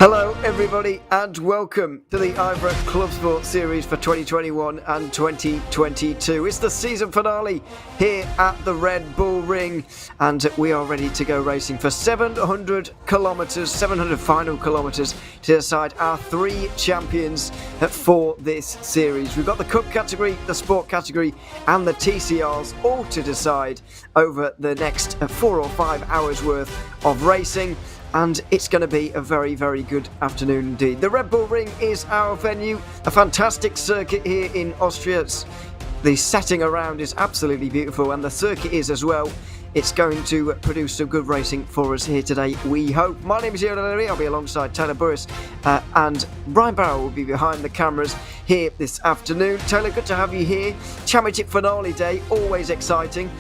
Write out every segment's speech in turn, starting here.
Hello everybody and welcome to the IVRA ClubSport Series for 2021 and 2022. It's the season finale here at the Red Bull Ring and we are ready to go racing for 700 final kilometres to decide our three champions for this series. We've got the Cup category, the Sport category and the TCRs all to decide over the next 4 or 5 hours worth of racing. And it's going to be a very, very good afternoon indeed. The Red Bull Ring is our venue, a fantastic circuit here in Austria. The setting around is absolutely beautiful and the circuit is as well. It's going to produce some good racing for us here today, we hope. My name is Ian O'Leary. I'll be alongside Taylor Burris and Brian Barrow will be behind the cameras here this afternoon. Taylor, good to have you here. Championship finale day, always exciting,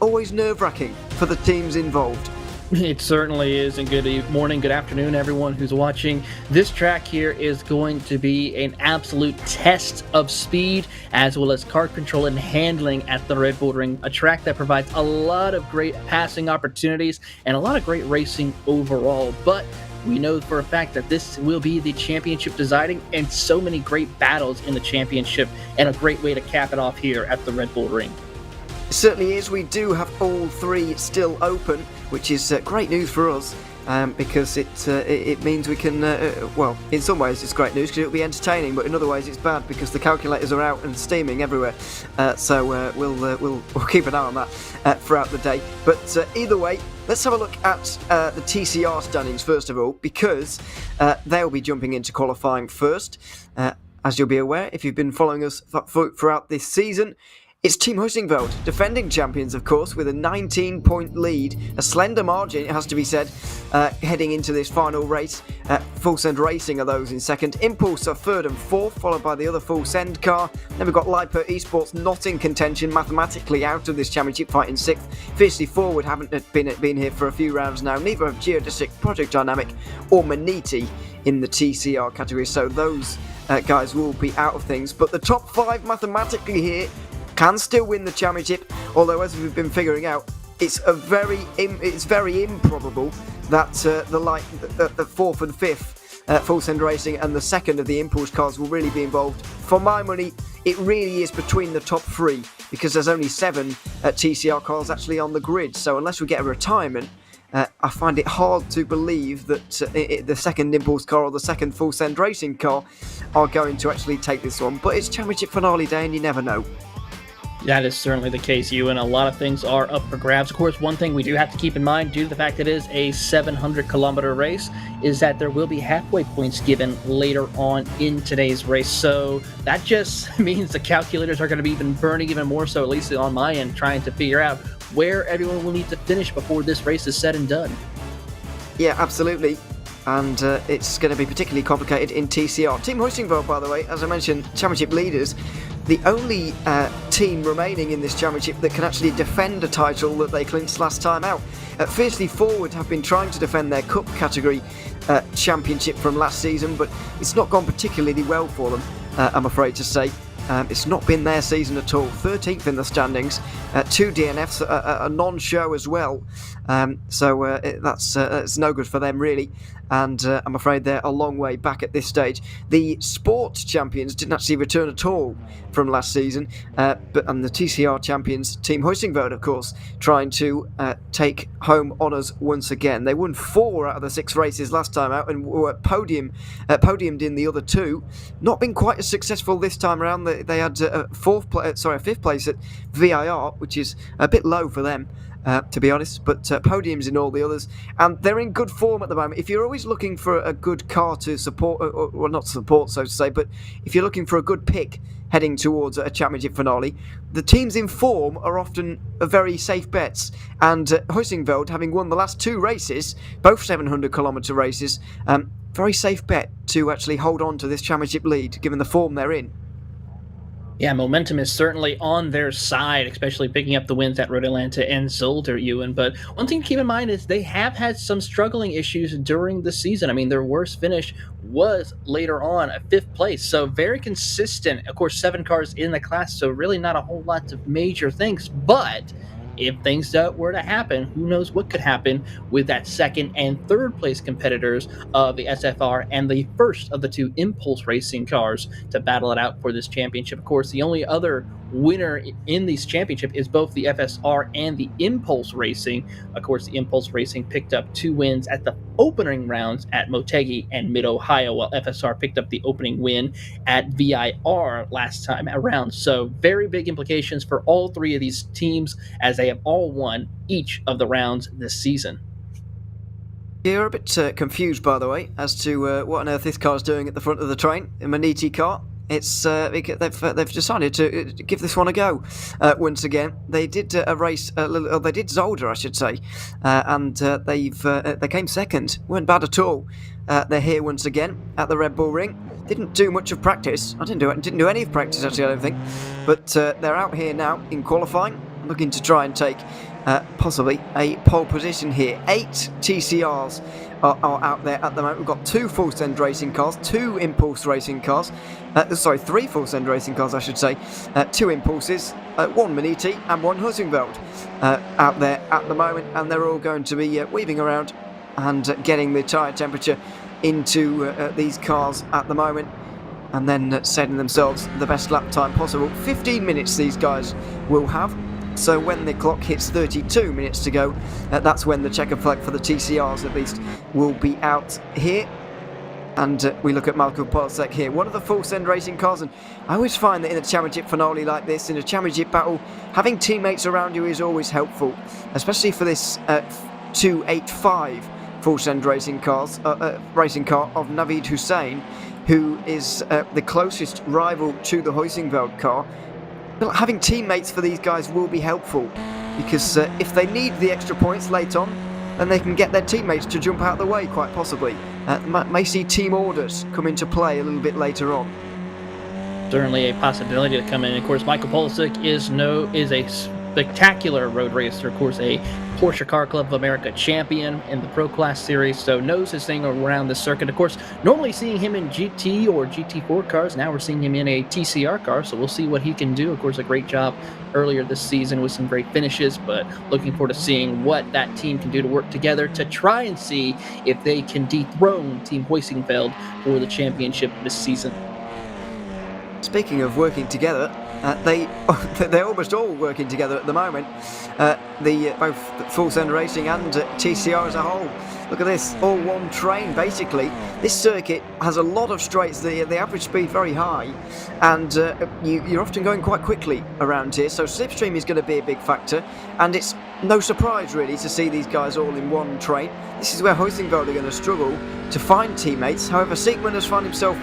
always nerve-wracking for the teams involved. It certainly is, and good morning, good afternoon, everyone who's watching. This track here is going to be an absolute test of speed, as well as car control and handling at the Red Bull Ring, a track that provides a lot of great passing opportunities and a lot of great racing overall. But we know for a fact that this will be the championship deciding, and so many great battles in the championship, and a great way to cap it off here at the Red Bull Ring. It certainly is. We do have all three still open, which is great news for us because it means we can, well, in some ways it's great news because it'll be entertaining, but in other ways it's bad because the calculators are out and steaming everywhere. So we'll keep an eye on that throughout the day. But either way, let's have a look at the TCR standings first of all, because they'll be jumping into qualifying first. As you'll be aware, if you've been following us throughout this season, it's Team Hussingveld, defending champions, of course, with a 19-point lead, a slender margin, it has to be said, heading into this final race. Full Send Racing are those in second. Impulse are third and fourth, followed by the other Full Send car. Then we've got Lipo Esports not in contention, mathematically out of this championship fight in sixth. Fiercely Forward haven't been here for a few rounds now. Neither have Geodesic, Project Dynamic or Maniti in the TCR category, so those guys will be out of things. But the top five mathematically here can still win the championship, although as we've been figuring out, it's very improbable that the fourth and fifth Full Send Racing and the second of the Impulse cars will really be involved. For my money, it really is between the top three because there's only 7 TCR cars actually on the grid. So unless we get a retirement, I find it hard to believe that the second Impulse car or the second Full Send Racing car are going to actually take this one. But it's championship finale day and you never know. That is certainly the case, Ewan. A lot of things are up for grabs. Of course, one thing we do have to keep in mind, due to the fact that it is a 700-kilometer race, is that there will be halfway points given later on in today's race. So that just means the calculators are going to be burning even more so, at least on my end, trying to figure out where everyone will need to finish before this race is said and done. Yeah, absolutely. And it's going to be particularly complicated in TCR. Team Hussingveld, by the way, as I mentioned, championship leaders, the only team remaining in this championship that can actually defend a title that they clinched last time out. Fiercely Forward have been trying to defend their Cup category championship from last season, but it's not gone particularly well for them, I'm afraid to say. It's not been their season at all. 13th in the standings, 2 DNFs, a non-show as well. So that's no good for them really. And I'm afraid they're a long way back at this stage. The sports champions didn't actually return at all from last season, and the TCR champions, Team Hussingveld, of course, trying to take home honours once again. They won 4 out of the 6 races last time out and were podiumed in the other 2. Not been quite as successful this time around. They had a 5th place at VIR, which is a bit low for them. To be honest, but podiums in all the others, and they're in good form at the moment. If you're always looking for a good car to support, or not support, so to say, but if you're looking for a good pick heading towards a championship finale, the teams in form are often very safe bets. And Hussingveld, having won the last 2 races, both 700-kilometre races, very safe bet to actually hold on to this championship lead, given the form they're in. Yeah, momentum is certainly on their side, especially picking up the wins at Road Atlanta and Zolder, Ewan. But one thing to keep in mind is they have had some struggling issues during the season. I mean, their worst finish was later on a 5th place. So very consistent. Of course, 7 cars in the class, so really not a whole lot of major things. But if things were to happen, who knows what could happen with that second and third place competitors of the SFR and the first of the two Impulse Racing cars to battle it out for this championship. Of course, the only other winner in this championship is both the FSR and the Impulse Racing. Of course, the Impulse Racing picked up 2 wins at the opening rounds at Motegi and Mid-Ohio, while FSR picked up the opening win at VIR last time around. So very big implications for all 3 of these teams, as they have all won each of the rounds this season. You're a bit confused, by the way, as to what on earth this car's doing at the front of the train, a Maniti car. It's they've decided to give this one a go once again. They did a race, they did Zolder, I should say, and they came second. Weren't bad at all. They're here once again at the Red Bull Ring. Didn't do much of practice. I didn't do any of practice actually, I don't think. But they're out here now in qualifying, looking to try and take possibly a pole position here. 8 TCRs are out there at the moment. We've got 2 Full Send Racing cars, 2 Impulse Racing cars. 3 Full Send Racing cars, I should say. 2 Impulses, 1 Maniti and 1 Husingveld out there at the moment, and they're all going to be weaving around and getting the tyre temperature into these cars at the moment, and then setting themselves the best lap time possible. 15 minutes these guys will have. So when the clock hits 32 minutes to go, that's when the checker flag for the TCRs at least will be out here. And we look at Malcolm Polsek here, one of the Full Send Racing cars, and I always find that in a championship finale like this, in a championship battle, having teammates around you is always helpful, especially for this 285 Full Send Racing car of Naveed Hussain, who is the closest rival to the Husingveld car. Having teammates for these guys will be helpful, because if they need the extra points late on, then they can get their teammates to jump out of the way, quite possibly. May see team orders come into play a little bit later on. Certainly a possibility to come in. Of course, Michael Polisic is a spectacular road racer, of course, a Porsche Car Club of America champion in the Pro Class Series, so knows his thing around the circuit. Of course, normally seeing him in GT or GT4 cars, now we're seeing him in a TCR car, so we'll see what he can do. Of course, a great job earlier this season with some great finishes, but looking forward to seeing what that team can do to work together to try and see if they can dethrone Team Hoisingfeld for the championship this season. Speaking of working together, they're almost all working together at the moment. Both Full Send Racing and TCR as a whole. Look at this, all one train basically. This circuit has a lot of straights, the average speed very high, and you're often going quite quickly around here, so slipstream is going to be a big factor, and it's no surprise really to see these guys all in one train. This is where Husingveld are going to struggle to find teammates. However, Siegmann has found himself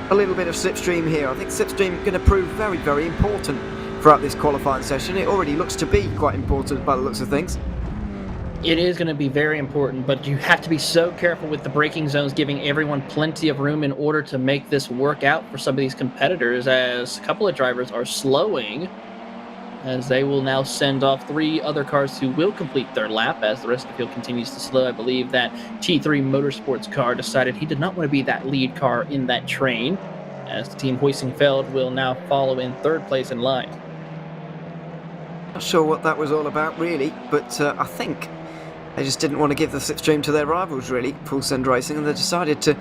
a little bit of slipstream here. I think slipstream going to prove very, very important throughout this qualifying session. It already looks to be quite important by the looks of things. It is going to be very important, but you have to be so careful with the braking zones, giving everyone plenty of room in order to make this work out for some of these competitors, as a couple of drivers are slowing, as they will now send off 3 other cars who will complete their lap as the rest of the field continues to slow. I believe that T3 Motorsports car decided he did not want to be that lead car in that train, as Team Hoisingfeld will now follow in 3rd place in line. Not sure what that was all about really, but I think they just didn't want to give the slipstream to their rivals really, Full Send Racing, and they decided to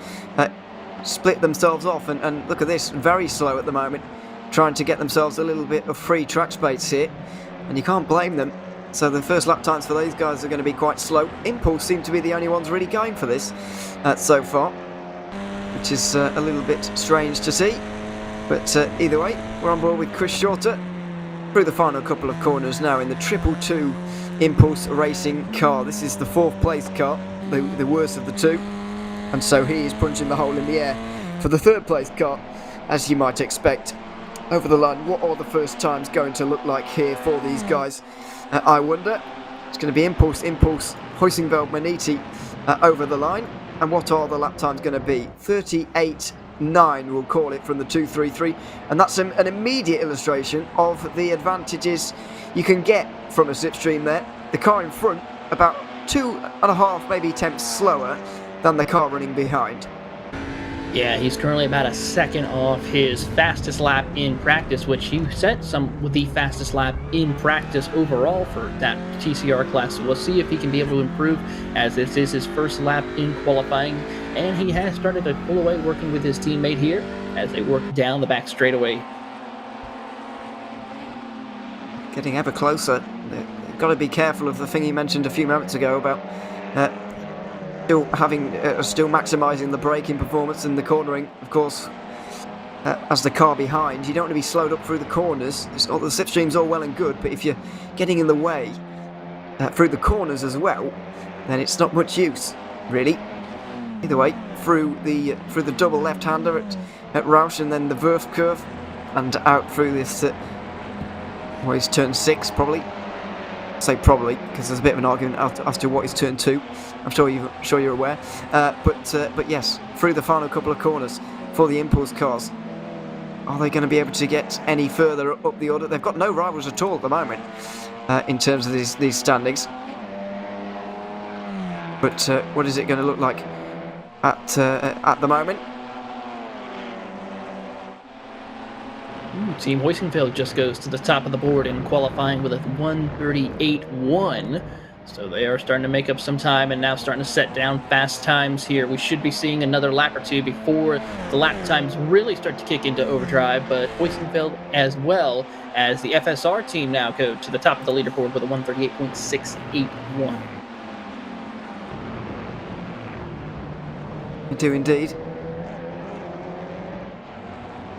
split themselves off, and look at this, very slow at the moment, trying to get themselves a little bit of free track space here, and you can't blame them. So the first lap times for these guys are going to be quite slow. Impulse seem to be the only ones really going for this so far, which is a little bit strange to see, but either way, we're on board with Chris Shorter through the final couple of corners now in the 222 Impulse Racing car. This is the 4th place car, the worst of the 2, and so he is punching the hole in the air for the 3rd place car, as you might expect. Over the line, what are the first times going to look like here for these guys? I wonder. It's going to be Impulse, Husingveld, Maniti over the line. And what are the lap times going to be? 38.9 we'll call it from the 233. And that's an immediate illustration of the advantages you can get from a slipstream there. The car in front about 2.5 maybe tenths slower than the car running behind. Yeah, he's currently about a second off his fastest lap in practice, which he set some with the fastest lap in practice overall for that TCR class. So we'll see if he can be able to improve, as this is his first lap in qualifying, and he has started to pull away working with his teammate here as they work down the back straightaway. Getting ever closer. They've got to be careful of the thing you mentioned a few moments ago about still maximising the braking performance and the cornering. Of course, as the car behind, you don't want to be slowed up through the corners. The slipstream's all well and good, but if you're getting in the way through the corners as well, then it's not much use, really. Either way, through the double left-hander at Roush, and then the Wurf curve, and out through this. Well, it's turn 6 probably. I say probably because there's a bit of an argument as to what is turn 2. I'm sure you're aware. But yes, through the final couple of corners for the Impulse cars. Are they going to be able to get any further up the order? They've got no rivals at all at the moment in terms of these standings. But what is it going to look like at the moment? Team Hoisingfeld just goes to the top of the board in qualifying with a 1:38.1. So they are starting to make up some time and now starting to set down fast times here. We should be seeing another lap or two before the lap times really start to kick into overdrive. But Hoisingfeld, as well as the FSR team, now go to the top of the leaderboard with a 1:38.681. We do indeed.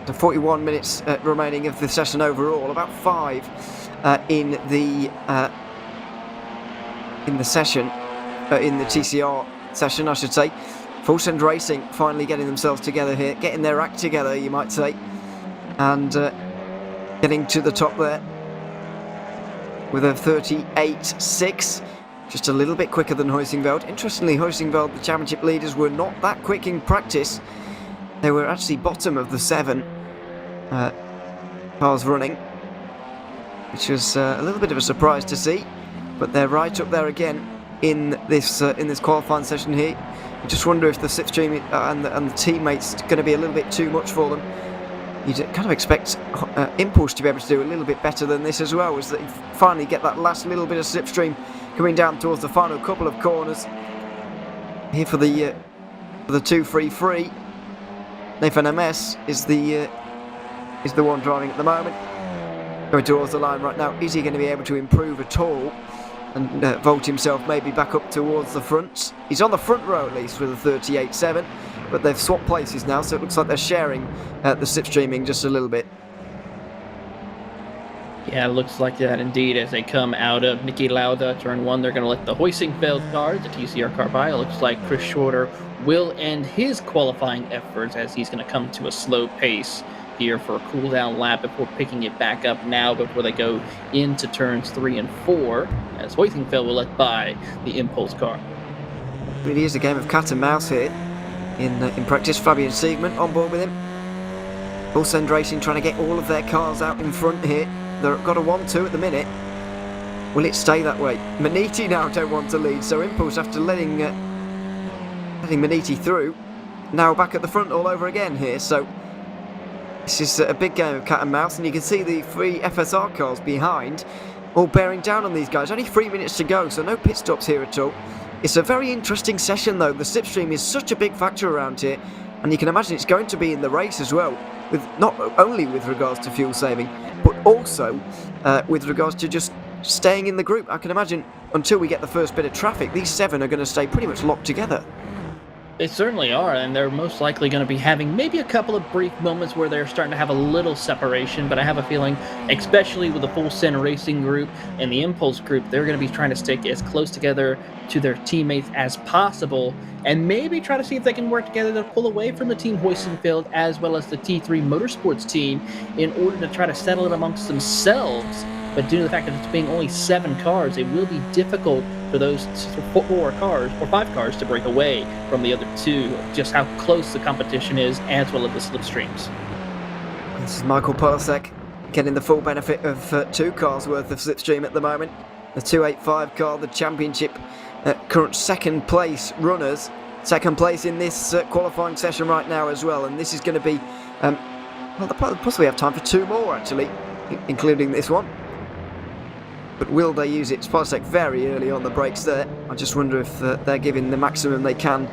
The 41 minutes remaining of the session overall, about 5 in the session, in the TCR session, I should say. Full Send Racing finally getting themselves together here, getting their act together, you might say, and getting to the top there with a 38.6, just a little bit quicker than Hoisingveld. Interestingly, Hoisingveld, the championship leaders, were not that quick in practice. They were actually bottom of the 7 cars running, which was a little bit of a surprise to see. But they're right up there again in this qualifying session here. I just wonder if the slipstream and the teammates going to be a little bit too much for them. You'd kind of expect Impulse to be able to do a little bit better than this as well, as they finally get that last little bit of slipstream coming down towards the final couple of corners. Here for the 2-3-3. Nathan MS is the one driving at the moment. Going towards the line right now. Is he going to be able to improve at all and vault himself maybe back up towards the front? He's on the front row at least with a 38.7, but they've swapped places now, so it looks like they're sharing the slipstreaming just a little bit. Yeah, it looks like that indeed. As they come out of Niki Lauda turn 1, they're going to let the Hoisingfeld car, the TCR car, by. It looks like Chris Shorter will end his qualifying efforts as he's going to come to a slow pace here for a cool down lap before picking it back up now before they go into turns 3 and 4, as Hoisingfeld will let by the Impulse car. It really is a game of cat and mouse here in practice. Fabian Siegman on board with him. Full Send Racing trying to get all of their cars out in front here. They've got a 1-2 at the minute. Will it stay that way? Maniti now don't want to lead, so Impulse, after letting Maniti through, now back at the front all over again here. So this is a big game of cat and mouse, and you can see the 3 FSR cars behind all bearing down on these guys. Only 3 minutes to go, so no pit stops here at all. It's a very interesting session though. The slipstream is such a big factor around here, and you can imagine it's going to be in the race as well, with not only with regards to fuel saving, but also with regards to just staying in the group. I can imagine until we get the first bit of traffic, these 7 are going to stay pretty much locked together. They certainly are, and they're most likely going to be having maybe a couple of brief moments where they're starting to have a little separation, but I have a feeling, especially with the Full Send Racing group and the Impulse group, they're going to be trying to stick as close together to their teammates as possible, and maybe try to see if they can work together to pull away from the Team Hoisingfeld as well as the T3 Motorsports team in order to try to settle it amongst themselves. But due to the fact that it's being only 7 cars, it will be difficult for those 4 cars or 5 cars to break away from the other 2, just how close the competition is, as well as the slipstreams. This is Michael Polasek getting the full benefit of 2 cars worth of slipstream at the moment. The 285 car, the championship current second place runners, second place in this qualifying session right now as well, and this is going to be, well, they'll possibly have time for 2 more actually, including this one. But will they use it? Spartak very early on the brakes there. I just wonder if they're giving the maximum they can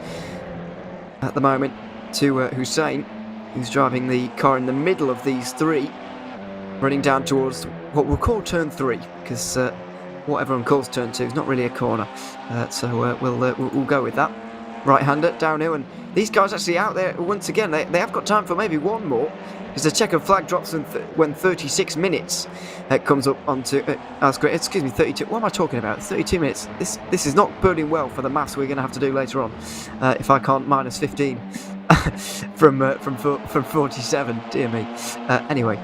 at the moment to Hussein, who's driving the car in the middle of these 3, running down towards what we'll call turn 3, because what everyone calls turn 2 is not really a corner. So we'll go with that. Right-hander downhill, and these guys actually out there once again. They have got time for maybe one more, because the checkered flag drops when 36 minutes comes up onto. Excuse me, 32. What am I talking about? 32 minutes. This is not boding well for the maths we're going to have to do later on. If I can't minus 15 from 47, dear me. Anyway,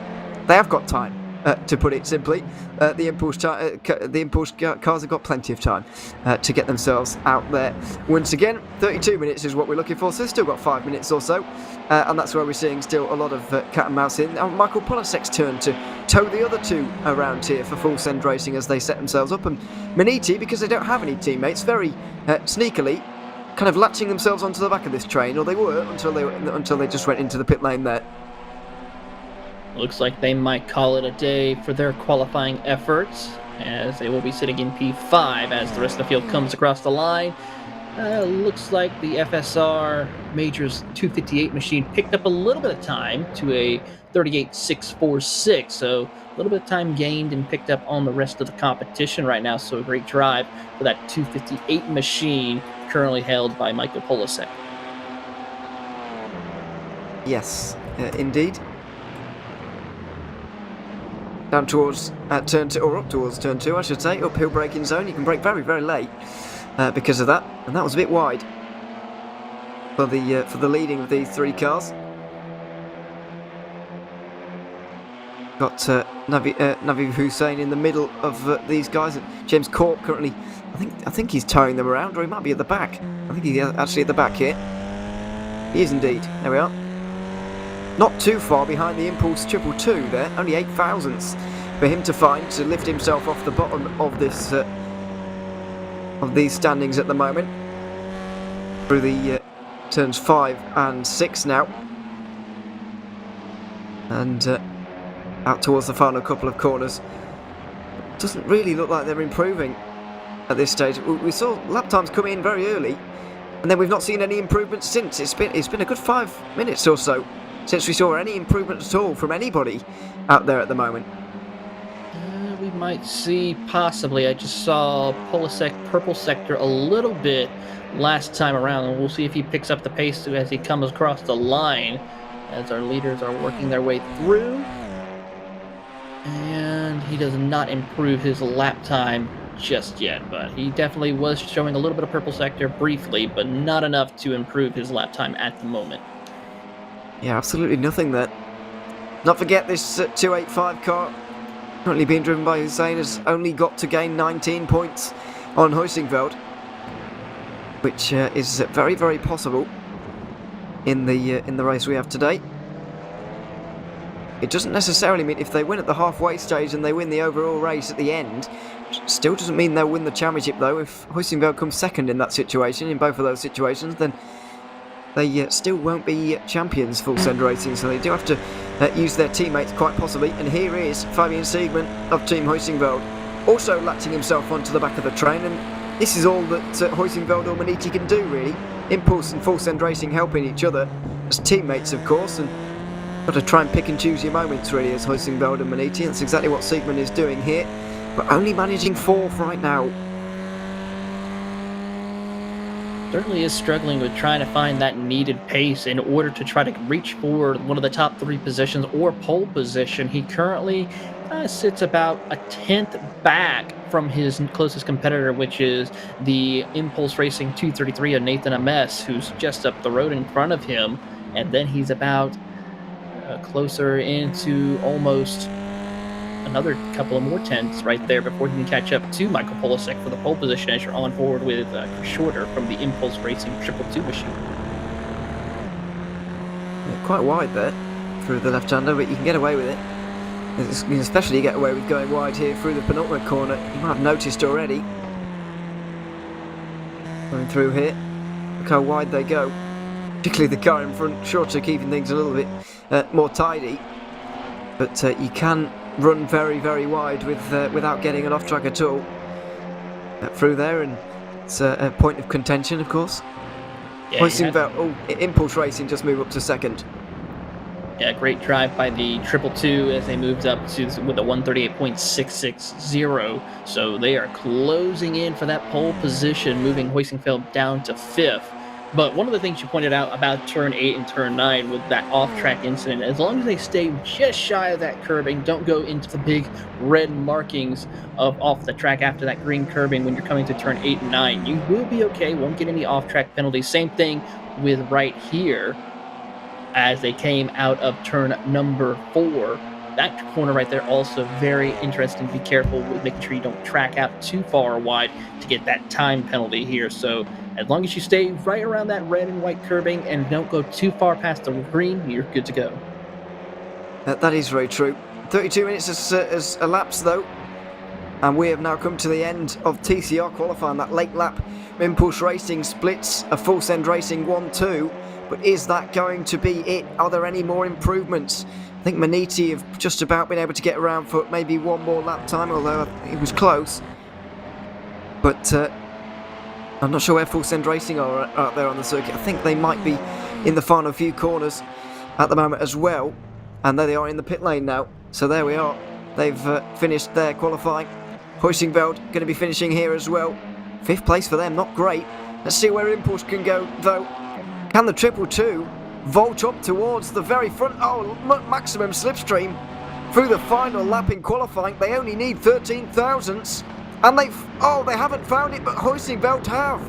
they have got time. To put it simply, the impulse cars have got plenty of time to get themselves out there. Once again, 32 minutes is what we're looking for, so they've still got 5 minutes or so, and that's where we're seeing still a lot of cat and mouse in. Now, Michael Polisek's turn to tow the other 2 around here for full send racing as they set themselves up, and Maniti, because they don't have any teammates, very sneakily kind of latching themselves onto the back of this train, or they were until they just went into the pit lane there. Looks like they might call it a day for their qualifying efforts, as they will be sitting in P5 as the rest of the field comes across the line. Looks like the FSR Majors 258 machine picked up a little bit of time to a 38.646, so a little bit of time gained and picked up on the rest of the competition right now, so a great drive for that 258 machine currently held by Michael Polasek. Yes, indeed. Down towards turn 2, or up towards turn 2, I should say. Uphill braking zone. You can brake very, very late because of that, and that was a bit wide for the leading of these 3 cars. Got Navi Hussein in the middle of these guys. James Corp currently, I think he's towing them around, or he might be at the back. I think he's actually at the back here. He is indeed. There we are. Not too far behind the Impulse 222 there, only 8 thousandths for him to find to lift himself off the bottom of this of these standings at the moment. Through the turns 5 and 6 now, and out towards the final couple of corners. Doesn't really look like they're improving at this stage. We saw lap times come in very early, and then we've not seen any improvements since. It's been a good 5 minutes or so since we saw any improvement at all from anybody out there at the moment. We might see, possibly. I just saw Polasek purple sector a little bit last time around, and we'll see if he picks up the pace as he comes across the line as our leaders are working their way through. And he does not improve his lap time just yet, but he definitely was showing a little bit of purple sector briefly, but not enough to improve his lap time at the moment. Yeah, absolutely nothing there. Not forget this 285 car, currently being driven by Hussein, has only got to gain 19 points on Huysingveld, which is very, very possible in the race we have today. It doesn't necessarily mean if they win at the halfway stage and they win the overall race at the end, still doesn't mean they'll win the championship though. If Huysingveld comes second in that situation, in both of those situations, then they still won't be champions full send racing, so they do have to use their teammates quite possibly. And here is Fabian Siegmann of Team Huysingveld, also latching himself onto the back of the train, and this is all that Huysingveld or Maniti can do really. Impulse and full send racing helping each other as teammates, of course, and got to try and pick and choose your moments really as Huysingveld and Maniti. That's exactly what Siegmann is doing here, but only managing 4th right now. Certainly is struggling with trying to find that needed pace in order to try to reach for one of the top 3 positions or pole position. He currently sits about a 10th back from his closest competitor, which is the Impulse Racing 233 of Nathan Ames, who's just up the road in front of him, and then he's about closer into almost another couple of more tenths right there before he can catch up to Michael Polasek for the pole position as you're on forward with Chris Shorter from the Impulse Racing 222 machine. Yeah, quite wide there through the left-hander, but you can get away with it. You can especially get away with going wide here through the penultimate corner. You might have noticed already. Going through here. look how wide they go. Particularly the car in front, sure to keeping things a little bit more tidy. But you can run very, very wide without getting an off-track at all. Through there, and it's a point of contention, of course. Yeah, Impulse Racing just move up to second. Yeah, great drive by the 222 as they moved up to with a 138.660. So they are closing in for that pole position, moving Hoisingfeld down to 5th. But one of the things you pointed out about turn 8 and turn 9 with that off-track incident, as long as they stay just shy of that curbing, don't go into the big red markings of off the track after that green curbing when you're coming to turn 8 and 9, you will be okay, won't get any off-track penalties. Same thing with right here as they came out of turn number 4. That corner right there also very interesting. Be careful with making sure you don't track out too far wide to get that time penalty here. So as long as you stay right around that red and white curbing and don't go too far past the green, you're good to go. That is very true. 32 minutes has elapsed though, and we have now come to the end of TCR qualifying. That late lap Impulse Racing splits a Full Send Racing 1-2. But is that going to be it? Are there any more improvements? I think Maniti have just about been able to get around for maybe one more lap time, although it was close. But I'm not sure where Full Send Racing are out there on the circuit. I think they might be in the final few corners at the moment as well. And there they are in the pit lane now. So there we are. They've finished their qualifying. Hoisingveld going to be finishing here as well. 5th place for them, not great. Let's see where Impulse can go though. Can the 222 vault up towards the very front? Oh, maximum slipstream through the final lap in qualifying. They only need 13 thousandths, and they haven't found it, but Hoisingveld have.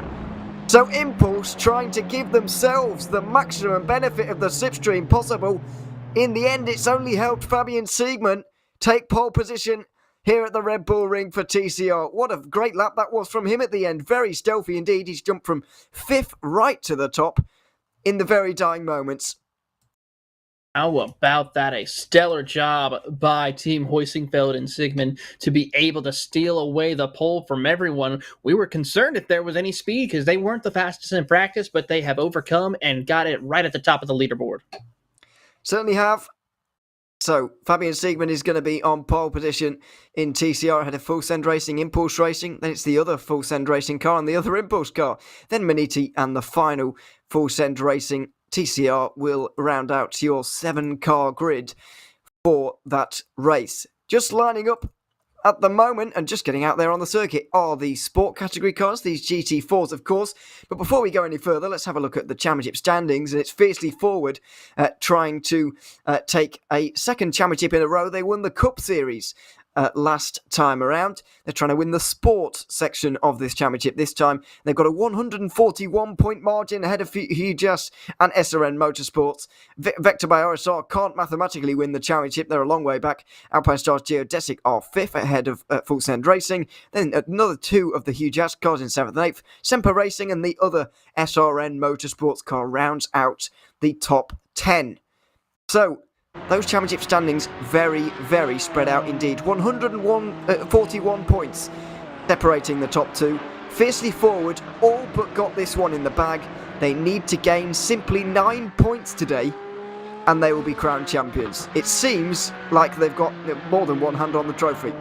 So Impulse trying to give themselves the maximum benefit of the slipstream possible. In the end, it's only helped Fabian Siegmann take pole position here at the Red Bull Ring for TCR. What a great lap that was from him at the end. Very stealthy indeed. He's jumped from 5th right to the top in the very dying moments. How about that? A stellar job by Team Hoisingfeld and Siegmann to be able to steal away the pole from everyone. We were concerned if there was any speed because they weren't the fastest in practice, but they have overcome and got it right at the top of the leaderboard. Certainly have. So, Fabian Siegmann is going to be on pole position in TCR ahead of Full Send Racing, Impulse Racing. Then it's the other Full Send Racing car and the other Impulse car. Then Maniti and the final Full Send Racing. TCR will round out your 7-car grid for that race. Just lining up at the moment and just getting out there on the circuit are the sport category cars, these GT4s of course. But before we go any further, let's have a look at the championship standings, and it's fiercely forward trying to take a second championship in a row. They won the Cup Series last time around. They're trying to win the sport section of this championship this time. They've got a 141-point margin ahead of Hujas and SRN Motorsports. Vector by RSR can't mathematically win the championship. They're a long way back. Alpine Stars Geodesic are 5th ahead of Full Send Racing. Then another 2 of the Hujas cars in 7th and 8th. Semper Racing and the other SRN Motorsports car rounds out the top 10. So, those championship standings very, very spread out indeed. 41 points separating the top 2. Fiercely forward, all but got this one in the bag. They need to gain simply 9 points today, and they will be crowned champions. It seems like they've got more than one hand on the trophy.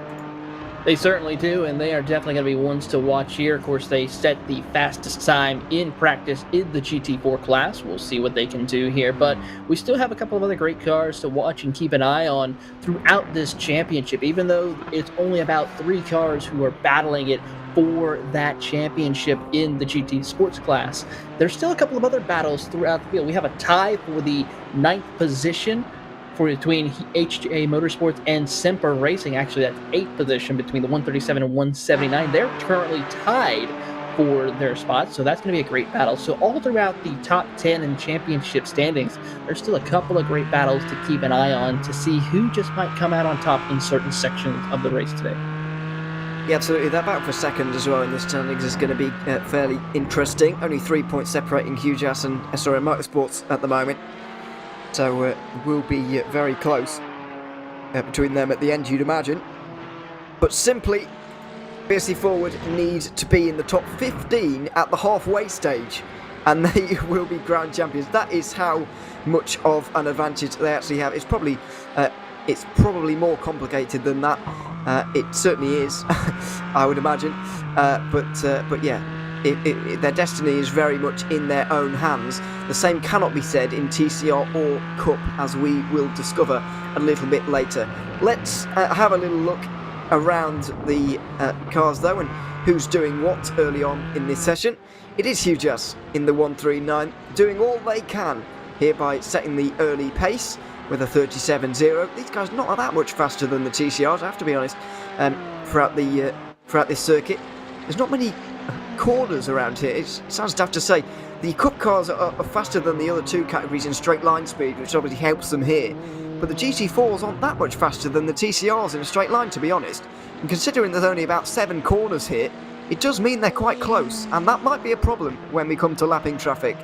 They certainly do, and they are definitely going to be ones to watch here. Of course, they set the fastest time in practice in the GT4 class. We'll see what they can do here, but we still have a couple of other great cars to watch and keep an eye on throughout this championship, even though it's only about 3 cars who are battling it for that championship in the GT Sports class. There's still a couple of other battles throughout the field. We have a tie for the 9th position between HJ Motorsports and Semper Racing. Actually, that's 8th position between the 137 and 179. They're currently tied for their spots, so that's going to be a great battle. So all throughout the top 10 and championship standings, there's still a couple of great battles to keep an eye on to see who just might come out on top in certain sections of the race today. Yeah, absolutely. That battle for second as well in the standings is going to be fairly interesting. Only 3 points separating Hujas and SRM Motorsports at the moment. So will be very close between them at the end, you'd imagine. But simply, fiercely forward need to be in the top 15 at the halfway stage and they will be ground champions. That is how much of an advantage they actually have. It's probably more complicated than that. It certainly is, I would imagine. But yeah, their destiny is very much in their own hands. The same cannot be said in TCR or Cup, as we will discover a little bit later. Let's have a little look around the cars though, and who's doing what early on in this session. It is Hugh Just in the 139, doing all they can here by setting the early pace with a 37.0. These guys not that much faster than the TCRs, I have to be honest. Throughout this circuit, there's not many corners around here. It sounds daft to say. The Cup cars are faster than the other two categories in straight line speed, which obviously helps them here. But the GT4s aren't that much faster than the TCRs in a straight line, to be honest. And considering there's only about 7 corners here, it does mean they're quite close, and that might be a problem when we come to lapping traffic.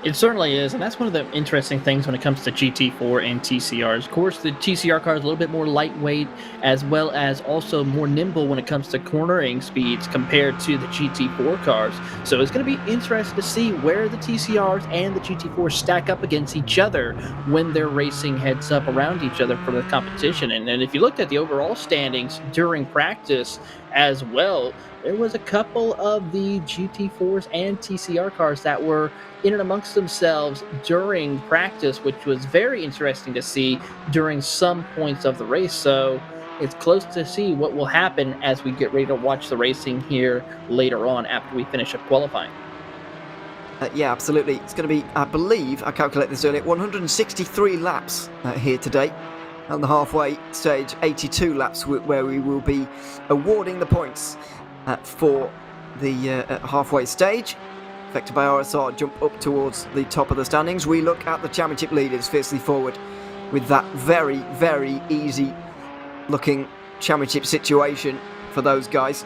It certainly is, and that's one of the interesting things when it comes to GT4 and TCRs. Of course, the TCR car is a little bit more lightweight, as well as also more nimble when it comes to cornering speeds compared to the GT4 cars. So it's going to be interesting to see where the TCRs and the GT4 stack up against each other when they're racing heads up around each other for the competition. And then if you looked at the overall standings during practice as well, there was a couple of the GT4s and TCR cars that were in and amongst themselves during practice, which was very interesting to see during some points of the race. So it's close to see what will happen as we get ready to watch the racing here later on after we finish up qualifying. Yeah, absolutely. It's going to be, I believe, I calculated this earlier, 163 laps here today. On the halfway stage, 82 laps where we will be awarding the points for the halfway stage. Affected by RSR, jump up towards the top of the standings. We look at the championship leaders fiercely forward with that very, very easy looking championship situation for those guys.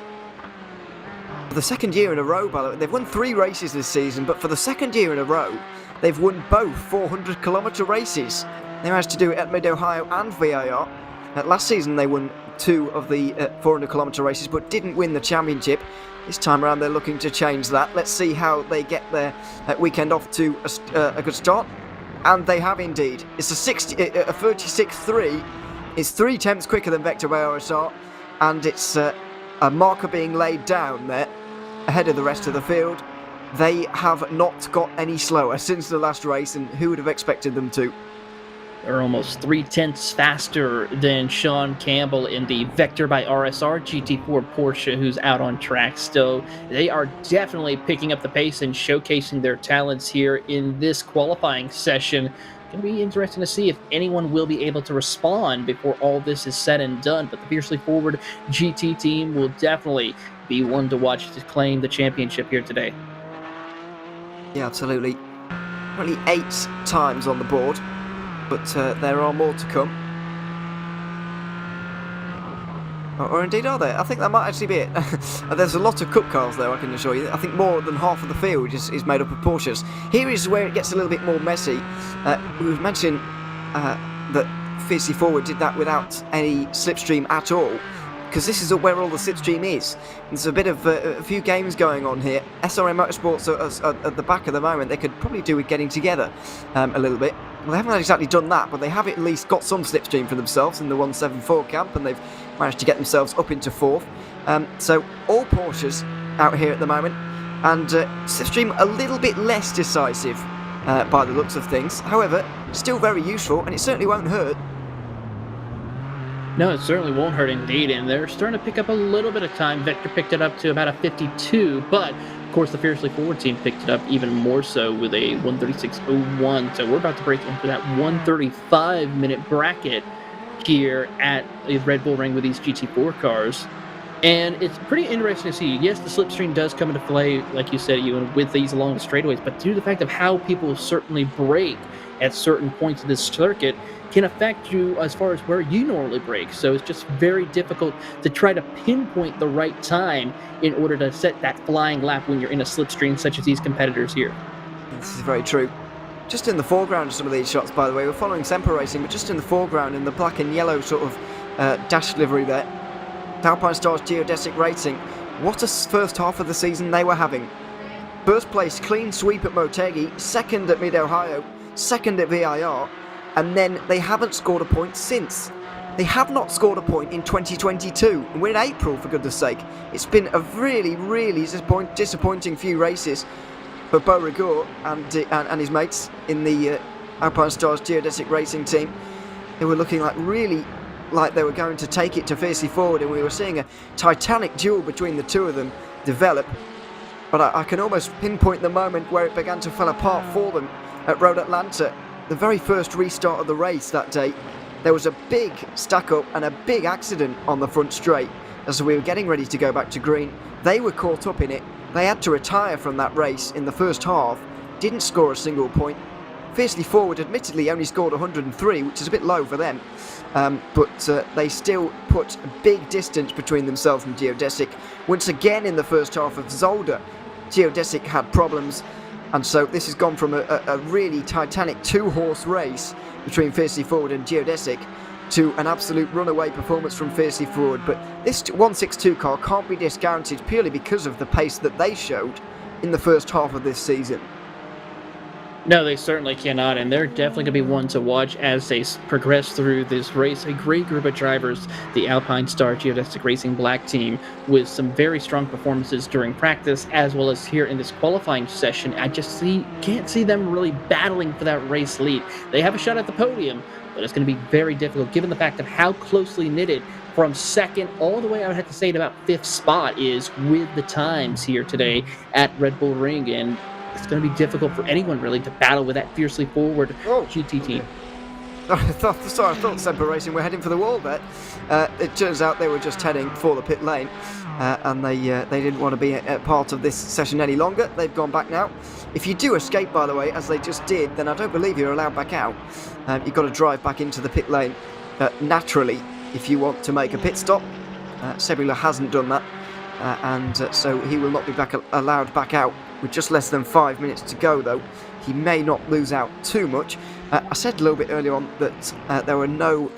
For the second year in a row, by the way, they've won 3 races this season, but for the second year in a row, they've won both 400-kilometre races. They managed to do it at Mid-Ohio and VIR. Last season they won 2 of the 400-kilometre races, but didn't win the championship. This time around they're looking to change that. Let's see how they get their weekend off to a good start. And they have indeed. It's a 36.3. It's 3 tenths quicker than Vector by RSR. And it's a marker being laid down there ahead of the rest of the field. They have not got any slower since the last race, and who would have expected them to? They're almost 3 tenths faster than Sean Campbell in the Vector by RSR GT4 Porsche, who's out on track still. They are definitely picking up the pace and showcasing their talents here in this qualifying session. Going to be interesting to see if anyone will be able to respond before all this is said and done. But the fiercely forward GT team will definitely be one to watch to claim the championship here today. Yeah, absolutely. Only 8 times on the board, but there are more to come. Or indeed are there? I think that might actually be it. There's a lot of Cup cars though, I can assure you. I think more than half of the field is made up of Porsches. Here is where it gets a little bit more messy. We've mentioned that Fiercely Forward did that without any slipstream at all, because this is where all the slipstream is. There's a bit of a few games going on here. SRM Motorsports are at the back at the moment. They could probably do with getting together a little bit. Well, they haven't exactly done that, but they have at least got some slipstream for themselves in the 174 camp, and they've managed to get themselves up into 4th. So all Porsches out here at the moment, and slipstream a little bit less decisive by the looks of things. However, still very useful, and it certainly won't hurt. No, it certainly won't hurt indeed, and they're starting to pick up a little bit of time. Vector picked it up to about a 52, but of course the Fiercely Forward team picked it up even more so with a 136.01. So we're about to break into that 135-minute bracket here at the Red Bull Ring with these GT4 cars. And it's pretty interesting to see. Yes, the slipstream does come into play, like you said, even with these along the straightaways, but due to the fact of how people certainly brake at certain points of this circuit can affect you as far as where you normally brake. So it's just very difficult to try to pinpoint the right time in order to set that flying lap when you're in a slipstream such as these competitors here. This is very true. Just in the foreground of some of these shots, by the way, we're following Semper Racing, but just in the foreground in the black and yellow sort of dash livery there, Alpine Stars Geodesic Racing. What a first half of the season they were having. First place clean sweep at Motegi, second at Mid-Ohio, second at VIR, and then they haven't scored a point since. They have not scored a point in 2022, and we're in April, for goodness sake. It's been a really, really disappointing few races for Beau Rigour and his mates in the Alpine Stars Geodesic Racing team. They were looking like they were going to take it to Fiercely Forward, and we were seeing a titanic duel between the two of them develop. But I can almost pinpoint the moment where it began to fall apart for them at Road Atlanta. The very first restart of the race that day, there was a big stack-up and a big accident on the front straight. As we were getting ready to go back to green, they were caught up in it. They had to retire from that race in the first half, didn't score a single point. Fiercely Forward admittedly only scored 103, which is a bit low for them, but they still put a big distance between themselves and Geodesic. Once again in the first half of Zolder, Geodesic had problems, and so this has gone from a really titanic two-horse race between Fiercely Forward and Geodesic to an absolute runaway performance from Fiercely Forward. But this 162 car can't be discounted purely because of the pace that they showed in the first half of this season. No, they certainly cannot, and they're definitely going to be one to watch as they progress through this race. A great group of drivers, the Alpine Star Geodesic Racing Black Team, with some very strong performances during practice, as well as here in this qualifying session. I just can't see them really battling for that race lead. They have a shot at the podium, but it's going to be very difficult given the fact of how closely knitted from second all the way, I would have to say, to about fifth spot is with the times here today at Red Bull Ring, and it's going to be difficult for anyone really to battle with that Fiercely Forward GT team. I thought Semper Racing were heading for the wall there. It turns out they were just heading for the pit lane, and they didn't want to be a part of this session any longer. They've gone back now. If you do escape, by the way, as they just did, then I don't believe you're allowed back out. You've got to drive back into the pit lane naturally if you want to make a pit stop. Sebula hasn't done that, and so he will not be allowed back out. With just less than 5 minutes to go, though, he may not lose out too much. I said a little bit earlier on that there were no,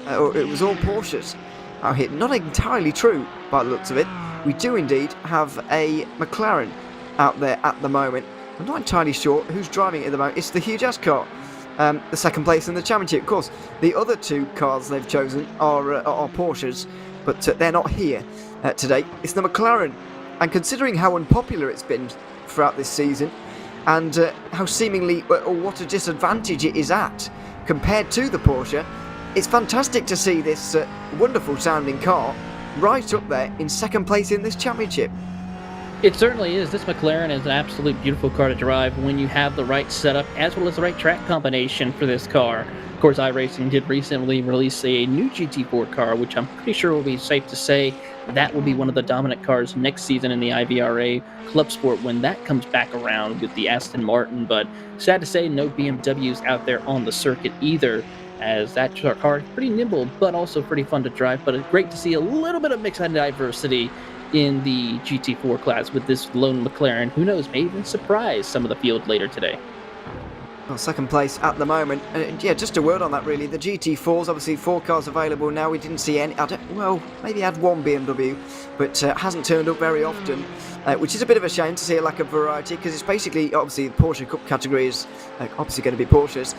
or it was all Porsches out here. Not entirely true by the looks of it. We do indeed have a McLaren out there at the moment. I'm not entirely sure who's driving it at the moment. It's the Hugh Jazz car, the second place in the championship. Of course, the other two cars they've chosen are Porsches, but they're not here today. It's the McLaren, and considering how unpopular it's been throughout this season, and how seemingly, or what a disadvantage it is at compared to the Porsche, it's fantastic to see this wonderful sounding car right up there in second place in this championship. It certainly is. This McLaren is an absolute beautiful car to drive when you have the right setup as well as the right track combination for this car. Of course, iRacing did recently release a new GT4 car, which I'm pretty sure will be safe to say that will be one of the dominant cars next season in the IVRA ClubSport when that comes back around with the Aston Martin. But sad to say, no BMWs out there on the circuit either, as that car is pretty nimble but also pretty fun to drive. But it's great to see a little bit of mixed diversity in the GT4 class with this lone McLaren. Who knows, may even surprise some of the field later today. Well, second place at the moment. Yeah, just a word on that really. The GT4s, obviously 4 cars available now. We didn't see any. Well, maybe had one BMW, but hasn't turned up very often, which is a bit of a shame to see a lack of variety, because it's basically, obviously, the Porsche Cup category is obviously going to be Porsches.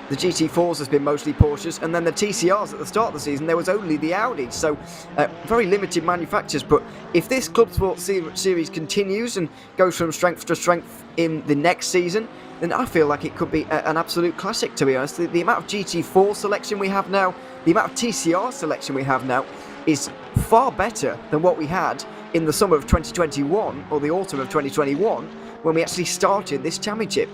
The GT4s has been mostly Porsches, and then the TCRs at the start of the season, there was only the Audi, so very limited manufacturers. But if this ClubSport Series continues and goes from strength to strength in the next season, then I feel like it could be an absolute classic, to be honest. The amount of GT4 selection we have now, the amount of TCR selection we have now, is far better than what we had in the summer of 2021, or the autumn of 2021, when we actually started this championship.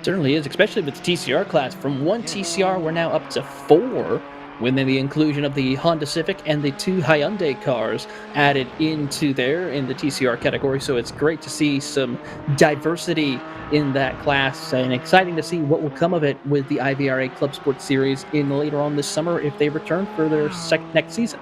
Certainly is, especially with the TCR class. From 1 TCR, we're now up to 4, with the inclusion of the Honda Civic and the 2 Hyundai cars added into there in the TCR category. So it's great to see some diversity in that class, and exciting to see what will come of it with the IVRA ClubSport Series in later on this summer if they return for their next season.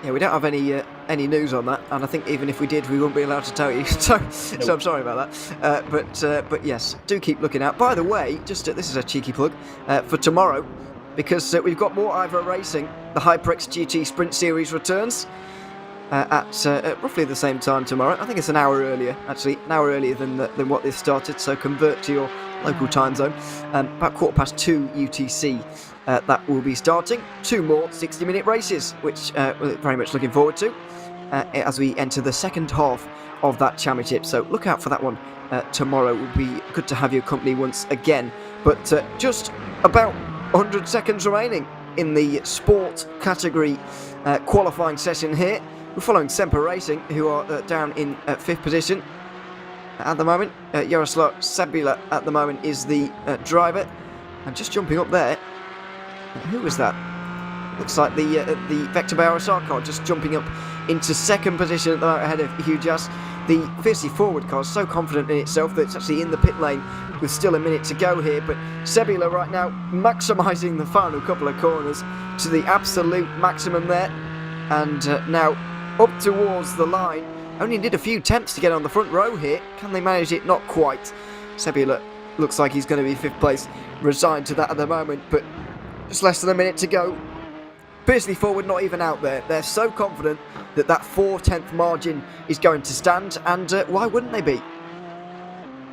Yeah, we don't have any news on that, and I think even if we did, we wouldn't be allowed to tell you. So I'm sorry about that. But yes, do keep looking out. By the way, just this is a cheeky plug for tomorrow, because we've got more IVRA racing. The HyperX GT Sprint Series returns. at roughly the same time tomorrow. I think it's an hour earlier, actually, an hour earlier than what this started, so convert to your local time zone. About 2:15 UTC, that will be starting. 2 more 60-minute races, which we're very much looking forward to as we enter the second half of that championship. So look out for that one tomorrow. It will be good to have your company once again. But just about 100 seconds remaining in the sport category qualifying session here. We're following Semper Racing, who are down in 5th position at the moment. Jaroslav Sabila at the moment is the driver. And just jumping up there, who was that? Looks like the Vector by RSR car just jumping up into 2nd position at the moment ahead of Hugh Jass. The fiercely forward car is so confident in itself that it's actually in the pit lane with still a minute to go here. But Sebula right now maximising the final couple of corners to the absolute maximum there. And now up towards the line. Only did a few attempts to get on the front row here. Can they manage it? Not quite. Sebula looks like he's going to be 5th place. Resigned to that at the moment, but just less than a minute to go. Fiercely forward, not even out there. They're so confident that 4/10 margin is going to stand, and why wouldn't they be?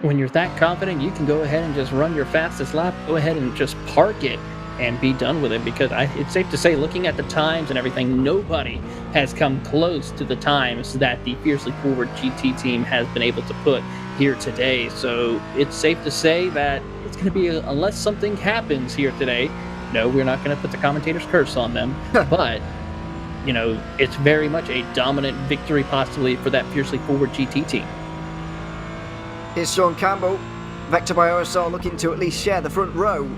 When you're that confident, you can go ahead and just run your fastest lap. Go ahead and just park it and be done with it, because it's safe to say, looking at the times and everything, nobody has come close to the times that the Fiercely Forward GT team has been able to put here today. So it's safe to say that it's going to be, unless something happens here today, no, we're not going to put the commentator's curse on them, but, you know, it's very much a dominant victory possibly for that Fiercely Forward GT team. Here's Sean Campbell, Vector by OSR, looking to at least share the front row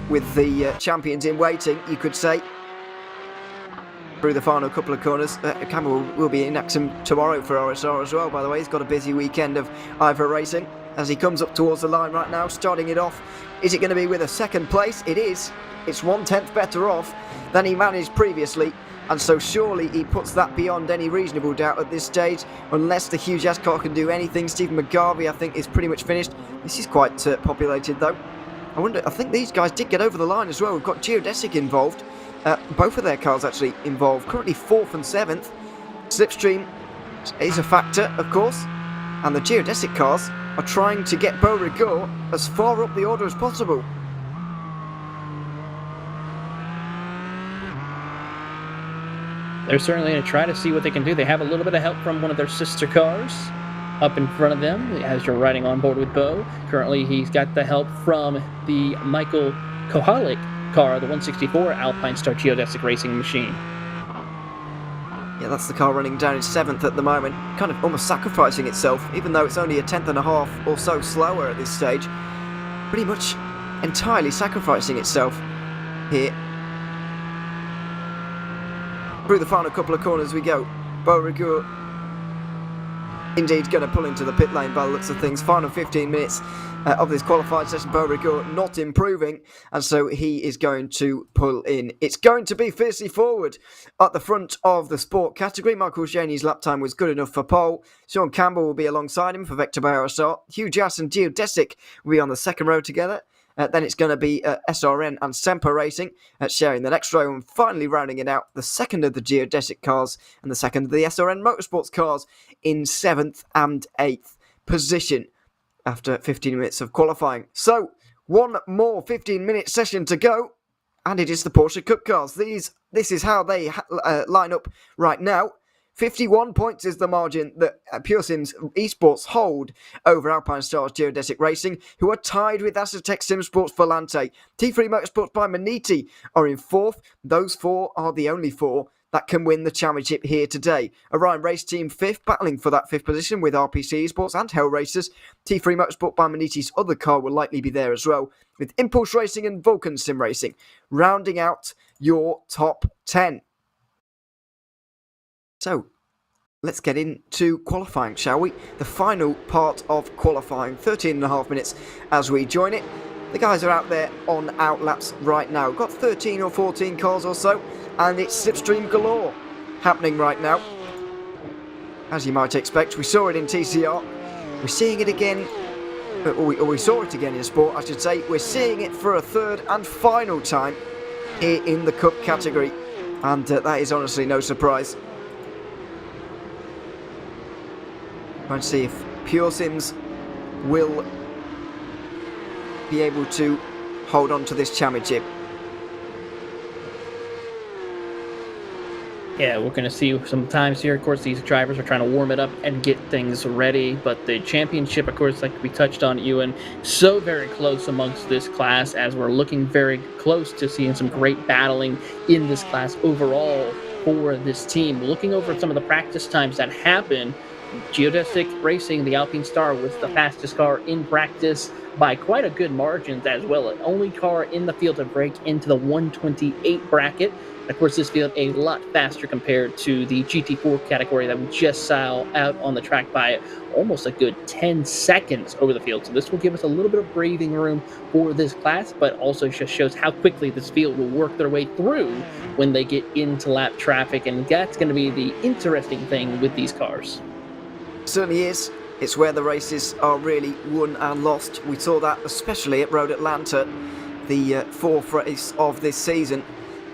with the champions in waiting, you could say. Through the final couple of corners. Campbell will be in action tomorrow for RSR as well, by the way. He's got a busy weekend of IVRA racing as he comes up towards the line right now, starting it off. Is it going to be with a 2nd place? It is. It's 1/10 better off than he managed previously, and so surely he puts that beyond any reasonable doubt at this stage, unless the Hugh Jass car can do anything. Stephen McGarvey, I think, is pretty much finished. This is quite populated, though. I think these guys did get over the line as well. We've got Geodesic involved. Both of their cars actually involved. Currently 4th and 7th. Slipstream is a factor, of course. And the Geodesic cars are trying to get Beauregard as far up the order as possible. They're certainly going to try to see what they can do. They have a little bit of help from one of their sister cars up in front of them as you're riding on board with Bo. Currently, he's got the help from the Michael Kohalik car, the 164 Alpine Star Geodesic Racing machine. Yeah, that's the car running down in 7th at the moment, kind of almost sacrificing itself, even though it's only a 1/10 and a half or so slower at this stage. Pretty much entirely sacrificing itself here. Through the final couple of corners we go. Beauregard indeed going to pull into the pit lane by the looks of things. Final 15 minutes of this qualified session. Beauregard not improving, and so he is going to pull in. It's going to be Fiercely Forward at the front of the sport category. Michael Janey's lap time was good enough for pole. Sean Campbell will be alongside him for Vector by RSR. Hugh Jass and Geodesic will be on the 2nd row together. Then it's going to be SRN and Semper Racing sharing the next row, and finally rounding it out, the 2nd of the Geodesic cars and the 2nd of the SRN Motorsports cars in 7th and 8th position after 15 minutes of qualifying. So, one more 15-minute session to go, and it is the Porsche Cup cars. This is how they line up right now. 51 points is the margin that Pure Sims Esports hold over Alpine Stars Geodesic Racing, who are tied with Acertec Sim Sports Volante. T3 Motorsports by Maniti are in 4th. Those 4 are the only 4 that can win the championship here today. Orion Race Team 5th, battling for that 5th position with RPC Esports and Hell Racers. T3 Motorsport by Maniti's other car will likely be there as well, with Impulse Racing and Vulcan Sim Racing rounding out your top 10. So, let's get into qualifying, shall we? The final part of qualifying, 13 and a half minutes as we join it. The guys are out there on outlaps right now. We've got 13 or 14 cars or so, and it's slipstream galore happening right now. As you might expect, we saw it in TCR. We're seeing it again, or we saw it again in sport, I should say. We're seeing it for a 3rd and final time here in the Cup category, and that is honestly no surprise. Trying to see if Pure Sims will be able to hold on to this championship. Yeah, we're going to see sometimes here, of course, these drivers are trying to warm it up and get things ready, but the championship, of course, like we touched on, Ewan, so very close amongst this class, as we're looking very close to seeing some great battling in this class overall for this team. Looking over some of the practice times that happened, Geodesic Racing, the Alpine Star, was the fastest car in practice by quite a good margin as well. The only car in the field to break into the 128 bracket. Of course, this field a lot faster compared to the GT4 category that we just saw out on the track by almost a good 10 seconds over the field. So this will give us a little bit of breathing room for this class, but also just shows how quickly this field will work their way through when they get into lap traffic. And that's going to be the interesting thing with these cars. Certainly is. It's where the races are really won and lost. We saw that especially at Road Atlanta, the fourth race of this season,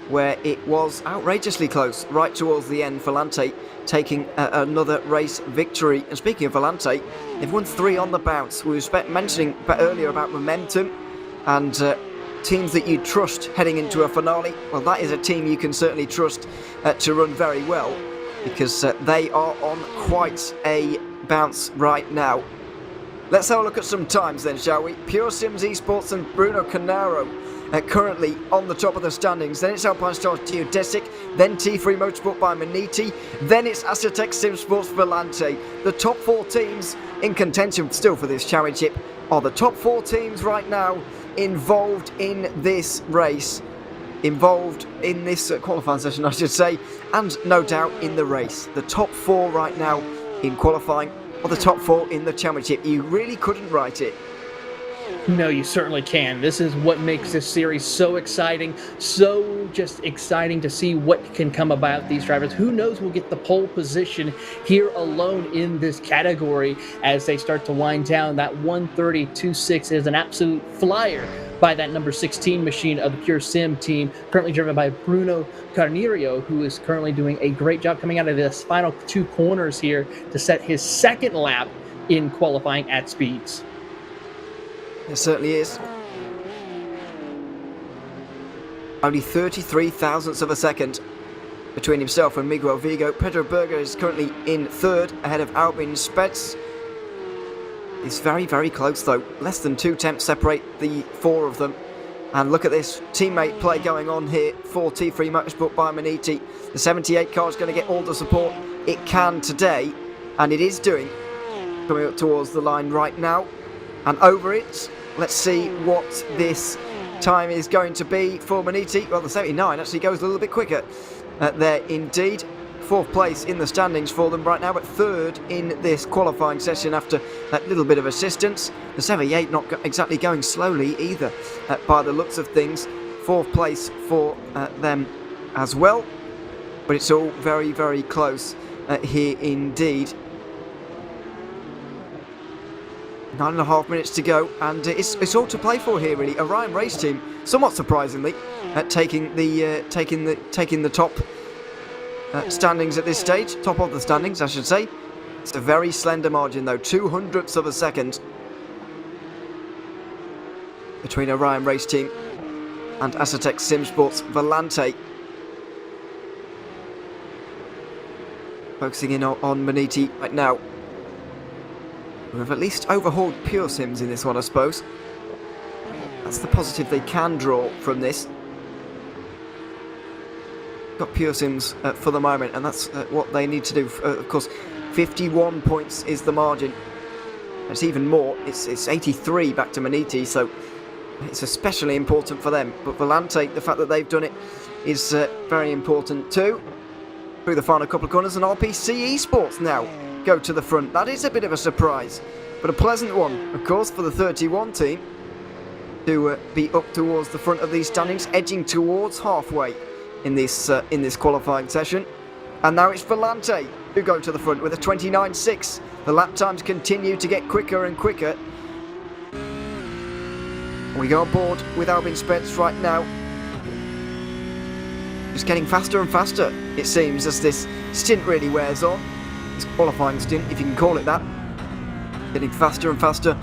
where it was outrageously close right towards the end. Volante taking another race victory. And speaking of Volante, they've won 3 on the bounce. We were mentioning earlier about momentum and teams that you trust heading into a finale. Well, that is a team you can certainly trust to run very well, because they are on quite a bounce right now. Let's have a look at some times then, shall we? Pure Sims Esports and Bruno Canaro currently on the top of the standings. Then it's Alpine Stars Geodesic, then T3 Motorsport by Maniti, then it's Asetek Simsports Volante. The top 4 teams in contention still for this championship are the top 4 teams right now involved in this race, involved in this qualifying session, I should say, and no doubt in the race. The top 4 right now in qualifying, or the top 4 in the championship. You really couldn't write it. No, you certainly can. This is what makes this series so exciting, so just exciting to see what can come about these drivers. Who knows, we'll get the pole position here alone in this category as they start to wind down. That 1:30.26 is an absolute flyer by that number 16 machine of the Pure Sim team, currently driven by Bruno Carneiro, who is currently doing a great job coming out of this final 2 corners here to set his 2nd lap in qualifying at speeds. It certainly is. Only 33 thousandths of a second between himself and Miguel Vigo. Pedro Berger is currently in 3rd, ahead of Albin Spetz. It's very, very close though. Less than 2 tenths separate the 4 of them. And look at this teammate play going on here for T3 Motorsport by Maniti. The 78 car is going to get all the support it can today, and it is doing. Coming up towards the line right now and over it. Let's see what this time is going to be for Maniti. Well, the 79 actually goes a little bit quicker there indeed. 4th place in the standings for them right now, but 3rd in this qualifying session after that little bit of assistance. The 78 not exactly going slowly either by the looks of things. 4th place for them as well, but it's all very, very close here indeed. 9.5 minutes to go, and it's all to play for here really. Orion Race Team, somewhat surprisingly, taking the top standings at this stage, top of the standings, I should say. It's a very slender margin though, 0.02 of a second between Orion Race Team and Asetek Simsports Volante. Focusing in on Maniti right now. We've at least overhauled Pure Sims in this one, I suppose. That's the positive they can draw from this. Got Pure Sims for the moment, and that's what they need to do. Of course, 51 points is the margin. It's even more. It's 83 back to Maniti, so it's especially important for them. But Volante, the fact that they've done it is very important too. Through the final couple of corners, and RPC Esports now go to the front. That is a bit of a surprise, but a pleasant one, of course, for the 31 team to be up towards the front of these standings, edging towards halfway in this qualifying session. And now it's Volante who go to the front with a 29.6. The lap times continue to get quicker and quicker. We go aboard with Albin Spetz right now. Just getting faster and faster, it seems, as this stint really wears on. This qualifying stint, if you can call it that. Getting faster and faster,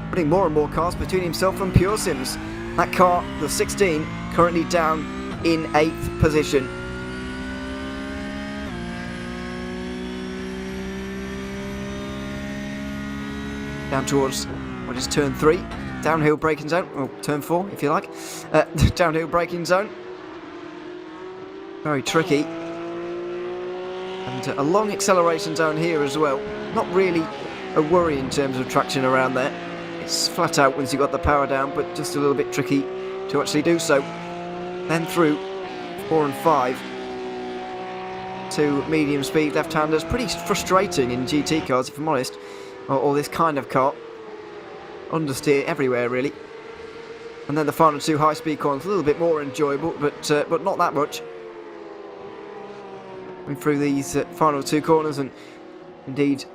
putting more and more cars between himself and Pure Sims. That car, the 16, currently down in 8th position. Down towards what is turn 3, downhill braking zone, or turn 4 if you like. Downhill braking zone. Very tricky. And a long acceleration zone here as well. Not really a worry in terms of traction around there. It's flat out once you've got the power down, but just a little bit tricky to actually do so. Then through 4 and 5 to medium speed left-handers. Pretty frustrating in GT cars, if I'm honest, or this kind of car. Understeer everywhere really. And then the final 2 high-speed corners, a little bit more enjoyable, but not that much. Going through these final 2 corners, and indeed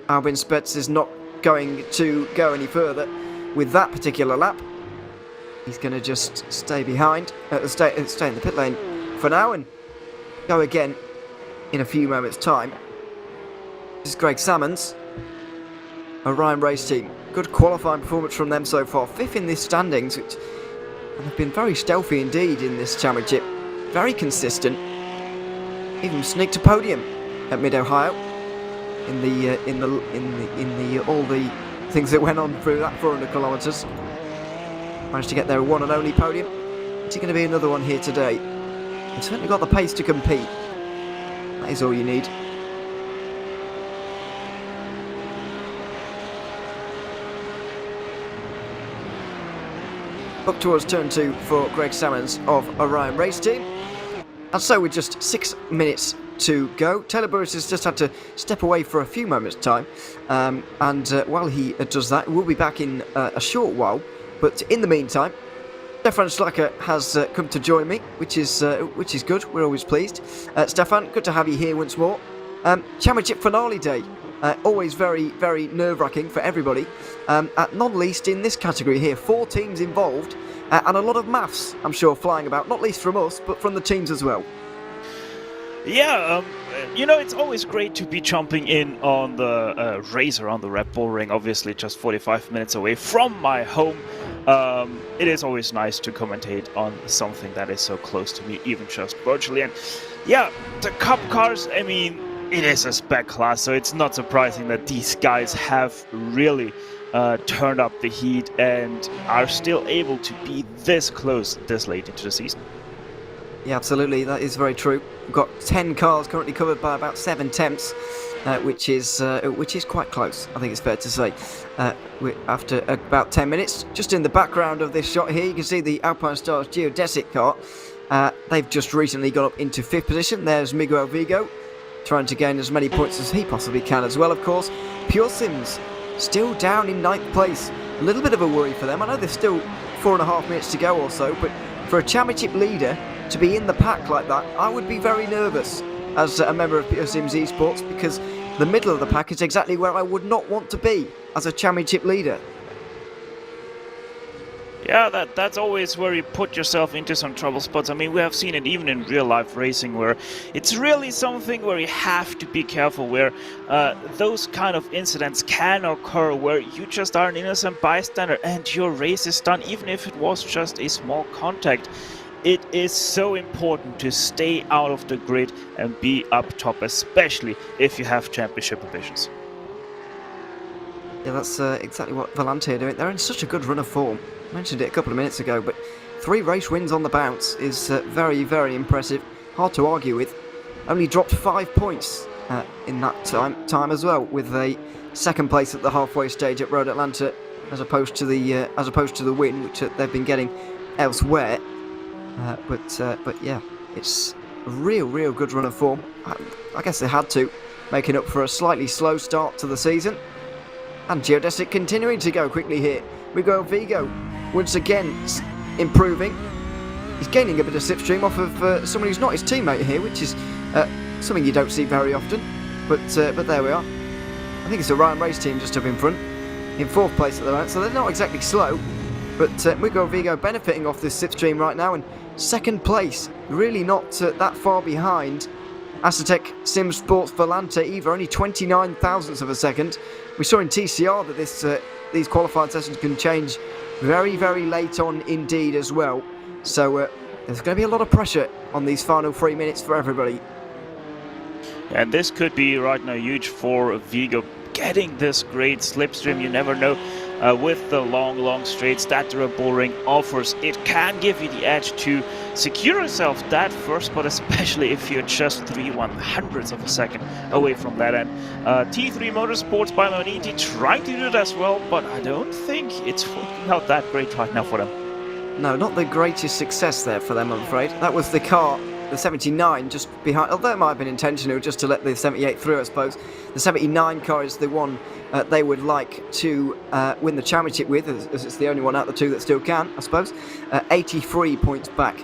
Albin Spets is not going to go any further with that particular lap. He's going to just stay behind, stay in the pit lane for now and go again in a few moments' time. This is Greg Salmons, Orion Race Team. Good qualifying performance from them so far. 5th in this standings, which have been very stealthy indeed in this championship. Very consistent. Even sneaked a podium at Mid-Ohio. In the all the things that went on through that 400 kilometres. Managed to get their one and only podium. Is it going to be another one here today? You've certainly got the pace to compete. That is all you need. Up towards turn 2 for Greg Salmons of Orion Race Team. And so with just 6 minutes to go, Taylor Burris has just had to step away for a few moments' time, and while he does that, we'll be back in a short while. But in the meantime, Stefan Schlacker has come to join me, which is good. We're always pleased. Stefan, good to have you here once more. Championship finale day, always very, very nerve-wracking for everybody. Not least in this category here, 4 teams involved, and a lot of maths, I'm sure, flying about. Not least from us, but from the teams as well. Yeah, it's always great to be jumping in on the race around the Red Bull Ring, obviously just 45 minutes away from my home. It is always nice to commentate on something that is so close to me, even just virtually. And yeah, the Cup cars, I mean, it is a spec class, so it's not surprising that these guys have really turned up the heat and are still able to be this close this late into the season. Yeah, absolutely, that is very true. We've got 10 cars currently covered by about 7 tenths, which is quite close, I think it's fair to say. After about 10 minutes, just in the background of this shot here, you can see the Alpine Stars Geodesic car. They've just recently got up into 5th position. There's Miguel Vigo, trying to gain as many points as he possibly can as well, of course. Pure Sims, still down in 9th place. A little bit of a worry for them. I know there's still 4.5 minutes to go or so, but for a championship leader to be in the pack like that, I would be very nervous as a member of Pure Sims Esports, because the middle of the pack is exactly where I would not want to be as a championship leader. Yeah, that's always where you put yourself into some trouble spots. I mean, we have seen it even in real life racing, where it's really something where you have to be careful, where those kind of incidents can occur, where you just are an innocent bystander and your race is done, even if it was just a small contact. It is so important to stay out of the grid and be up top, especially if you have championship ambitions. Yeah, that's exactly what Volante are doing. They're in such a good run of form. I mentioned it a couple of minutes ago, but 3 race wins on the bounce is very, very impressive. Hard to argue with. Only dropped 5 points in that time as well, with a 2nd place at the halfway stage at Road Atlanta, as opposed to the win, which they've been getting elsewhere. But yeah, it's a real good run of form. I guess they had to, making up for a slightly slow start to the season. And Geodesic continuing to go quickly here. Miguel Vigo once again improving. He's gaining a bit of slipstream off of someone who's not his teammate here, which is something you don't see very often. But there we are. I think it's the Ryan Race Team just up in front, in 4th place at the moment, so they're not exactly slow. But Miguel Vigo benefiting off this slipstream right now, and 2nd place, really not that far behind Asetek Sim Sports Volante either, only 29 thousandths of a second. we saw in TCR that these qualifying sessions can change very, very late on indeed as well. So there's going to be a lot of pressure on these final 3 minutes for everybody. And this could be right now huge for Vigo, getting this great slipstream. You never know. With the long straights that the Red Bull Ring offers, it can give you the edge to secure yourself that first spot, especially if you're just 3/100ths of a second away from that end. T3 Motorsports by Maniti trying to do it as well, but I don't think it's working out that great right now for them. No, not the greatest success there for them, I'm afraid. That was the car, the 79, just behind, although it might have been intentional just to let the 78 through, I suppose. The 79 car is the one they would like to win the championship with, as it's the only one out of the two that still can, I suppose. 83 points back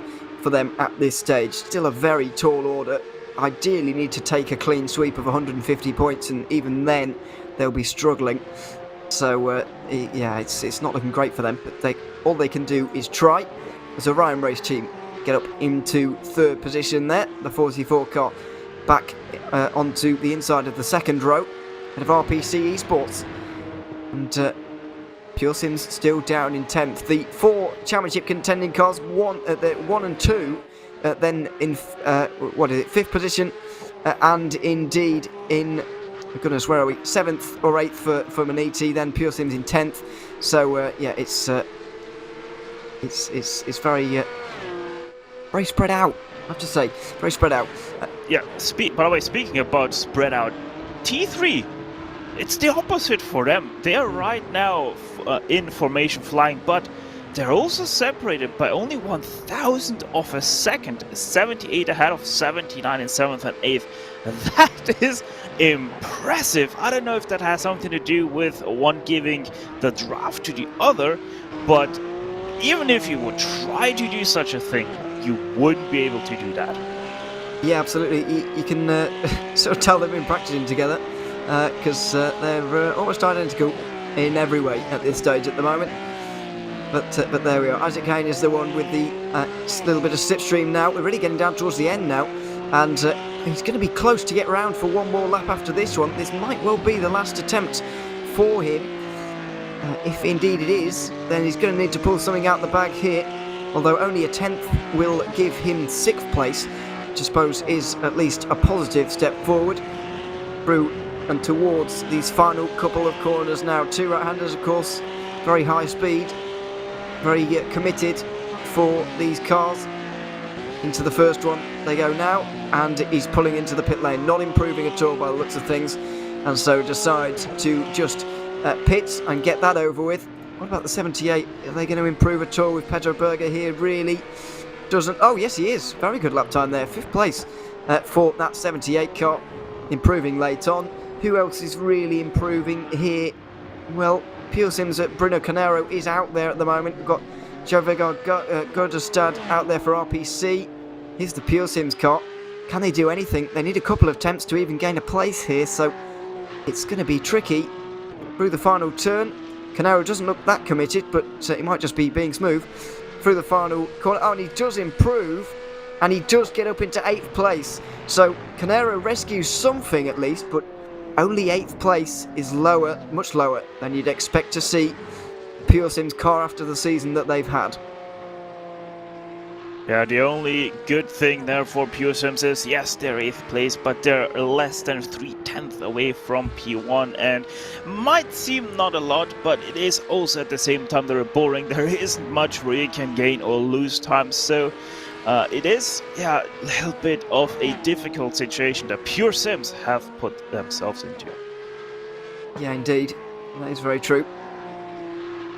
for them at this stage. Still a very tall order. Ideally need to take a clean sweep of 150 points, and even then they'll be struggling. So, yeah, it's not looking great for them, but all they can do is try. As a Ryan Race team get up into third position there, the 44 car back onto the inside of the second row, ahead of RPC Esports. And Pure Sims still down in 10th. The 4 championship contending cars, 1 and 2, then in, 5th position, and indeed in, goodness, where are we? 7th or 8th for Maniti, then Pure Sims in 10th. So, yeah, it's very, very spread out, I have to say. Very spread out. Yeah, by the way, speaking about spread out, T3, it's the opposite for them. They are right now in formation flying, but they're also separated by only 1,000 of a second. 78 ahead of 79 in 7th and 8th. That is impressive. I don't know if that has something to do with one giving the draft to the other, but even if you would try to do such a thing, you wouldn't be able to do that. Yeah, absolutely. You can sort of tell they've been practicing together, because they're almost identical in every way at this stage at the moment. But there we are. Isaac Kane is the one with the little bit of slipstream now. We're really getting down towards the end now, and he's going to be close to get round for one more lap after this one. This might well be the last attempt for him. If indeed it is, then he's going to need to pull something out the bag here. Although only a 10th will give him 6th place, which I suppose is at least a positive step forward. Through and towards these final couple of corners now. 2 right-handers, of course, very high speed, very committed for these cars. Into the first one they go now, and he's pulling into the pit lane, not improving at all by the looks of things, and so decides to just pit and get that over with. What about the 78? Are they going to improve at all with Pedro Berger here? Really doesn't. Oh, yes, he is. Very good lap time there. 5th place for that 78 car. Improving late on. Who else is really improving here? Well, Pure Sims at Bruno Canaro is out there at the moment. We've got Jovega Gordestad out there for RPC. Here's the Pure Sims car. Can they do anything? They need a couple of attempts to even gain a place here, so it's going to be tricky. Through the final turn. Canaro doesn't look that committed, but he might just be being smooth. Through the final corner. Oh, and he does improve, and he does get up into 8th place. So Canaro rescues something at least, but only 8th place is lower, much lower than you'd expect to see Pure Sims car after the season that they've had. Yeah, the only good thing there for Pure Sims is, yes, they're 8th place, but they're less than 3/10 away from P1, and might seem not a lot, but it is also at the same time they're boring. There isn't much where you can gain or lose time, so it is, yeah, a little bit of a difficult situation that Pure Sims have put themselves into. Yeah, indeed. That is very true.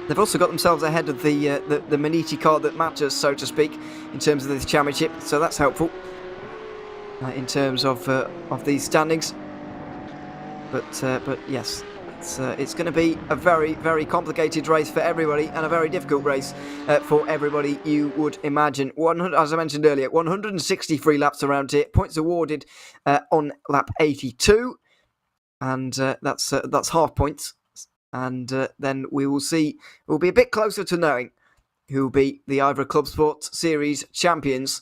They've also got themselves ahead of the Maniti car that matters, so to speak, in terms of this championship. So that's helpful in terms of these standings. But yes, it's going to be a very, very complicated race for everybody, and a very difficult race for everybody, you would imagine. As I mentioned earlier, 163 laps around here. Points awarded on lap 82, and that's half points. And then we will see, we'll be a bit closer to knowing who will be the IVRA ClubSport Series champions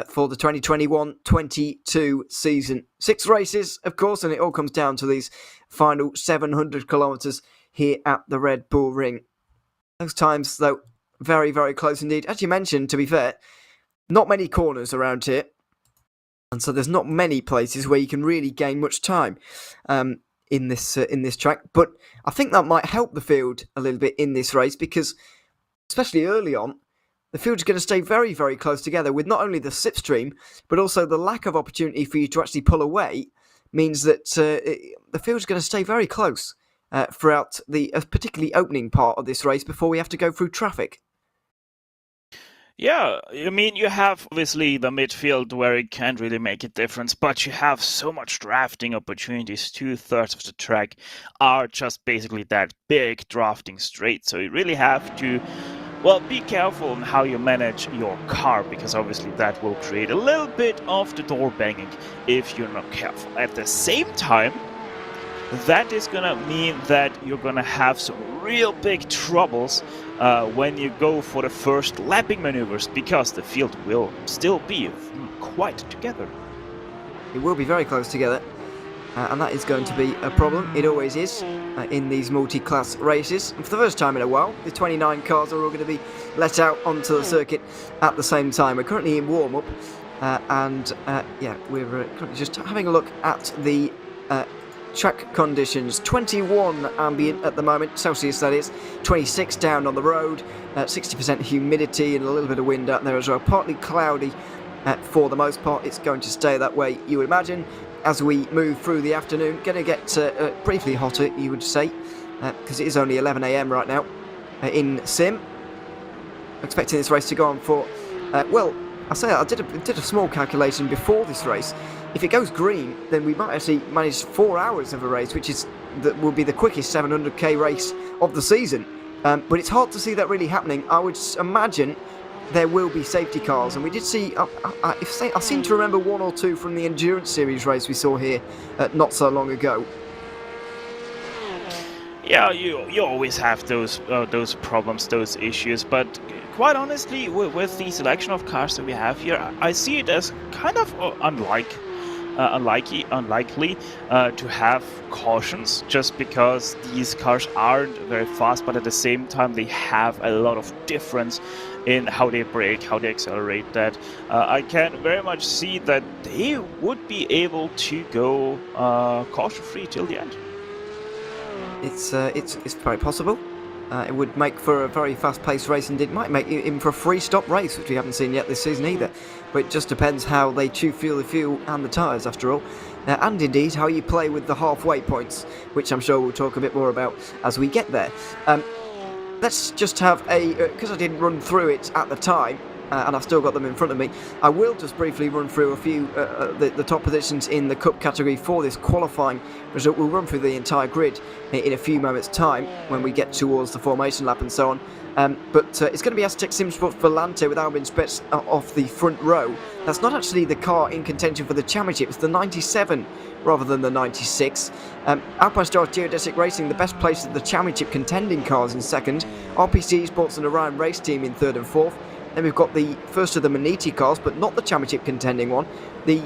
for the 2021-22 season. 6 races, of course, and it all comes down to these final 700 kilometres here at the Red Bull Ring. Those times, though, very, very close indeed. As you mentioned, to be fair, not many corners around here, and so there's not many places where you can really gain much time in this track. But I think that might help the field a little bit in this race because, especially early on, the field's going to stay very, very close together with not only the slipstream, but also the lack of opportunity for you to actually pull away means that the field's going to stay very close throughout the particularly opening part of this race before we have to go through traffic. Yeah, I mean, you have obviously the midfield where it can't really make a difference, but you have so much drafting opportunities. 2/3 of the track are just basically that big drafting straight, so you really have to be careful on how you manage your car, because obviously that will create a little bit of the door banging if you're not careful. At the same time, that is gonna mean that you're gonna have some real big troubles when you go for the first lapping maneuvers, because the field will still be quite together. It will be very close together. And that is going to be a problem. It always is in these multi-class races. And for the first time in a while, the 29 cars are all going to be let out onto the circuit at the same time. We're currently in warm-up, we're currently just having a look at the track conditions. 21 ambient at the moment, Celsius that is, 26 down on the road, 60% humidity and a little bit of wind out there as well. Partly cloudy for the most part. It's going to stay that way, you would imagine. As we move through the afternoon, going to get briefly hotter, you would say, because it is only 11 a.m. right now in Sim. Expecting this race to go on for, I did a small calculation before this race. If it goes green, then we might actually manage 4 hours of a race, that will be the quickest 700k race of the season. But it's hard to see that really happening. I would imagine there will be safety cars, and we did see, I seem to remember 1 or 2 from the Endurance Series race we saw here not so long ago. Yeah, you always have those problems, those issues, but quite honestly, with the selection of cars that we have here, I see it as kind of unlikely to have cautions, just because these cars aren't very fast, but at the same time they have a lot of difference in how they brake, how they accelerate. That I can very much see that they would be able to go caution free till the end. It's very possible. It would make for a very fast-paced race, and it might make it even for a free-stop race, which we haven't seen yet this season either. But it just depends how they fuel the fuel and the tyres, after all. And indeed, how you play with the halfway points, which I'm sure we'll talk a bit more about as we get there. Let's just have because I didn't run through it at the time, and I've still got them in front of me, I will just briefly run through a few the top positions in the Cup category for this qualifying result. We'll run through the entire grid in a few moments' time when we get towards the formation lap and so on. But it's going to be Aztec SimSport Volante with Albin Spets off the front row. That's not actually the car in contention for the championship, it's the 97 rather than the 96. Alpine Stars Geodesic Racing, the best place of the championship contending cars, in second. RPC Esports and Orion Race Team in third and fourth. Then we've got the first of the Maniti cars, but not the championship contending one. The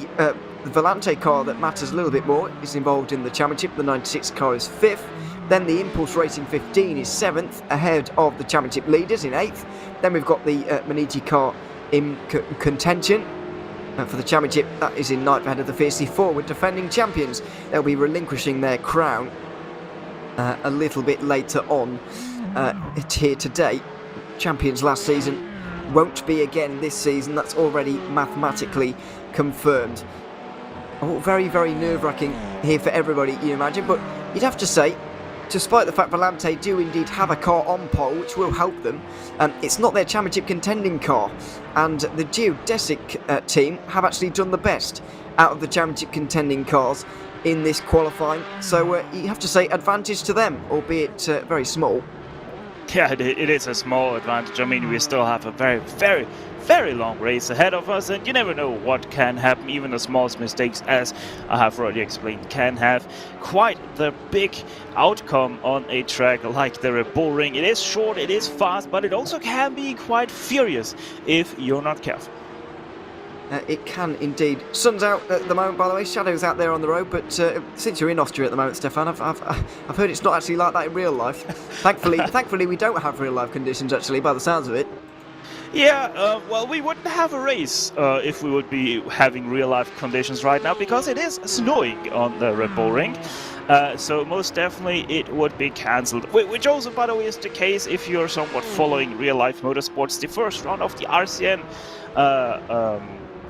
Volante car that matters a little bit more is involved in the championship. The 96 car is fifth. Then the Impulse Racing 15 is seventh, ahead of the championship leaders in eighth. Then we've got the Maniti car in contention for the championship. That is in ninth, ahead of the Fiercely Forward defending champions. They'll be relinquishing their crown a little bit later on here today. Champions last season won't be again this season. That's already mathematically confirmed. Oh, very, very nerve-wracking here for everybody, you imagine. But you'd have to say, despite the fact Volante do indeed have a car on pole, which will help them, it's not their championship contending car. And the Geodesic team have actually done the best out of the championship contending cars in this qualifying. So you have to say advantage to them, albeit very small. Yeah, it is a small advantage. I mean, we still have a very, very, very long race ahead of us, and you never know what can happen. Even the smallest mistakes, as I have already explained, can have quite the big outcome on a track like the Red Bull Ring. It is short, it is fast, but it also can be quite furious if you're not careful. it can indeed. Sun's out at the moment, by the way. Shadows out there on the road. But since you're in Austria at the moment, Stefan, I've heard it's not actually like that in real life. Thankfully, we don't have real life conditions actually, by the sounds of it. Yeah, well, we wouldn't have a race if we would be having real-life conditions right now, because it is snowing on the Red Bull Ring. So most definitely it would be cancelled. Which also, by the way, is the case if you're somewhat following real-life motorsports. The first round of the RCN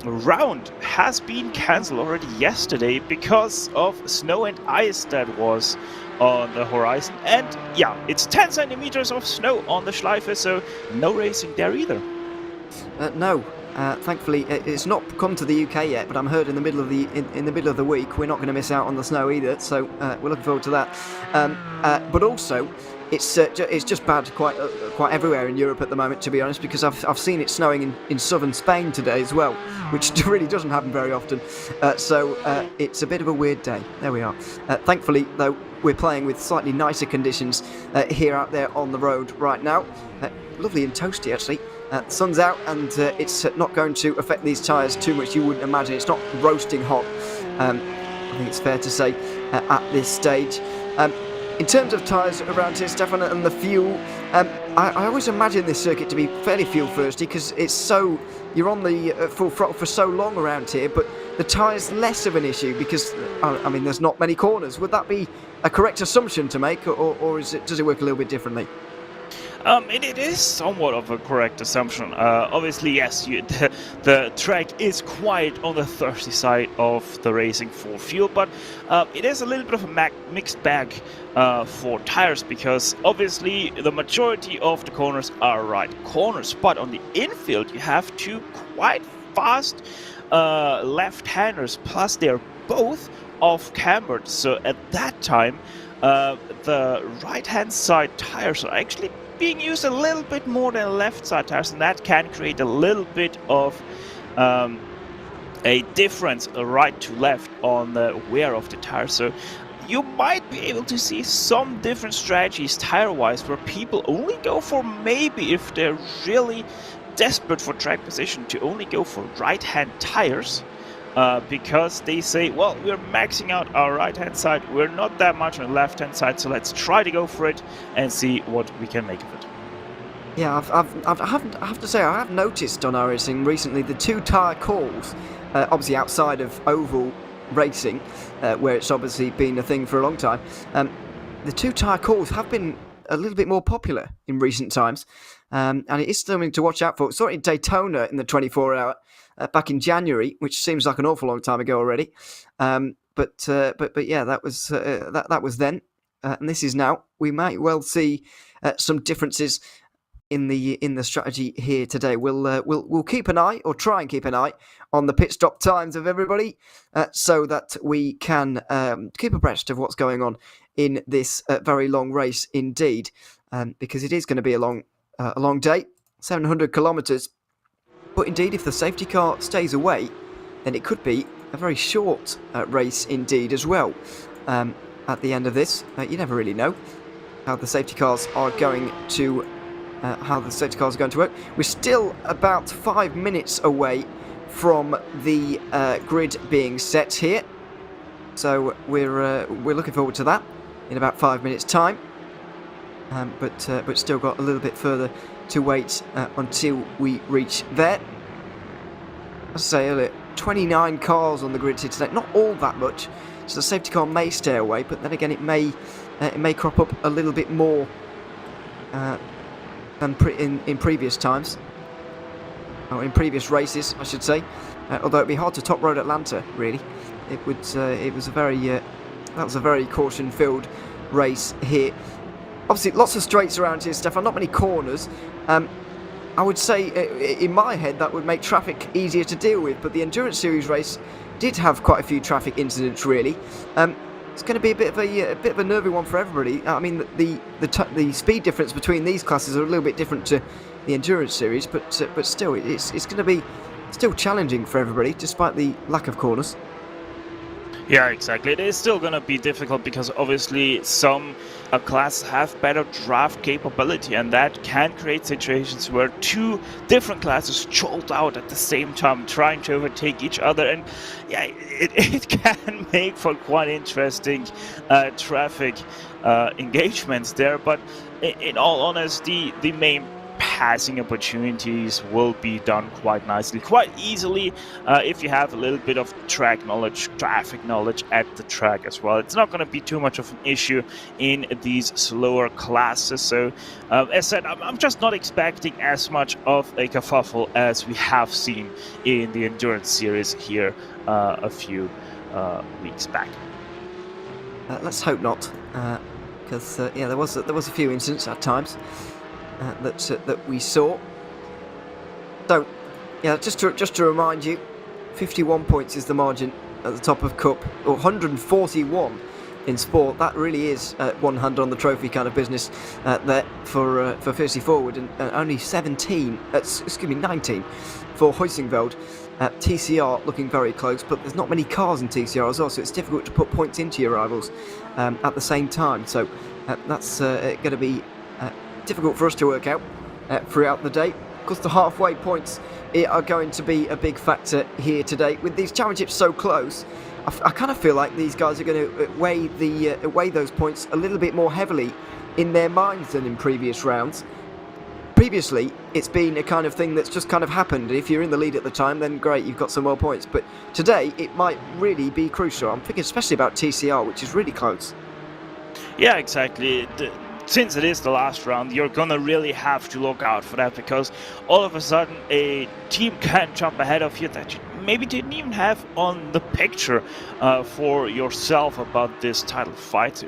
round has been cancelled already yesterday because of snow and ice that was on the horizon. And yeah, it's 10 centimeters of snow on the Schleife, so no racing there either. No, thankfully it's not come to the UK yet, but I'm heard in the middle of the week we're not going to miss out on the snow either. So we're looking forward to that. But also, it's just bad quite everywhere in Europe at the moment, to be honest, because I've seen it snowing in southern Spain today as well, which really doesn't happen very often. So it's a bit of a weird day. There we are. Thankfully, though, we're playing with slightly nicer conditions here out there on the road right now. Lovely and toasty, actually. The sun's out, and it's not going to affect these tyres too much. You wouldn't imagine. It's not roasting hot. I think it's fair to say at this stage. In terms of tyres around here, Stefan, and the fuel, I always imagine this circuit to be fairly fuel thirsty because it's so, you're on the full throttle for so long around here, but the tyre's less of an issue because, I mean, there's not many corners. Would that be a correct assumption to make, or does it work a little bit differently? It is somewhat of a correct assumption. Obviously, yes, the track is quite on the thirsty side of the racing for fuel, but it is a little bit of a mixed bag for tires, because obviously the majority of the corners are right corners, but on the infield you have two quite fast left-handers, plus they're both off-cambered, so at that time the right-hand side tires are actually being used a little bit more than left side tires, and that can create a little bit of a difference right to left on the wear of the tires. So you might be able to see some different strategies tire-wise where people only go for, maybe if they're really desperate for track position, to only go for right-hand tires. Because they say, well, we're maxing out our right-hand side, we're not that much on the left-hand side, so let's try to go for it and see what we can make of it. Yeah, I have to say, I have noticed on our racing recently the two tyre calls, obviously outside of oval racing, where it's obviously been a thing for a long time. The two tyre calls have been a little bit more popular in recent times, and it is something to watch out for. Saw it in Daytona in the 24-hour. Back in January, which seems like an awful long time ago already, but yeah, that was then, and this is now. We might well see some differences in the strategy here today. We'll keep an eye, or try and keep an eye, on the pit stop times of everybody, so that we can keep abreast of what's going on in this very long race indeed, because it is going to be a long day, 700 kilometres. But indeed, if the safety car stays away, then it could be a very short race indeed as well. At the end of this, you never really know how the safety cars are going to work. We're still about 5 minutes away from the grid being set here, so we're looking forward to that in about 5 minutes' time. But still got a little bit further to wait until we reach there. As I say earlier, 29 cars on the grid here today, not all that much, so the safety car may stay away, but then again it may crop up a little bit more than in previous times, or in previous races I should say, although it'd be hard to top road Atlanta really. That was a very caution-filled race here. Obviously, lots of straights around here, Stefan, not many corners. I would say, in my head, that would make traffic easier to deal with, but the Endurance Series race did have quite a few traffic incidents, really. It's going to be a bit of a nervy one for everybody. I mean, the speed difference between these classes are a little bit different to the Endurance Series, but still, it's going to be still challenging for everybody, despite the lack of corners. Yeah, exactly. It is still going to be difficult because obviously some classes have better draft capability, and that can create situations where two different classes jolt out at the same time, trying to overtake each other. And yeah, it can make for quite interesting traffic engagements there. But in all honesty, the main passing opportunities will be done quite nicely, quite easily, if you have a little bit of track knowledge, traffic knowledge at the track as well. It's not going to be too much of an issue in these slower classes. So as said, I'm just not expecting as much of a kerfuffle as we have seen in the endurance series here a few weeks back. Let's hope not, because yeah, there was a few incidents at times that we saw. So, yeah, just to remind you, 51 points is the margin at the top of Cup, or 141 in Sport. That really is one hand on the trophy kind of business there for Fiercely Forward, and only 19 for Huysingveld. TCR looking very close, but there's not many cars in TCR as well, so it's difficult to put points into your rivals at the same time. So that's going to be difficult for us to work out throughout the day. Of course, the halfway points are going to be a big factor here today. With these championships so close, I kind of feel like these guys are going to weigh those points a little bit more heavily in their minds than in previous rounds. Previously, it's been a kind of thing that's just kind of happened. If you're in the lead at the time, then great, you've got some more points. But today, it might really be crucial. I'm thinking especially about TCR, which is really close. Yeah, exactly. Since it is the last round, you're gonna really have to look out for that, because all of a sudden a team can jump ahead of you that you maybe didn't even have on the picture for yourself about this title fight.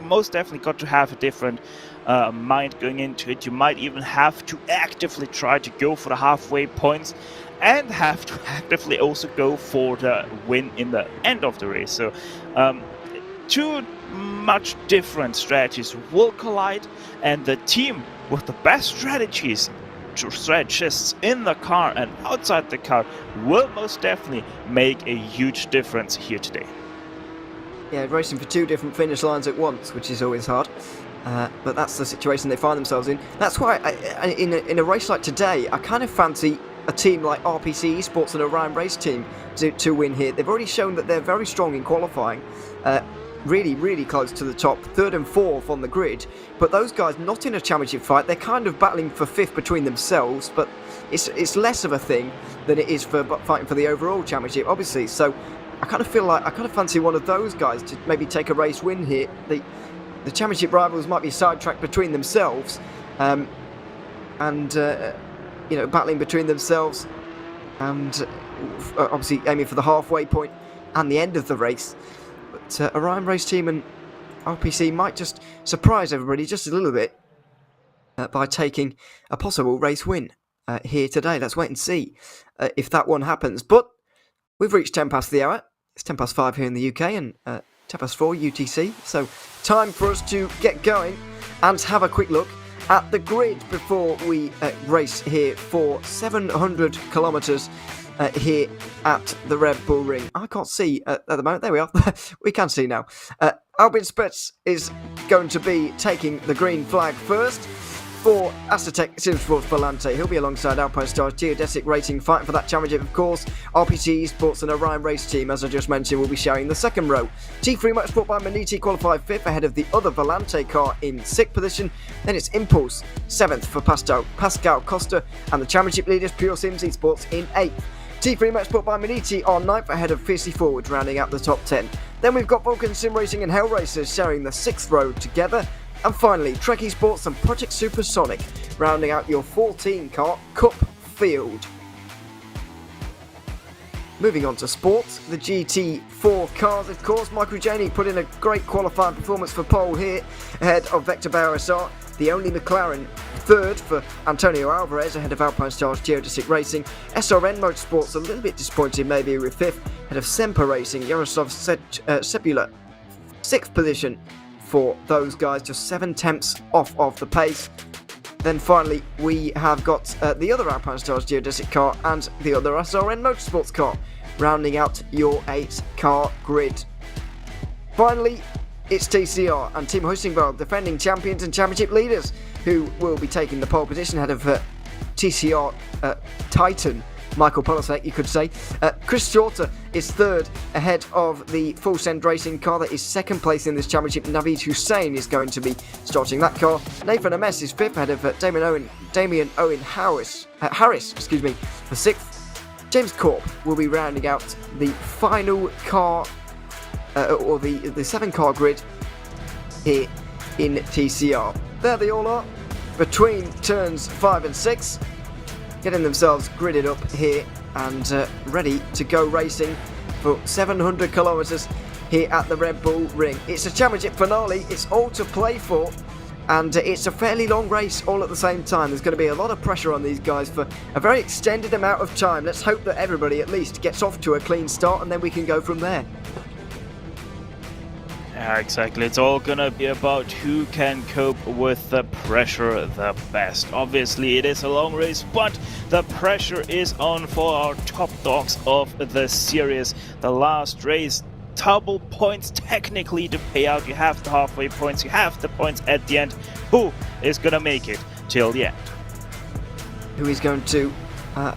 Most definitely got to have a different mind going into it. You might even have to actively try to go for the halfway points and have to actively also go for the win in the end of the race. So two much different strategies will collide, and the team with the best strategists in the car and outside the car will most definitely make a huge difference here today. Yeah, racing for two different finish lines at once, which is always hard. But that's the situation they find themselves in. That's why in a race like today, I kind of fancy a team like RPC Esports and a Ryan Race team to win here. They've already shown that they're very strong in qualifying. Really, really close to the top, 3rd and 4th on the grid. But those guys not in a championship fight. They're kind of battling for 5th between themselves, but it's less of a thing than it is for fighting for the overall championship, obviously. So I kind of fancy one of those guys to maybe take a race win here. The championship rivals might be sidetracked between themselves, and battling between themselves, and obviously aiming for the halfway point and the end of the race. But Orion Race Team and RPC might just surprise everybody just a little bit by taking a possible race win here today. Let's wait and see if that one happens. But we've reached 10 past the hour. It's 10 past 5 here in the UK and 10 past 4 UTC. So time for us to get going and have a quick look at the grid before we race here for 700 kilometres here at the Red Bull Ring. I can't see at the moment. There we are. We can see now. Albin Spets is going to be taking the green flag first for Astatec Simsports Volante. He'll be alongside Alpine Stars Geodesic Racing, fighting for that championship, of course. RPC Esports and Orion Race Team, as I just mentioned, will be sharing the second row. T3 Motorsport by Maniti qualified 5th ahead of the other Volante car in 6th position. Then it's Impulse 7th for Pascal Costa, and the championship leaders Pure Sims Esports in 8th. T3 Motorsport by Maniti are 9th ahead of Fiercely Forward, rounding out the top 10. Then we've got Vulcan Sim Racing and Hell Racers sharing the 6th row together. And finally, Trek Esports and Project Supersonic, rounding out your 14-car Cup field. Moving on to sports, the GT4 cars, of course. Michael Janey put in a great qualifying performance for pole here, ahead of Vector Bauer SR. The only McLaren 3rd for Antonio Alvarez, ahead of Alpine Stars Geodesic Racing. SRN Motorsports a little bit disappointed maybe with 5th, ahead of Semper Racing. Yaroslav Sebula, 6th position for those guys, just 7/10 off of the pace. Then finally we have got the other Alpine Stars Geodesic car and the other SRN Motorsports car rounding out your 8-car grid. Finally, it's TCR and Team Hussingveld, defending champions and championship leaders, who will be taking the pole position ahead of TCR Titan, Michael Polasek, you could say. Chris Shorter is third ahead of the Full Send Racing car that is second place in this championship. Naveed Hussain is going to be starting that car. Nathan Ames is fifth ahead of Damien Owen Harris, for sixth. James Corp will be rounding out the final car, or the 7-car grid here in TCR. There they all are, between turns 5 and 6, getting themselves gridded up here and ready to go racing for 700 kilometres here at the Red Bull Ring. It's a championship finale, it's all to play for, and it's a fairly long race all at the same time. There's going to be a lot of pressure on these guys for a very extended amount of time. Let's hope that everybody at least gets off to a clean start, and then we can go from there. Yeah, exactly. It's all gonna be about who can cope with the pressure the best. Obviously, it is a long race, but the pressure is on for our top dogs of the series. The last race, double points technically to pay out. You have the halfway points, you have the points at the end. Who is gonna make it till the end? Who is going to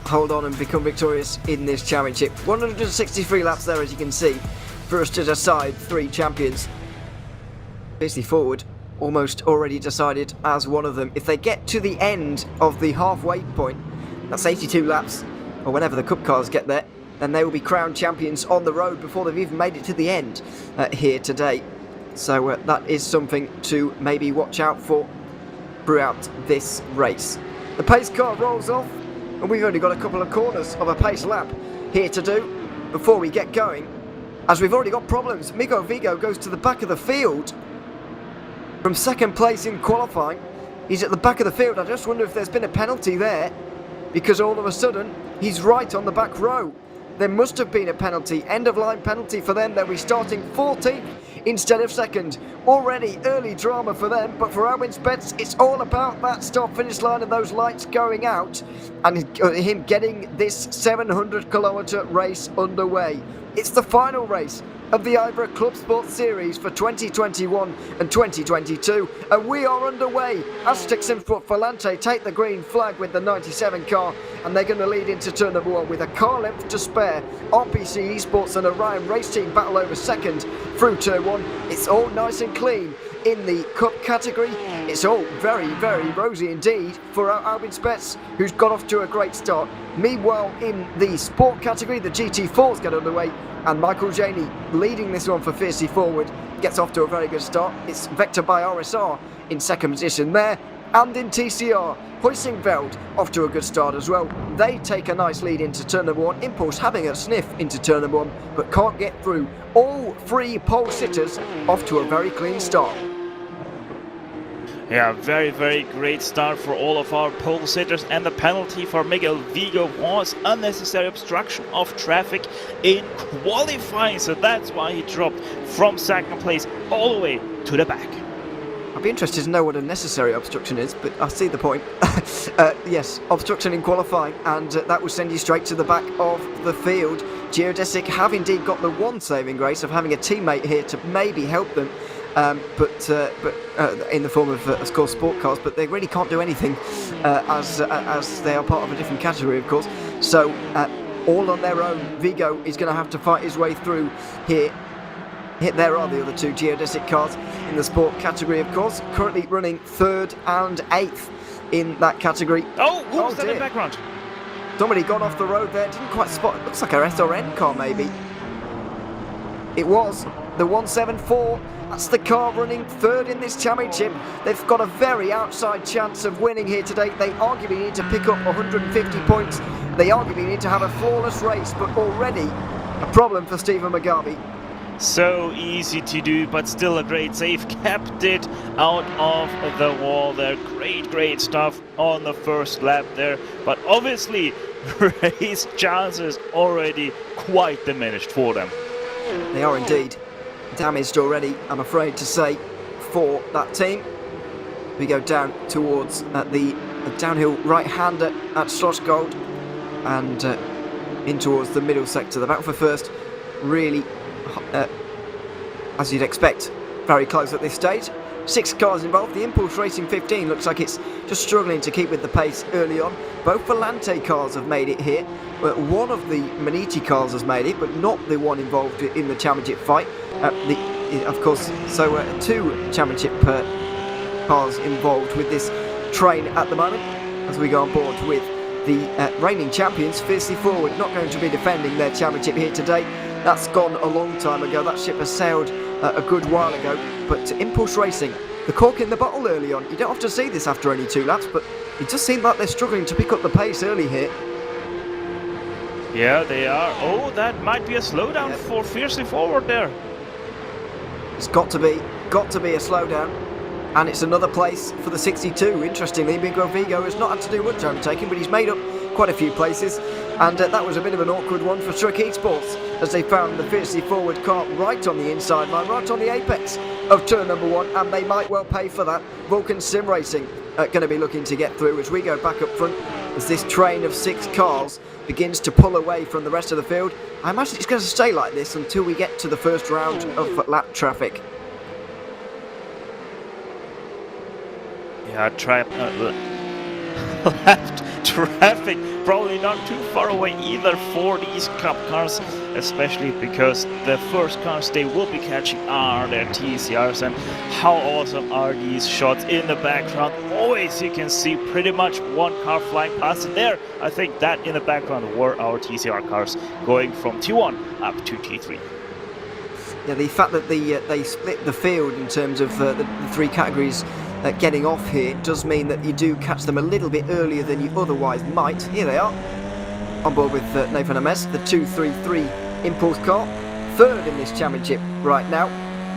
hold on and become victorious in this championship? 163 laps there, as you can see, for us to decide 3 champions. Basically forward, almost already decided as one of them. If they get to the end of the halfway point, that's 82 laps, or whenever the cup cars get there, then they will be crowned champions on the road before they've even made it to the end here today. So that is something to maybe watch out for throughout this race. The pace car rolls off, and we've only got a couple of corners of a pace lap here to do before we get going, as we've already got problems. Migo Vigo goes to the back of the field from second place in qualifying. He's at the back of the field. I just wonder if there's been a penalty there, because all of a sudden he's right on the back row. There must have been a penalty, end of line penalty for them. They'll be starting 14th instead of second. Already early drama for them, but for Owen Spence, it's all about that start finish line and those lights going out and him getting this 700 kilometre race underway. It's the final race of the IVRA ClubSport Series for 2021 and 2022, and we are underway. Aztec Simsport Volante take the green flag with the 97 car, and they're going to lead into turn number 1 with a car length to spare. RPC Esports and Orion Race Team battle over second through turn 1. It's all nice and clean in the cup category. It's all very, very rosy indeed for Albin Spets, who's got off to a great start. Meanwhile, in the sport category, the GT4s get underway, and Michael Janey, leading this one for Fiercely Forward, gets off to a very good start. It's Vector by RSR in second position there, and in TCR, Hussingveld off to a good start as well. They take a nice lead into turn number 1. Impulse having a sniff into turn number 1, but can't get through. All 3 pole sitters off to a very clean start. Yeah, very, very great start for all of our pole sitters, and the penalty for Miguel Vigo was unnecessary obstruction of traffic in qualifying, so that's why he dropped from second place all the way to the back. I'd be interested to know what a necessary obstruction is, but I see the point. Yes, obstruction in qualifying, and that will send you straight to the back of the field. Geodesic have indeed got the one saving grace of having a teammate here to maybe help them, but in the form of, course, sport cars, but they really can't do anything as they are part of a different category, of course. So all on their own, Vigo is going to have to fight his way through here. There are the other 2 geodesic cars in the sport category, of course, currently running 3rd and 8th in that category. Oh, who was that in the background? Somebody got off the road there, didn't quite spot it. Looks like a SRN car, maybe. It was the 174. That's the car running 3rd in this championship. They've got a very outside chance of winning here today. They arguably need to pick up 150 points. They arguably need to have a flawless race, but already a problem for Stephen Mugabe. So easy to do, but still a great save. Kept it out of the wall there. Great stuff on the first lap there. But obviously, race chances already quite diminished for them. They are indeed damaged already, I'm afraid to say, for that team. We go down towards the downhill right-hander at Schlossgold, and in towards the middle sector. The battle for first really, as you'd expect, very close at this stage. 6 cars involved. The Impulse Racing 15 looks like it's just struggling to keep with the pace early on. Both Volante cars have made it here. One of the Maniti cars has made it, but not the one involved in the championship fight. Of course, so 2 championship cars involved with this train at the moment, as we go on board with the reigning champions, fiercely forward, not going to be defending their championship here today. That's gone a long time ago. That ship has sailed a good while ago. But Impulse Racing, the cork in the bottle early on. You don't often see this after only 2 laps, but it does seem like they're struggling to pick up the pace early here. Yeah, they are. Oh, that might be a slowdown for fiercely forward there. It's got to be a slowdown. And it's another place for the 62. Interestingly, Miguel Vigo has not had to do much overtaking, but he's made up quite a few places. And that was a bit of an awkward one for Truck Esports, as they found the fiercely forward car right on the inside line, right on the apex of turn number 1, and they might well pay for that. Vulcan Sim Racing going to be looking to get through as we go back up front, as this train of 6 cars begins to pull away from the rest of the field. I imagine it's going to stay like this until we get to the first round of lap traffic. Yeah, left traffic probably not too far away either for these Cup cars, especially because the first cars they will be catching are their TCRs. And how awesome are these shots in the background? Always you can see pretty much one car flying past it there. I think that in the background were our TCR cars going from T1 up to T3. Yeah, the fact that they split the field in terms of the 3 categories getting off here does mean that you do catch them a little bit earlier than you otherwise might. Here they are, on board with Nathan Ames, the 233 Impulse car, 3rd in this championship right now,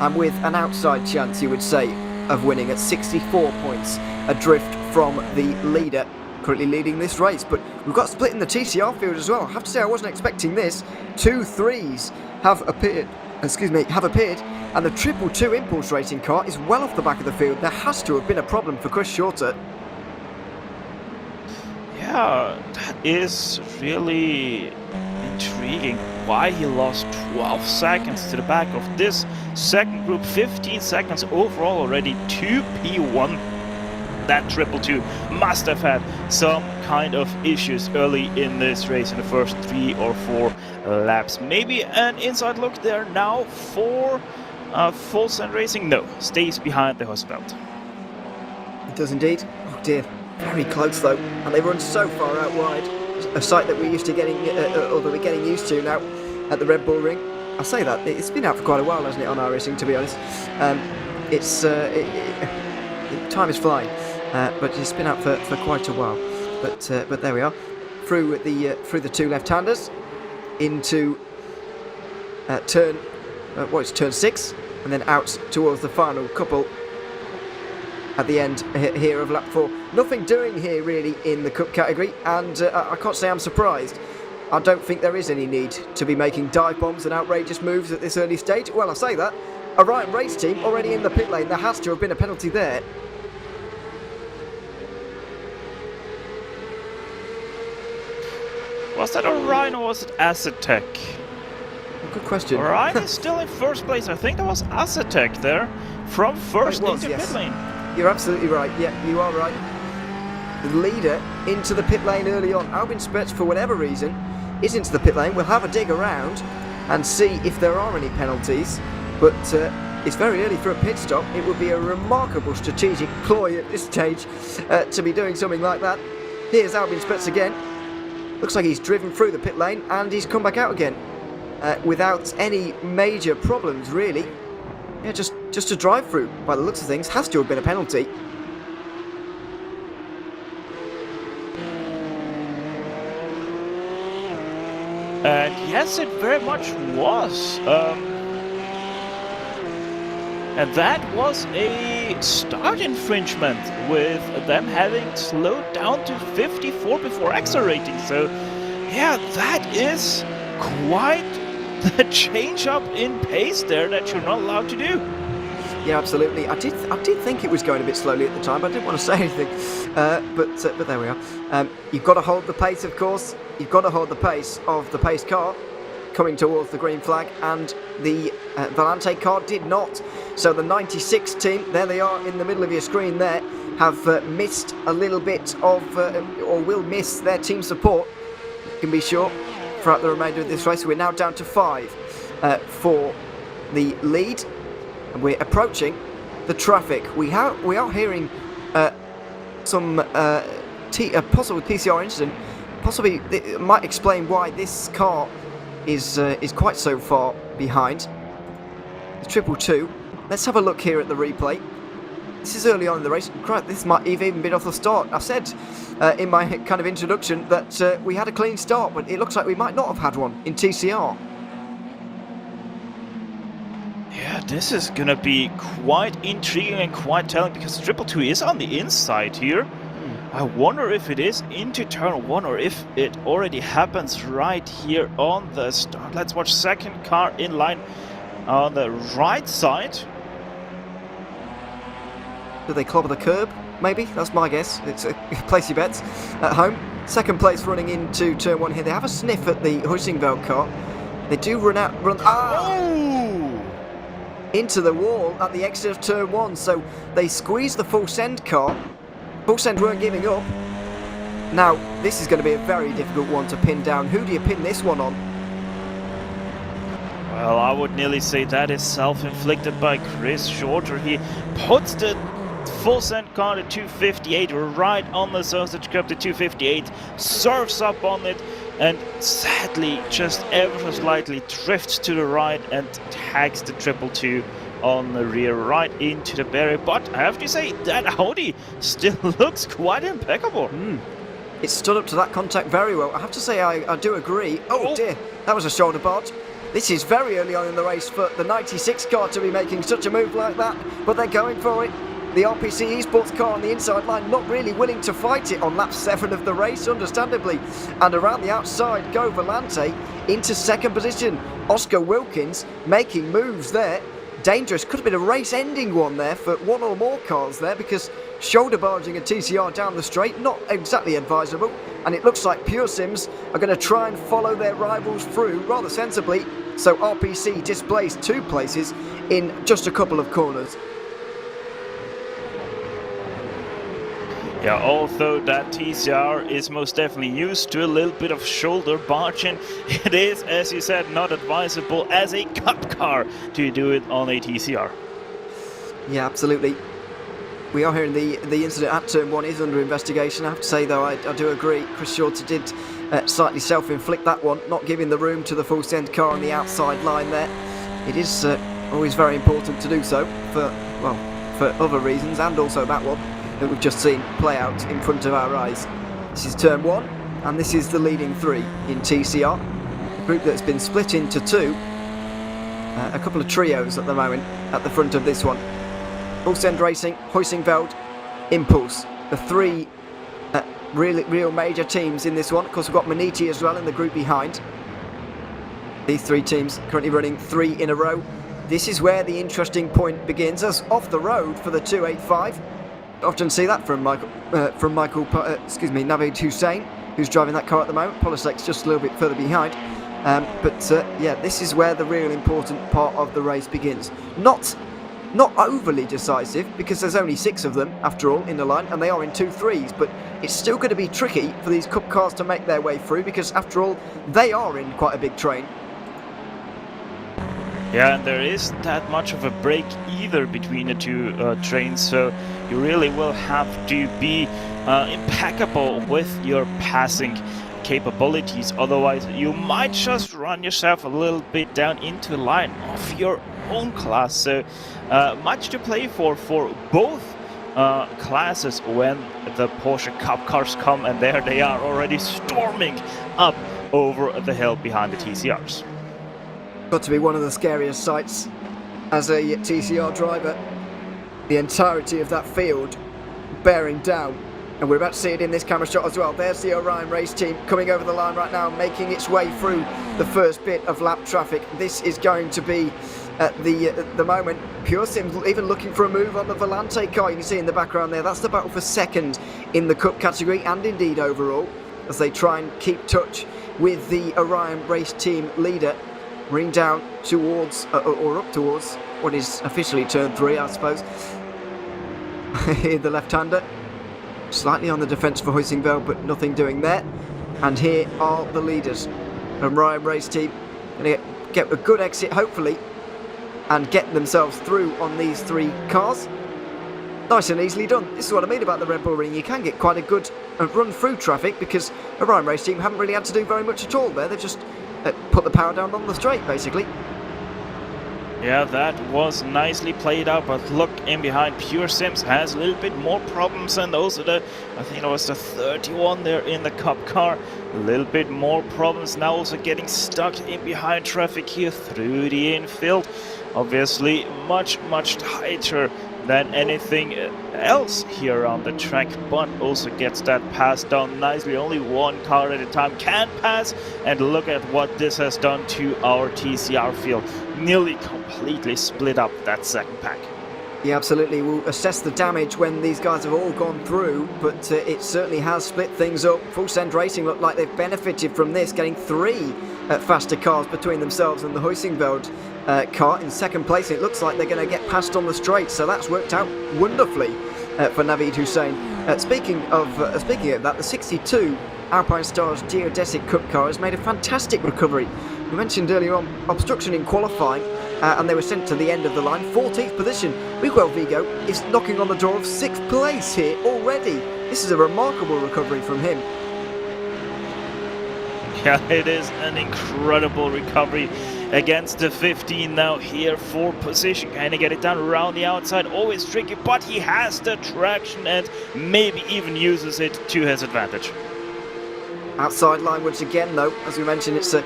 and with an outside chance, you would say, of winning at 64 points, adrift from the leader, currently leading this race. But we've got split in the TCR field as well. I have to say I wasn't expecting this. 2 3s have appeared, and the 222 Impulse Racing car is well off the back of the field. There has to have been a problem for Chris Shorter. Yeah, that is really intriguing. Why he lost 12 seconds to the back of this second group, 15 seconds overall already to P1. That 222 must have had some kind of issues early in this race in the first 3 or 4 laps. Maybe an inside look there now for Full Send Racing. No, stays behind the hose belt. It does indeed. Oh dear, very close though, and they run so far out wide. A sight that we're used to getting, or that we're getting used to now at the Red Bull Ring. I say that it's been out for quite a while, hasn't it, on iRacing? To be honest, time is flying, but it's been out for quite a while. But there we are, through the 2 left-handers into turn 6, and then out towards the final couple at the end here of lap 4. Nothing doing here really in the Cup category, and I can't say I'm surprised. I don't think there is any need to be making dive bombs and outrageous moves at this early stage. Well, I say that. Orion Race Team already in the pit lane. There has to have been a penalty there. Was that Orion or was it Aztec? Good question. Orion is still in first place. I think that was Aztec there from first into pit lane. You're absolutely right. Yeah, you are right. The leader into the pit lane early on. Albin Spets, for whatever reason, is into the pit lane. We'll have a dig around and see if there are any penalties. But it's very early for a pit stop. It would be a remarkable strategic ploy at this stage to be doing something like that. Here's Albin Spets again. Looks like he's driven through the pit lane and he's come back out again without any major problems, really. Yeah, just a drive through by the looks of things. Has to have been a penalty. And yes, it very much was. And that was a start infringement, with them having slowed down to 54 before accelerating. So, yeah, that is quite the change up in pace there that you're not allowed to do. Yeah, absolutely. I did think it was going a bit slowly at the time. I didn't want to say anything, but there we are. You've got to hold the pace, of course. you've got to hold the pace of the pace car coming towards the green flag, and the Volante car did not. So the 96 team, there they are in the middle of your screen there, have missed a little bit of, or will miss their team support, you can be sure, throughout the remainder of this race. We're now down to 5 for the lead, and we're approaching the traffic. We are hearing some possible PCR incident. Possibly it might explain why this car is quite so far behind. It's 222. Let's have a look here at the replay. This is early on in the race. Crap, this might have even been off the start. I said in my kind of introduction that we had a clean start, but it looks like we might not have had one in TCR. Yeah, this is gonna be quite intriguing and quite telling, because 222 is on the inside here. I wonder if it is into turn 1 or if it already happens right here on the start. Let's watch second car in line on the right side. Do they clobber the curb? Maybe, that's my guess. It's place your bets at home. Second place running into turn 1 here. They have a sniff at the Hussingveld car. They do run into the wall at the exit of turn 1. So they squeeze the full send car. Full send weren't giving up. Now, this is going to be a very difficult one to pin down. Who do you pin this one on? Well, I would nearly say that is self-inflicted by Chris Shorter. He puts the full send car to 258 right on the sausage cup. The 258 surfs up on it and sadly just ever so slightly drifts to the right and tags the 222 on the rear right into the barrier. But I have to say that Audi still looks quite impeccable. It stood up to that contact very well. I have to say I do agree. Oh dear, that was a shoulder barge. This is very early on in the race for the 96 car to be making such a move like that, but they're going for it. The RPC Esports car on the inside line not really willing to fight it on lap 7 of the race, understandably. And around the outside go Volante into second position. Oscar Wilkins making moves there. Dangerous, could have been a race-ending one there for one or more cars there, because shoulder barging a TCR down the straight, not exactly advisable, and it looks like Pure Sims are going to try and follow their rivals through rather sensibly, so RPC displaced 2 places in just a couple of corners. Yeah, although that TCR is most definitely used to a little bit of shoulder barging, it is, as you said, not advisable as a cup car to do it on a TCR. Yeah, absolutely. We are hearing the incident at turn 1 is under investigation. I have to say, though, I do agree. Chris Shorter did slightly self-inflict that one, not giving the room to the full send car on the outside line there. It is always very important to do so for other reasons, and also that one that we've just seen play out in front of our eyes. This is turn 1, and this is the leading 3 in TCR. A group that's been split into 2. A couple of trios at the moment at the front of this one. Full Send Racing, Hussingveld, Impulse. The 3 real major teams in this one. Of course, we've got Maniti as well in the group behind. These 3 teams currently running 3 in a row. This is where the interesting point begins, as off the road for the 285. Often see that from Navid Hussein, who's driving that car at the moment. Polisek's just a little bit further behind. Yeah, this is where the real important part of the race begins. Not overly decisive, because there's only 6 of them, after all, in the line, and they are in 2-3s, but it's still going to be tricky for these Cup cars to make their way through, because, after all, they are in quite a big train. Yeah, and there isn't that much of a break either between the 2 trains, so you really will have to be impeccable with your passing capabilities. Otherwise, you might just run yourself a little bit down into the line of your own class. So much to play for both classes when the Porsche Cup cars come, and there they are already storming up over the hill behind the TCRs. Got to be one of the scariest sights as a TCR driver. The entirety of that field bearing down, and we're about to see it in this camera shot as well. There's the Orion race team coming over the line right now, making its way through the first bit of lap traffic. This is going to be at the moment. Pure Sims even looking for a move on the Volante car. You can see in the background there, that's the battle for second in the Cup category and indeed overall. as they try and keep touch with the Orion race team leader, ring down towards, or up towards, what is officially turn 3, I suppose. Here the left-hander, slightly on the defence for Huisingveld, but nothing doing there. And here are the leaders. Orion race team going to get a good exit, hopefully, and get themselves through on these 3 cars. Nice and easily done. This is what I mean about the Red Bull Ring. You can get quite a good run through traffic because Orion race team haven't really had to do very much at all there. They've just put the power down on the straight, basically. Yeah, that was nicely played out, but look in behind. Pure Sims has a little bit more problems, and also I think it was the 31 there in the Cup car. A little bit more problems now, also getting stuck in behind traffic here through the infield. Obviously, much tighter than anything else here on the track, but also gets that pass down nicely. Only one car at a time can pass, and look at what this has done to our TCR field. Nearly completely split up that second pack. Yeah, absolutely. We'll assess the damage when these guys have all gone through, but it certainly has split things up. Full Send Racing look like they've benefited from this, getting 3 faster cars between themselves and the Huisingveld car in second place. It looks like they're going to get past on the straight, so that's worked out wonderfully for Naveed Hussein. Speaking of that, the 62 Alpine Stars Geodesic Cup car has made a fantastic recovery. We mentioned earlier on obstruction in qualifying, and they were sent to the end of the line. 14th position. Miguel Vigo is knocking on the door of 6th place here already. This is a remarkable recovery from him. Yeah, it is an incredible recovery against the 15 now here for position. Kind of get it done around the outside, always tricky, but he has the traction and maybe even uses it to his advantage. Outside line once again though, as we mentioned, it's a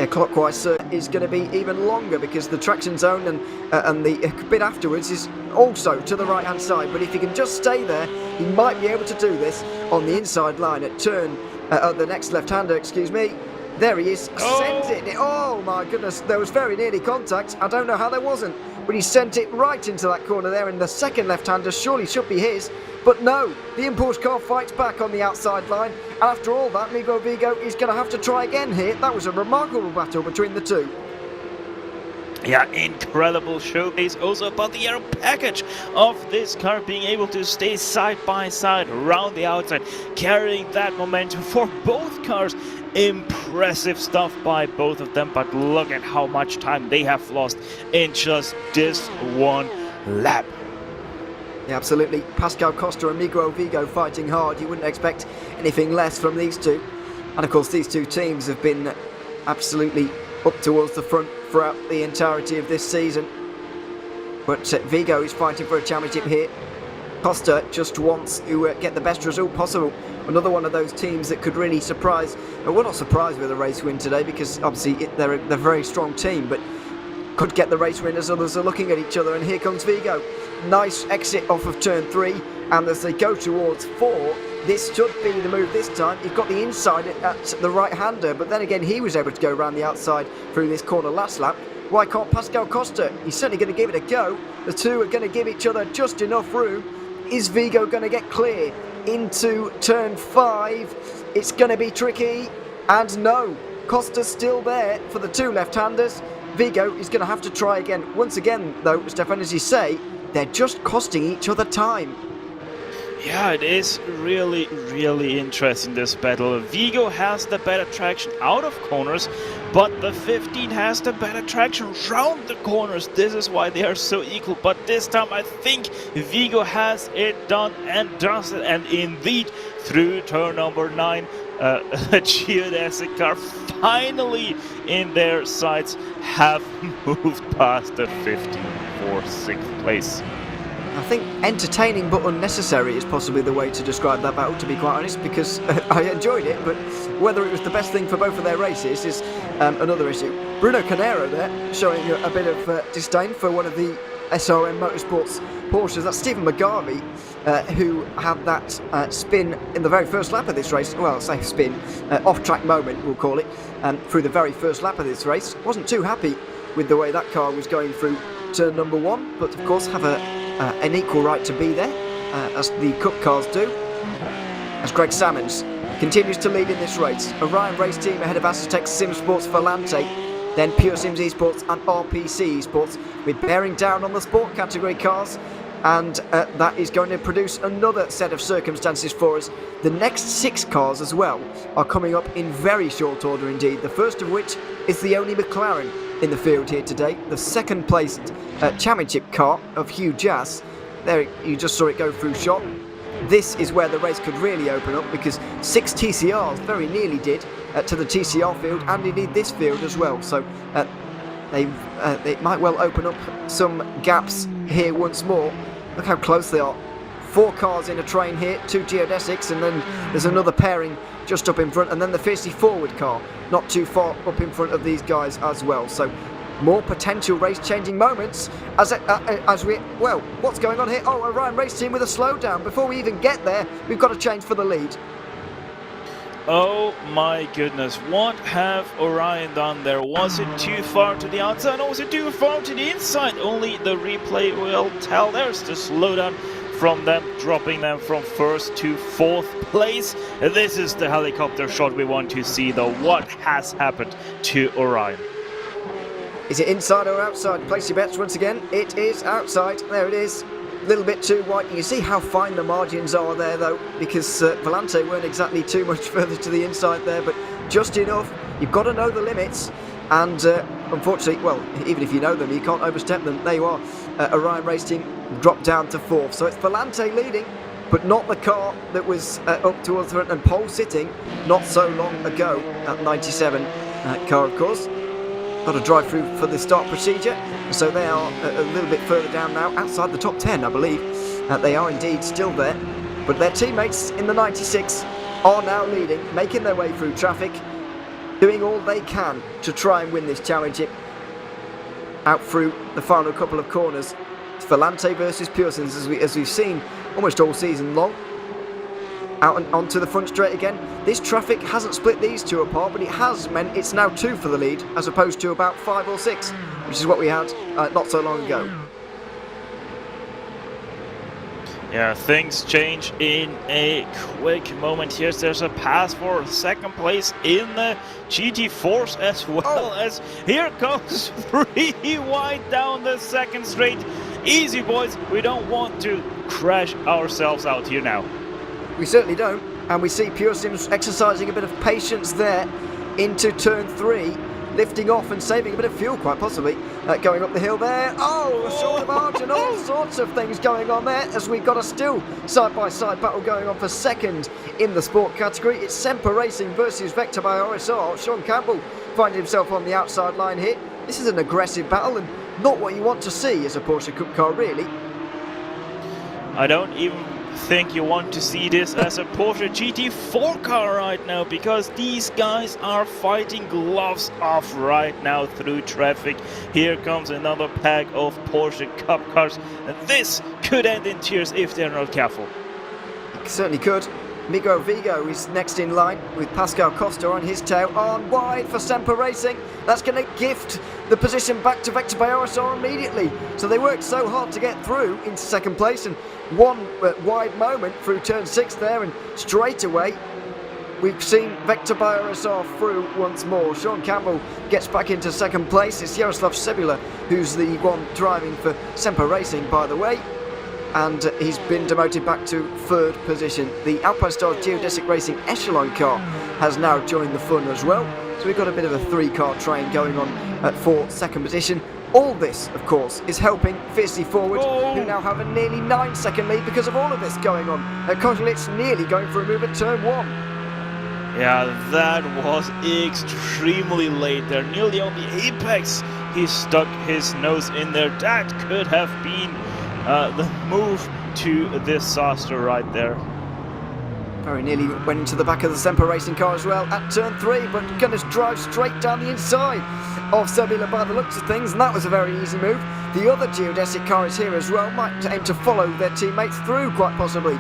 clockwise is going to be even longer because the traction zone and the bit afterwards is also to the right hand side, but if he can just stay there, he might be able to do this on the inside line at turn the next left-hander, excuse me. There he is, sends it. Oh my goodness, there was very nearly contact. I don't know how there wasn't, but he sent it right into that corner there, and the second left-hander surely should be his. But no, the impulse car fights back on the outside line, and after all that, Miguel Vigo is going to have to try again here. That was a remarkable battle between the two. Yeah, incredible showcase also about the aero package of this car, being able to stay side by side around the outside, carrying that momentum for both cars. Impressive stuff by both of them, but look at how much time they have lost in just this one lap. Yeah, absolutely. Pascal Costa and Miguel Vigo fighting hard. You wouldn't expect anything less from these two. And of course, these two teams have been absolutely up towards the front throughout the entirety of this season. But Vigo is fighting for a championship here. Costa just wants to get the best result possible. Another one of those teams that could really surprise. We're not surprised with a race win today because obviously they're a very strong team, but could get the race win as others are looking at each other. And here comes Vigo. Nice exit off of turn 3, and as they go towards 4, this should be the move this time. You've got the inside at the right-hander, but then again he was able to go around the outside through this corner last lap. Why can't Pascal Costa? He's certainly going to give it a go. The two are going to give each other just enough room. Is Vigo going to get clear into turn 5? It's going to be tricky, and no, Costa's still there for the two left-handers. Vigo is going to have to try again. Once again, though, Stefan, as you say, they're just costing each other time. Yeah, it is really interesting, this battle. Vigo has the better traction out of corners, but the 15 has the better traction round the corners. This is why they are so equal, but this time I think Vigo has it done and does it, and indeed through turn number 9 a geodesic car finally in their sights have moved past the 15 for 6th place. I think entertaining but unnecessary is possibly the way to describe that battle, to be quite honest, because I enjoyed it, but whether it was the best thing for both of their races is another issue. Bruno Canero there, showing a bit of disdain for one of the SRM Motorsports Porsches. That's Stephen McGarvey, who had that spin in the very first lap of this race. Well, I'll say spin, off-track moment, we'll call it, through the very first lap of this race. Wasn't too happy with the way that car was going through turn number 1, but of course have an equal right to be there, as the Cup cars do. As Greg Salmons continues to lead in this race. Orion Race Team ahead of Aztec Sim Sports Volante, then Pure Sims Esports and RPC Esports, with bearing down on the sport category cars, and that is going to produce another set of circumstances for us. The next 6 cars as well are coming up in very short order indeed, the first of which is the only McLaren in the field here today, the second placed championship car of Hugh Jass. There, you just saw it go through shot. This is where the race could really open up, because 6 TCRs very nearly did to the TCR field, and indeed this field as well. So it might well open up some gaps here once more. Look how close they are. 4 cars in a train here, 2 geodesics, and then there's another pairing just up in front, and then the fiercely forward car not too far up in front of these guys as well. So more potential race-changing moments as we... Well, what's going on here? Oh, Orion Race Team with a slowdown. Before we even get there, we've got to change for the lead. Oh my goodness, what have Orion done there? Was it too far to the outside, or was it too far to the inside? Only the replay will tell. There's the slowdown from them, dropping them from 1st to 4th place. This is the helicopter shot we want to see, though. What has happened to Orion? Is it inside or outside? Place your bets once again. It is outside. There it is. A little bit too wide. You see how fine the margins are there, though, because Volante weren't exactly too much further to the inside there, but just enough. You've got to know the limits, and unfortunately, well, even if you know them, you can't overstep them. There you are. Orion Race Team dropped down to 4th. So it's Volante leading, but not the car that was up towards the front and pole sitting not so long ago at 97. Car, of course. Got to drive through for the start procedure, so they are a little bit further down now, outside the top 10, I believe. They are indeed still there, but their teammates in the 96 are now leading, making their way through traffic, doing all they can to try and win this championship. Out through the final couple of corners, it's Volante versus Pure Sims, as we've seen almost all season long. Out and onto the front straight again. This traffic hasn't split these two apart, but it has meant it's now 2 for the lead, as opposed to about 5 or 6, which is what we had not so long ago. Yeah, things change in a quick moment here. There's a pass for 2nd place in the GT4s, as well as here comes 3 wide down the 2nd straight. Easy, boys. We don't want to crash ourselves out here now. We certainly don't, and we see Pure Sims exercising a bit of patience there into turn 3, lifting off and saving a bit of fuel, quite possibly, going up the hill there. Oh, a short margin, all sorts of things going on there, as we've got a still side-by-side battle going on for 2nd in the sport category. It's Semper Racing versus Vector by RSR. Sean Campbell finding himself on the outside line here. This is an aggressive battle, and not what you want to see as a Porsche Cup car, really. I don't even think you want to see this as a Porsche GT4 car right now, because these guys are fighting gloves off right now through traffic. Here comes another pack of Porsche Cup cars, and this could end in tears if they're not careful. It certainly could. Migo Vigo is next in line with Pascal Costa on his tail, on wide for Semper Racing. That's going to gift the position back to Vector by RSR immediately. So they worked so hard to get through into 2nd place, and one wide moment through turn 6 there, and straight away we've seen Vector by RSR through once more. Sean Campbell gets back into 2nd place. It's Jaroslav Sebula who's the one driving for Semper Racing, by the way, and he's been demoted back to 3rd position. The Alpine Stars Geodesic Racing Echelon car has now joined the fun as well, so we've got a bit of a 3-car train going on for 2nd position. All this, of course, is helping Fiercely Forward, who now have a nearly 9-second lead because of all of this going on. Kozulitz nearly going for a move at turn 1. Yeah, that was extremely late there, nearly on the apex. He stuck his nose in there. That could have been the move to disaster right there. Very nearly went into the back of the Semper Racing car as well at turn 3, but going to drive straight down the inside of Sebula by the looks of things, and that was a very easy move. The other geodesic car is here as well, might aim to follow their teammates through quite possibly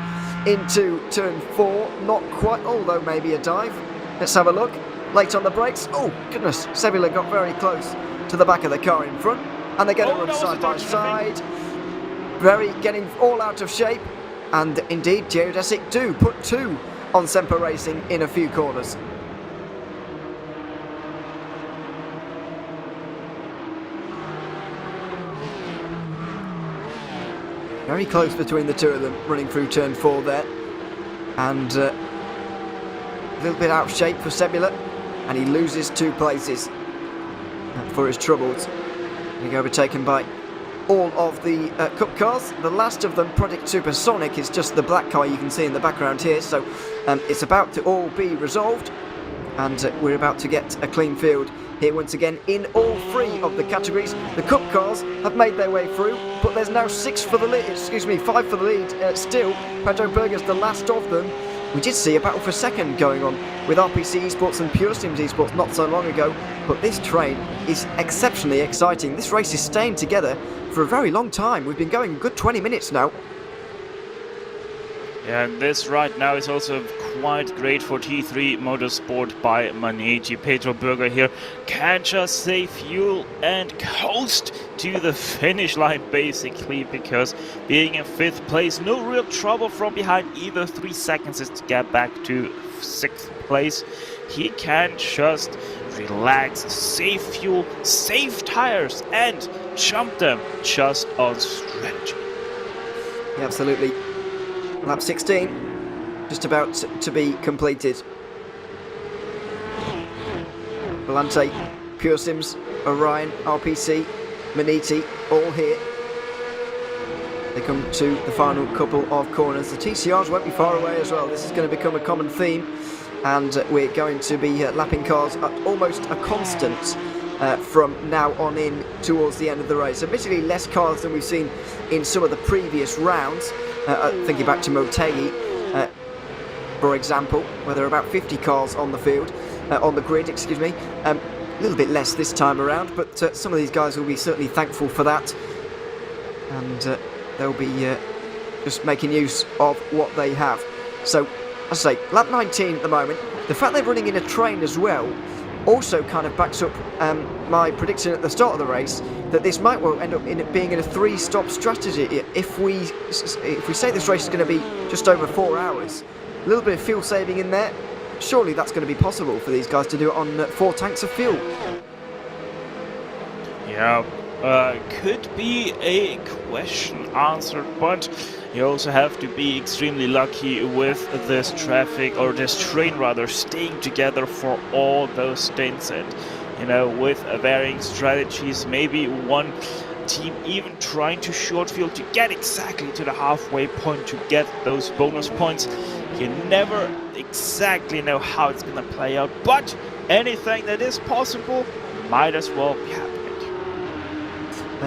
into turn 4, not quite, although maybe a dive. Let's have a look. Late on the brakes. Oh goodness, Sebula got very close to the back of the car in front, and they're going to run side by side. Very getting all out of shape, and indeed Geodesic do put 2 on Semper Racing in a few corners. Very close between the two of them, running through turn 4 there. And a little bit out of shape for Sebula, and he loses 2 places for his troubles. Being overtaken by all of the Cup cars. The last of them, Project Supersonic, is just the black car you can see in the background here. So it's about to all be resolved, and we're about to get a clean field here once again in all 3 of the categories. The Cup cars have made their way through, but there's now 5 for the lead still. Pedro Berger's the last of them. We did see a battle for second going on with RPC Esports and Pure Sims Esports not so long ago, but this train is exceptionally exciting. This race is staying together for a very long time. We've been going a good 20 minutes now. Yeah, and this right now is also quite great for T3 Motorsport by Manetti. Pedro Berger here can just save fuel and coast to the finish line basically, because being in 5th place, no real trouble from behind either. 3 seconds is to get back to 6th place. He can just relax, save fuel, save tires and jump them just on strategy. Yeah, absolutely. Lap 16, just about to be completed. Volante, Pure Sims, Orion, RPC, Manetti, all here. They come to the final couple of corners. The TCRs won't be far away as well. This is going to become a common theme, and we're going to be lapping cars at almost a constant from now on in towards the end of the race. Admittedly less cars than we've seen in some of the previous rounds. Thinking back to Motegi, for example, where there are about 50 cars on the field, on the grid, excuse me. A little bit less this time around, but some of these guys will be certainly thankful for that. And they'll be just making use of what they have. So, as I say, lap 19 at the moment. The fact they're running in a train as well also kind of backs up my prediction at the start of the race that this might well end up being in a 3-stop strategy. If we say this race is going to be just over 4 hours, a little bit of fuel saving in there, surely that's going to be possible for these guys to do it on 4 tanks of fuel. Yeah, could be a question answered, but you also have to be extremely lucky with this traffic, or this train rather, staying together for all those stints, and you know, with varying strategies, maybe one team even trying to short field to get exactly to the halfway point to get those bonus points. You never exactly know how it's gonna play out, but anything that is possible might as well be happening.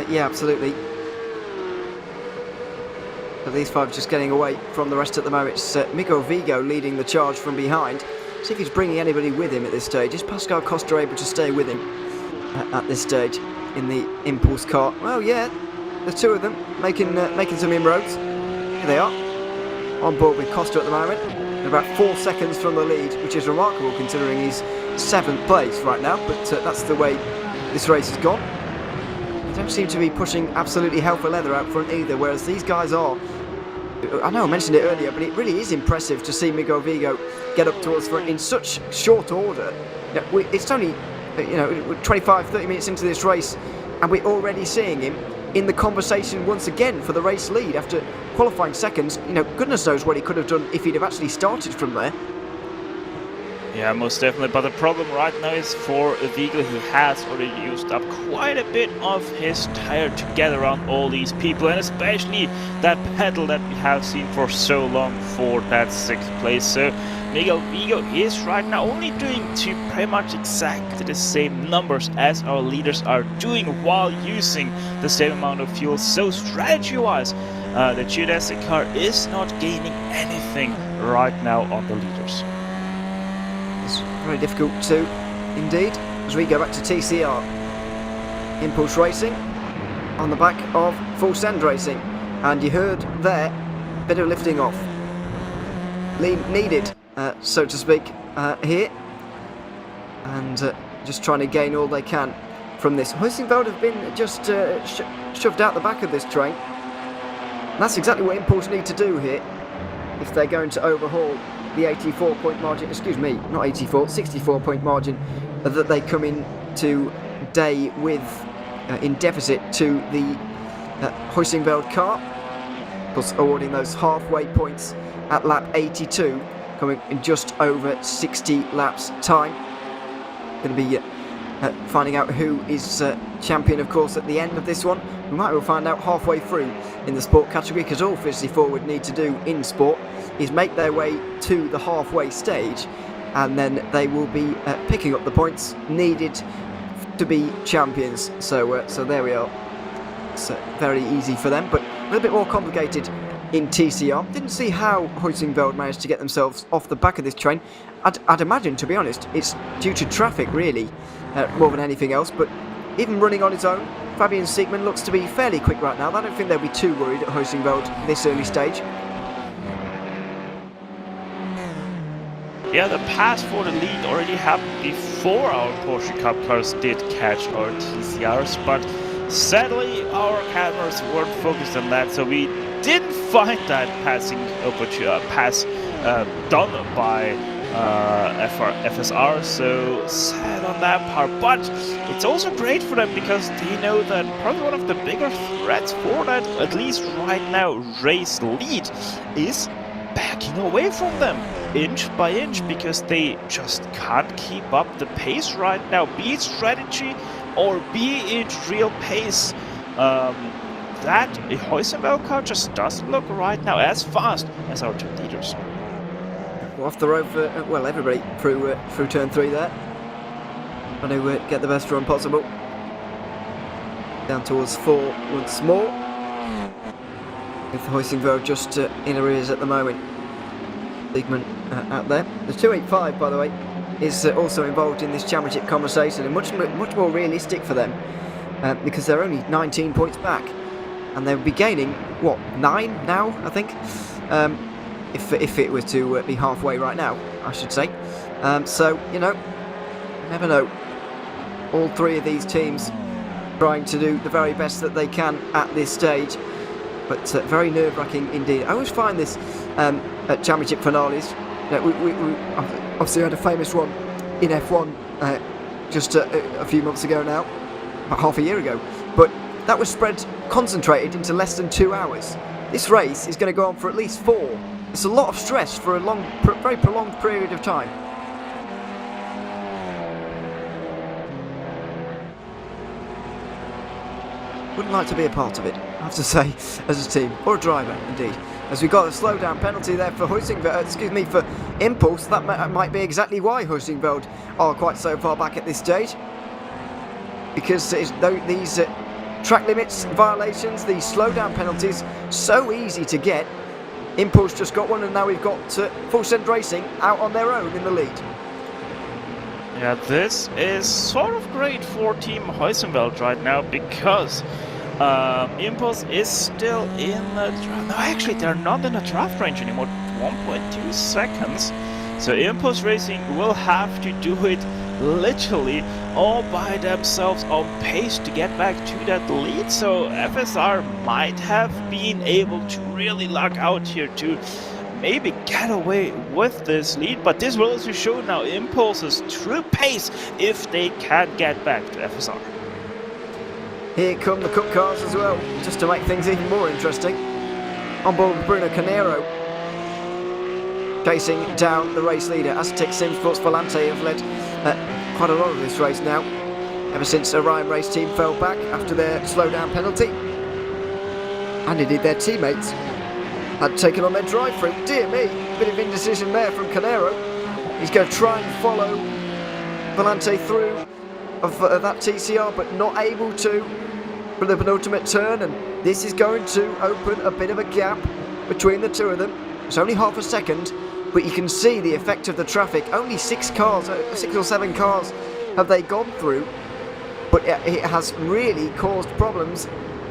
Yeah, absolutely. But these 5 just getting away from the rest at the moment. It's Miko Vigo leading the charge from behind. See if he's bringing anybody with him at this stage. Is Pascal Costa able to stay with him at this stage in the Impulse car? Well, yeah, the 2 of them making some inroads. Here they are, on board with Costa at the moment. They're about 4 seconds from the lead, which is remarkable considering he's 7th place right now. But that's the way this race has gone. They don't seem to be pushing absolutely hell for leather out front either, whereas these guys are. I know I mentioned it earlier, but it really is impressive to see Miguel Vigo get up towards front in such short order. It's only 25-30 minutes into this race, and we're already seeing him in the conversation once again for the race lead after qualifying seconds. Goodness knows what he could have done if he'd have actually started from there. Yeah, most definitely, but the problem right now is for Vigo, he has already used up quite a bit of his tire to get around all these people, and especially that pedal that we have seen for so long for that 6th place. So Miguel Vigo is right now only doing pretty much exactly the same numbers as our leaders are doing while using the same amount of fuel. So strategy-wise, the geodesic car is not gaining anything right now on the leaders. It's very difficult to, indeed, as we go back to TCR. Impulse Racing on the back of Full Send Racing, and you heard there, bit of lifting off needed, so to speak, here, and just trying to gain all they can from this. Huizenveld have been just shoved out the back of this train. And that's exactly what Impulse need to do here if they're going to overhaul the 84-point margin, excuse me, not 84, 64-point margin that they come in today with in deficit to the Huizenveld car. Of course, awarding those halfway points at lap 82, coming in just over 60 laps time. Going to be finding out who is champion, of course, at the end of this one. We might well find out halfway through in the sport category, because all 54 would need to do in sport is make their way to the halfway stage, and then they will be picking up the points needed to be champions. So there we are. It's very easy for them, but a little bit more complicated in TCR. Didn't see how Huizenveld managed to get themselves off the back of this train. I'd imagine, to be honest, it's due to traffic really, more than anything else. But even running on his own, Fabian Siegmann looks to be fairly quick right now. I don't think they'll be too worried at Huizenveld this early stage. Yeah, the pass for the lead already happened before our Porsche Cup cars did catch our TCRs, but sadly our cameras weren't focused on that, so we didn't find that pass done by FSR, so sad on that part. But it's also great for them, because they know that probably one of the bigger threats for that, at least right now, race lead, is backing away from them inch by inch, because they just can't keep up the pace right now, be it strategy or be it real pace. That Huizenveld car just doesn't look right now as fast as our two leaders. Off the road for, well, everybody through turn 3 there. Trying to get the best run possible. Down towards 4 once more. With Huizenveld just in arrears at the moment. Siegmann out there. The 285, by the way, is also involved in this championship conversation, and much more realistic for them, because they're only 19 points back, and they'll be gaining, what, 9 now, I think? If it were to be halfway right now, I should say. So, you know, never know. All 3 of these teams trying to do the very best that they can at this stage, but very nerve-wracking indeed. I always find this at championship finales. We obviously had a famous one in F1 just a few months ago now, about half a year ago, but that was concentrated into less than 2 hours. This race is going to go on for at least 4. It's a lot of stress for a very prolonged period of time. Wouldn't like to be a part of it, I have to say, as a team, or a driver, indeed. As we got a slowdown penalty there for for Impulse. That might be exactly why Huizenveld are quite so far back at this stage, because these track limits violations, these slowdown penalties, so easy to get. Impulse just got one, and now we've got Full Send Racing out on their own in the lead. Yeah, this is sort of great for Team Huizenveld right now, because Impulse is still in the draft. No, actually, they're not in the draft range anymore. 1.2 seconds. So Impulse Racing will have to do it literally all by themselves on pace to get back to that lead. So FSR might have been able to really luck out here to maybe get away with this lead, but this will also show now Impulse's true pace if they can get back to FSR. Here come the Cup cars as well, just to make things even more interesting. On board with Bruno Canero, chasing down the race leader. Aztec Sim Sports Volante have led quite a lot of this race now, ever since Orion Race Team fell back after their slowdown penalty, and indeed their teammates had taken on their drive-through. Dear me, bit of indecision there from Canero. He's going to try and follow Volante through of that TCR, but not able to for the penultimate turn, and this is going to open a bit of a gap between the two of them. It's only half a second, but you can see the effect of the traffic. Only 6 or 7 cars have they gone through, but it has really caused problems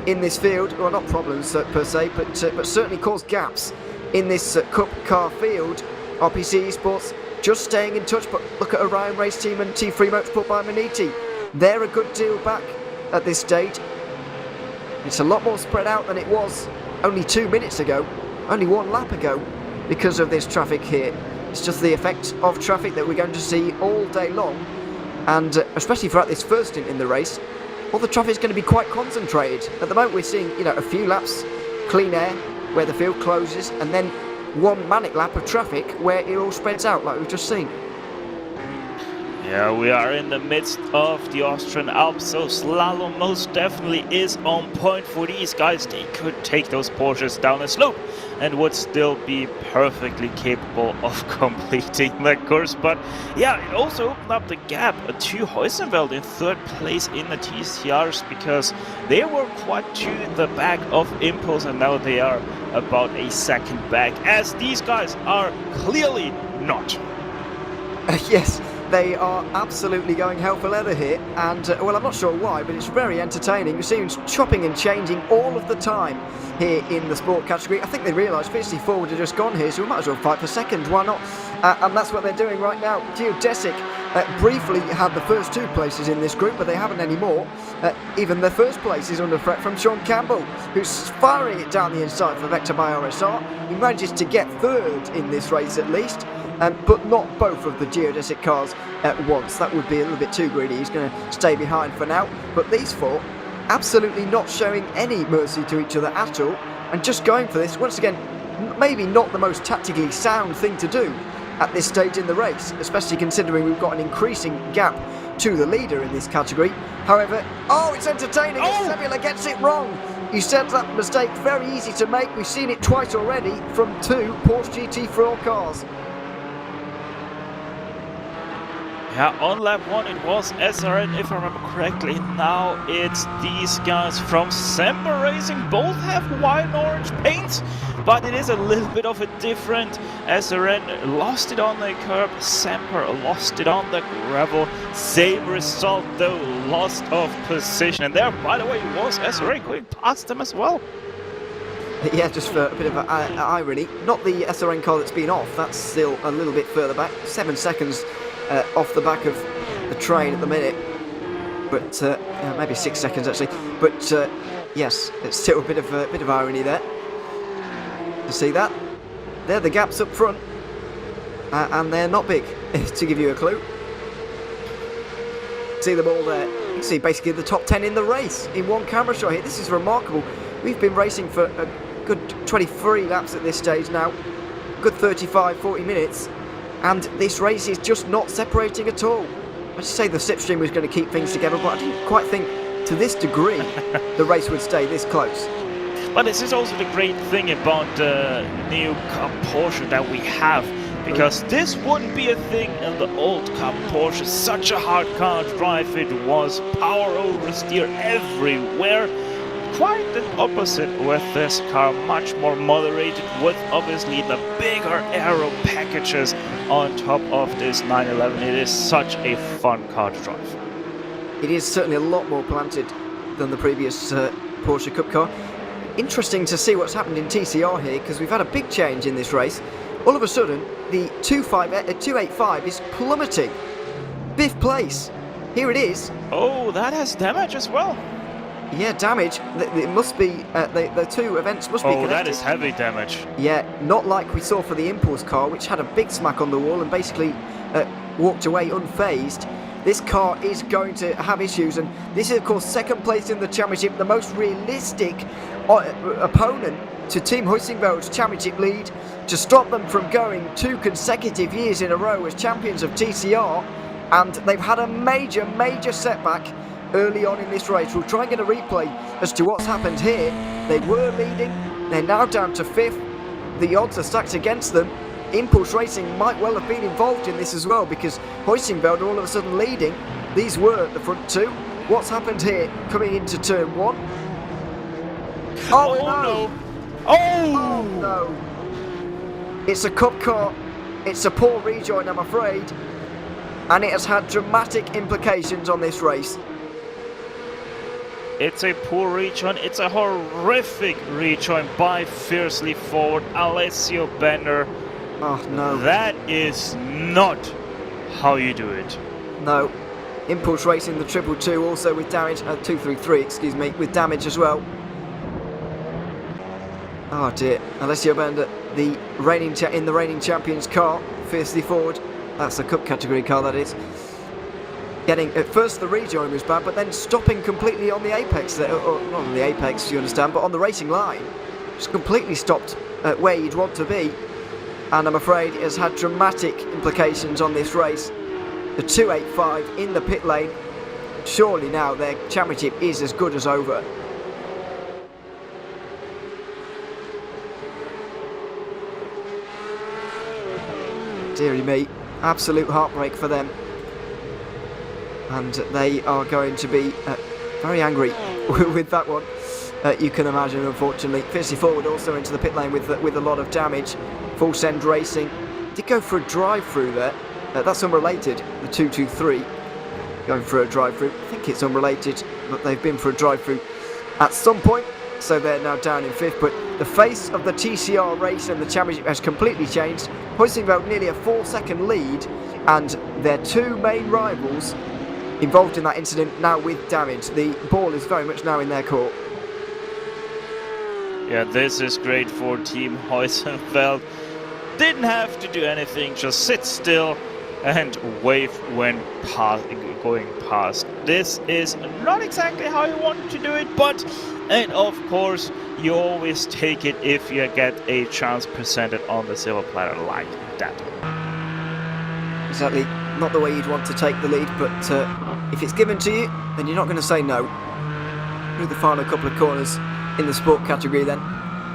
in this field. Well, not problems per se, but certainly caused gaps in this Cup car field. RPC Esports just staying in touch, but look at Orion Race Team and T3 Motorsport by Maniti. They're a good deal back at this stage. It's a lot more spread out than it was only 2 minutes ago, only 1 lap ago, because of this traffic here. It's just the effect of traffic that we're going to see all day long, and especially throughout this first stint in the race, all the traffic is going to be quite concentrated. At the moment we're seeing, a few laps, clean air, where the field closes, and then one manic lap of traffic where it all spreads out like we've just seen. Yeah, we are in the midst of the Austrian Alps, so slalom most definitely is on point for these guys. They could take those Porsches down a slope and would still be perfectly capable of completing the course. But yeah, it also opened up the gap to Heusenfeld in third place in the TCRs, because they were quite to the back of Impulse, and now they are about a second back, as these guys are clearly not. Yes. They are absolutely going hell for leather here, and well, I'm not sure why, but it's very entertaining. You see them chopping and changing all of the time here in the sport category. I think they realise 54 would have just gone here, so we might as well fight for second, why not? And that's what they're doing right now. Geodesic briefly had the first two places in this group, but they haven't anymore. Even the first place is under threat from Sean Campbell, who's firing it down the inside for Vector by RSR. He manages to get third in this race at least. But not both of the geodesic cars at once. That would be a little bit too greedy. He's going to stay behind for now. But these four, absolutely not showing any mercy to each other at all, and just going for this. Once again, maybe not the most tactically sound thing to do at this stage in the race, especially considering we've got an increasing gap to the leader in this category. However, it's entertaining as Sebula gets it wrong. He said that mistake very easy to make. We've seen it twice already from two Porsche GT4 cars. Yeah, on lap 1 it was SRN, if I remember correctly. Now it's these guys from Semper Racing. Both have white and orange paint, but it is a little bit of a different. SRN lost it on the curb, Semper lost it on the gravel. Same result though, loss of position. And there, by the way, was SRN going past them as well. Yeah, just for a bit of irony. Not the SRN car that's been off, that's still a little bit further back. 7 seconds off the back of the train at the minute, but maybe 6 seconds actually. But yes, it's still a bit of irony there. You see that? There, the gaps up front, and they're not big. To give you a clue, see them all there. You can see basically the top 10 in the race in one camera shot here. This is remarkable. We've been racing for a good 23 laps at this stage now, good 35-40 minutes. And this race is just not separating at all. I just say the slipstream was going to keep things together, but I didn't quite think to this degree the race would stay this close. But this is also the great thing about the new Cup Porsche that we have, because this wouldn't be a thing in the old Cup Porsche. Such a hard car to drive it was, power oversteer everywhere. Quite the opposite with this car, much more moderated, with obviously the bigger aero packages on top of this 911. It is such a fun car to drive. It is certainly a lot more planted than the previous Porsche Cup car. Interesting to see what's happened in TCR here, because we've had a big change in this race. All of a sudden, the 285 is plummeting. 5th place. Here it is. Oh, that has damage as well. Yeah, damage. It must be, the two events must be connected. Oh, that is heavy damage. Yeah, not like we saw for the Impulse car, which had a big smack on the wall and basically walked away unfazed. This car is going to have issues, and this is, of course, 2nd place in the championship, the most realistic opponent to Team Heusenfeld's championship lead, to stop them from going 2 consecutive years in a row as champions of TCR, and they've had a major setback early on in this race. We'll try and get a replay as to what's happened here. They were leading, they're now down to 5th. The odds are stacked against them. Impulse Racing might well have been involved in this as well, because Heusenfeld are all of a sudden leading. These were the front two. What's happened here coming into turn 1? Oh no! Oh no! It's a Cup car. It's a poor rejoin, I'm afraid, and it has had dramatic implications on this race. It's a poor rejoin, it's a horrific rejoin by fiercely forward Alessio Benner. Oh no. That is not how you do it. No. Impulse Racing the 222 also with damage, 233, excuse me, with damage as well. Oh dear. Alessio Benner, in the reigning champions car, fiercely forward. That's a Cup category car, that is. Getting at first the rejoin was bad, but then stopping completely on the apex there, or not on the apex, you understand, but on the racing line. Just completely stopped where you'd want to be, and I'm afraid it has had dramatic implications on this race. The 285 in the pit lane. Surely now their championship is as good as over. Deary me, absolute heartbreak for them. And they are going to be very angry with that one. You can imagine, unfortunately. Fiercely forward also into the pit lane with a lot of damage. Full Send Racing did go for a drive-through there. That's unrelated, the 223. Going for a drive-through. I think it's unrelated, but they've been for a drive-through at some point. So they're now down in 5th. But the face of the TCR race and the championship has completely changed. Hoisting about nearly a 4-second lead. And their two main rivals involved in that incident now with damage. The ball is very much now in their court. Yeah, this is great for Team Heusenfeld. Didn't have to do anything, just sit still and wave when going past. This is not exactly how you want to do it, but and of course you always take it if you get a chance presented on the silver platter like that. Exactly, not the way you'd want to take the lead, but if it's given to you, then you're not going to say no. Through the final couple of corners in the sport category then,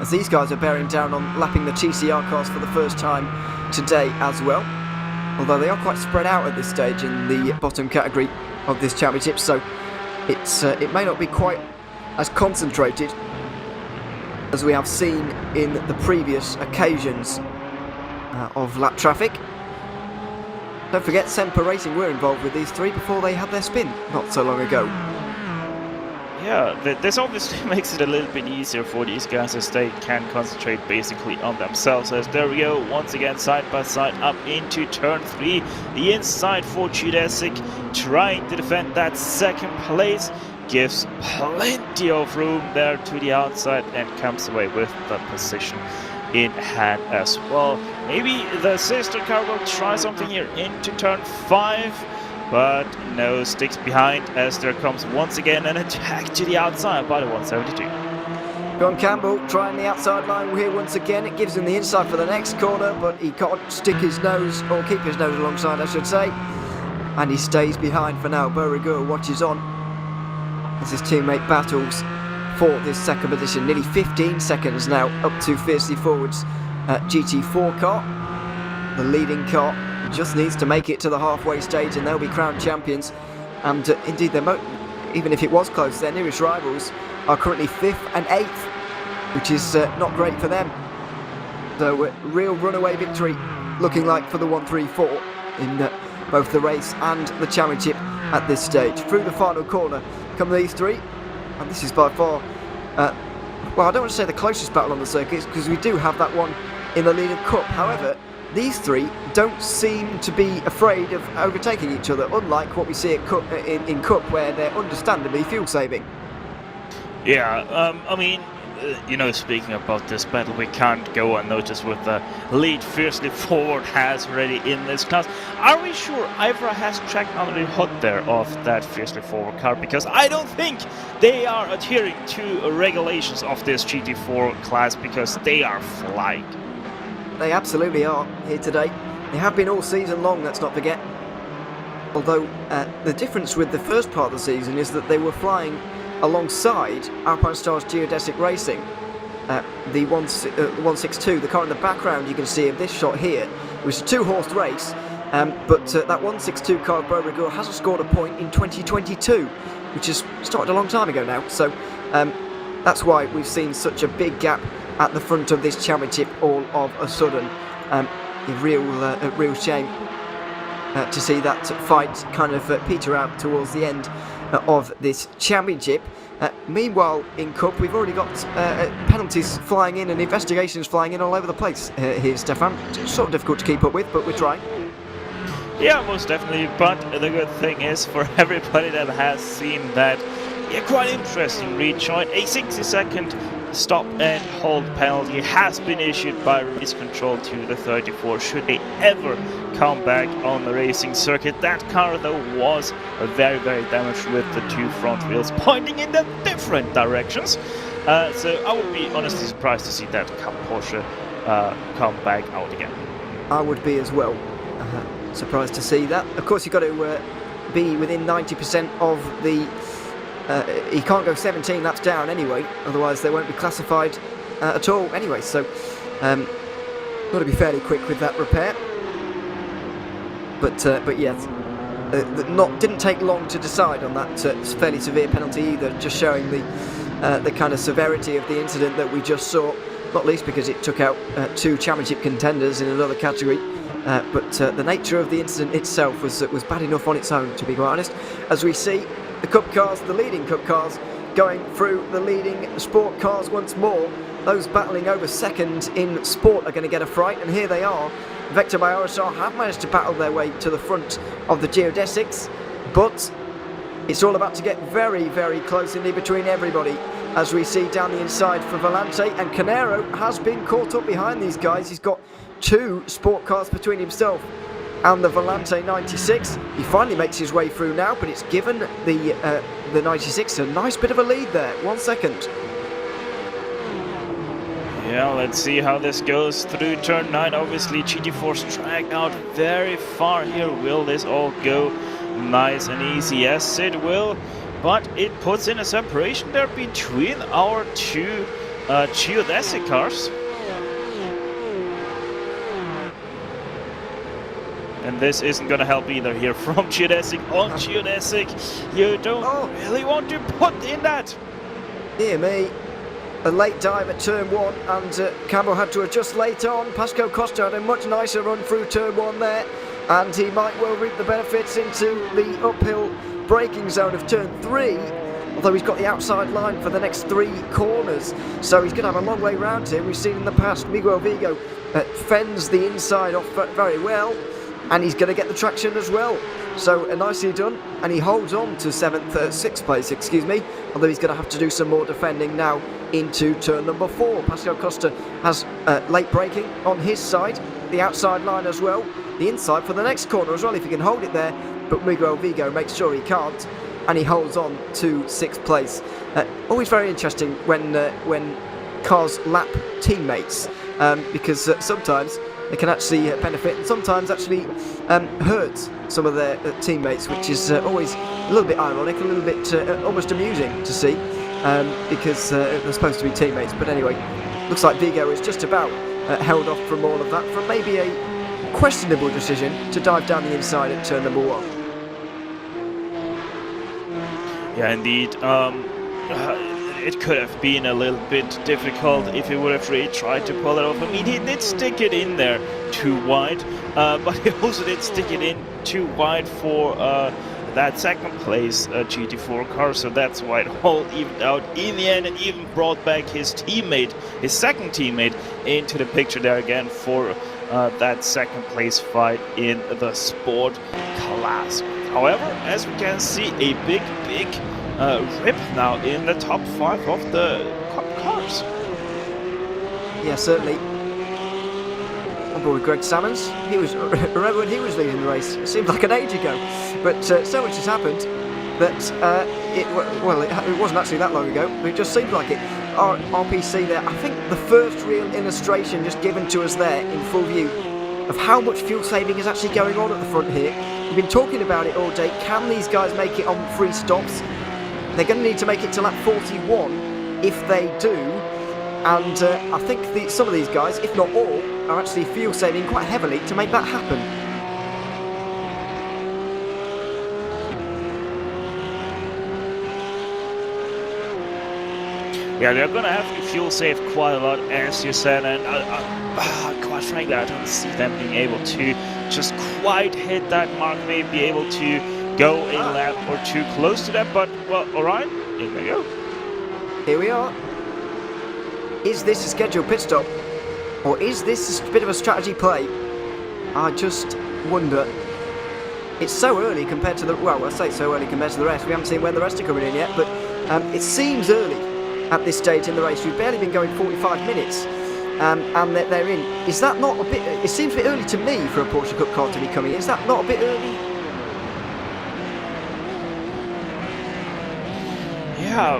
as these guys are bearing down on lapping the TCR cars for the first time today as well. Although they are quite spread out at this stage in the bottom category of this championship, so it may not be quite as concentrated as we have seen in the previous occasions of lap traffic. Don't forget, Semper Racing were involved with these three before they had their spin not so long ago. Yeah, this obviously makes it a little bit easier for these guys as they can concentrate basically on themselves. As there we go, once again side by side up into turn 3. The inside for Chudesic trying to defend that second place. Gives plenty of room there to the outside and comes away with the position in hand as well. Maybe the sister car will try something here into turn 5. But no, sticks behind as there comes once again an attack to the outside by the 172. John Campbell trying the outside line here once again. It gives him the inside for the next corner, but he can't stick his nose, or keep his nose alongside I should say. And he stays behind for now. Beauregard watches on as his teammate battles for this second position. Nearly 15 seconds now up to Fiercely Forward's GT4 car. The leading car just needs to make it to the halfway stage and they'll be crowned champions. And indeed, even if it was close, their nearest rivals are currently 5th and 8th, which is not great for them. So real runaway victory looking like for the 134 in both the race and the championship at this stage. Through the final corner come these three, and this is by far, well, I don't want to say the closest battle on the circuit because we do have that one in the lead of Cup. However, these three don't seem to be afraid of overtaking each other, unlike what we see at Cup, in Cup, where they're understandably fuel saving. Yeah, I mean, you know, speaking about this battle, we can't go unnoticed with the lead Fiercely Forward has already in this class. Are we sure IVRA has tracked under the hood there of that Fiercely Forward car? Because I don't think they are adhering to regulations of this GT4 class, because they are flying. They absolutely are here today. They have been all season long, let's not forget. Although the difference with the first part of the season is that they were flying alongside Alpine Star's Geodesic Racing. The 162, the car in the background you can see of this shot here, it was a 2-horse race, but that 162 car of Beauregard hasn't scored a point in 2022, which has started a long time ago now. So that's why we've seen such a big gap at the front of this championship all of a sudden. A real shame to see that fight kind of peter out towards the end of this championship. Meanwhile, in Cup, we've already got penalties flying in and investigations flying in all over the place here, Stefan. It's sort of difficult to keep up with, but we're trying. Yeah, most definitely, but the good thing is for everybody that has seen that Yeah, quite interesting rejoin. A 60-second stop and hold penalty has been issued by race control to the 34 should they ever come back on the racing circuit. That car though was very damaged with the two front wheels pointing in the different directions. So I would be honestly surprised to see that Porsche come back out again. I would be as well. Surprised to see that. Of course, you've got to be within 90% of the... he can't go 17 laps down anyway, otherwise they won't be classified at all anyway. So, got to be fairly quick with that repair. But yes, didn't take long to decide on that fairly severe penalty either. Just showing the kind of severity of the incident that we just saw. Not least because it took out two championship contenders in another category. But the nature of the incident itself was bad enough on its own, to be quite honest. As we see the Cup cars, the leading Cup cars, going through the leading Sport cars once more. Those battling over second in Sport are going to get a fright, and here they are. Vector by RSR have managed to battle their way to the front of the geodesics, but it's all about to get very close indeed between everybody. As we see down the inside for Volante, and Canero has been caught up behind these guys. He's got two Sport cars between himself and the Volante 96. He finally makes his way through now, but it's given the 96 a nice bit of a lead there. 1 second. Yeah, let's see how this goes through turn 9. Obviously, GT4's dragged out very far here. Will this all go nice and easy? Yes, it will. But it puts in a separation there between our two geodesic cars. And this isn't going to help either here from geodesic on geodesic. You don't really want to put in that. Dear me. A late dive at turn 1, and Campbell had to adjust late on. Pascal Costa had a much nicer run through turn 1 there, and he might well reap the benefits into the uphill braking zone of turn 3, although he's got the outside line for the next 3 corners, so he's going to have a long way round here. We've seen in the past Miguel Vigo fends the inside off very well, and he's going to get the traction as well. So nicely done, and he holds on to 6th place, although he's going to have to do some more defending now into turn number 4. Pascal Costa has late braking on his side, the outside line as well, the inside for the next corner as well if he can hold it there, but Miguel Vigo makes sure he can't, and he holds on to 6th place. Always very interesting when cars lap teammates, because sometimes they can actually benefit and sometimes actually hurt some of their teammates, which is always a little bit ironic, a little bit almost amusing to see, because they're supposed to be teammates. But anyway, looks like Vigo is just about held off from all of that, from maybe a questionable decision to dive down the inside at turn number 1. Yeah, indeed. It could have been a little bit difficult if he would have really tried to pull it off. I mean, he did stick it in there too wide, but he also did stick it in too wide for that second place GT4 car, so that's why it all evened out in the end, and even brought back his teammate, his second teammate, into the picture there again for that second place fight in the Sport class. However, as we can see, a big rip now in the top 5 of the Cup cars. Yeah, certainly. On board with Greg Salmons. Remember when he was leading the race? It seemed like an age ago, but so much has happened that it wasn't actually that long ago, but it just seemed like it. Our RPC there, I think the first real illustration just given to us there in full view of how much fuel saving is actually going on at the front here. We've been talking about it all day. Can these guys make it on 3 stops? They're going to need to make it to lap 41 if they do, and I think some of these guys, if not all, are actually fuel saving quite heavily to make that happen. Yeah, they're going to have to fuel save quite a lot, as you said, and quite frankly, I don't see them being able to just quite hit that mark, maybe be able to go a lap or 2 close to that, but, well, alright, here we go. Here we are. Is this a scheduled pit stop, or is this a bit of a strategy play? I just wonder. It's so early compared to the, well, I say so early compared to the rest, we haven't seen when the rest are coming in yet, but It seems early at this stage in the race. We've barely been going 45 minutes, and they're in. Is that not a bit? It seems a bit early to me for a Porsche Cup car to be coming in. Is that not a bit early? Yeah,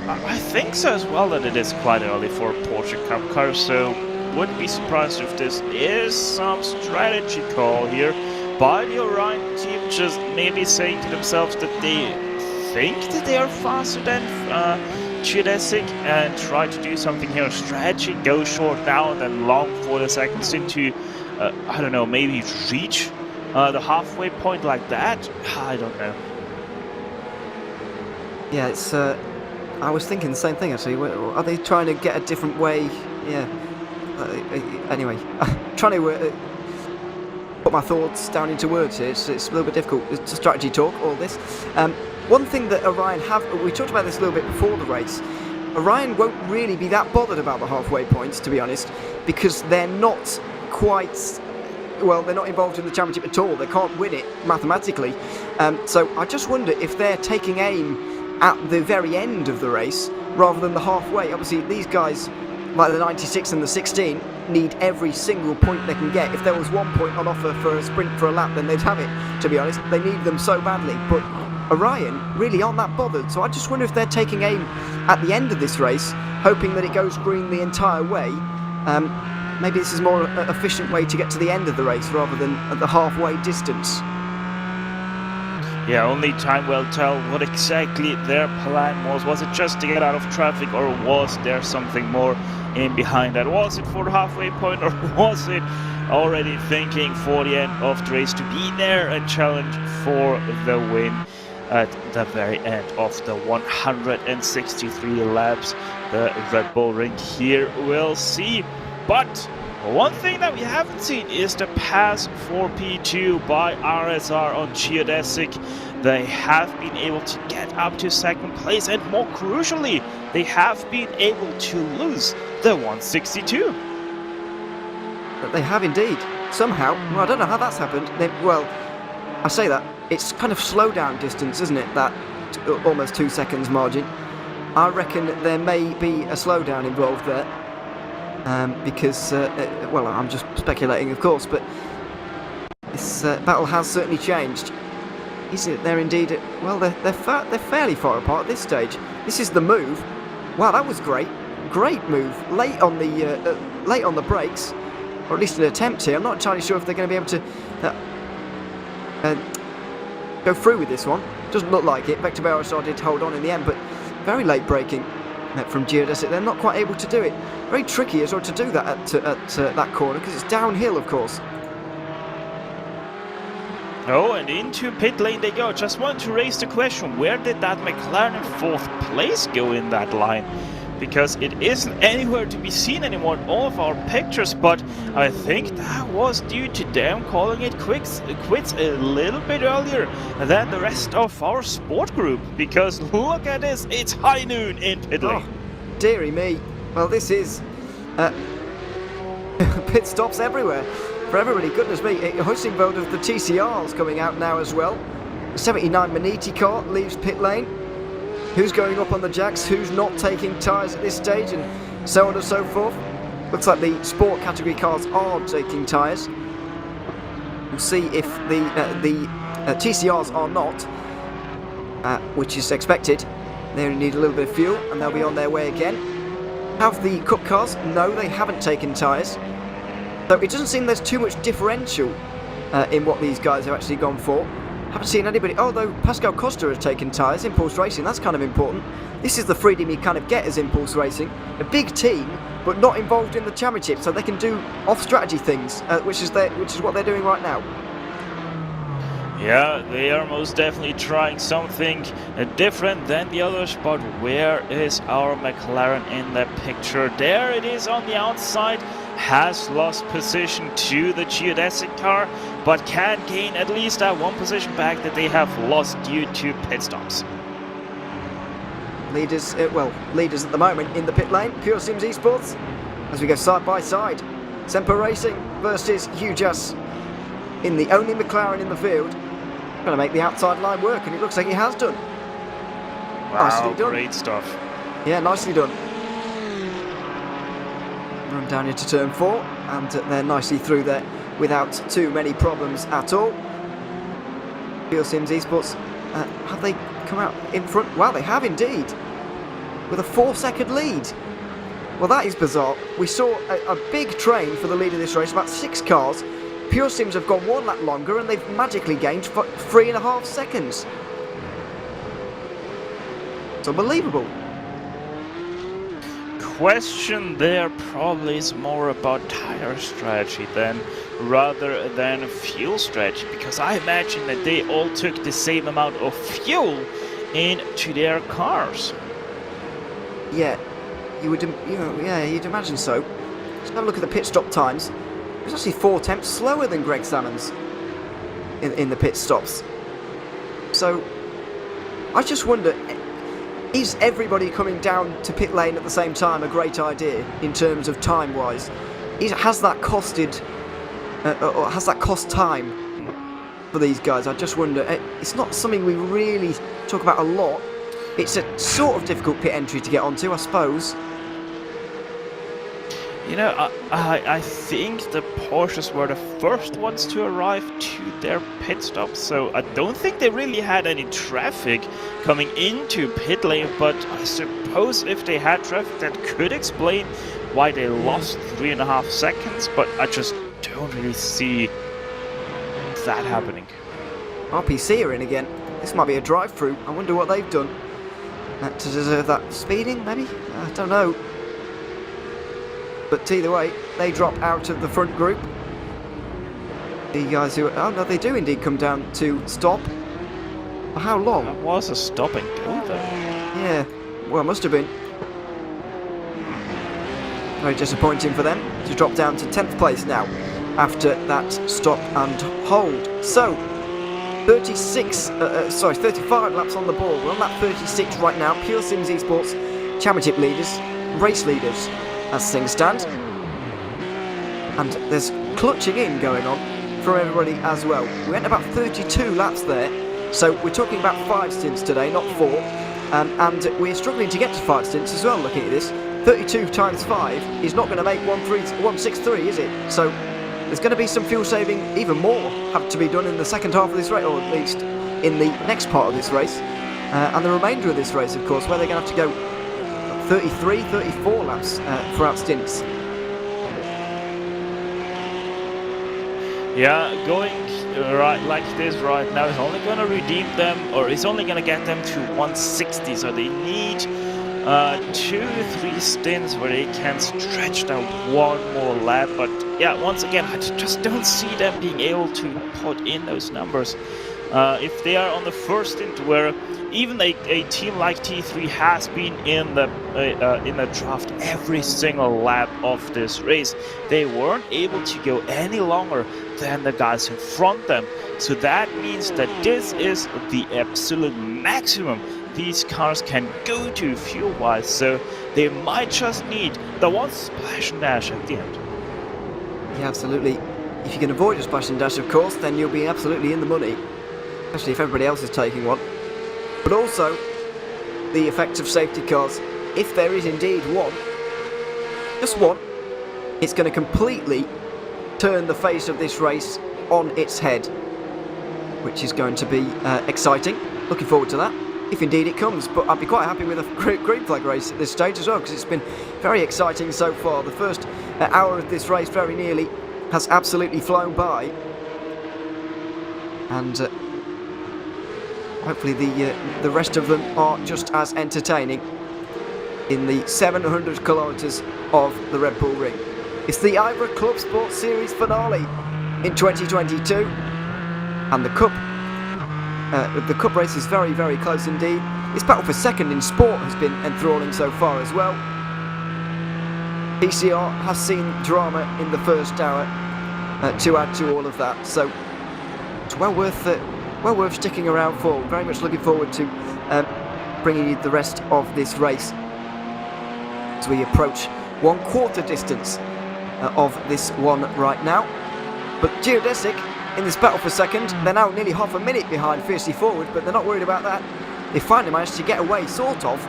I think so as well, that it is quite early for a Porsche Cup car, so wouldn't be surprised if this is some strategy call here by the Orion team, just maybe saying to themselves that they think that they are faster than Geodesic and try to do something here. Strategy, go short now and then long for the second stint to, I don't know, maybe reach the halfway point like that. I don't know. Yeah, it's. I was thinking the same thing actually. Are they trying to get a different way? Yeah. Anyway, trying to put my thoughts down into words here. It's a little bit difficult. It's a strategy talk, all this. One thing that Orion have, we talked about this a little bit before the race. Orion won't really be that bothered about the halfway points, to be honest, because they're not quite. Well, they're not involved in the championship at all. They can't win it mathematically. So I just wonder if they're taking aim at the very end of the race rather than the halfway. Obviously, these guys, like the 96 and the 16, need every single point they can get. If there was 1 point on offer for a sprint for a lap, then they'd have it, to be honest. They need them so badly. But Orion really aren't that bothered. So I just wonder if they're taking aim at the end of this race, hoping that it goes green the entire way. Maybe this is a more efficient way to get to the end of the race rather than at the halfway distance. Yeah, only time will tell what exactly their plan was. Was it just to get out of traffic, or was there something more in behind that? Was it for the halfway point, or was it already thinking for the end of the race to be there and challenge for the win at the very end of the 163 laps? The Red Bull Ring here, we'll see. But one thing that we haven't seen is the pass for P2 by RSR on Geodesic. They have been able to get up to second place, and more crucially, they have been able to lose the 162. They have indeed. Somehow. Well, I don't know how that's happened. Well, I say that. It's kind of slow down distance, isn't it? That almost 2 seconds margin. I reckon there may be a slowdown involved there. Because, well, I'm just speculating, of course, but this battle has certainly changed. Is it? They're indeed. Well, they're fairly far apart at this stage. This is the move. Wow, that was great. Great move. Late on the brakes, or at least an attempt here. I'm not entirely sure if they're going to be able to go through with this one. Doesn't look like it. Vector RSR did hold on in the end, but very late braking from Geodesic. They're not quite able to do it. Very tricky as well to do that at that corner, because it's downhill, of course. Oh, and into pit lane they go. Just want to raise the question, where did that McLaren 4th place go in that line? Because it isn't anywhere to be seen anymore in all of our pictures, but I think that was due to them calling it quits a little bit earlier than the rest of our sport group. Because look at this, it's high noon in pit lane. Oh, dearie me. Well, this is pit stops everywhere for everybody. Goodness me. Hussingveld of the TCR's coming out now as well. The 79 Maniti car leaves pit lane. Who's going up on the jacks, who's not taking tyres at this stage, and so on and so forth. Looks like the sport category cars are taking tyres. We'll see if the TCRs are not, which is expected. They only need a little bit of fuel, and they'll be on their way again. Have the Cup cars? No, they haven't taken tyres. So it doesn't seem there's too much differential in what these guys have actually gone for. Haven't seen anybody, although Pascal Costa has taken tyres. Impulse Racing, that's kind of important. This is the freedom you kind of get as Impulse Racing. A big team, but not involved in the championship, so they can do off-strategy things, which is what they're doing right now. Yeah, they are most definitely trying something different than the others, but where is our McLaren in the picture? There it is on the outside, has lost position to the Geodesic car, but can gain at least that one position back that they have lost due to pit stops. Leaders at the moment in the pit lane, Pure Sims Esports, as we go side by side. Semper Racing versus Hujas in the only McLaren in the field. Going to make the outside line work, and it looks like he has done. Nicely done. Great stuff. Yeah, nicely done. Run down into turn 4, and they're nicely through there without too many problems at all. Pure Sims Esports, have they come out in front? Wow, they have indeed, with a 4-second lead. Well, that is bizarre. We saw a big train for the lead of this race, about 6 cars. Pure Sims have gone 1 lap longer, and they've magically gained 3.5 seconds. It's unbelievable. Question there probably is more about tire strategy rather than fuel strategy, because I imagine that they all took the same amount of fuel into their cars. Yeah, you'd imagine so. Just have a look at the pit stop times. It was actually 4 tenths slower than Greg Salmon's in the pit stops. So I just wonder, is everybody coming down to pit lane at the same time a great idea in terms of time-wise? Has that costed, or has that cost time for these guys? I just wonder. It's not something we really talk about a lot. It's a sort of difficult pit entry to get onto, I suppose. You know, I think the Porsches were the first ones to arrive to their pit stop, so I don't think they really had any traffic coming into pit lane, but I suppose if they had traffic, that could explain why they lost 3.5 seconds, but I just don't really see that happening. RPC are in again. This might be a drive-through. I wonder what they've done to deserve that speeding, maybe? I don't know. But either way, they drop out of the front group. The guys who... Oh, no, they do indeed come down to stop. For how long? That was a stop and go, though. Yeah, well, it must have been. Very disappointing for them to drop down to 10th place now after that stop and hold. So, 35 laps on the board. We're on lap 36 right now. Pure Sims Esports Championship leaders, race leaders, as things stand. And there's clutching in going on for everybody as well. We went about 32 laps there, so we're talking about 5 stints today, not 4. And we're struggling to get to 5 stints as well, looking at this. 32 times 5 is not going to make 163, is it? So there's going to be some fuel saving, even more, have to be done in the second half of this race, or at least in the next part of this race. And the remainder of this race, of course, where they're going to have to go 33, 34 laps throughout stints. Yeah, going right like this right now is only going to redeem them, or it's only going to get them to 160, so they need 2-3 stints where they can stretch that one more lap. But yeah, once again, I just don't see them being able to put in those numbers. If they are on the first stint, where even a team like T3 has been in the draft every single lap of this race, they weren't able to go any longer than the guys in front of them. So that means that this is the absolute maximum these cars can go to fuel-wise. So they might just need the one splash and dash at the end. Yeah, absolutely. If you can avoid a splash and dash, of course, then you'll be absolutely in the money, especially if everybody else is taking one. But also, the effect of safety cars, if there is indeed one, just one, it's going to completely turn the face of this race on its head, which is going to be exciting. Looking forward to that, if indeed it comes. But I'd be quite happy with a green flag race at this stage as well, because it's been very exciting so far. The first hour of this race very nearly has absolutely flown by, and hopefully the rest of them are just as entertaining in the 700 kilometres of the Red Bull Ring. It's the IVRA ClubSport Series finale in 2022, and the Cup race is very, very close indeed. This battle for second in sport has been enthralling so far as well. PCR has seen drama in the first hour to add to all of that, so it's well worth sticking around for. Very much looking forward to bringing you the rest of this race as we approach 1/4 distance of this one right now. But Geodesic in this battle for second, they're now nearly half a minute behind Fiercely Forward, but they're not worried about that. they finally managed to get away, sort of,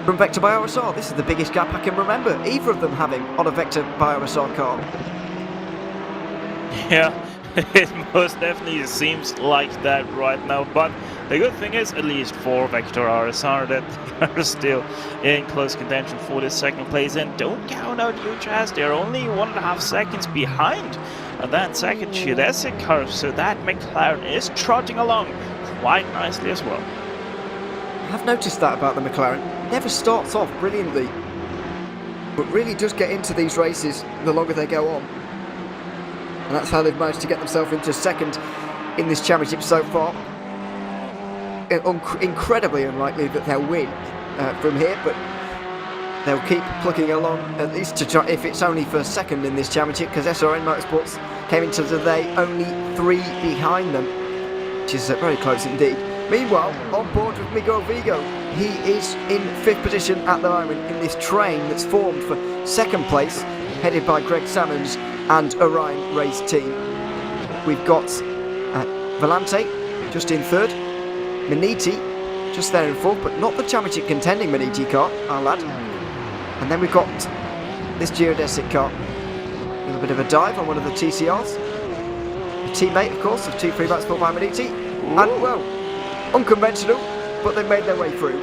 from Vector by RSR. This is the biggest gap I can remember either of them having on a Vector by RSR car. Yeah, it most definitely seems like that right now, but the good thing is, at least for Vector RSR, that they are still in close contention for the second place, and don't count out UHS, they're only 1.5 seconds behind that second geodesic car, so that McLaren is trotting along quite nicely as well. I've noticed that about the McLaren. It never starts off brilliantly, but really does get into these races the longer they go on. And that's how they've managed to get themselves into second in this championship so far. Incredibly unlikely that they'll win from here, but they'll keep plugging along, at least to try, if it's only for second in this championship, because SRN Motorsports came into today only 3 behind them, which is very close indeed. Meanwhile, on board with Miguel Vigo, he is in 5th position at the moment in this train that's formed for second place, headed by Greg Salmons and Orion Race Team. We've got Volante just in 3rd, Maniti just there in 4th, but not the championship contending Maniti car, our lad. And then we've got this geodesic car with a bit of a dive on one of the TCRs. A teammate, of course, of 2-3 Motorsport by Maniti. And, well, unconventional, but they made their way through.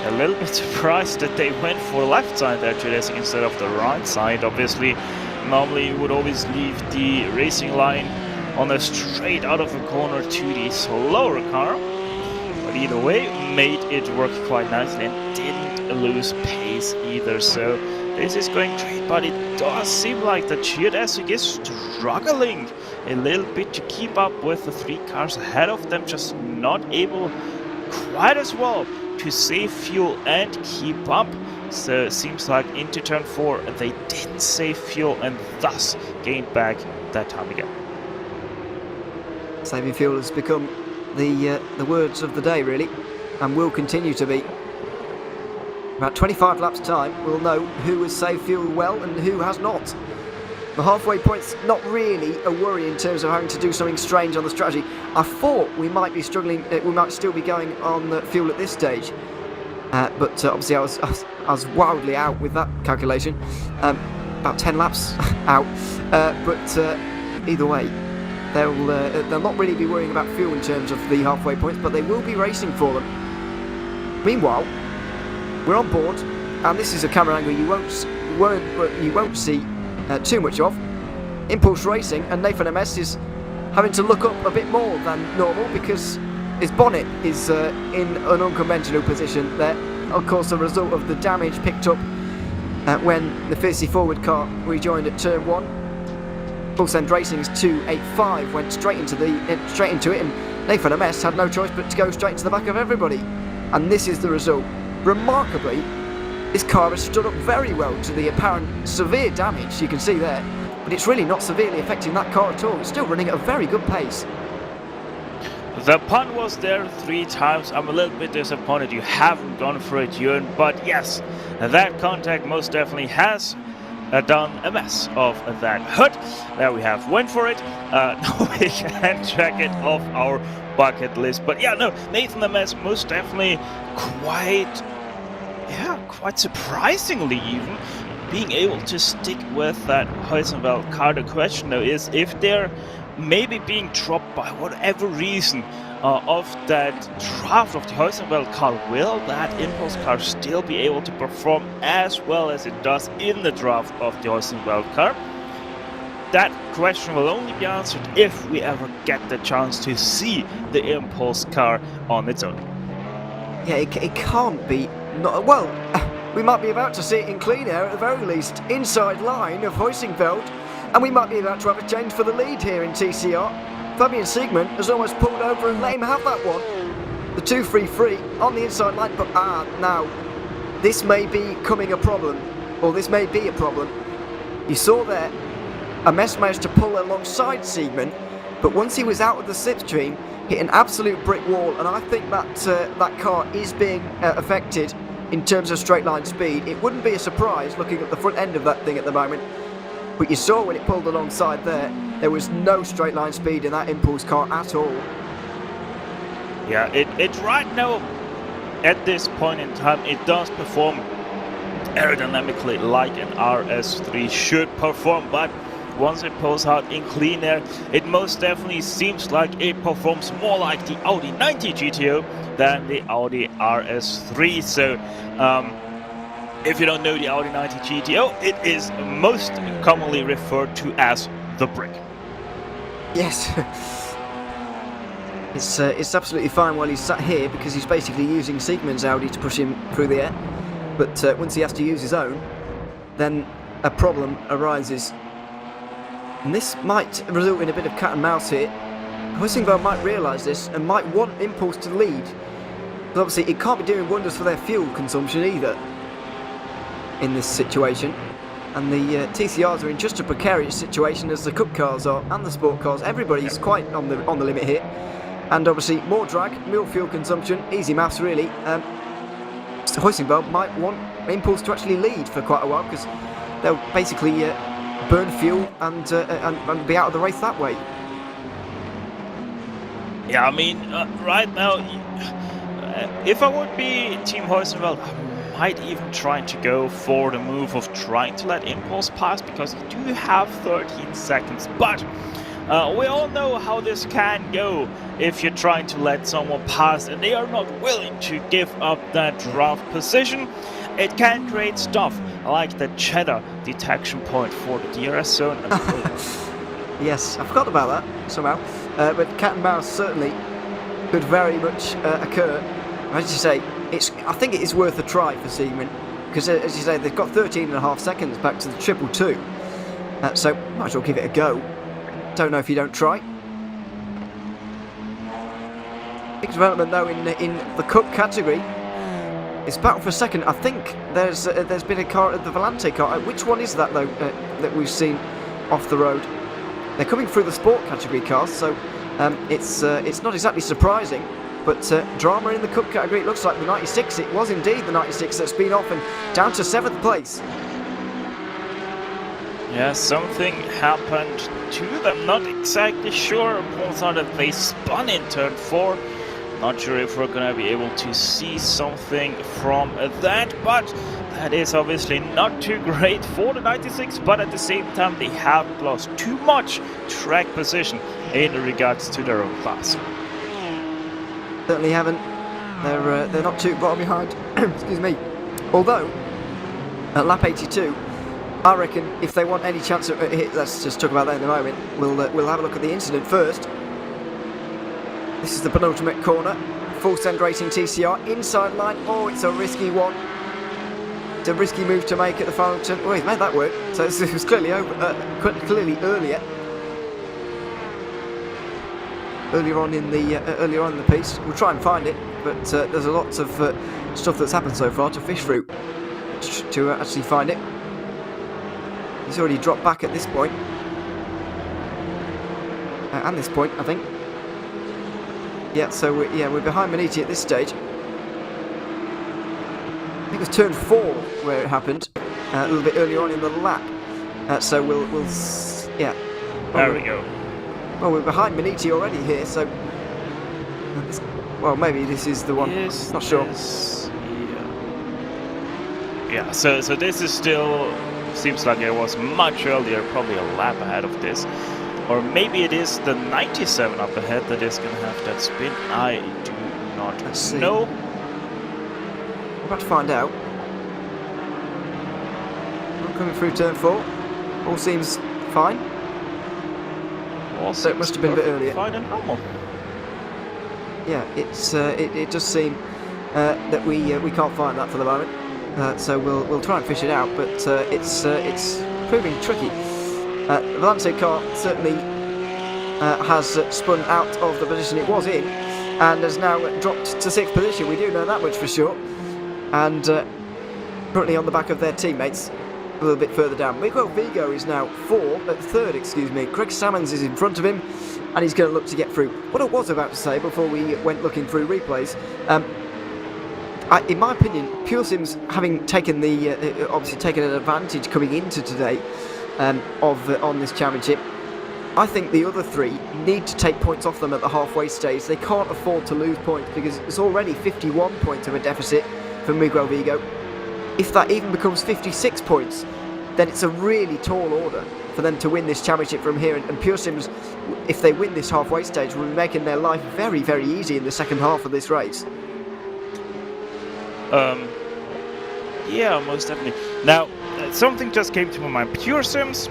A little bit surprised that they went for left side there geodesic instead of the right side. Obviously, normally you would always leave the racing line on a straight out of a corner to the slower car. But either way, made it work quite nicely and didn't lose pace either. So this is going great, but it does seem like the geodesic is struggling a little bit to keep up with the 3 cars ahead of them, just not able quite as well to save fuel and keep up. So it seems like into turn 4 they didn't save fuel and thus gained back that time again. Saving fuel has become the words of the day, really, and will continue to be. About 25 laps time, we'll know who has saved fuel well and who has not. The halfway point's not really a worry in terms of having to do something strange on the strategy. I thought we might be struggling, we might still be going on fuel at this stage, but obviously I was wildly out with that calculation. About 10 laps out, but either way, they'll not really be worrying about fuel in terms of the halfway points, but they will be racing for them. Meanwhile, we're on board, and this is a camera angle you won't see too much of. Impulse Racing, and Nathan MS is having to look up a bit more than normal because his bonnet is in an unconventional position there. Of course, a result of the damage picked up when the Fiercely Forward car rejoined at turn 1. Full Send Racing's 285 went straight into it, and Nathan MS had no choice but to go straight into the back of everybody. And this is the result. Remarkably, this car has stood up very well to the apparent severe damage you can see there, but it's really not severely affecting that car at all. It's still running at a very good pace. The pun was there 3 times. I'm a little bit disappointed you haven't gone for it, Ewan, but yes, that contact most definitely has done a mess of that hood. There we have, went for it. No, we can check it off our bucket list. But yeah, no, Nathan MS most definitely quite surprisingly even being able to stick with that Heusenwald car. The question though is if they're maybe being dropped by whatever reason of that draft of the Heusenwald car, will that impulse car still be able to perform as well as it does in the draft of the Heusenwald car? That question will only be answered if we ever get the chance to see the impulse car on its own. Yeah, it can't be. Well, we might be about to see it in clean air at the very least, inside line of Heusenfeld, and we might be about to have a change for the lead here in TCR. Fabian Siegmann has almost pulled over and let him have that one. The 2-3-3 on the inside line, but now this may be becoming a problem, or this may be a problem. You saw there, Ames managed to pull alongside Siegmann, but once he was out of the slipstream, hit an absolute brick wall, and I think that that car is being affected in terms of straight line speed. It wouldn't be a surprise looking at the front end of that thing at the moment, but you saw when it pulled alongside there was no straight line speed in that impulse car at all. Yeah, it right now, at this point in time, it does perform aerodynamically like an RS3 should perform, but once it pulls out in clean air, it most definitely seems like it performs more like the Audi 90 GTO than the Audi RS3. So, if you don't know the Audi 90 GTO, it is most commonly referred to as the brick. Yes. It's absolutely fine while he's sat here because he's basically using Siegmund's Audi to push him through the air. But once he has to use his own, then a problem arises. And this might result in a bit of cat and mouse here. Hussingveld might realise this and might want Impulse to lead. But obviously it can't be doing wonders for their fuel consumption either in this situation. And the TCRs are in just a precarious situation as the Cup cars are and the Sport cars. Everybody's quite on the limit here. And obviously more drag, more fuel consumption, easy maths really. So Hussingveld might want Impulse to actually lead for quite a while because they'll basically burn fuel and be out of the race that way. Yeah, I mean, right now, if I would be Team Hussingveld, I might even try to go for the move of trying to let Impulse pass because you do have 13 seconds, but we all know how this can go if you're trying to let someone pass and they are not willing to give up that draft position. It can create stuff like the cheddar detection point for the DRS zone. Yes, I forgot about that somehow. But cat and mouse certainly could very much occur. As you say, I think it is worth a try for Siegmund because, as you say, they've got 13.5 seconds back to the 222. So might as well give it a go. Don't know if you don't try. Big development though in the Cup category. It's battle for second. I think there's been a car, the Volante car. Which one is that though that we've seen off the road? They're coming through the Sport category cars, so it's not exactly surprising. But drama in the Cup category. It looks like the 96. It was indeed the 96 that's been off and down to 7th place. Yeah, something happened to them. Not exactly sure. Pulls out that they spun in turn 4. Not sure if we're gonna be able to see something from that, but that is obviously not too great for the 96, but at the same time they haven't lost too much track position in regards to their own class. Certainly haven't. They're not too far behind. Excuse me. Although at lap 82, I reckon if they want any chance of let's just talk about that in a moment. We'll have a look at the incident first. This is the penultimate corner. Full send racing TCR inside line. Oh, it's a risky one. It's a risky move to make at the final turn. Oh, he's made that work. So it was clearly clearly earlier on in the piece. We'll try and find it, but there's a lot of stuff that's happened so far to fish through to actually find it. He's already dropped back at this point, and this point, I think. Yeah, so we're behind Maniti at this stage. I think it was turn 4 where it happened, a little bit earlier on in the lap. So we'll yeah. There we go. Well, we're behind Maniti already here, so well, maybe this is the one. Yes, not sure. Yeah. So this is still seems like it was much earlier, probably a lap ahead of this. Or maybe it is the 97 up ahead that is going to have that spin. I do not know. We're about to find out. We're coming through turn 4. All seems fine. So it must have been a bit earlier. Fine and normal. Yeah, it does seem that we can't find that for the moment. So we'll try and fish it out, but it's proving tricky. The Volante car certainly has spun out of the position it was in and has now dropped to 6th position. We do know that much for sure. And currently on the back of their teammates a little bit further down. Miguel Vigo is now 3rd, excuse me. Craig Salmons is in front of him and he's going to look to get through. What I was about to say before we went looking through replays, in my opinion, Pure Sims having taken obviously taken an advantage coming into today on this championship, I think the other three need to take points off them at the halfway stage. They can't afford to lose points because it's already 51 points of a deficit for Miguel Vigo. If that even becomes 56 points, then it's a really tall order for them to win this championship from here. And Pure Sims, if they win this halfway stage, will be making their life very, very easy in the second half of this race. Yeah, most definitely. Now, something just came to my mind. Pure Sims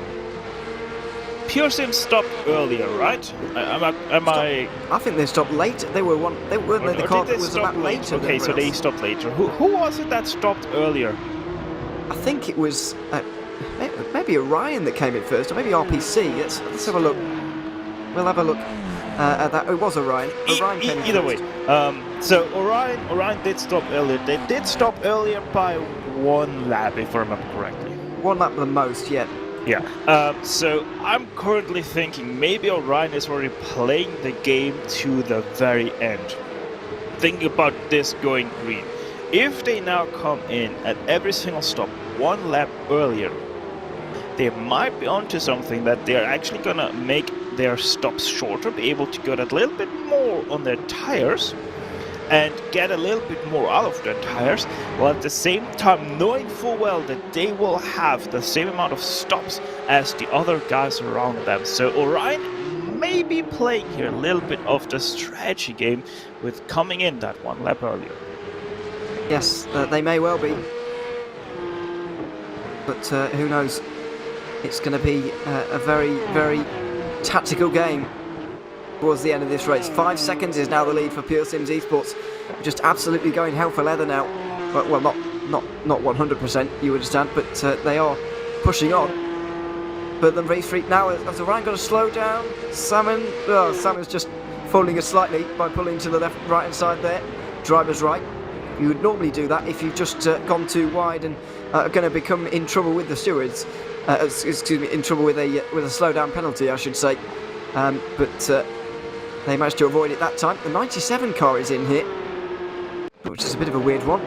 stopped earlier, right? I think they stopped later. They were one. They weren't the car that was a lap later. Okay, so they stopped later. Who was it that stopped earlier? I think it was maybe Orion that came in first, or maybe RPC. Let's have a look. We'll have a look. It was Orion. Orion came in either first. way. So Orion did stop earlier. They did stop earlier by 1 lap, if I remember correctly. 1 lap the most, yeah. Yeah. So I'm currently thinking maybe Orion is already playing the game to the very end. Think about this going green. If they now come in at every single stop 1 lap earlier, they might be onto something that they're actually gonna make their stops shorter, be able to get a little bit more on their tires and get a little bit more out of their tires, while at the same time knowing full well that they will have the same amount of stops as the other guys around them. So Orion may be playing here a little bit of the strategy game with coming in that 1 lap earlier. Yes, they may well be. But who knows? It's going to be a very, very tactical game towards the end of this race. 5 seconds is now the lead for Pure Sims Esports. Just absolutely going hell for leather now. Well, not 100%, you understand, but they are pushing on. But the race freak now has Orion got to slow down. Salmon's just falling us slightly by pulling to the right hand side there. Driver's right. You would normally do that if you've just gone too wide and are going to become in trouble with the stewards. In trouble with a slow down penalty, I should say. But they managed to avoid it that time. The 97 car is in here, which is a bit of a weird one.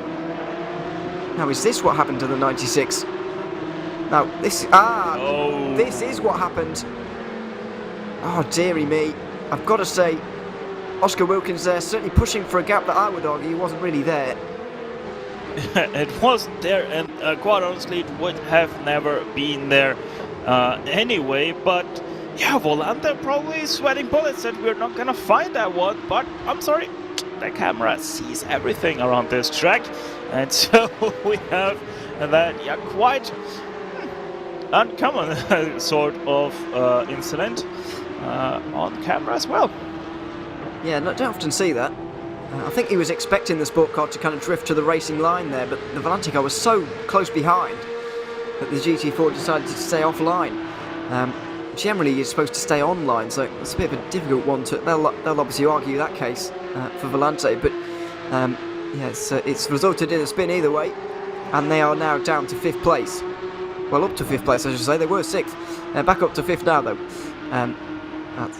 Now, is this what happened to the 96? Now, this is what happened. Oh, dearie me. I've got to say, Oscar Wilkins there, certainly pushing for a gap that I would argue wasn't really there. It wasn't there, and quite honestly, it would have never been there anyway. But yeah, Volante probably sweating bullets that we're not gonna find that one. But I'm sorry, the camera sees everything around this track, and so we have that quite uncommon sort of incident on camera as well. Yeah, don't often see that. I think he was expecting the sport car to kind of drift to the racing line there, but the Volante car was so close behind that the GT4 decided to stay offline. Generally, you're supposed to stay online, so it's a bit of a difficult one to. They'll obviously argue that case for Volante, but yeah, it's resulted in a spin either way, and they are now down to 5th place. Well, up to 5th place, I should say. They were 6th. They're back up to 5th now, though.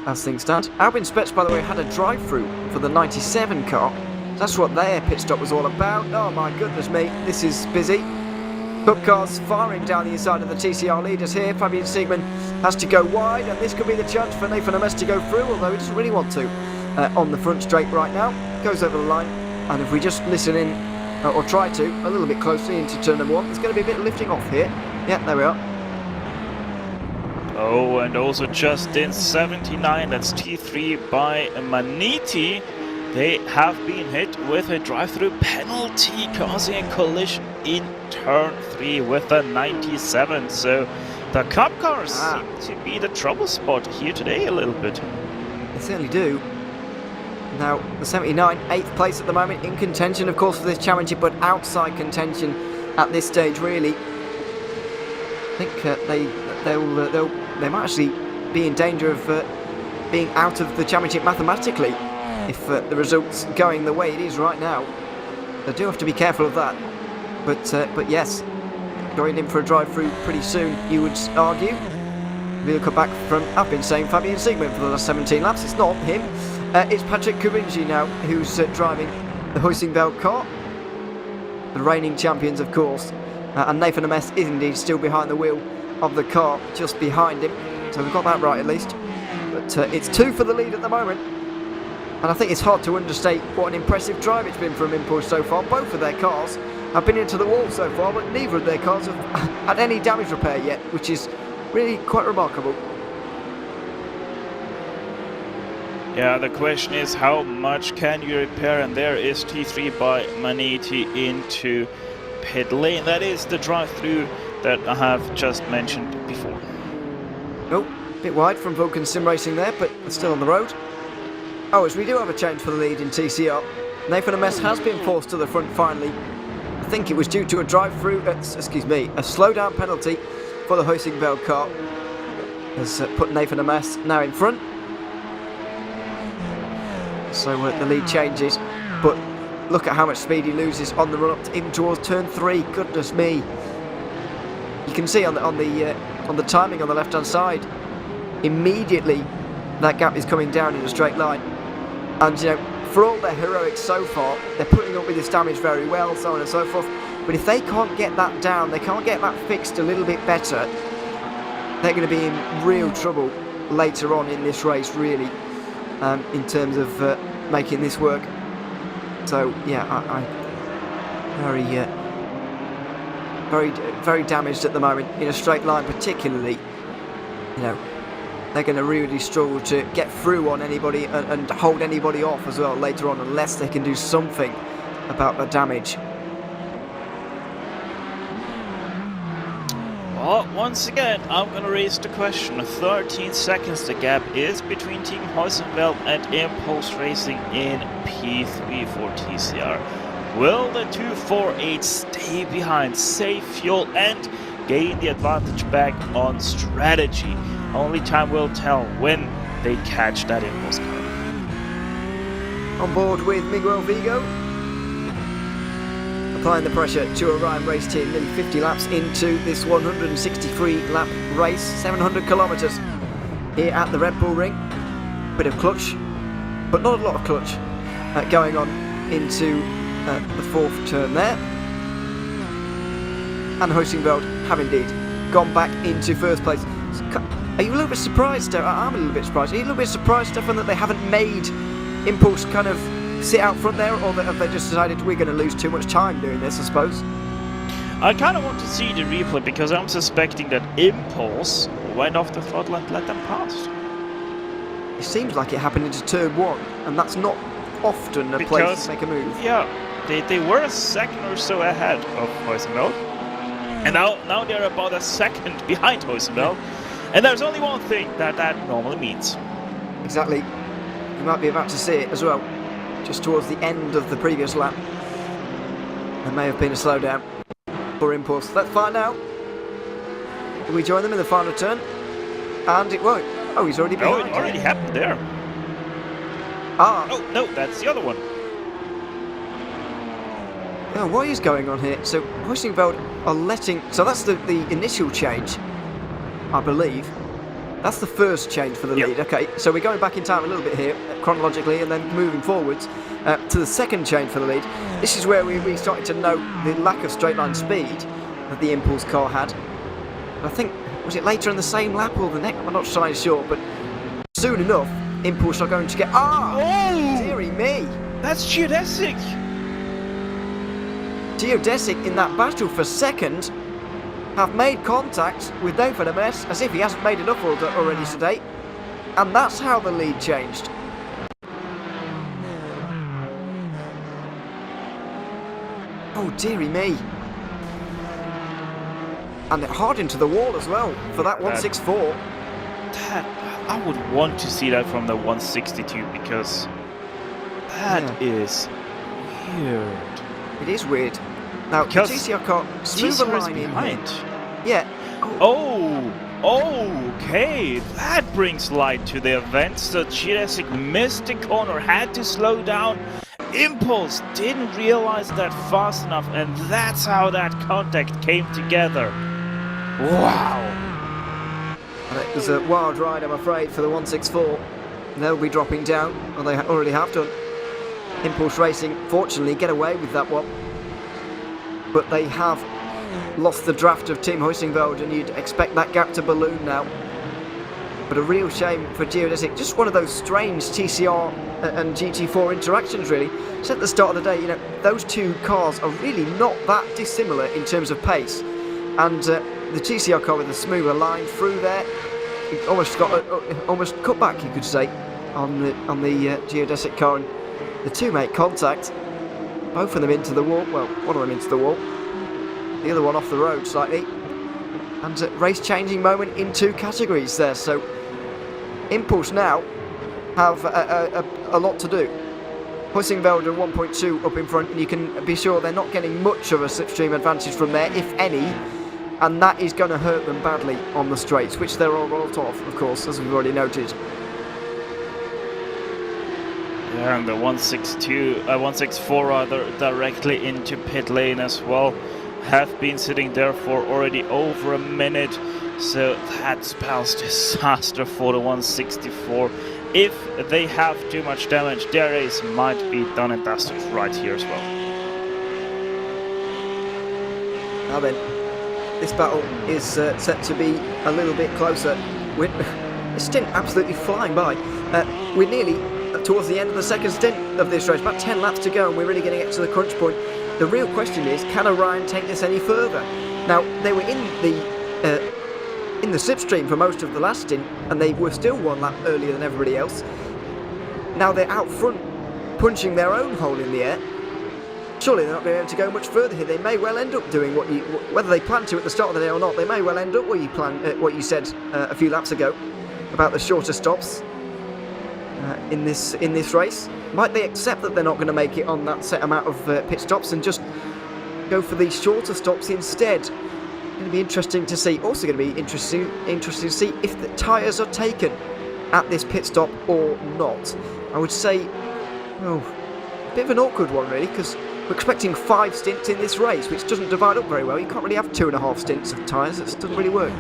As things stand. Albin Spetz, by the way, had a drive-through for the 97 car. That's what their pit stop was all about. Oh my goodness me, this is busy. Club cars firing down the inside of the TCR leaders here. Fabian Siegmann has to go wide, and this could be the chance for Nathan Ames to go through, although he doesn't really want to. On the front straight right now, goes over the line, and if we just listen in, or try to, a little bit closely into turn number 1, there's going to be a bit of lifting off here. Yeah, there we are. Oh, and also just in 79, that's T3 by Maniti. They have been hit with a drive-through penalty, causing a collision in turn 3 with a 97. So the cup cars seem to be the trouble spot here today a little bit. They certainly do. Now, the 79, 8th place at the moment, in contention, of course, for this championship, but outside contention at this stage, really. I think they might actually be in danger of being out of the championship mathematically if the result's going the way it is right now. They do have to be careful of that. But yes, going in for a drive-through pretty soon, you would argue. We'll come back from, I've been saying Fabian Siegmann for the last 17 laps. It's not him. It's Patrick Kurinji now who's driving the Huizingbeld car. The reigning champions, of course. And Nathan Ames is indeed still behind the wheel of the car, just behind him. So we've got that right at least. But it's 2 for the lead at the moment. And I think it's hard to understate what an impressive drive it's been from Impulse so far. Both of their cars have been into the wall so far, but neither of their cars have had any damage repair yet, which is really quite remarkable. Yeah, the question is how much can you repair, and there is T3 by Maniti into pit lane. That is the drive-through that I have just mentioned before. Oh, a bit wide from Vulcan Sim Racing there, but still on the road. Oh, as we do have a change for the lead in TCR. Nathan Ames has been forced to the front finally. I think it was due to a drive-through, a slowdown penalty for the Hoisingveld car. Has put Nathan Ames now in front. So the lead changes, but look at how much speed he loses on the run up to him towards turn 3. Goodness me! You can see on the timing on the left-hand side, immediately that gap is coming down in a straight line. And you know, for all their heroics so far, they're putting up with this damage very well, so on and so forth. But if they can't get that down, they can't get that fixed a little bit better, they're going to be in real trouble later on in this race, really. In terms of making this work. So yeah, I very damaged at the moment in a straight line, particularly. You know, they're going to really struggle to get through on anybody and hold anybody off as well later on, unless they can do something about the damage. Well, once again, I'm going to raise the question. 13 seconds the gap is between Team Hoisingveld and Impulse Racing in P3 for TCR. Will the 248 stay behind, save fuel, and gain the advantage back on strategy? Only time will tell when they catch that Impulse car. On board with Miguel Vigo. Applying the pressure to a Ryan race team, nearly 50 laps into this 163 lap race, 700 kilometres here at the Red Bull Ring. Bit of clutch, but not a lot of clutch going on into the 4th turn there. And Hoisingveld have indeed gone back into 1st place. Are you a little bit surprised, Stefan? I'm a little bit surprised. Are you a little bit surprised, Stefan, that they haven't made Impulse kind of sit out front there, or have they just decided we're going to lose too much time doing this, I suppose? I kind of want to see the replay, because I'm suspecting that Impulse went off the throttle and let them pass. It seems like it happened into turn 1, and that's not often a place to make a move. Yeah, they were a second or so ahead of Hoisingveld, and now they're about a second behind Hoisingveld, and there's only one thing that normally means. Exactly. You might be about to see it as well. Just towards the end of the previous lap, there may have been a slowdown for Impulse. Let's find out. Will we join them in the final turn? And it won't. Oh, he's already behind. Oh, it already happened there. Ah. Oh, no, that's the other one. Oh, what is going on here? So, Hoisingveld are letting... So that's the initial change, I believe. That's the first change for the lead. Okay, so we're going back in time a little bit here, chronologically, and then moving forwards to the second change for the lead. This is where we started to note the lack of straight line speed that the Impulse car had. I think, was it later in the same lap or the next? I'm not entirely sure, but soon enough, Impulse are going to get... Oh! Dearie me! That's Geodesic! Geodesic in that battle for second have made contact with Nathan Ames as if he hasn't made enough already today, and that's how the lead changed. Oh dearie me. And it hard into the wall as well for that 164. I would want to see that from the 162, because that is weird. It is weird. Now, the TCR car, smoother line in behind. Yeah. Oh, okay. That brings light to the event. So Geodesic missed the corner, had to slow down. Impulse didn't realize that fast enough, and that's how that contact came together. Wow. And it was a wild ride, I'm afraid, for the 164. They'll be dropping down, or they already have done. Impulse Racing, fortunately, get away with that one. But they have lost the draft of Team Hoisingveld, and you'd expect that gap to balloon now. but a real shame for Geodesic. Just one of those strange TCR and GT4 interactions, really. So at the start of the day, you know, those two cars are really not that dissimilar in terms of pace. And the TCR car with a smoother line through there, it almost got almost cut back, you could say, on the Geodesic car. And the two make contact, both of them into the wall. Well, one of them into the wall, the other one off the road slightly. And a race-changing moment in two categories there. So Impulse now have a lot to do. Hussingveld and 1.2 up in front, and you can be sure they're not getting much of a slipstream advantage from there, if any, and that is going to hurt them badly on the straights, which they're all lot of course, as we've already noted. Yeah, and the 164 rather directly into pit lane as well. Have been sitting there for already over a minute, so that spells disaster for the 164. If they have too much damage, their race might be done and dusted right here as well. Now then, this battle is set to be a little bit closer. This stint absolutely flying by. We're nearly towards the end of the second stint of this race, about 10 laps to go, and we're really going to get to the crunch point. The real question is, can Orion take this any further? Now, they were in the slipstream for most of the last stint, and they were still one lap earlier than everybody else. Now they're out front, punching their own hole in the air. Surely they're not going to be able to go much further here. They may well end up doing whether they plan to at the start of the day or not, they may well end up what you said a few laps ago about the shorter stops in this race. Might they accept that they're not going to make it on that set amount of pit stops and just go for these shorter stops instead? Going to be interesting to see. Also going to be interesting to see if the tyres are taken at this pit stop or not. I would say, a bit of an awkward one really, because we're expecting 5 stints in this race, which doesn't divide up very well. You can't really have 2.5 stints of tyres. It doesn't really work.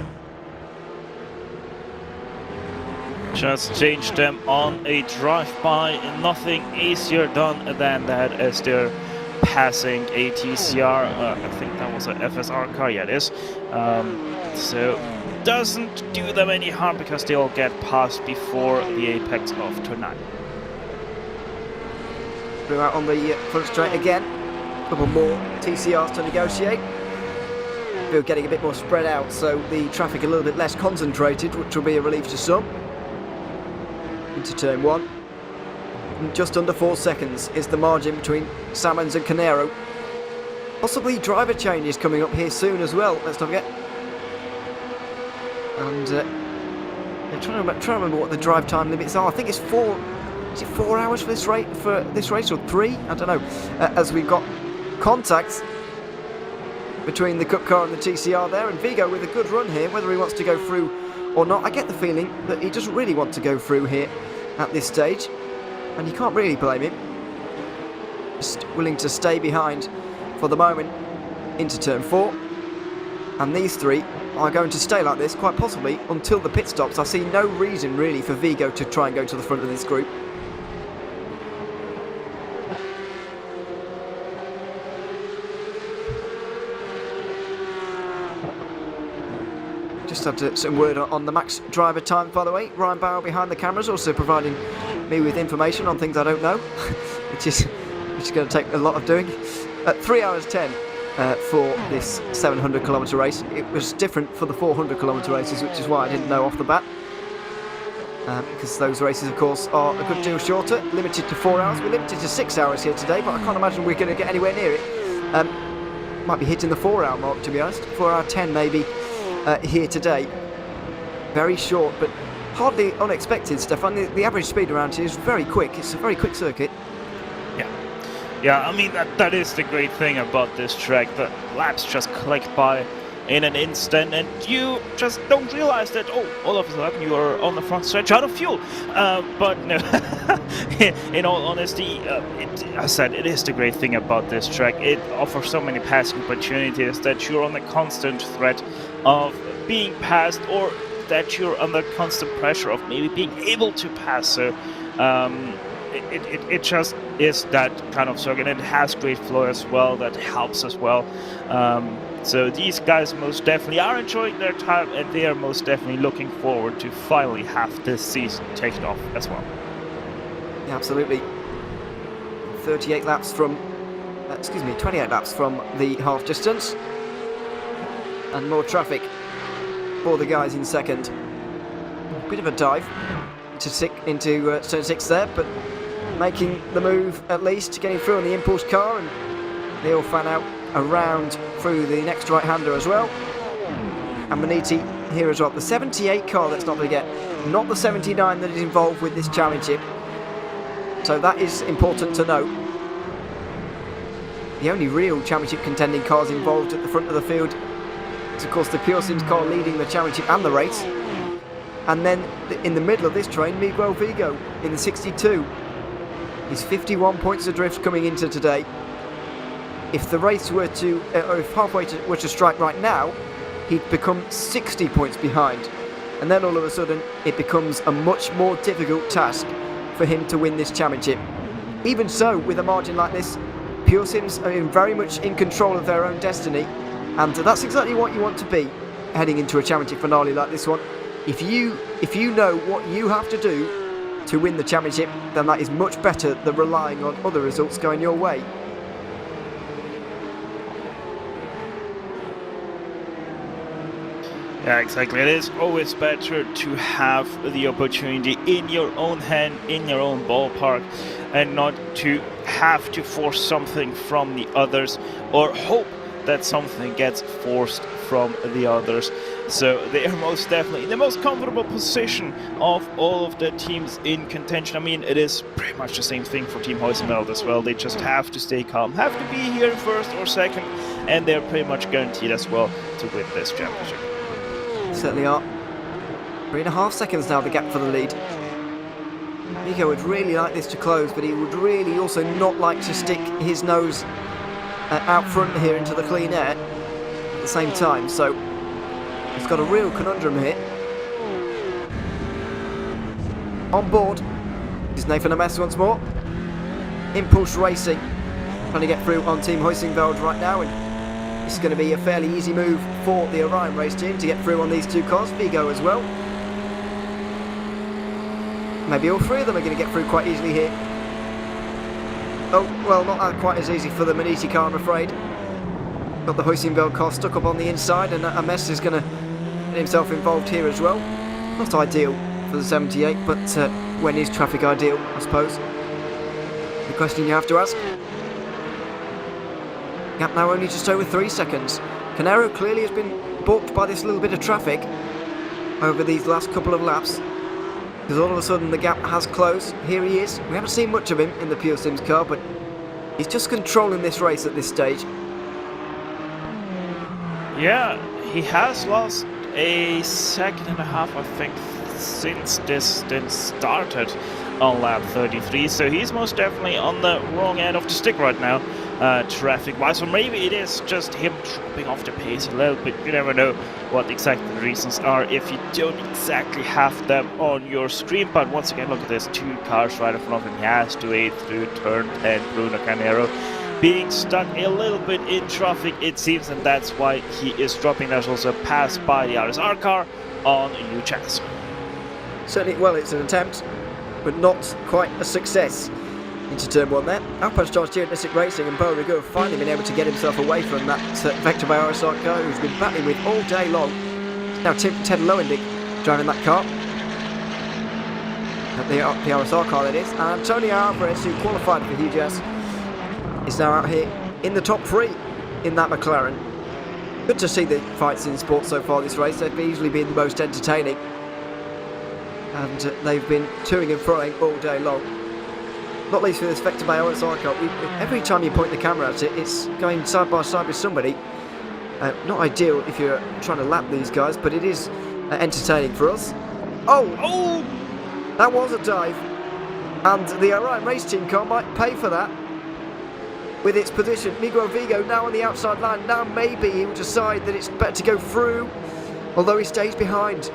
Just change them on a drive-by. Nothing easier done than that as they're passing a TCR. I think that was a FSR car. Yeah, it is. So doesn't do them any harm because they'll get past before the apex of turn 9. Bring out on the front straight again. A couple more TCRs to negotiate. We're getting a bit more spread out, so the traffic a little bit less concentrated, which will be a relief to some. Into turn 1. And just under 4 seconds is the margin between Salmons and Canero. Possibly driver changes coming up here soon as well, let's not forget. And I'm trying to remember what the drive time limits are. I think it's 4. Is it 4 hours for this race, or 3? I don't know. As we've got contacts between the Cup car and the TCR there, and Vigo with a good run here, whether he wants to go through or not. I get the feeling that he doesn't really want to go through here at this stage, and you can't really blame him. Just willing to stay behind for the moment into turn 4, and these 3 are going to stay like this quite possibly until the pit stops. I see no reason really for Vigo to try and go to the front of this group. Just had some word on the max driver time, by the way. Ryan Barrow behind the cameras, also providing me with information on things I don't know, which is going to take a lot of doing. 3 hours 10 for this 700km race. It was different for the 400km races, which is why I didn't know off the bat. Because those races, of course, are a good deal shorter, limited to 4 hours. We're limited to 6 hours here today, but I can't imagine we're going to get anywhere near it. Might be hitting the 4 hour mark, to be honest. 4 hour 10 maybe. Here today. Very short, but hardly unexpected, Stefan. The average speed around here is very quick. It's a very quick circuit. Yeah, I mean, that is the great thing about this track. The laps just click by in an instant, and you just don't realize that, all of a sudden you are on the front stretch out of fuel. But no, in all honesty, I said it is the great thing about this track. It offers so many passing opportunities that you're on a constant threat of being passed, or that you're under constant pressure of maybe being able to pass. So it just is that kind of circuit, and it has great flow as well that helps as well. So these guys most definitely are enjoying their time, and they are most definitely looking forward to finally have this season taken off as well. Yeah, absolutely. 28 laps from the half distance, and more traffic for the guys in second. Bit of a dive into turn 6 there, but making the move at least, getting through on the impulse car, and they all fan out around through the next right-hander as well. And Maniti here as well. The 78 car, let's not forget, not the 79 that is involved with this championship. So that is important to note. The only real championship contending cars involved at the front of the field is of course the Pure Sims car leading the championship and the race. And then in the middle of this train, Miguel Vigo in the 62. He's 51 points adrift coming into today. If the race were to, or if halfway were to strike right now, he'd become 60 points behind. And then all of a sudden, it becomes a much more difficult task for him to win this championship. Even so, with a margin like this, Pure Sims are very much in control of their own destiny. And that's exactly what you want to be heading into a championship finale like this one. If you know what you have to do to win the championship, then that is much better than relying on other results going your way. Yeah, exactly. It is always better to have the opportunity in your own hand, in your own ballpark, and not to have to force something from the others or hope that something gets forced from the others. So they are most definitely in the most comfortable position of all of the teams in contention. I mean, it is pretty much the same thing for Team Heusenfeld as well. They just have to stay calm, have to be here in first or second, and they're pretty much guaranteed as well to win this championship. Certainly are. 3.5 seconds now the gap for the lead. Nico would really like this to close, but he would really also not like to stick his nose out front here into the clean air at the same time, so he's got a real conundrum here. On board is Nathan Ames once more. Impulse Racing trying to get through on Team Heusenfeld right now, and it's going to be a fairly easy move for the Orion race team to get through on these two cars. Vigo as well. Maybe all three of them are going to get through quite easily here. Oh, well, not quite as easy for the Maniti car, I'm afraid. Got the Heusenfeld car stuck up on the inside, and Ames is going to get himself involved here as well. Not ideal for the 78, but when is traffic ideal, I suppose? The question you have to ask. Gap now only just over 3 seconds. Canero clearly has been balked by this little bit of traffic over these last couple of laps, because all of a sudden the gap has closed. Here he is. We haven't seen much of him in the Pure Sims car, but he's just controlling this race at this stage. Yeah, he has lost a second and a half, I think, since this stint started on lap 33, so he's most definitely on the wrong end of the stick right now, traffic-wise, or maybe it is just him dropping off the pace a little bit. You never know what exactly the reasons are if you don't exactly have them on your screen. But once again, look at this, 2 cars right in front of him. He has to wade through turn 10, Bruno Canero being stuck a little bit in traffic, it seems, and that's why he is dropping. There's also a pass by the RSR car on UChas. Certainly, well, it's an attempt, but not quite a success into turn 1 there. Outpost charge here at Nissick Racing, and Bo Rigo have finally been able to get himself away from that Vector by RSR car who's been battling with all day long. Now Ted Lowendick driving that car. The RSR car, that is. And Antonio Alvarez, who qualified for UGS, is now out here in the top 3 in that McLaren. Good to see the fights in sport so far this race. They've easily been the most entertaining. And they've been toing and froing all day long. Not least for this Vector by OSR car. Every time you point the camera at it, it's going side by side with somebody. Not ideal if you're trying to lap these guys, but it is entertaining for us. Oh! That was a dive. And the Orion race team car might pay for that with its position. Miguel Vigo now on the outside line. Now maybe he will decide that it's better to go through, although he stays behind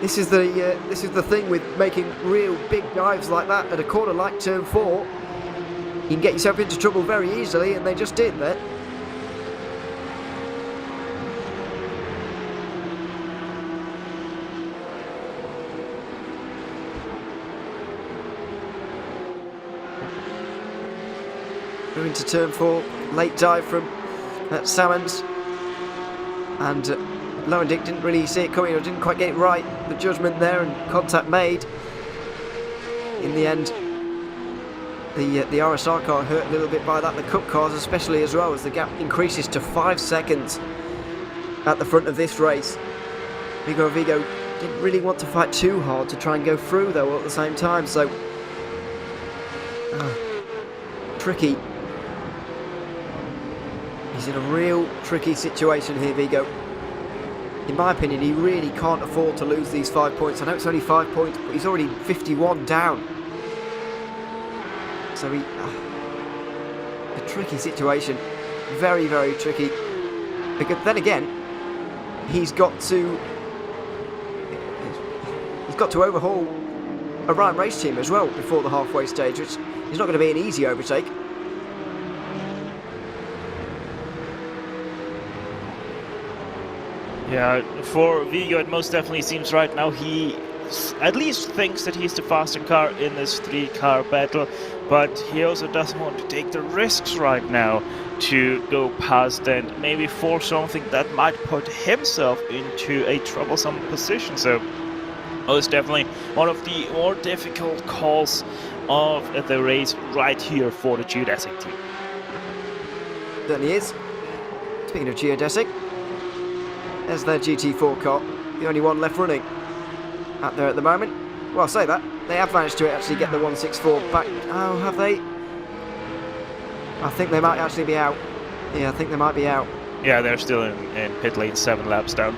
This is the thing with making real big dives like that at a corner like turn 4. You can get yourself into trouble very easily, and they just did there. Moving to turn 4, late dive from Salmons, and Lowendick didn't really see it coming, or didn't quite get it right. The judgment there and contact made. In the end, the RSR car hurt a little bit by that. The Cup cars especially as well, as the gap increases to 5 seconds at the front of this race. Vigo didn't really want to fight too hard to try and go through though all at the same time, so tricky. He's in a real tricky situation here, Vigo. In my opinion, he really can't afford to lose these 5 points. I know it's only 5 points, but he's already 51 down. So a tricky situation. Very, very tricky. Because then again, he's got to overhaul a Ryan race team as well before the halfway stage, which is not going to be an easy overtake. Yeah, for Vigo it most definitely seems right now he at least thinks that he's the faster car in this 3-car battle, but he also doesn't want to take the risks right now to go past and maybe force something that might put himself into a troublesome position. So most definitely one of the more difficult calls of the race right here for the geodesic team. Certainly is. Speaking of geodesic, there's their GT4 car, the only one left running out there at the moment. Well, I'll say that. They have managed to actually get the 164 back. Oh, have they? I think they might actually be out. Yeah, I think they might be out. Yeah, they're still in pit lane, 7 laps down.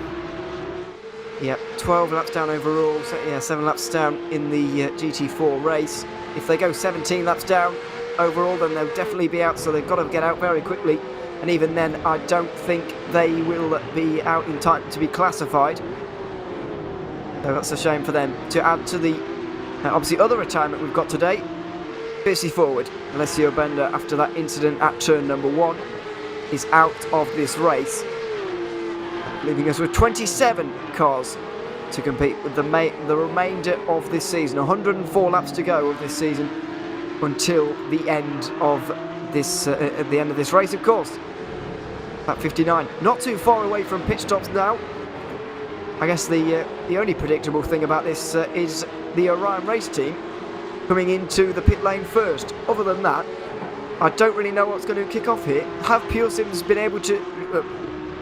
Yep, 12 laps down overall. So, yeah, 7 laps down in the GT4 race. If they go 17 laps down overall, then they'll definitely be out, so they've got to get out very quickly. And even then, I don't think they will be out in time to be classified. So that's a shame for them. To add to the obviously other retirement we've got today, fiercely forward, Alessio Bender, after that incident at turn number 1, is out of this race, leaving us with 27 cars to compete with the remainder of this season. 104 laps to go of this season until the end of this at the end of this race, of course. At 59, not too far away from pit stops now. I guess the only predictable thing about this is the Orion race team coming into the pit lane first. Other than that, I don't really know what's going to kick off here. Have Pure Sims been able to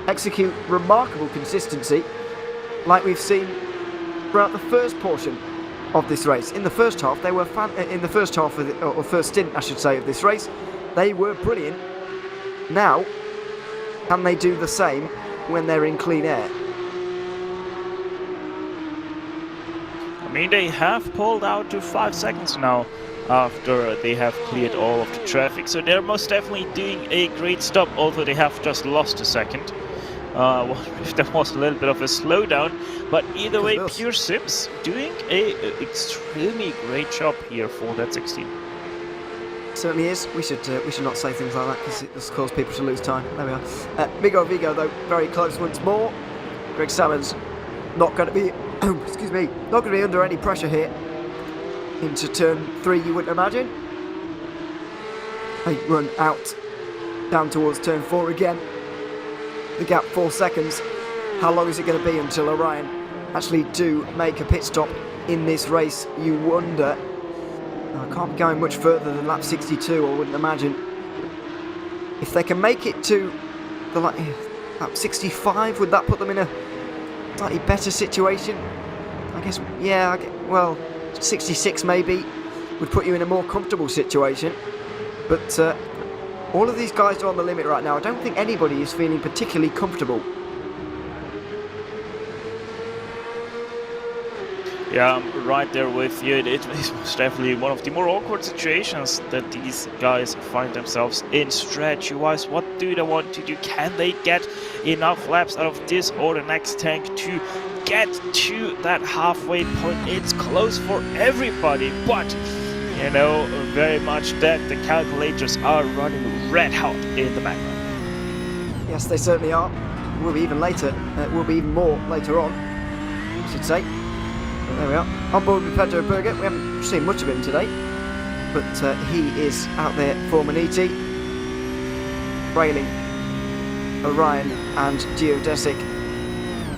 execute remarkable consistency, like we've seen throughout the first portion of this race? In the first half, they were in the first half of or first stint, I should say, of this race, they were brilliant. Now, can they do the same when they're in clean air? I mean, they have pulled out to 5 seconds now after they have cleared all of the traffic, so they're most definitely doing a great stop, although they have just lost a second. If there was a little bit of a slowdown, but either way, Pure Sims doing a extremely great job here for that 16. Certainly is. We should not say things like that because it just causes people to lose time. There we are. Vigo though, very close once more. Greg Salmons not going to be excuse me, not going to be under any pressure here into turn 3, you wouldn't imagine. They run out down towards turn 4 again. The gap 4 seconds. How long is it going to be until Orion actually do make a pit stop in this race, you wonder? I can't be going much further than lap 62, I wouldn't imagine. If they can make it to the lap 65, would that put them in a slightly better situation? I guess, yeah, well, 66 maybe would put you in a more comfortable situation. But all of these guys are on the limit right now. I don't think anybody is feeling particularly comfortable. Yeah, I'm right there with you. It is most definitely one of the more awkward situations that these guys find themselves in strategy-wise. What do they want to do? Can they get enough laps out of this or the next tank to get to that halfway point. It's close for everybody, but you know very much that the calculators are running red hot in the background. Yes, they certainly are. Will be even later. Will be even more later on, I should say. But there we are. On board with Pedro Berger. We haven't seen much of him today, but he is out there for Maniti, Brayling, Orion and Geodesic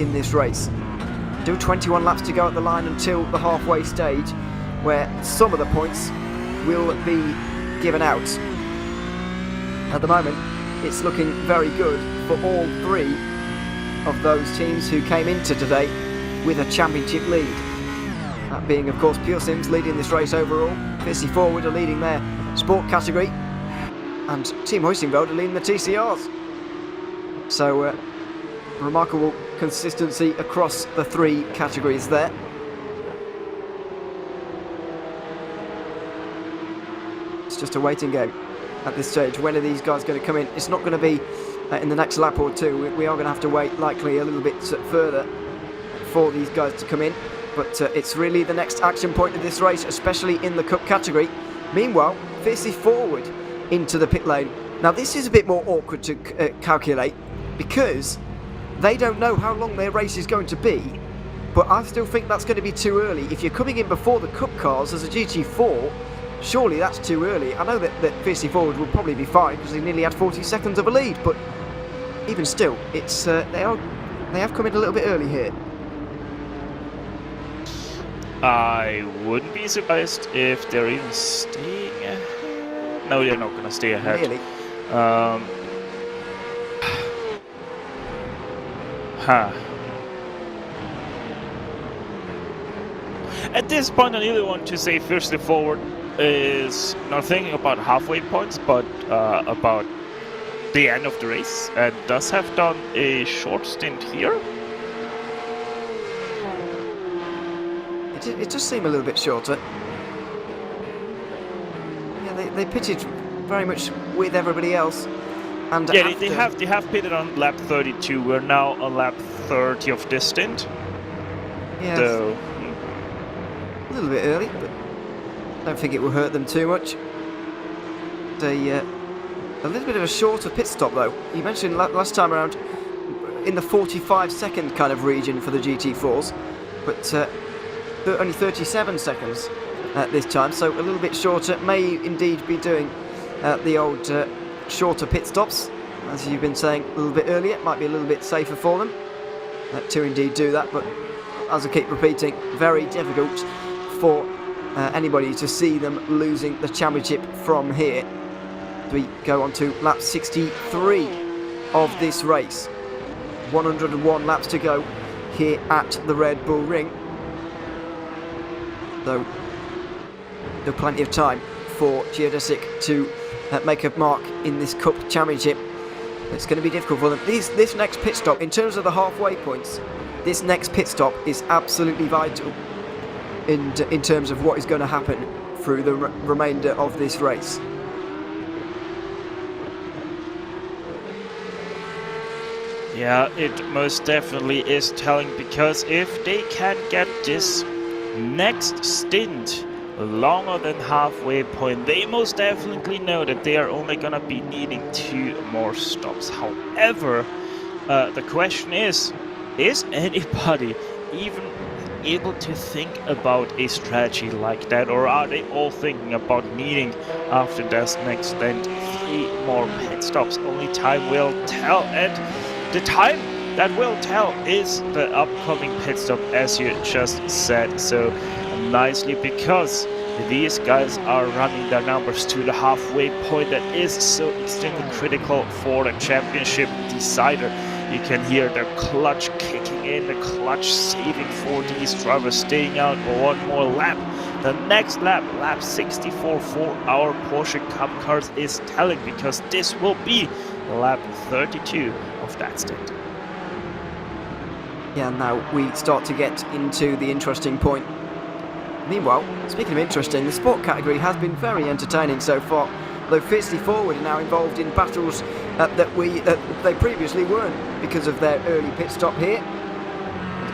in this race. Still 21 laps to go at the line until the halfway stage, where some of the points will be given out. At the moment, it's looking very good for all three of those teams who came into today with a championship lead. That being, of course, Pure Sims leading this race overall, VC Forward are leading their sport category, and Team Huizenveld are leading the TCRs. So, remarkable consistency across the three categories there. It's just a waiting game at this stage. When are these guys going to come in? It's not going to be in the next lap or two. We are going to have to wait likely a little bit further for these guys to come in. But it's really the next action point of this race, especially in the Cup category. Meanwhile, VC Forward into the pit lane. Now this is a bit more awkward to calculate because they don't know how long their race is going to be. But I still think that's going to be too early. If you're coming in before the Cup cars as a GT4, surely that's too early. I know that VC Forward will probably be fine because they nearly had 40 seconds of a lead, but even still, it's they have come in a little bit early here. I wouldn't be surprised if they're even staying ahead. No, they're not going to stay ahead. Really? At this point, I really want to say Firstly Forward is not thinking about halfway points, but about the end of the race, and does have done a short stint here. It does seem a little bit shorter. Yeah, they pitted very much with everybody else. And yeah, they have pitted on lap 32. We're now on lap 30 of this stint. Yeah, So a little bit early, but I don't think it will hurt them too much. A little bit of a shorter pit stop though. You mentioned last time around in the 45-second kind of region for the GT4s, but only 37 seconds this time, so a little bit shorter. May indeed be doing the old shorter pit stops, as you've been saying a little bit earlier. It might be a little bit safer for them to indeed do that, but as I keep repeating, very difficult for anybody to see them losing the championship from here. We go on to lap 63 of this race. 101 laps to go here at the Red Bull Ring. So, still plenty of time for Geodesic to make a mark in this Cup Championship. It's going to be difficult for them. This next pit stop, in terms of the halfway points, this next pit stop is absolutely vital in terms of what is going to happen through the remainder of this race. yeah, it most definitely is telling, because if they can get this next stint longer than halfway point, they most definitely know that they are only gonna be needing 2 more stops. However, the question is anybody even able to think about a strategy like that, or are they all thinking about needing, after this next stint, 3 more pit stops? Only time will tell, and the time that will tell is the upcoming pit stop, as you just said so nicely, because these guys are running their numbers to the halfway point that is so extremely critical for the championship decider. You can hear the clutch kicking in, the clutch saving for these drivers, staying out 1 more lap. The next lap, lap 64 for our Porsche Cup cars, is telling, because this will be lap 32 of that stint. Yeah, now we start to get into the interesting point. Meanwhile, speaking of interesting, the sport category has been very entertaining so far, though Fiercely Forward are now involved in battles that they previously weren't because of their early pit stop here.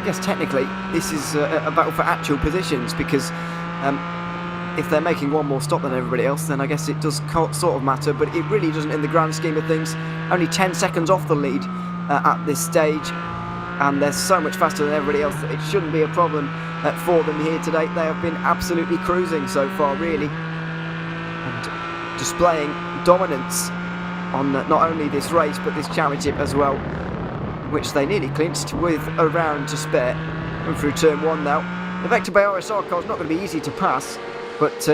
guess technically this is a battle for actual positions, because if they're making one more stop than everybody else, then I guess it does sort of matter, but it really doesn't in the grand scheme of things. Only 10 seconds off the lead at this stage, and they're so much faster than everybody else that it shouldn't be a problem for them here today. They have been absolutely cruising so far, really, and displaying dominance on not only this race but this championship as well, which they nearly clinched with a round to spare. Going through turn 1 now. The Vector Bay RSR car is not going to be easy to pass, but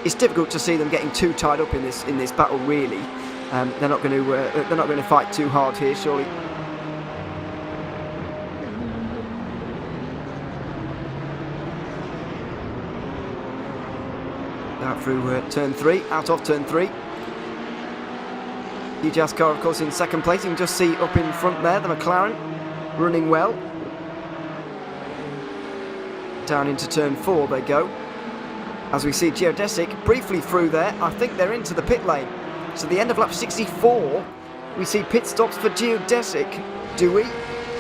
it's difficult to see them getting too tied up in this battle. Really, they're not going to fight too hard here, surely. Out through turn 3, out of turn 3. UJAS car, of course, in second place. You can just see up in front there the McLaren running well. Down into turn 4 they go. As we see Geodesic briefly through there. I think they're into the pit lane. So the end of lap 64, we see pit stops for Geodesic. Do we?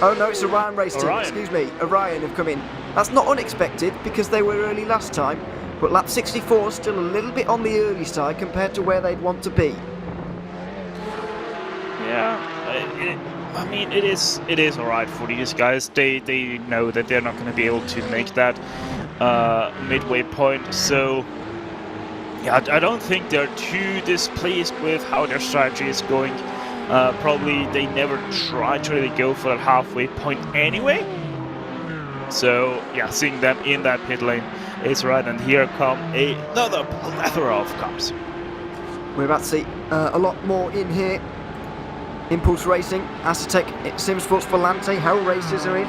Oh no, it's Orion Race Team. Excuse me, Orion have come in. That's not unexpected because they were early last time. But lap 64 is still a little bit on the early side compared to where they'd want to be. Yeah, I mean, it is alright for these guys. They know that they're not going to be able to make that midway point. So, yeah, I don't think they're too displeased with how their strategy is going. Probably they never try to really go for that halfway point anyway. So, yeah, seeing them in that pit lane is right. And here come another plethora of cars. We're about to see a lot more in here. Impulse Racing, Aztec, SimSports Volante, Hell Racers are in.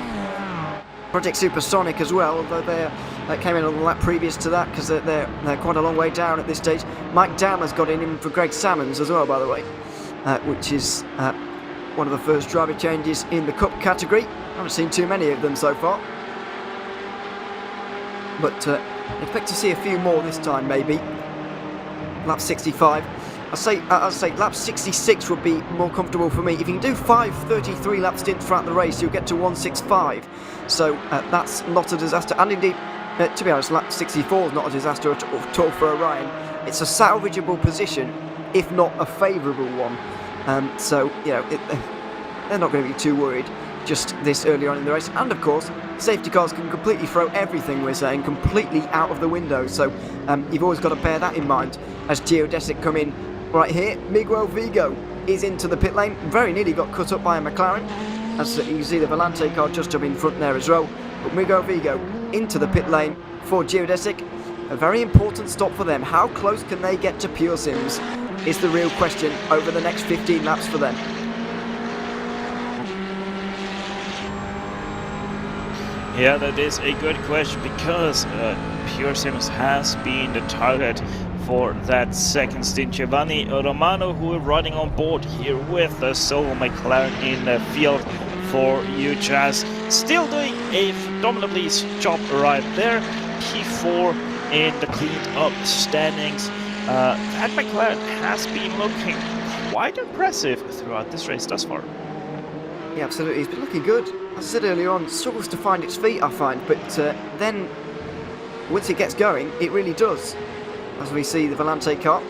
Project Supersonic as well, although they came in on the lap previous to that because they're quite a long way down at this stage. Mike Dam has got in for Greg Salmons as well, by the way, which is one of the first driver changes in the Cup category. I haven't seen too many of them so far, but expect to see a few more this time, maybe. Lap 65. I'd say lap 66 would be more comfortable for me. If you can do 5:33 lap stints throughout the race, you'll get to 1:65. So that's not a disaster. And indeed, to be honest, lap 64 is not a disaster at all for Orion. It's a salvageable position, if not a favourable one. So, you know, they're not going to be too worried just this early on in the race. And of course, safety cars can completely throw everything we're saying completely out of the window. So you've always got to bear that in mind as Geodesic come in. Right here, Miguel Vigo is into the pit lane. Very nearly got cut up by a McLaren. As you can see, the Volante car just up in front there as well. But Miguel Vigo into the pit lane for Geodesic. A very important stop for them. How close can they get to Pure Sims is the real question over the next 15 laps for them. Yeah, that is a good question because Pure Sims has been the target for that second stint. Giovanni Romano, who is running on board here with the solo McLaren in the field for UJAS, still doing a phenomenally job right there. P4 in the cleaned up standings. That McLaren has been looking quite impressive throughout this race thus far. Yeah, absolutely. It's been looking good. As I said earlier on, struggles to find its feet, I find, but then once it gets going, it really does. As we see the Volante car.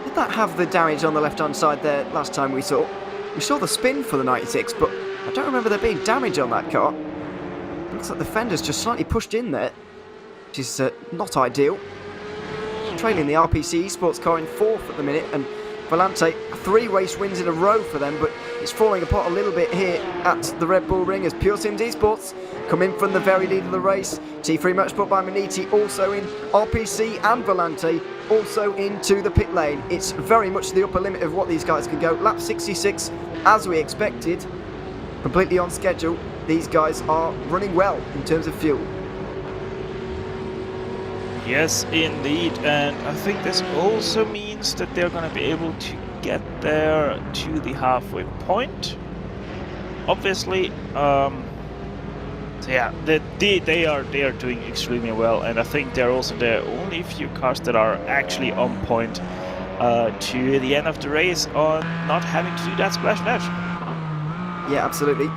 Did that have the damage on the left-hand side there last time we saw? We saw the spin for the 96, but I don't remember there being damage on that car. Looks like the fender's just slightly pushed in there, which is not ideal. Trailing the RPC Esports car in 4th at the minute, and Volante, 3 race wins in a row for them, but it's falling apart a little bit here at the Red Bull Ring as Pure Sims Esports come in from the very lead of the race. T3 Motorsport by Maniti also in, RPC and Volante also into the pit lane. It's very much the upper limit of what these guys can go. Lap 66, as we expected, completely on schedule. These guys are running well in terms of fuel. Yes, indeed, and I think this also means that they're going to be able to get there to the halfway point. Obviously, so yeah, they are doing extremely well, and I think they're also the only few cars that are actually on point to the end of the race on not having to do that splash dash. Yeah, absolutely.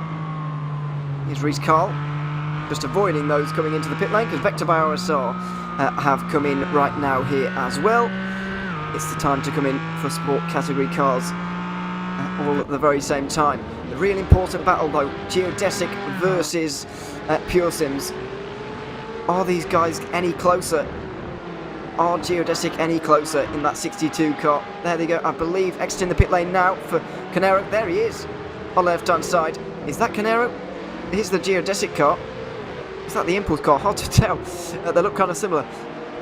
Here's Reece Carl just avoiding those coming into the pit lane, because Vector by RSR have come in right now here as well. It's the time to come in for sport category cars all at the very same time. The real important battle though, Geodesic versus Pure Sims. Are these guys any closer? Are Geodesic any closer in that 62 car? There they go, I believe, exiting the pit lane now for Canero. There he is, on the left-hand side. Is that Canero? Here's the Geodesic car. Is that the Impulse car? Hard to tell. They look kind of similar.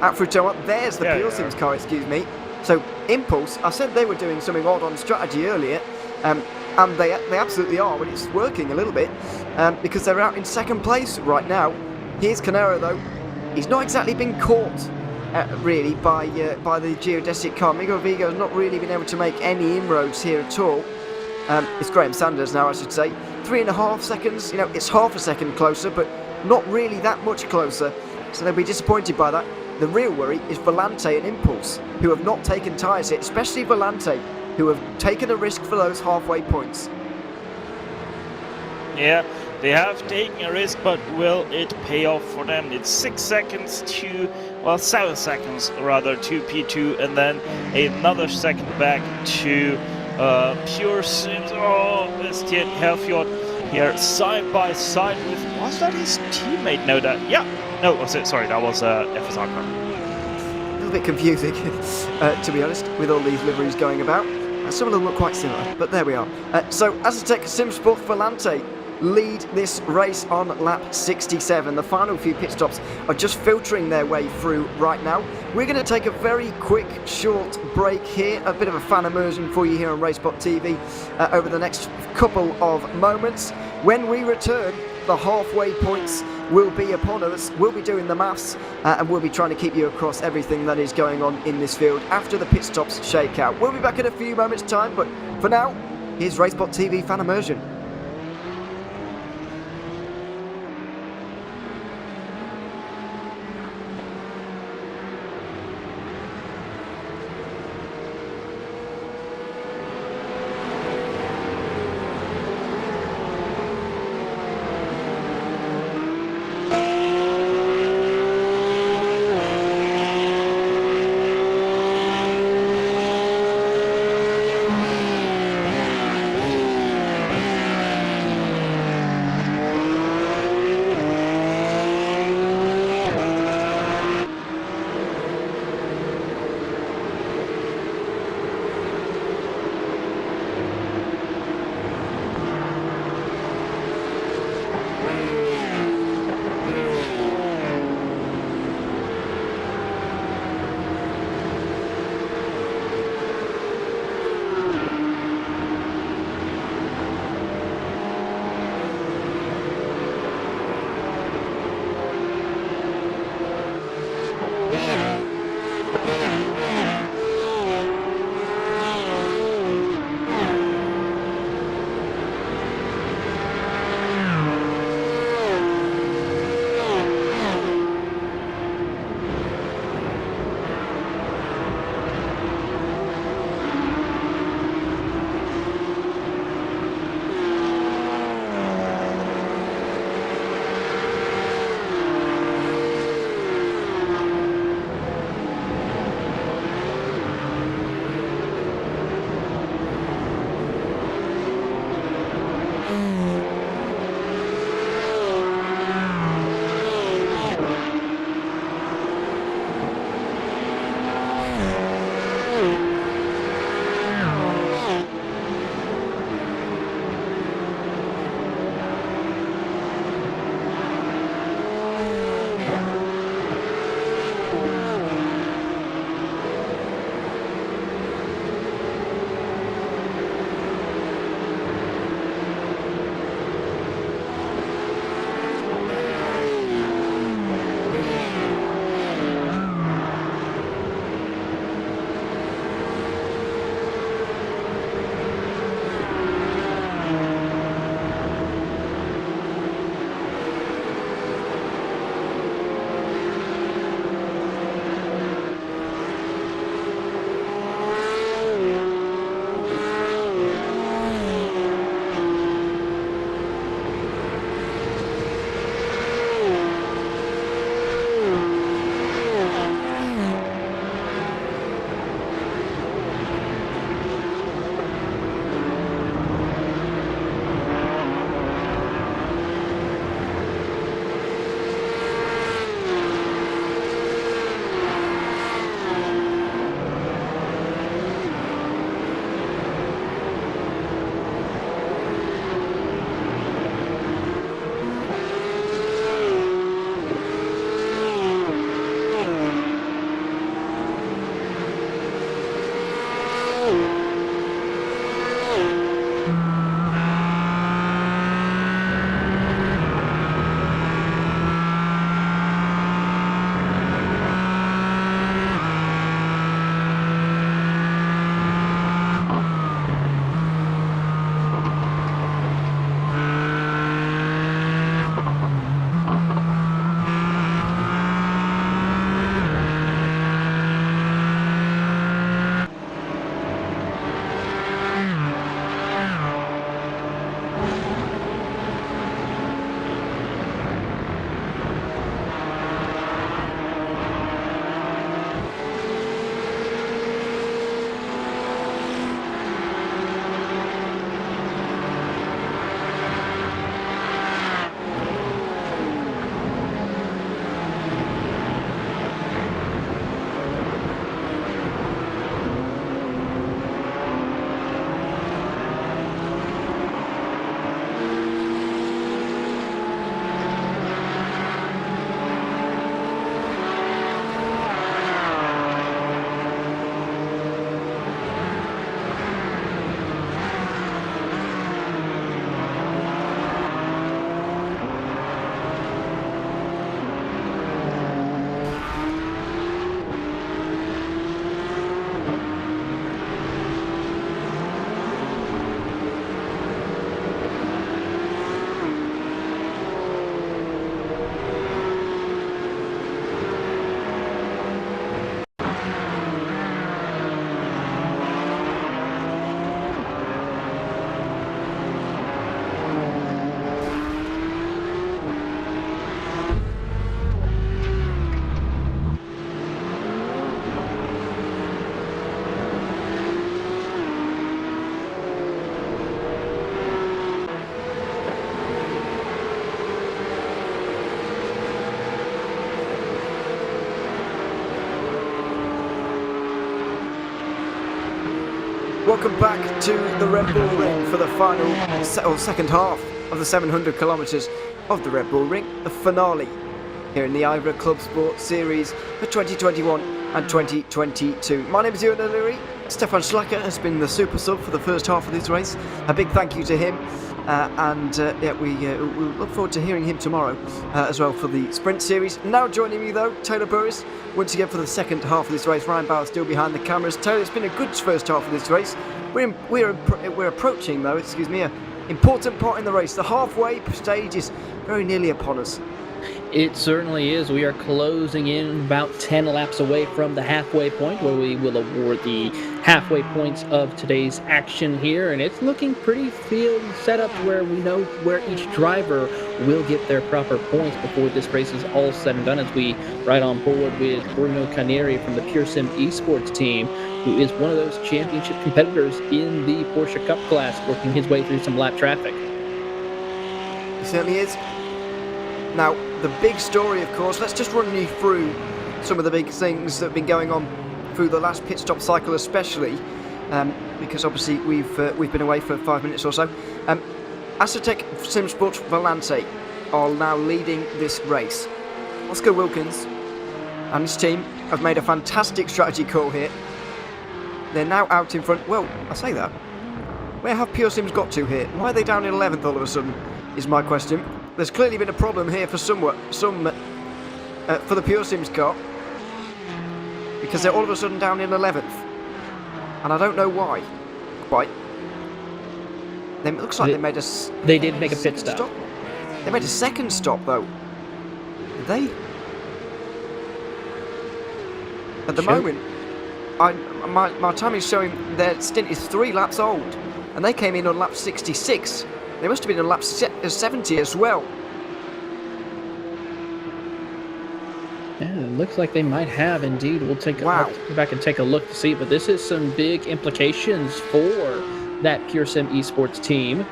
Out through turn one. There's the Pure Sims car, excuse me. So, Impulse, I said they were doing something odd on strategy earlier, and they absolutely are, but it's working a little bit, because they're out in second place right now. Here's Canero though. He's not exactly been caught really by the Geodesic car. Miguel Vigo's not really been able to make any inroads here at all. It's Graham Sanders now, I should say. 3.5 seconds, you know, it's half a second closer, but not really that much closer, so they'll be disappointed by that. The real worry is Volante and Impulse, who have not taken tyres hit, especially Volante, who have taken a risk for those halfway points. Yeah, they have taken a risk, but will it pay off for them? It's 6 seconds to, well, 7 seconds rather, to P2, and then another second back to Pure Sims. Oh, Estienne Herfjord here side by side with, was that his teammate? No, no, was it? Sorry, that was FSR car. A little bit confusing, to be honest, with all these liveries going about. Some of them look quite similar, but there we are. So, Aztec Simsport Volante lead this race on lap 67. The final few pit stops are just filtering their way through right now. We're going to take a very quick, short break here, a bit of a fan immersion for you here on RaceSpot TV over the next couple of moments. When we return, the halfway points will be upon us. We'll be doing the maths and we'll be trying to keep you across everything that is going on in this field after the pit stops shake out. We'll be back in a few moments' time, but for now, here's RaceSpot TV fan immersion. Welcome back to the Red Bull Ring for the final second half of the 700 kilometres of the Red Bull Ring, the finale here in the IVRA ClubSport Series for 2021 and 2022. My name is Ewan O'Leary. Stefan Schlacker has been the super sub for the first half of this race. A big thank you to him, we look forward to hearing him tomorrow as well for the Sprint Series. Now joining me though, Taylor Burris, once again for the second half of this race. Ryan Bauer still behind the cameras. Taylor, it's been a good first half of this race. We're approaching though, an important part in the race. The halfway stage is very nearly upon us. It certainly is. We are closing in about 10 laps away from the halfway point, where we will award the halfway points of today's action here, and it's looking pretty field set up where we know where each driver will get their proper points before this race is all said and done, as we ride on board with Bruno Caneri from the Pure Sim Esports team, who is one of those championship competitors in the Porsche Cup class, working his way through some lap traffic. He certainly is. Now, the big story, of course, let's just run you through some of the big things that have been going on through the last pit stop cycle especially, because obviously we've been away for 5 minutes or so. Assetec Simsport Volante are now leading this race. Oscar Wilkins and his team have made a fantastic strategy call here. They're now out in front. Well, I say that. Where have Pure Sims got to here? Why are they down in 11th all of a sudden, is my question. There's clearly been a problem here for for the Pure Sims car, because they're all of a sudden down in 11th, and I don't know why. Quite. It looks like they did make a pit stop. They made a second stop though. Did they? At the moment, my time is showing their stint is 3 laps old, and they came in on lap 66. They must have been on lap 70 as well. Yeah, it looks like they might have indeed. We'll go back and take a look to see, but this is some big implications for that Pure Sim Esports team.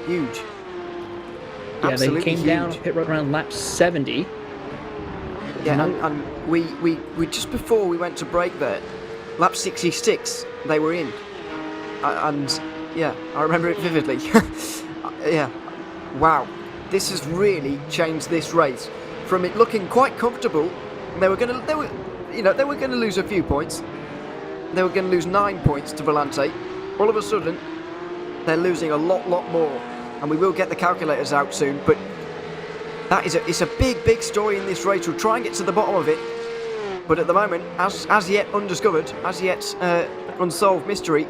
Huge. Yeah, Absolutely they came huge. down pit road around lap 70. Yeah, and we just before we went to break there, lap 66, they were in. And yeah, I remember it vividly. Yeah, wow, this has really changed this race. From it looking quite comfortable, they were going to lose a few points. They were going to lose 9 points to Volante. All of a sudden, they're losing a lot more, and we will get the calculators out soon. But it's a big story in this race. We'll try and get to the bottom of it. But at the moment, as yet undiscovered, as yet unsolved mystery,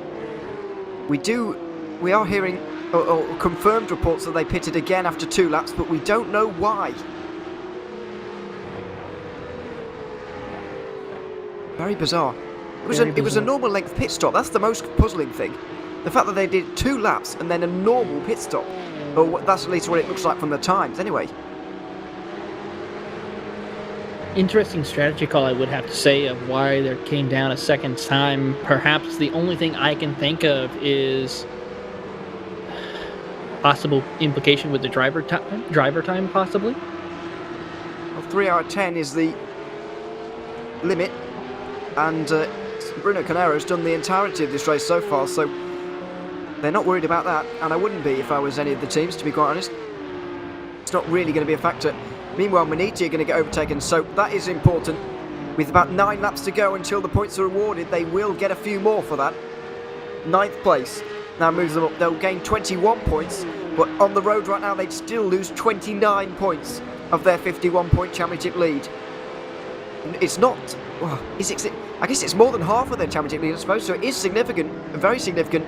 we are hearing or confirmed reports that they pitted again after 2 laps, but we don't know why. Very bizarre. It was a normal length pit stop. That's the most puzzling thing. The fact that they did 2 laps and then a normal pit stop. Or that's at least what it looks like from the times, anyway. Interesting strategy call, I would have to say, of why they came down a second time. Perhaps the only thing I can think of is possible implication with the driver time, possibly. Well, 3 out of 10 is the limit, and Bruno Canero's done the entirety of this race so far, so they're not worried about that, and I wouldn't be if I was any of the teams, to be quite honest. It's not really going to be a factor. Meanwhile, Maniti are going to get overtaken, so that is important. With about 9 laps to go until the points are awarded, they will get a few more for that. 9th place now moves them up. They'll gain 21 points, but on the road right now, they'd still lose 29 points of their 51-point championship lead. It's not... Well, I guess it's more than half of their championship lead, I suppose, so it is significant, very significant.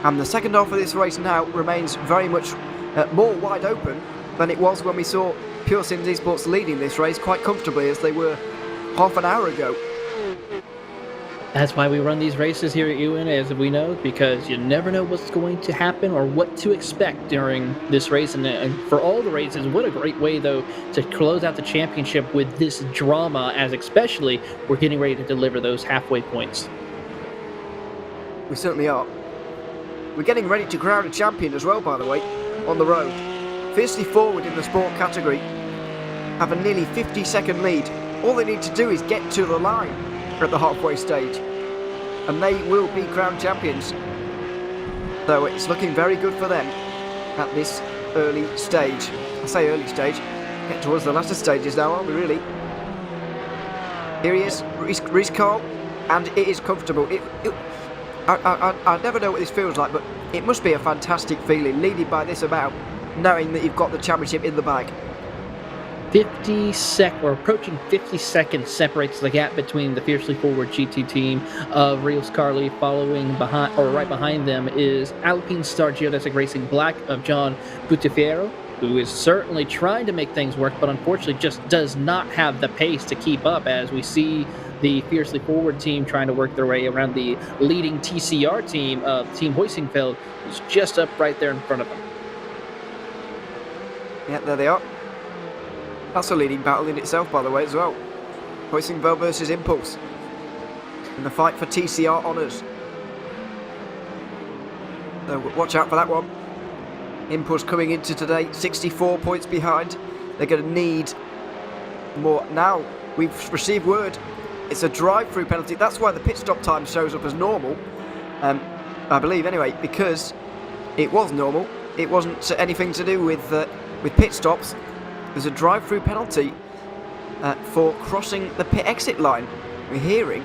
And the second half of this race now remains very much more wide open than it was when we saw Pure Sims Esports leading this race quite comfortably, as they were half an hour ago. That's why we run these races here at UN, as we know, because you never know what's going to happen or what to expect during this race. And for all the races, what a great way, though, to close out the championship with this drama, as especially we're getting ready to deliver those halfway points. We certainly are. We're getting ready to crown a champion as well, by the way, on the road. Fiercely forward in the sport category, have a nearly 50-second lead. All they need to do is get to the line at the halfway stage. and they will be crowned champions. So it's looking very good for them at this early stage. I say early stage, get towards the latter stages now, aren't we really? Here he is, Reece Carl, and it is comfortable. I never know what this feels like, but it must be a fantastic feeling, leading by this amount, knowing that you've got the championship in the bag. Approaching 50 seconds separates the gap between the fiercely forward GT team of Rios Carly. Following behind, or right behind them, is Alpine Star Geodesic Racing Black of John Butifiero, who is certainly trying to make things work, but unfortunately just does not have the pace to keep up, as we see the fiercely forward team trying to work their way around the leading TCR team of Team Hoisingfeld, who's just up right there in front of them. Yeah, there they are. That's a leading battle in itself, by the way, as well. Hoisingfeld versus Impulse in the fight for TCR honours. So watch out for that one. Impulse coming into today 64 points behind. They're going to need more. Now we've received word it's a drive-through penalty. That's why the pit stop time shows up as normal, I believe anyway, because it was normal. It wasn't anything to do with pit stops. There's a drive-through penalty for crossing the pit exit line. We're hearing.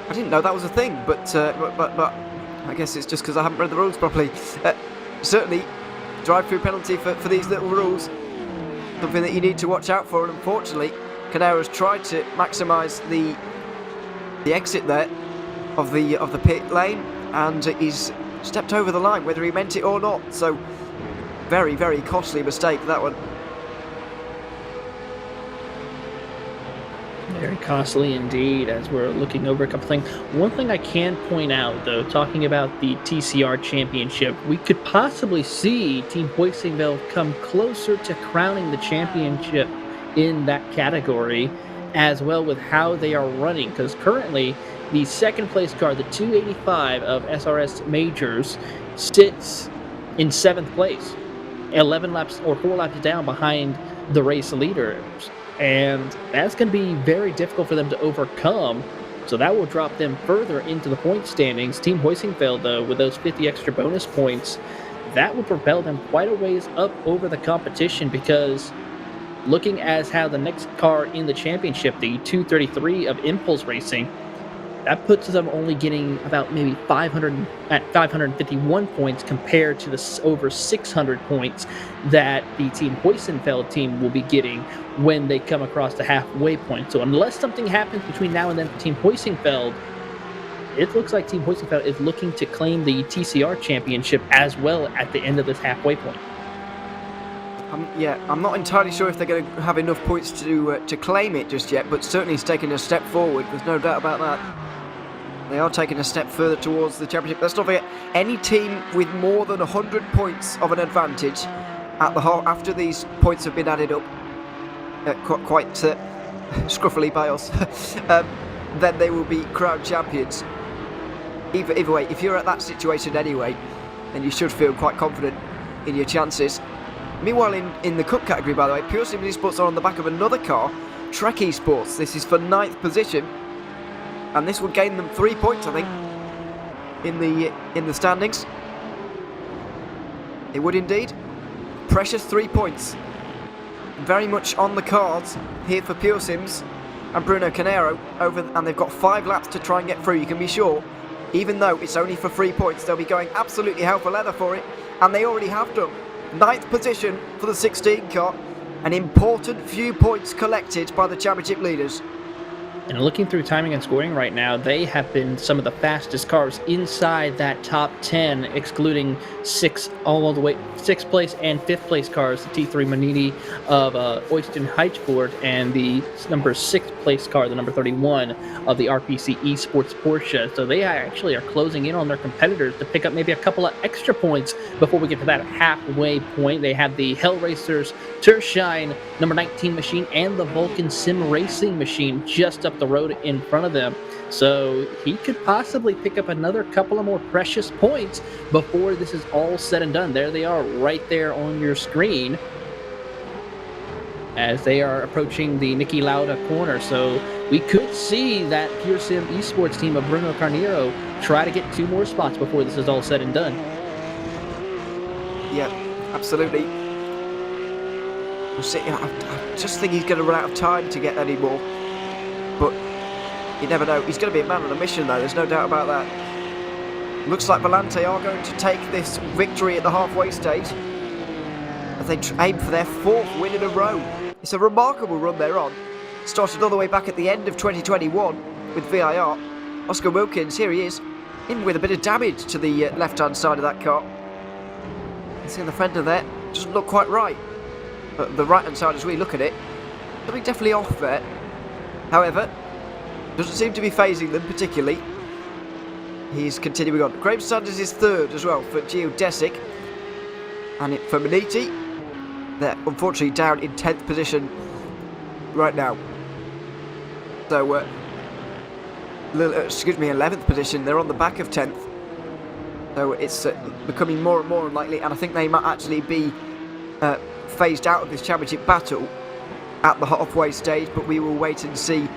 I didn't know that was a thing, but I guess it's just because I haven't read the rules properly. Certainly, drive-through penalty for these little rules. Something that you need to watch out for, and unfortunately, Canero's tried to maximise the exit there of the pit lane, and he's stepped over the line, whether he meant it or not. So, very, very costly mistake, that one. Very costly indeed, as we're looking over a couple things. One thing I can point out, though, talking about the TCR Championship, we could possibly see Team Hoisingfeld come closer to crowning the championship in that category, as well with how they are running, because currently the second place car, the 285 of SRS Majors, sits in 7th place, 11 laps or 4 laps down behind the race leaders. And that's going to be very difficult for them to overcome. So that will drop them further into the point standings. Team Hoisingfeld, though, with those 50 extra bonus points, that will propel them quite a ways up over the competition, because looking as how the next car in the championship, the 233 of Impulse Racing, that puts them only getting about maybe 551 points compared to the over 600 points that the Team Hoisingfeld team will be getting when they come across the halfway point. So unless something happens between now and then for Team Hoisingfeld, it looks like Team Hoisingfeld is looking to claim the TCR championship as well at the end of this halfway point. I'm not entirely sure if they're going to have enough points to claim it just yet, but certainly it's taking a step forward. There's no doubt about that. They are taking a step further towards the championship. Let's not forget, any team with more than 100 points of an advantage at the whole, after these points have been added up quite scruffily by us, then they will be crowned champions. Either way, if you're at that situation anyway, then you should feel quite confident in your chances. Meanwhile, in the Cup category, by the way, Pure Sim Esports are on the back of another car, Trek Esports. This is for 9th position, and this will gain them 3 points, I think, in the standings. It would indeed. Precious 3 points. Very much on the cards here for Pure Sims and Bruno Canero, and they've got 5 laps to try and get through. You can be sure, even though it's only for 3 points, they'll be going absolutely hell for leather for it, and they already have done. 9th position for the 16 car, an important few points collected by the championship leaders. And looking through timing and scoring right now, they have been some of the fastest cars inside that top 10, excluding 6th place and 5th place cars, the T3 Manini of Oysten Heichford, and the number 6th place car, the number 31 of the RPC Esports Porsche. So they actually are closing in on their competitors to pick up maybe a couple of extra points before we get to that halfway point. They have the Hell Racers Tershine number 19 machine and the Vulcan Sim Racing machine just up the road in front of them. So he could possibly pick up another couple of more precious points before this is all said and done. There they are right there on your screen as they are approaching the Niki Lauda corner. So we could see that Pure Sim Esports team of Bruno Carneiro try to get 2 more spots before this is all said and done. Yeah, absolutely. We'll see. I just think he's going to run out of time to get any more. But you never know. He's going to be a man on a mission, though. There's no doubt about that. Looks like Volante are going to take this victory at the halfway stage as they aim for their 4th win in a row. It's a remarkable run they're on. Started all the way back at the end of 2021 with VIR. Oscar Wilkins, here he is, in with a bit of damage to the left-hand side of that car. You see the fender there, doesn't look quite right. But the right-hand side, as we look at it, something definitely off there. However, doesn't seem to be phasing them particularly. He's continuing on. Graham Sanders is 3rd as well for Geodesic. And for Maniti, they're unfortunately down in 10th position right now. So, 11th position. They're on the back of 10th. So it's becoming more and more unlikely, and I think they might actually be phased out of this championship battle at the halfway stage, but we will wait and see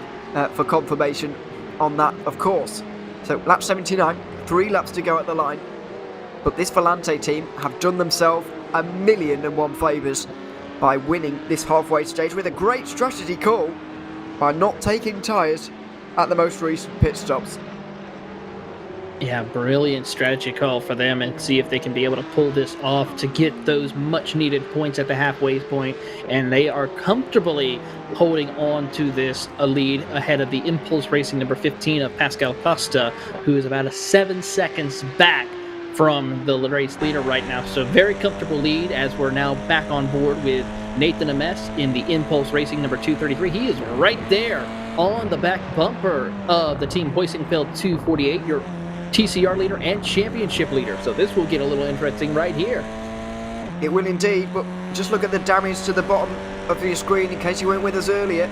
for confirmation on that, of course. So lap 79, 3 laps to go at the line, but this Volante team have done themselves 1,000,001 favours by winning this halfway stage with a great strategy call by not taking tyres at the most recent pit stops. Yeah, brilliant strategy call for them, and see if they can be able to pull this off to get those much needed points at the halfway point. And they are comfortably holding on to this lead ahead of the Impulse Racing number 15 of Pascal Costa, who is about 7 seconds back from the race leader right now. So very comfortable lead as we're now back on board with Nathan Ames in the Impulse Racing number 233. He is right there on the back bumper of the Team Hoisingfeld 248, your TCR leader and championship leader. So this will get a little interesting right here. It will indeed, but just look at the damage to the bottom of your screen in case you weren't with us earlier.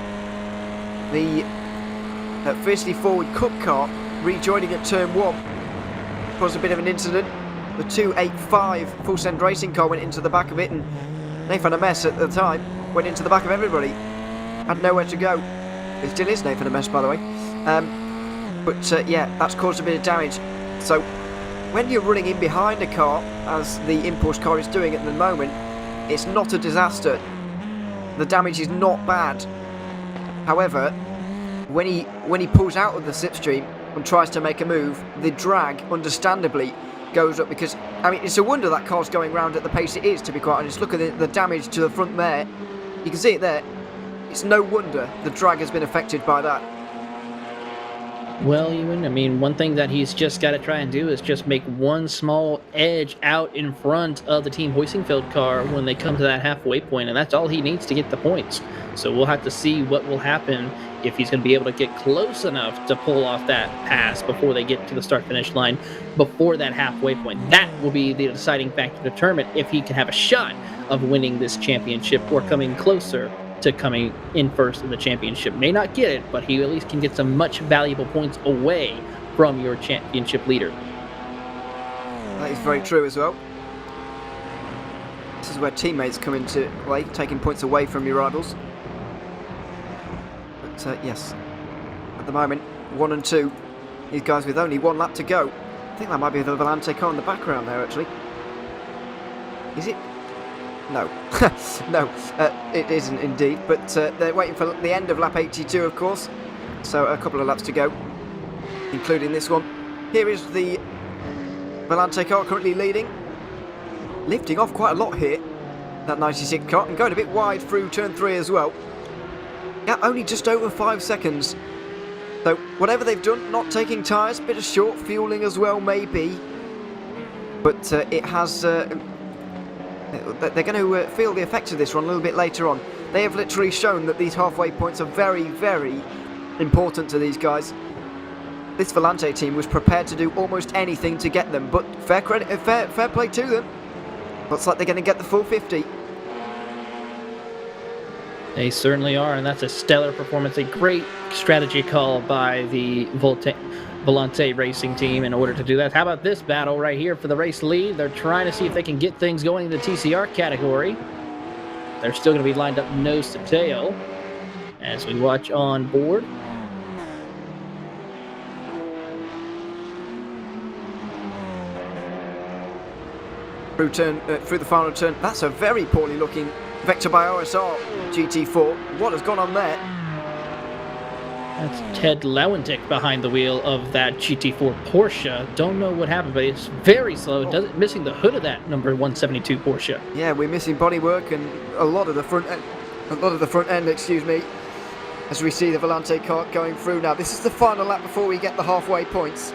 The Fiercely Forward Cup car rejoining at turn 1 caused a bit of an incident. The 285 Full Send Racing car went into the back of it, and Nathan Ames at the time went into the back of everybody. Had nowhere to go. It still is Nathan Ames, by the way. But yeah, that's caused a bit of damage. So when you're running in behind a car, as the Impulse car is doing at the moment, it's not a disaster. The damage is not bad. However, when he pulls out of the slipstream and tries to make a move, the drag, understandably, goes up, because, I mean, it's a wonder that car's going round at the pace it is, to be quite honest. Look at the damage to the front there. You can see it there. It's no wonder the drag has been affected by that. Well, Ewan, I mean, one thing that he's just got to try and do is just make one small edge out in front of the Team Hoisingfeld car when they come to that halfway point, and that's all he needs to get the points. So we'll have to see what will happen if he's going to be able to get close enough to pull off that pass before they get to the start-finish line, before that halfway point. That will be the deciding factor to determine if he can have a shot of winning this championship or coming closer to coming in first in the championship. May not get it, but he at least can get some much valuable points away from your championship leader. That is very true as well. This is where teammates come into play, taking points away from your rivals. But yes, at the moment, 1 and 2, these guys with only 1 lap to go. I think that might be the Volante car in the background there, actually. Is it? No, no, it isn't indeed, but they're waiting for the end of lap 82, of course, so a couple of laps to go, including this one. Here is the Volante car currently leading, lifting off quite a lot here, that 96 car, and going a bit wide through turn 3 as well. Yeah, only just over 5 seconds, so whatever they've done, not taking tyres, bit of short fueling as well maybe, but it has... they're going to feel the effects of this one a little bit later on. They have literally shown that these halfway points are very, very important to these guys. This Volante team was prepared to do almost anything to get them, but fair play to them. Looks like they're going to get the full 50. They certainly are, and that's a stellar performance. A great strategy call by the Volante racing team in order to do that. How about this battle right here for the race lead? They're trying to see if they can get things going in the TCR category. They're still going to be lined up nose to tail as we watch on board. through the final turn. That's a very poorly looking vector by OSR GT4. What has gone on there? That's Ted Lewendick behind the wheel of that GT4 Porsche. Don't know what happened, but it's very slow. Missing the hood of that number 172 Porsche. Yeah, we're missing bodywork and a lot of the front end, excuse me, as we see the Volante kart going through now. This is the final lap before we get the halfway points,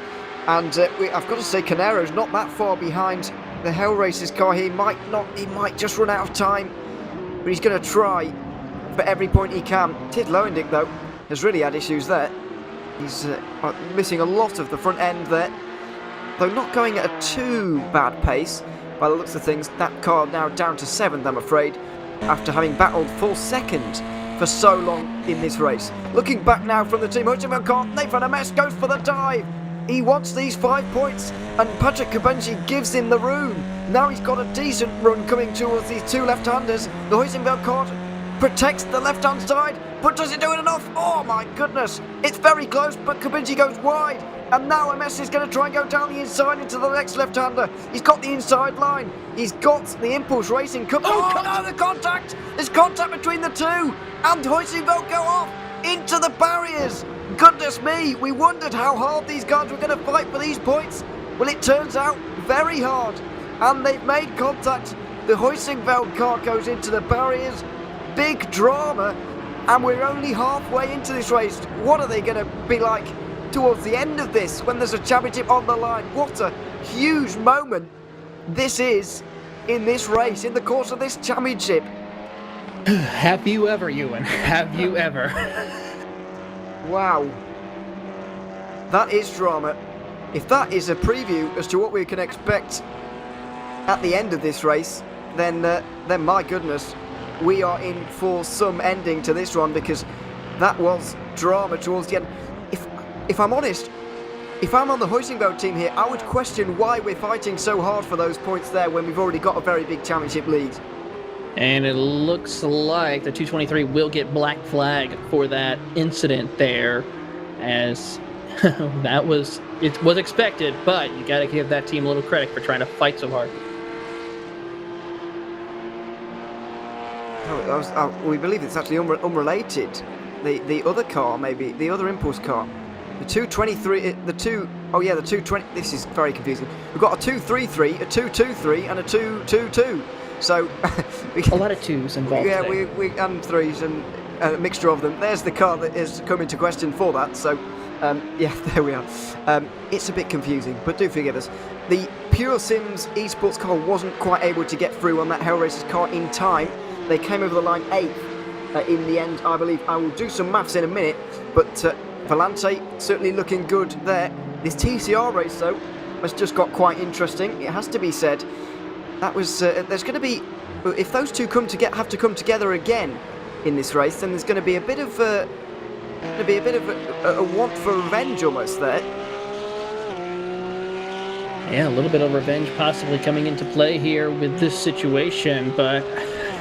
and I've got to say Canero's not that far behind the Hell Racers car. He might just run out of time, but he's going to try for every point he can. Ted Lewendick, though, has really had issues there. He's missing a lot of the front end there, though not going at a too bad pace by the looks of things. That car now down to 7th, I'm afraid, after having battled full second for so long in this race. Looking back now from the team Hutchinson car, Nathan Ames goes for the dive. He wants these 5 points, and Patrick Kubenji gives him the room. Now he's got a decent run coming towards these two left-handers. The Heusenfeld car protects the left-hand side, but does it do it enough? Oh my goodness, it's very close, but Kubenji goes wide, and now MS is going to try and go down the inside into the next left-hander. He's got the inside line, he's got the Impulse Racing Cup. Oh no, the contact! There's contact between the two, and Heusenfeld go off into the barriers. Goodness me, we wondered how hard these guys were going to fight for these points. Well, it turns out very hard, and they've made contact. The Heusenfeld car goes into the barriers. Big drama, and we're only halfway into this race. What are they going to be like towards the end of this when there's a championship on the line? What a huge moment this is in this race, in the course of this championship. Have you ever, Ewan? Have you ever? Wow. That is drama. If that is a preview as to what we can expect at the end of this race, then my goodness, we are in for some ending to this one, because that was drama towards the end. If I'm honest, if I'm on the Heusenfeld team here, I would question why we're fighting so hard for those points there when we've already got a very big championship lead. And it looks like the 223 will get black flag for that incident there, as it was expected, but you got to give that team a little credit for trying to fight so hard. We believe it's actually unrelated. The other car, maybe the other Impulse car, the 223, the 220. This is very confusing. We've got a 233, a 223, and a 222. So a lot of twos involved. Yeah, today. we and threes and a mixture of them. There's the car that is come into question for that. So yeah, there we are. It's a bit confusing, but do forgive us. The Pure Sims esports car wasn't quite able to get through on that Hell Racers car in time. They came over the line 8th in the end, I believe. I will do some maths in a minute, but Volante certainly looking good there. This TCR race, though, has just got quite interesting. It has to be said. That was there's going to be, if those two have to come together again in this race, then there's going to be a bit of a want for revenge almost there. Yeah, a little bit of revenge possibly coming into play here with this situation, but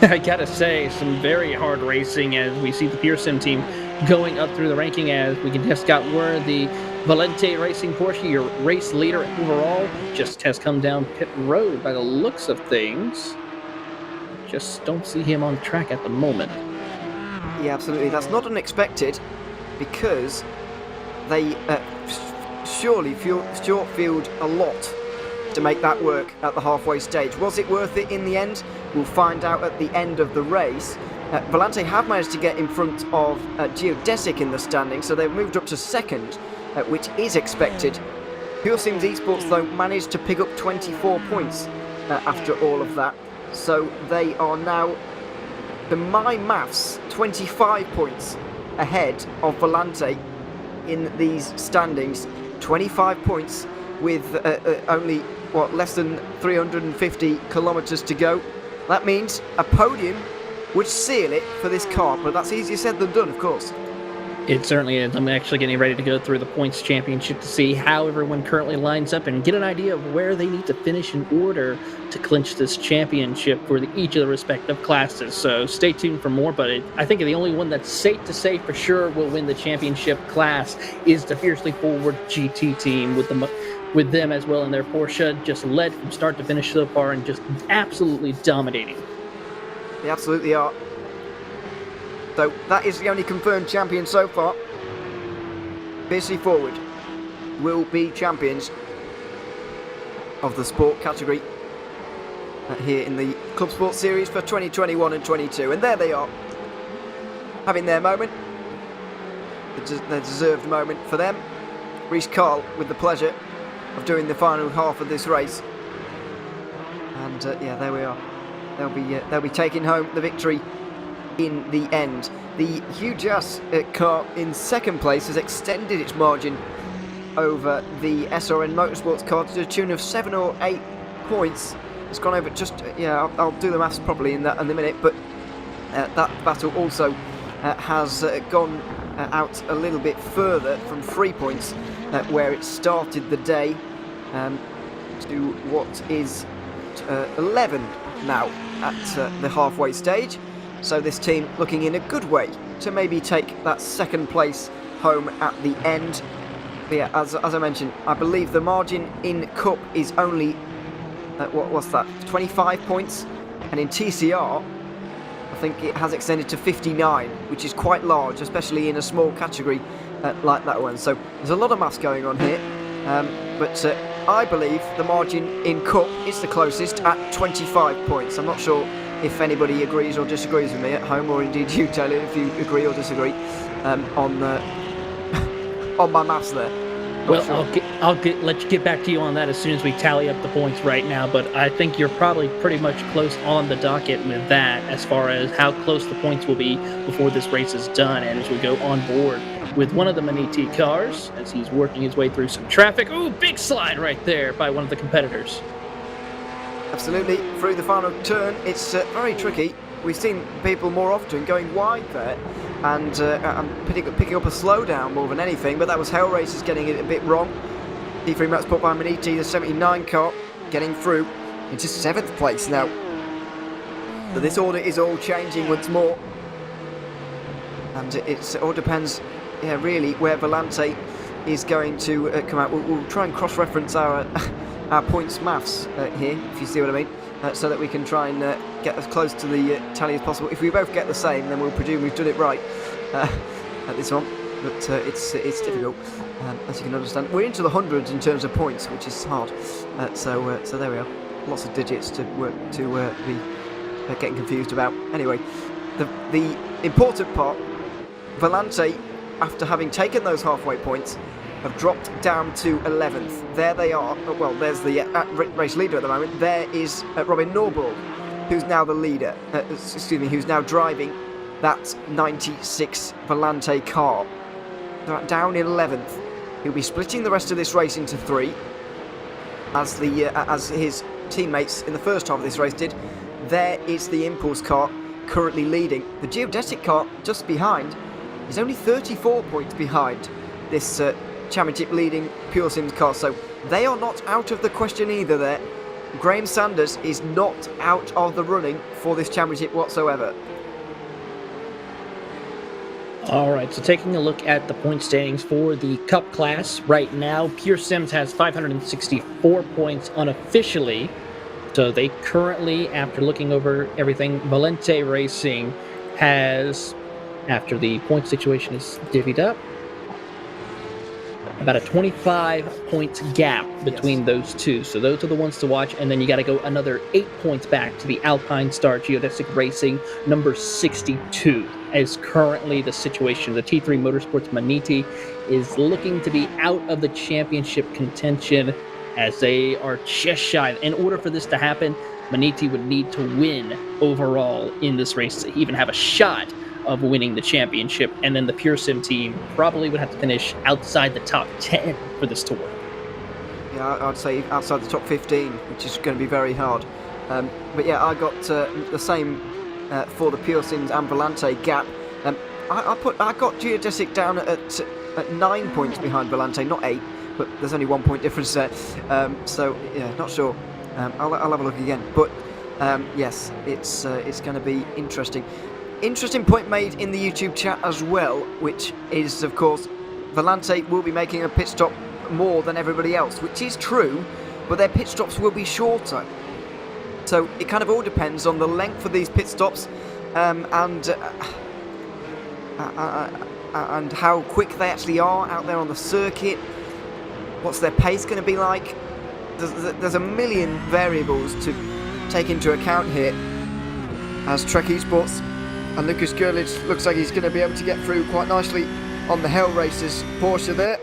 I gotta say, some very hard racing as we see the Pure Sim team going up through the ranking, as we just got word the Volante Racing Porsche, your race leader overall, just has come down pit road by the looks of things. Just don't see him on track at the moment. Yeah, absolutely. That's not unexpected, because they surely short-field a lot to make that work at the halfway stage. Was it worth it in the end? We'll find out at the end of the race. Volante have managed to get in front of Geodesic in the standing, so they've moved up to 2nd, which is expected. Pure Sims Esports, though, managed to pick up 24 points after all of that. So they are now, to my maths, 25 points ahead of Volante in these standings. 25 points with only, less than 350 kilometres to go. That means a podium would seal it for this car, but that's easier said than done, of course. It certainly is. I'm actually getting ready to go through the points championship to see how everyone currently lines up and get an idea of where they need to finish in order to clinch this championship for each of the respective classes. So stay tuned for more, but I think the only one that's safe to say for sure will win the championship class is the Fiercely Forward GT team with the with them as well in their Porsche, just led from start to finish so far and just absolutely dominating. They absolutely are. So that is the only confirmed champion so far. BC Forward will be champions of the sport category here in the ClubSport Series for 2021 and 22. And there they are, having their moment, the deserved moment for them. Reece Carl with the pleasure of doing the final half of this race. And yeah, there we are. They'll be taking home the victory in the end. The Huge Ass car in second place has extended its margin over the SRN Motorsports car to the tune of 7 or 8 points. It's gone over just, yeah, I'll do the maths properly in a minute, but that battle also has gone out a little bit further from 3 points where it started the day to what is 11 now at the halfway stage. So this team looking in a good way to maybe take that second place home at the end. But yeah, as I mentioned, I believe the margin in Cup is only, what's that, 25 points? And in TCR, I think it has extended to 59, which is quite large, especially in a small category like that one. So there's a lot of maths going on here. But I believe the margin in Cup is the closest at 25 points. I'm not sure if anybody agrees or disagrees with me at home, or indeed you, Taylor, if you agree or disagree on my maths there. Well, sure. I'll let you get back to you on that as soon as we tally up the points right now, but I think you're probably pretty much close on the docket with that as far as how close the points will be before this race is done and as we go on board with one of the Maniti cars as he's working his way through some traffic. Ooh, big slide right there by one of the competitors. Absolutely, through the final turn, it's very tricky. We've seen people more often going wide there and picking up a slowdown more than anything, but that was Hell Racers getting it a bit wrong. D3 maps put by Maniti, the 79 car, getting through into 7th place now. So this order is all changing once more. And it all depends, yeah, really, where Volante is going to come out. We'll try and cross-reference our points maths here, if you see what I mean, so that we can try and get as close to the tally as possible. If we both get the same, then we'll presume we've done it right at this one. But it's difficult, as you can understand. We're into the hundreds in terms of points, which is hard. So there we are. Lots of digits to work to be getting confused about. Anyway, the important part, Volante, after having taken those halfway points, have dropped down to 11th. There they are. Well, there's the race leader at the moment. There is Robin Norborg, who's now the leader. Who's now driving that 96 Volante car. Down in 11th. He'll be splitting the rest of this race into 3, as his teammates in the first half of this race did. There is the Impulse car currently leading. The Geodetic car just behind is only 34 points behind this championship leading Pure Sims car, so they are not out of the question either there. Graham Sanders is not out of the running for this championship whatsoever. All right, so taking a look at the point standings for the Cup class right now, Pure Sims has 564 points unofficially. So they currently, after looking over everything, Volante Racing has, after the point situation is divvied up, about a 25 points gap between those two. So those are the ones to watch. And then you got to go another 8 points back to the Alpine Star Geodesic Racing, number 62, as currently the situation. The T3 Motorsports Maniti is looking to be out of the championship contention as they are just shy. In order for this to happen, Maniti would need to win overall in this race to even have a shot of winning the championship, and then the Pure Sim team probably would have to finish outside the top 10 for this to work. Yeah, I'd say outside the top 15, which is going to be very hard. But yeah, I got the same for the Pure Sims and Volante gap. I got Geodesic down at 9 points behind Volante, not 8, but there's only 1 point difference there. So yeah, not sure. I'll have a look again. But yes, it's going to be interesting. Interesting point made in the YouTube chat as well, which is, of course, Volante will be making a pit stop more than everybody else, which is true, but their pit stops will be shorter. So it kind of all depends on the length of these pit stops and how quick they actually are out there on the circuit. What's their pace going to be like? There's a million variables to take into account here, as Trek Esports and Lucas Gerlich looks like he's going to be able to get through quite nicely on the Hell Racers Porsche there.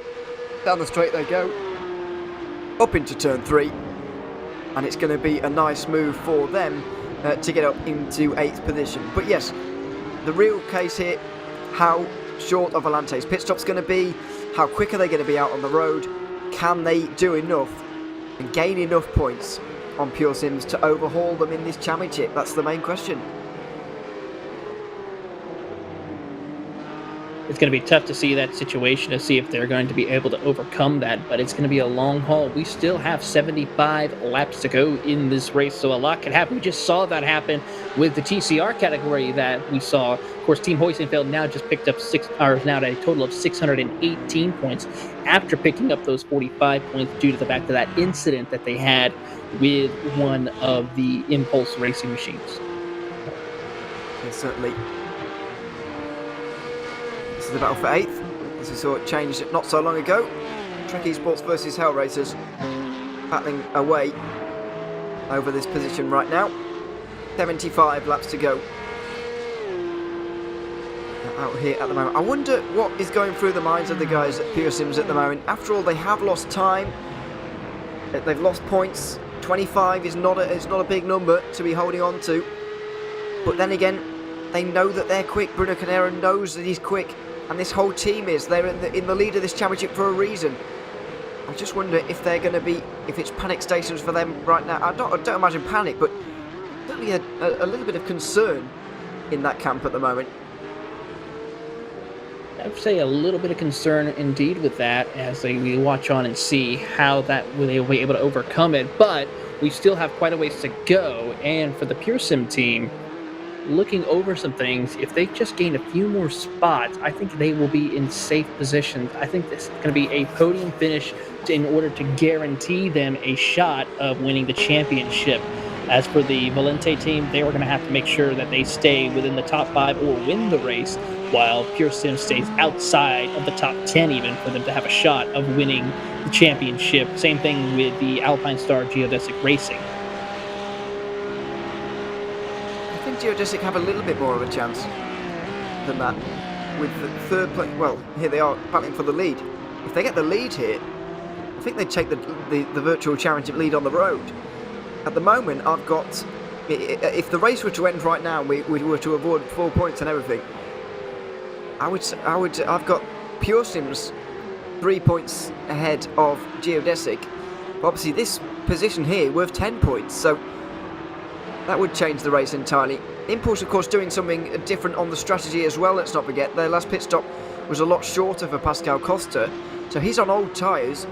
Down the straight they go, up into turn 3, and it's going to be a nice move for them to get up into 8th position. But yes, the real case here, how short are Volante's pit stop's going to be, how quick are they going to be out on the road, can they do enough and gain enough points on Pure Sims to overhaul them in this championship? That's the main question. It's going to be tough to see that situation, to see if they're going to be able to overcome that, but it's going to be a long haul. We still have 75 laps to go in this race, so a lot could happen. We just saw that happen with the TCR category that we saw. Of course, Team Hoisenfeld now just picked up now at a total of 618 points after picking up those 45 points due to the fact of that incident that they had with one of the Impulse racing machines. Yeah, certainly. This is the battle for 8th, as we saw it change not so long ago. Trek Esports versus Hell Racers battling away over this position right now. 75 laps to go out here at the moment. I wonder what is going through the minds of the guys at Pure Sims at the moment. After all, they have lost time, they've lost points. 25 is not a big number to be holding on to, but then again, they know that they're quick. Bruno Canera knows that he's quick, and this whole team is. They're in the lead of this championship for a reason. I just wonder if they're going to be, if it's panic stations for them right now. I don't imagine panic, but certainly a little bit of concern in that camp at the moment. I'd say a little bit of concern indeed with that, as we watch on and see how that they will be able to overcome it. But we still have quite a ways to go, and for the Pure Sim team, looking over some things, if they just gain a few more spots, I think they will be in safe positions. I think this is going to be a podium finish in order to guarantee them a shot of winning the championship. As for the Valente team, they are going to have to make sure that they stay within the top 5 or win the race, while Pure Sim stays outside of the top 10 even for them to have a shot of winning the championship. Same thing with the Alpine Star Geodesic Racing. I think Geodesic have a little bit more of a chance than that. With the third place, well, here they are battling for the lead. If they get the lead here, I think they take the virtual championship lead on the road. At the moment, I've got, if the race were to end right now and we were to avoid 4 points and everything, I've got Pure Sims 3 points ahead of Geodesic. But obviously this position here worth 10 points, so that would change the race entirely. Impulse, of course, doing something different on the strategy as well, let's not forget. Their last pit stop was a lot shorter for Pascal Costa, so he's on old tyres,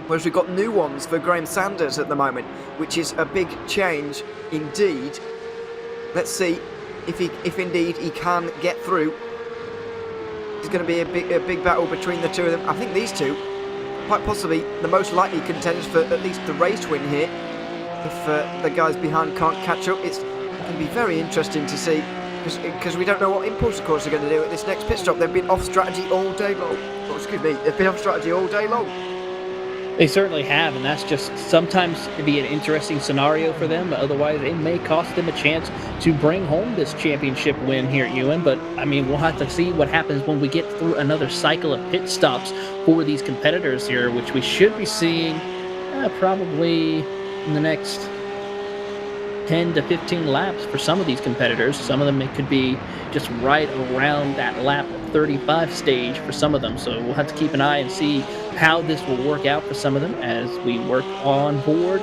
whereas we've got new ones for Graham Sanders at the moment, which is a big change indeed. Let's see if indeed he can get through. It's going to be a big battle between the two of them. I think these two, quite possibly the most likely contenders for at least the race win here. If the guys behind can't catch up, it's going to be very interesting to see, because we don't know what Impulse, of course, are going to do at this next pit stop. They've been off strategy all day long. Oh, excuse me, they've been off strategy all day long. They certainly have, and that's just sometimes to be an interesting scenario for them, but otherwise it may cost them a chance to bring home this championship win here at Ewan. But I mean, we'll have to see what happens when we get through another cycle of pit stops for these competitors here, which we should be seeing probably in the next 10 to 15 laps for some of these competitors. Some of them, it could be just right around that lap 35 stage for some of them. So we'll have to keep an eye and see how this will work out for some of them as we work on board.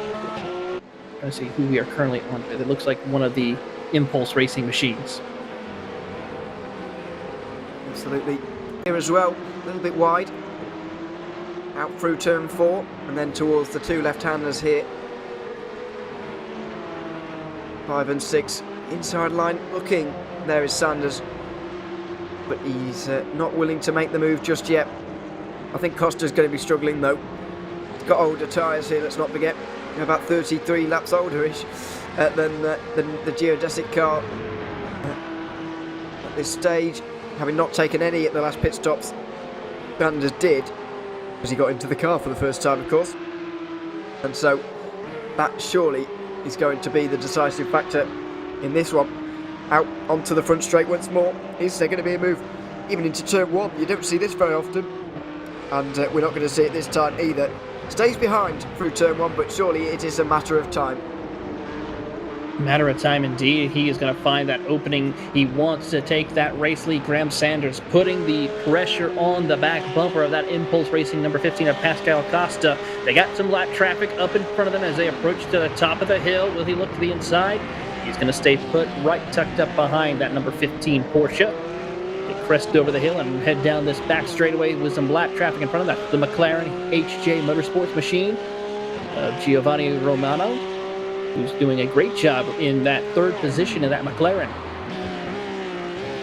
Trying to see who we are currently on with. It looks like one of the Impulse racing machines. Absolutely. Here as well, a little bit wide. Out through turn 4 and then towards the two left-handers here. 5 and 6 inside line looking. There is Sanders, but he's not willing to make the move just yet. I think Costa's going to be struggling though. got older tyres here, let's not forget. About 33 laps older-ish than the geodesic car at this stage, having not taken any at the last pit stops. Sanders did, as he got into the car for the first time, of course. And so that surely is going to be the decisive factor in this one. Out onto the front straight once more. Is there going to be a move even into turn 1? You don't see this very often, and we're not going to see it this time either. Stays behind through turn 1, but surely it is a matter of time. Matter of time indeed. He is going to find that opening. He wants to take that race lead. Graham Sanders putting the pressure on the back bumper of that Impulse Racing number 15 of Pascal Costa. They got some lap traffic up in front of them as they approach to the top of the hill. Will he look to the inside? He's going to stay put right tucked up behind that number 15 Porsche. They crest over the hill and head down this back straightaway with some lap traffic in front of that. The McLaren HJ Motorsports machine of Giovanni Romano, who's doing a great job in that third position in that McLaren.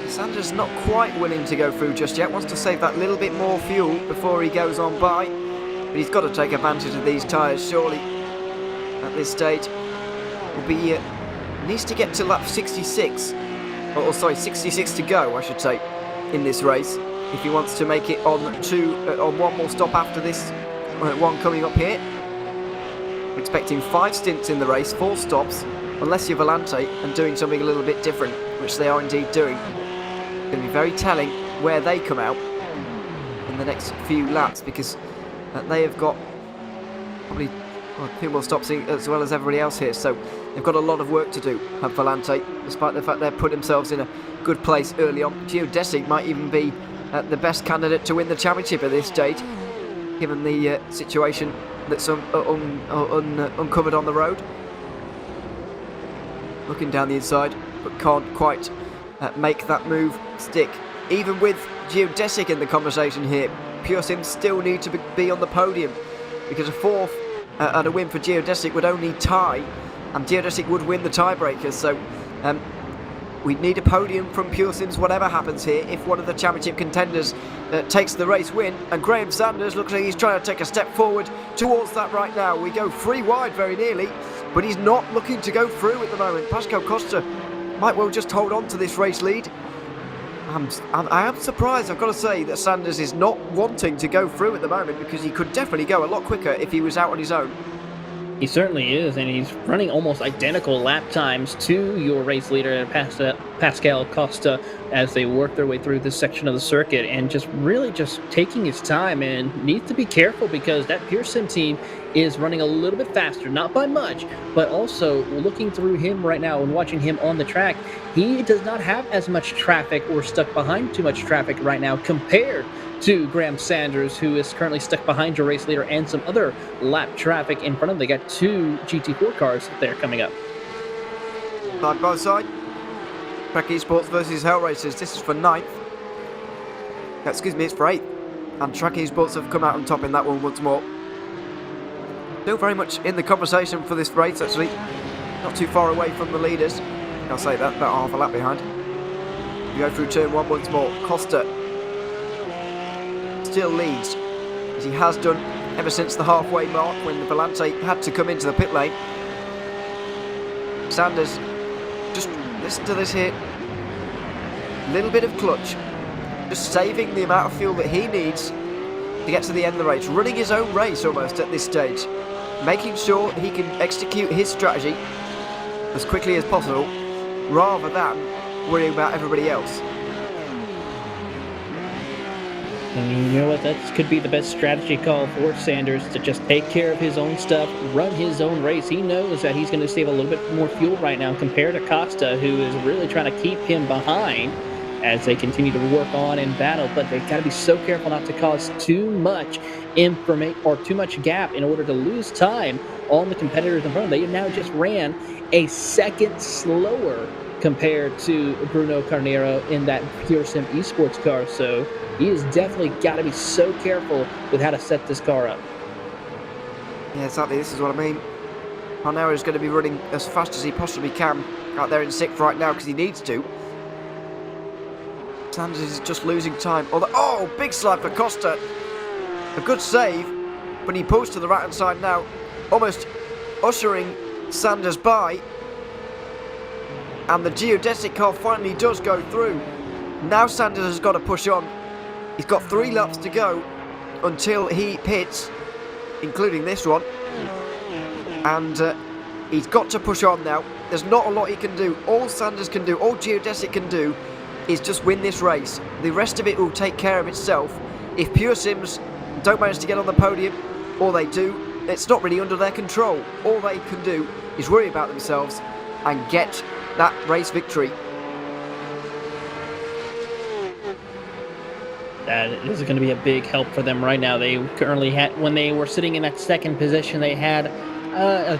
Sanders not quite willing to go through just yet, wants to save that little bit more fuel before he goes on by. But he's got to take advantage of these tyres, surely, at this stage. Will be needs to get to lap 66, or sorry, 66 to go, I should say, in this race, if he wants to make it on one more stop after this one coming up here. Expecting 5 stints in the race, 4 stops, unless you're Volante and doing something a little bit different, which they are indeed doing. It's going to be very telling where they come out in the next few laps, because they have got probably a few more stops as well as everybody else here, so they've got a lot of work to do, have Volante, despite the fact they've put themselves in a good place early on. Geodesic might even be the best candidate to win the championship at this stage, given the situation that's uncovered on the road. Looking down the inside, but can't quite make that move stick. Even with Geodesic in the conversation here, Pure Sims still need to be on the podium, because a 4th and a win for Geodesic would only tie, and Geodesic would win the tiebreakers. So we need a podium from Pure Sims whatever happens here, if one of the championship contenders takes the race win. And Graham Sanders looks like he's trying to take a step forward towards that right now. We go 3 wide very nearly, but he's not looking to go through at the moment. Pascal Costa might well just hold on to this race lead. I am surprised, I've got to say, that Sanders is not wanting to go through at the moment, because he could definitely go a lot quicker if he was out on his own. He certainly is, and he's running almost identical lap times to your race leader, Pascal Costa, as they work their way through this section of the circuit, and just really just taking his time, and needs to be careful because that Pure Sim team is running a little bit faster, not by much, but also looking through him right now and watching him on the track, he does not have as much traffic or stuck behind too much traffic right now compared to Graham Sanders, who is currently stuck behind your race leader and some other lap traffic in front of them. They got 2 GT4 cars there coming up. Side by side, Track Esports versus Hell Racers. This is for 9th. Excuse me, it's for 8th. And Track Esports have come out on top in that one once more. Still very much in the conversation for this race, actually. Not too far away from the leaders. I'll say that, about half a lap behind. We go through turn 1 once more. Costa still leads, as he has done ever since the halfway mark when the Volante had to come into the pit lane. Sanders, just listen to this here, little bit of clutch, just saving the amount of fuel that he needs to get to the end of the race, running his own race almost at this stage, making sure he can execute his strategy as quickly as possible rather than worrying about everybody else. And you know what, that could be the best strategy call for Sanders, to just take care of his own stuff, run his own race. He knows that he's going to save a little bit more fuel right now compared to Costa, who is really trying to keep him behind as they continue to work on in battle. But they've got to be so careful not to cause too much information or too much gap in order to lose time on the competitors in front of them. They now just ran a second slower compared to Bruno Carnero in that Pure Sim Esports car, so he has definitely got to be so careful with how to set this car up. Yeah, exactly, this is what I mean. Carnero is going to be running as fast as he possibly can out there in 6th right now because he needs to. Sanders is just losing time. Oh, big slide for Costa. A good save, but he pulls to the right-hand side now, almost ushering Sanders by. And the geodesic car finally does go through. Now Sanders has got to push on. He's got 3 laps to go until he pits, including this one. And he's got to push on now. There's not a lot he can do. All Sanders can do, all Geodesic can do, is just win this race. The rest of it will take care of itself. If Pure Sims don't manage to get on the podium, or they do, it's not really under their control. All they can do is worry about themselves and get that race victory. That is going to be a big help for them right now. They currently had, when they were sitting in that second position, they had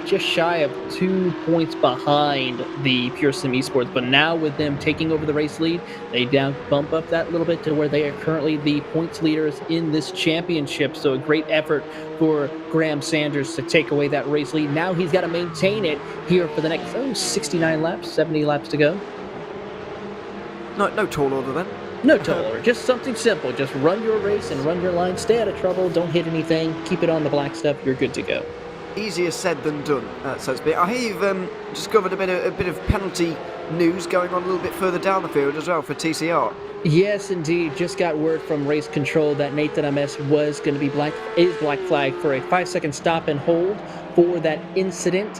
just shy of 2 points behind the Pure Sim Esports. But now with them taking over the race lead, they down bump up that little bit to where they are currently the points leaders in this championship. So a great effort for Graham Sanders to take away that race lead. Now he's got to maintain it here for the next 69 laps, 70 laps to go. No tall order then. No tall order, just something simple. Just run your race and run your line. Stay out of trouble. Don't hit anything. Keep it on the black stuff. You're good to go. Easier said than done, so to speak. I hear you've discovered a bit of penalty news going on a little bit further down the field as well for TCR. Yes, indeed. Just got word from race control that Nathan MS was going to be black flag for a 5-second stop and hold for that incident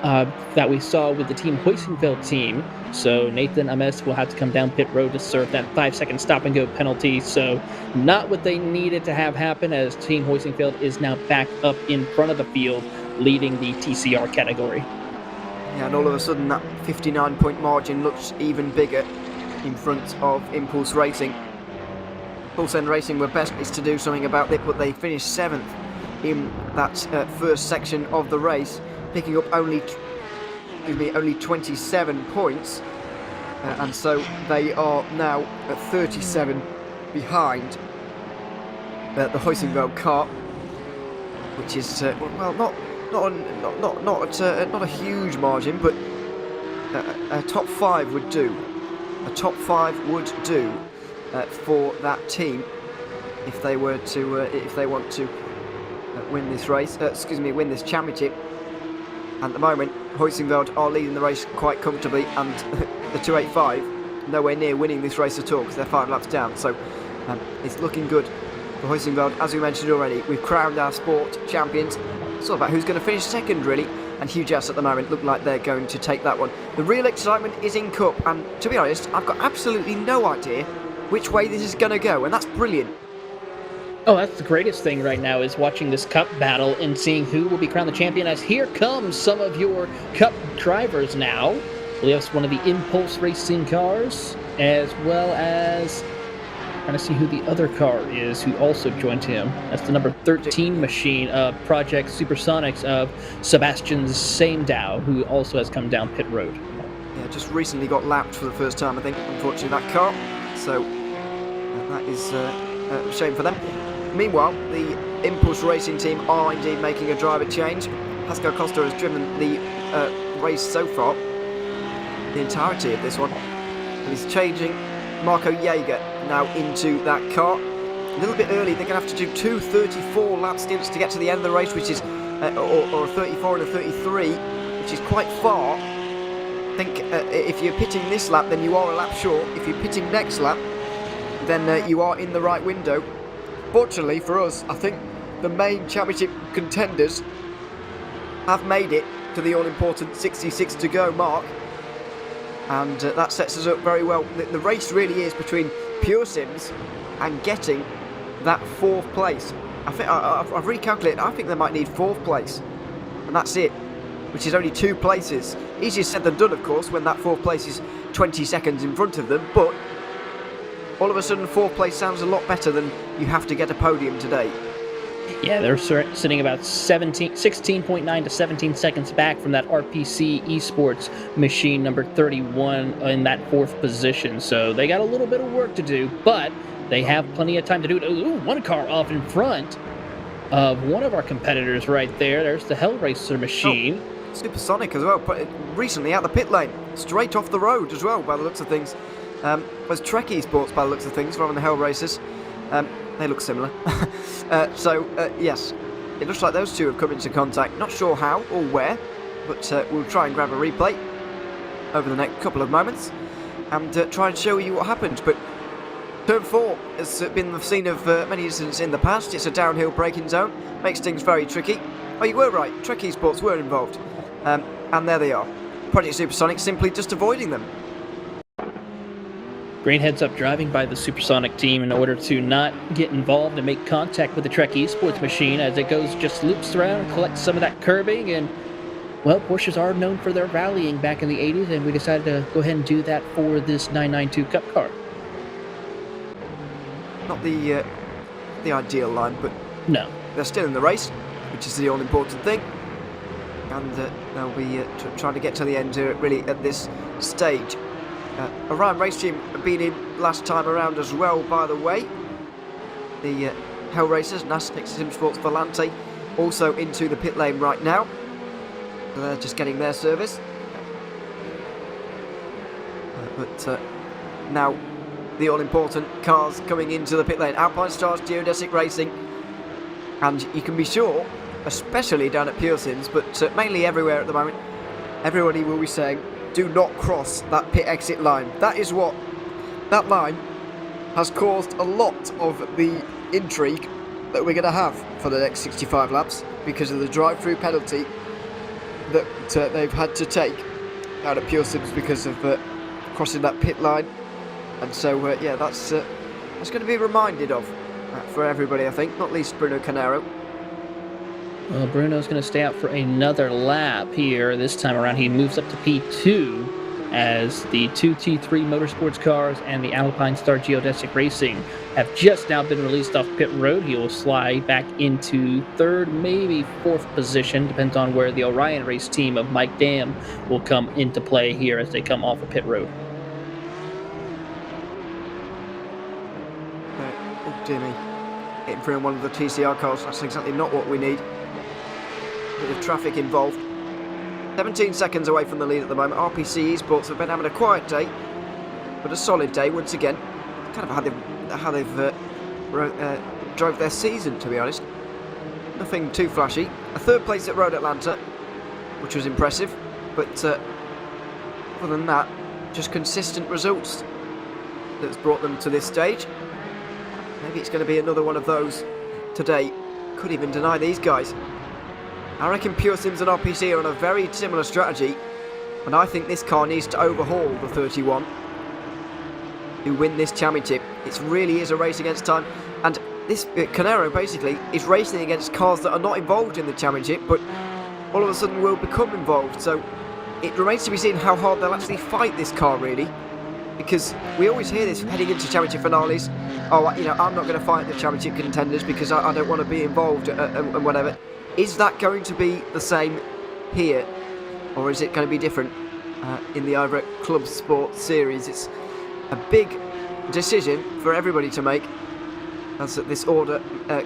that we saw with the Team Hoisingfeld team. So Nathan MS will have to come down pit road to serve that 5-second stop and go penalty. So not what they needed to have happen, as Team Hoisingfeld is now back up in front of the field, leading the TCR category. Yeah, and all of a sudden that 59-point margin looks even bigger in front of Impulse Racing. Impulse End Racing were best placed to do something about it, but they finished 7th in that first section of the race, picking up only 27 points, and so they are now at 37 behind the Hoisingfeld car, which is well, not a huge margin, but a top 5 would do. A top 5 would do for that team if they were to if they want to win this race. Win this championship. At the moment, Hoisingfeld are leading the race quite comfortably, and the 285 nowhere near winning this race at all because they're 5 laps down. So it's looking good for Hoisingfeld. As we mentioned already, we've crowned our sport champions. It's all about who's going to finish second, really. And Hugh Jass at the moment look like they're going to take that one. The real excitement is in Cup, and to be honest, I've got absolutely no idea which way this is going to go, and that's brilliant. Oh, that's the greatest thing right now, is watching this Cup battle and seeing who will be crowned the champion, as here comes some of your Cup drivers now. We have one of the Impulse Racing cars, as well as trying to see who the other car is who also joined him. That's the number 13 machine of Project Supersonics of Sebastian Saindow, who also has come down pit road. Yeah, just recently got lapped for the first time, I think, unfortunately, that car. So that is a shame for them. Meanwhile, the Impulse Racing team are indeed making a driver change. Pascal Costa has driven the race so far, the entirety of this one, and he's changing Marco Jaeger now into that car. A little bit early, they're going to have to do 2 34 lap stints to get to the end of the race, which is, or a 34 and a 33, which is quite far. I think if you're pitting this lap, then you are a lap short. If you're pitting next lap, then you are in the right window. Fortunately for us, I think the main championship contenders have made it to the all-important 66 to go mark, and that sets us up very well. The race really is between Pure Sims and getting that 4th place. I think I've recalculated. I think they might need 4th place, and that's it, which is only 2 places. Easier said than done, of course, when that 4th place is 20 seconds in front of them, but all of a sudden 4th place sounds a lot better than you have to get a podium today. Yeah, they're sitting about 16.9 to 17 seconds back from that RPC Esports machine number 31 in that 4th position. So they got a little bit of work to do, but they have plenty of time to do it. Ooh, one car off in front of one of our competitors right there. There's the Hellraiser machine. Oh, Supersonic as well, recently out the pit lane, straight off the road as well, by the looks of things. Was Trek Esports by the looks of things, rather than the Hellraisers. They look similar. Yes, it looks like those two have come into contact. Not sure how or where, but we'll try and grab a replay over the next couple of moments and try and show you what happened. But Turn 4 has been the scene of many incidents in the past. It's a downhill braking zone, makes things very tricky. Oh, you were right, Trek Esports were involved. And there they are. Project Supersonic simply just avoiding them. Great heads-up driving by the Supersonic team in order to not get involved and make contact with the Trek Esports machine as it goes, just loops around, collects some of that curbing, and, well, Porsches are known for their rallying back in the 80s, and we decided to go ahead and do that for this 992 Cup car. Not the ideal line, but no, they're still in the race, which is the all-important thing. And they'll be trying to get to the end really at this stage. Orion Race Team have been in last time around as well, by the way. The Hell Racers, Nasdaq Sim Sports Volante, also into the pit lane right now. They're just getting their service. But now the all-important cars coming into the pit lane. Alpine Stars, Geodesic Racing. And you can be sure, especially down at Pure Sims, but mainly everywhere at the moment, everybody will be saying, do not cross that pit exit line. That is what, that line has caused a lot of the intrigue that we're going to have for the next 65 laps because of the drive-through penalty that they've had to take out at Pure Sims because of crossing that pit line. And so, yeah, that's going to be reminded of for everybody, I think, not least Bruno Canaro. Well, Bruno's going to stay out for another lap here. This time around, he moves up to P2 as the two T3 Motorsports cars and the Alpine Star Geodesic Racing have just now been released off pit road. He will slide back into third, maybe fourth position, depends on where the Orion Race team of Mike Dam will come into play here as they come off of pit road. Oh, dear me. Hitting through one of the TCR cars, that's exactly not what we need. Bit of traffic involved. 17 seconds away from the lead at the moment. RPC Esports have been having a quiet day, but a solid day once again. Kind of how they've drove their season, to be honest. Nothing too flashy. A third place at Road Atlanta, which was impressive, but other than that, just consistent results that's brought them to this stage. Maybe it's going to be another one of those today. Could even deny these guys. I reckon Pure Sims and RPC are on a very similar strategy, and I think this car needs to overhaul the 31 to win this championship. It really is a race against time, and this Canaro basically is racing against cars that are not involved in the championship, but all of a sudden will become involved. So it remains to be seen how hard they'll actually fight this car, really, because we always hear this heading into championship finales. Oh, you know, I'm not going to fight the championship contenders because I don't want to be involved and whatever. Is that going to be the same here, or is it going to be different in the IVRA ClubSport Series? It's a big decision for everybody to make, as this order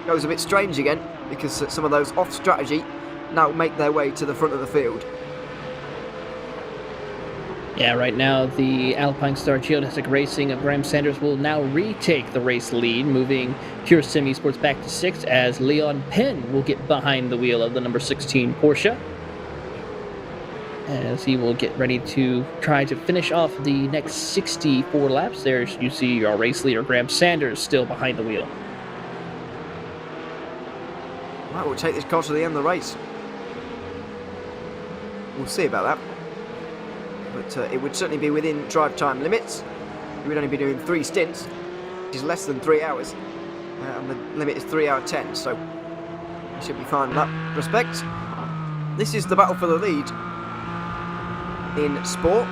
goes a bit strange again, because some of those off strategy now make their way to the front of the field. Yeah, right now the Alpine Star Geodesic Racing of Graham Sanders will now retake the race lead, moving Pure Sim Esports back to 6th as Leon Penn will get behind the wheel of the number 16 Porsche, as he will get ready to try to finish off the next 64 laps. There you see our race leader Graham Sanders still behind the wheel. Right, we'll take this car to the end of the race. We'll see about that. But it would certainly be within drive time limits. We would only be doing 3 stints, which is less than 3 hours. And the limit is 3 hour 10, so we should be fine in that respect. This is the battle for the lead in Sport.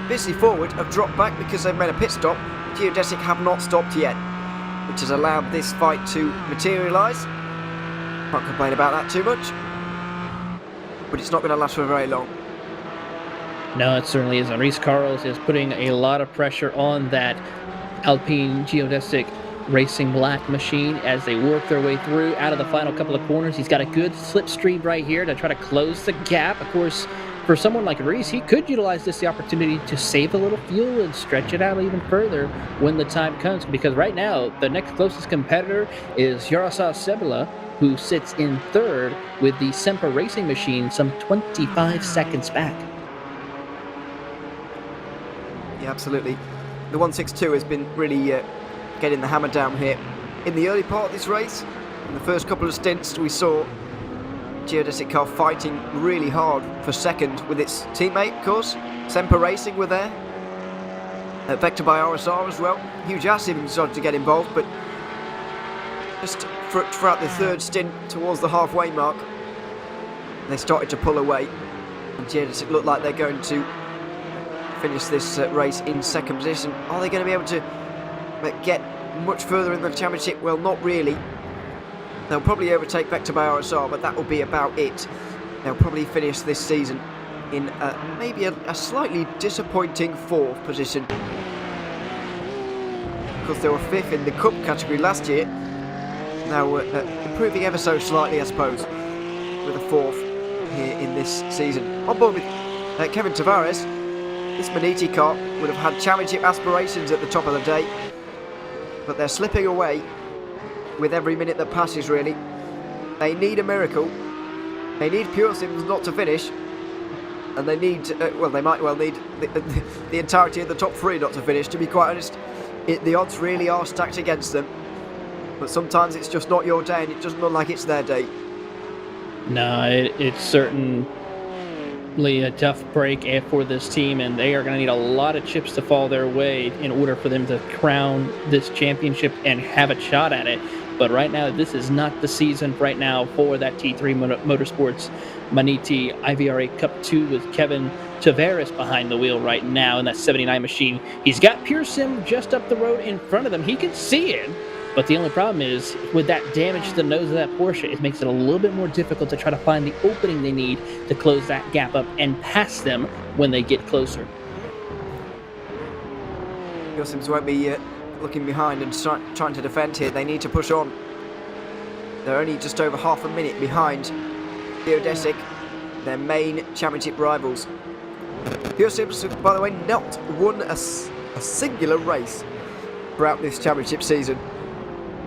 Busy Forward have dropped back because they've made a pit stop. Geodesic have not stopped yet, which has allowed this fight to materialise. Can't complain about that too much, but it's not going to last for very long. No, it certainly isn't. Reese Carls is putting a lot of pressure on that Alpine Geodesic Racing Black machine as they work their way through out of the final couple of corners. He's got a good slipstream right here to try to close the gap. Of course, for someone like Reese, he could utilize this the opportunity to save a little fuel and stretch it out even further when the time comes, because right now the next closest competitor is Yaroslav Sebula who sits in third with the Semper Racing machine some 25 seconds back. Yeah, absolutely. The 162 has been really getting the hammer down here. In the early part of this race, in the first couple of stints, we saw Geodesic car fighting really hard for second with its teammate, of course. Semper Racing were there. Vector by RSR as well. Huge Ass even started to get involved, but just throughout the third stint towards the halfway mark, they started to pull away. And Geodesic looked like they're going to finish this race in second position. Are they going to be able to get much further in the championship? Well, not really. They'll probably overtake Vector by RSR, but that will be about it. They'll probably finish this season in maybe a slightly disappointing fourth position. Because they were fifth in the Cup category last year. Now improving ever so slightly, I suppose, with a fourth here in this season. On board with Kevin Tavares, this Maniti car would have had championship aspirations at the top of the day, but they're slipping away with every minute that passes, really. They need a miracle. They need Pure Sims not to finish, and they need, well, they might well need the entirety of the top three not to finish, to be quite honest. The odds really are stacked against them, but sometimes it's just not your day, and it doesn't look like it's their day. No, it's certainly a tough break for this team, and they are going to need a lot of chips to fall their way in order for them to crown this championship and have a shot at it. But right now, this is not the season right now for that T3 Motorsports Maniti IVRA Cup 2 with Kevin Tavares behind the wheel right now in that 79 machine. He's got Pure Sim just up the road in front of them. He can see it. But the only problem is, with that damage to the nose of that Porsche, it makes it a little bit more difficult to try to find the opening they need to close that gap up and pass them when they get closer. Pure Sims won't be looking behind and trying to defend here. They need to push on. They're only just over half a minute behind Geodesic, their main championship rivals. Pure Sims, by the way, not won a singular race throughout this championship season.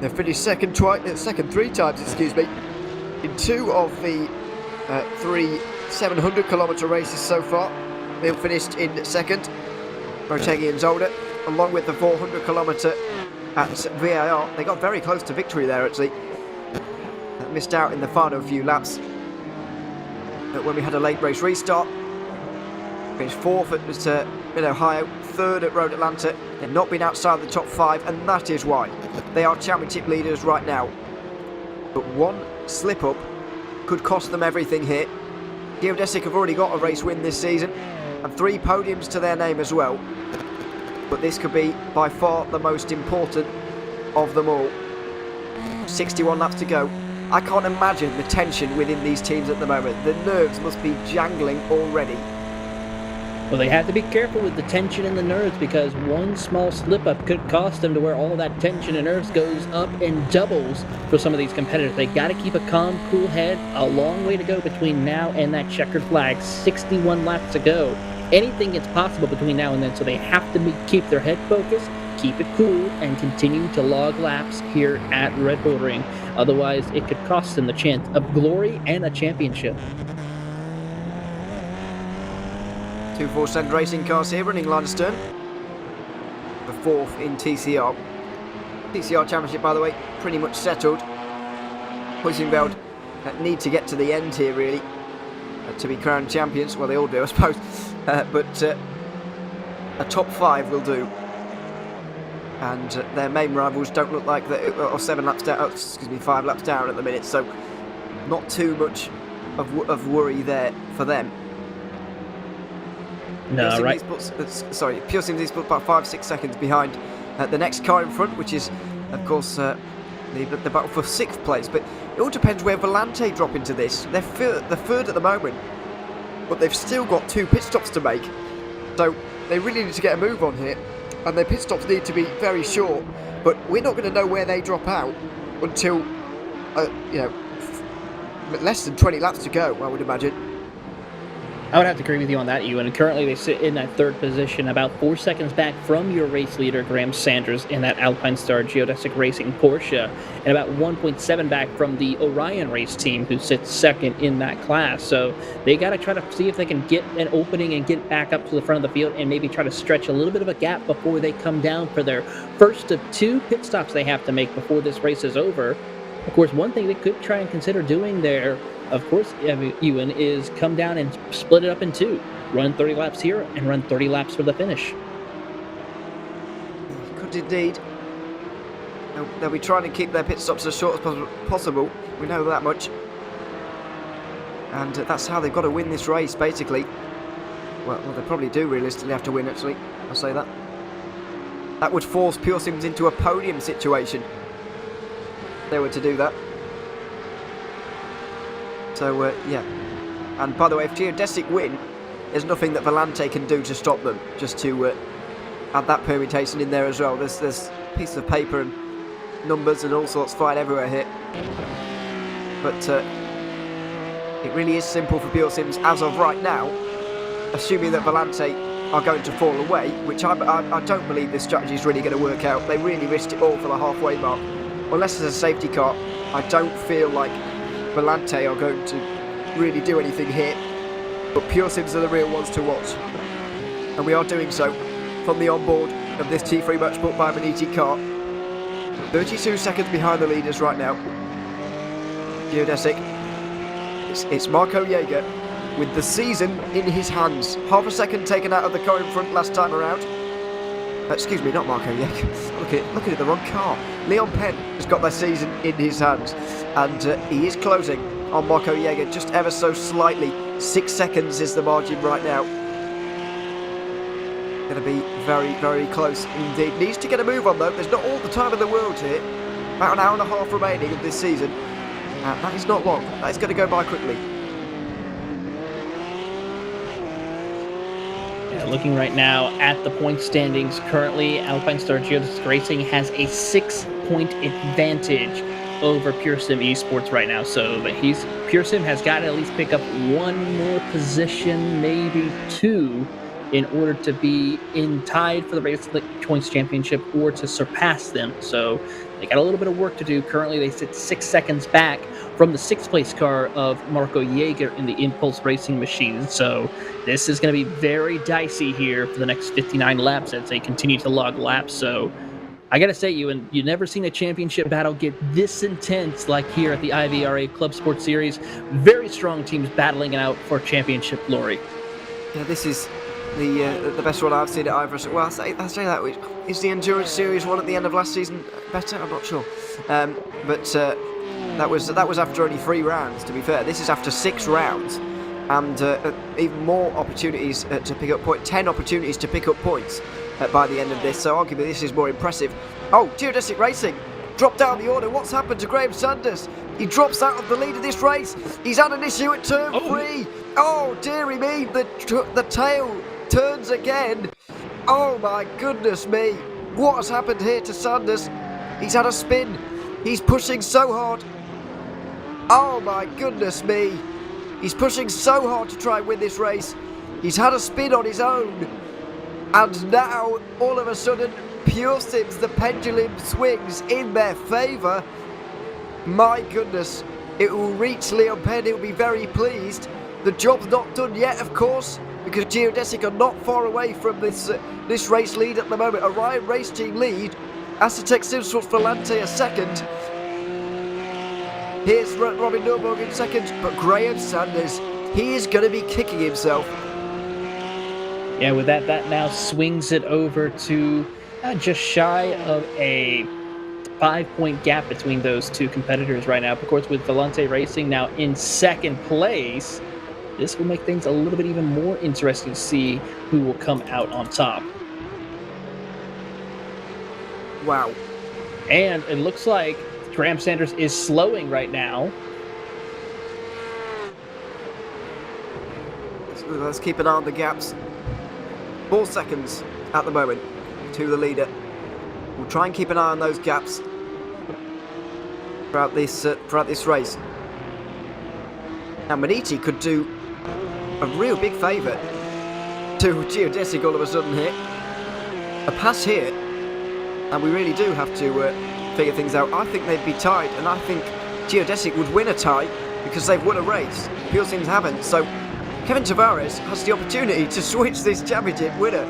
They've finished second three times, in two of the three 700-kilometre races so far. They've finished in second, Motegi and Zolder, along with the 400-kilometre at VAR. They got very close to victory there, actually. Missed out in the final few laps. But when we had a late race restart, finished fourth at Mid-Ohio, third at Road Atlanta. They've not been outside the top five, and that is why they are championship leaders right now. But one slip-up could cost them everything here. Geodesic have already got a race win this season, and 3 podiums to their name as well. But this could be by far the most important of them all. 61 laps to go. I can't imagine the tension within these teams at the moment. The nerves must be jangling already. Well, they have to be careful with the tension and the nerves, because one small slip-up could cost them to where all of that tension and nerves goes up and doubles for some of these competitors. They got to keep a calm, cool head. A long way to go between now and that checkered flag. 61 laps to go. Anything is possible between now and then, so they have to keep their head focused, keep it cool, and continue to log laps here at Red Bull Ring. Otherwise, it could cost them the chance of glory and a championship. 2 4-cent racing cars here running line astern. The fourth in TCR. TCR Championship, by the way, pretty much settled. Huizenveld need to get to the end here, really, to be crowned champions. Well, they all do, I suppose. But a top 5 will do. And their main rivals don't look like they are 5 laps down at the minute. So not too much of worry there for them. No, right. Pure Sims put about 5-6 seconds behind the next car in front, which is, of course, the battle for 6th place. But it all depends where Volante drop into this. They're third at the moment, but they've still got 2 pit stops to make. So they really need to get a move on here, and their pit stops need to be very short. But we're not going to know where they drop out until, less than 20 laps to go, I would imagine. I would have to agree with you on that, Ewan. Currently, they sit in that third position, about 4 seconds back from your race leader, Graham Sanders, in that Alpine Star Geodesic Racing Porsche, and about 1.7 back from the Orion race team, who sits second in that class. So they got to try to see if they can get an opening and get back up to the front of the field and maybe try to stretch a little bit of a gap before they come down for their first of 2 pit stops they have to make before this race is over. Of course, one thing they could try and consider doing there, of course, Ewan, is come down and split it up in 2. Run 30 laps here and run 30 laps for the finish. Could indeed. They'll be trying to keep their pit stops as short as possible. We know that much. And that's how they've got to win this race, basically. Well, they probably do realistically have to win, actually. I'll say that. That would force Pure Sims into a podium situation if they were to do that. So, yeah. And by the way, if Geodesic win, there's nothing that Volante can do to stop them. Just to add that permutation in there as well. There's pieces of paper and numbers and all sorts flying everywhere here. But it really is simple for Pure Sims as of right now. Assuming that Volante are going to fall away, which I don't believe this strategy is really going to work out. They really risked it all for the halfway mark. Unless there's a safety car, I don't feel like Volante are going to really do anything here, but Pure Sims are the real ones to watch, and we are doing so from the onboard of this T3 Motorsport by Maniti car. 32 seconds behind the leaders right now. Geodesic. It's Marco Jaeger with the season in his hands. Half a second taken out of the car in front last time around. Excuse me, not Marco Jaeger. Look at the wrong car. Leon Penn has got their season in his hands, and he is closing on Marco Jaeger just ever so slightly. 6 seconds is the margin right now. Going to be very, very close indeed. Needs to get a move on though. There's not all the time in the world here. About an hour and a half remaining of this season. That is not long. That is going to go by quickly. Looking right now at the point standings, currently Alpine Star Geodesic Racing has a 6-point advantage over Pure Sim Esports right now. So Pure Sim has got to at least pick up 1 more position, maybe 2, in order to be tied for the Race Points Championship or to surpass them. So they got a little bit of work to do. Currently, they sit 6 seconds back from the 6th place car of Marco Jaeger in the Impulse Racing machine. So this is going to be very dicey here for the next 59 laps as they continue to log laps. So I got to say, you've never seen a championship battle get this intense like here at the IVRA ClubSport Series. Very strong teams battling it out for championship glory. Yeah, this is the best one I've seen at IVRA. Well, I say that. Is the Endurance Series one at the end of last season better? I'm not sure. But that was after only 3 rounds, to be fair. This is after 6 rounds. And even more opportunities to pick up points. 10 opportunities to pick up points by the end of this. So arguably this is more impressive. Oh, Geodesic Racing dropped down the order. What's happened to Graham Sanders? He drops out of the lead of this race. He's had an issue at turn 3. Oh, dearie me. The tail turns again. Oh my goodness me. What has happened here to Sanders? He's had a spin. He's pushing so hard. Oh my goodness me. He's pushing so hard to try and win this race. He's had a spin on his own. And now, all of a sudden, Pure Sims, the pendulum swings in their favour. My goodness. It will reach Leon Penn. He'll be very pleased. The job's not done yet, of course, because Geodesic are not far away from this race lead at the moment. Orion race team lead. Aztec Simswatch Volante a second. Here's Robin Nurburg in second, but Graham Sanders, he is going to be kicking himself. Yeah, with that now swings it over to just shy of a 5-point gap between those 2 competitors right now. Of course, with Volante Racing now in 2nd place, this will make things a little bit even more interesting to see who will come out on top. Wow. And it looks like Graham Sanders is slowing right now. Let's keep an eye on the gaps. 4 seconds at the moment to the leader. We'll try and keep an eye on those gaps throughout this race. Now Maniti could do a real big favour to Geodesic all of a sudden here. A pass here, and we really do have to figure things out. I think they'd be tied, and I think Geodesic would win a tie because they've won a race. Pure Sims haven't, so Kevin Tavares has the opportunity to switch this championship winner,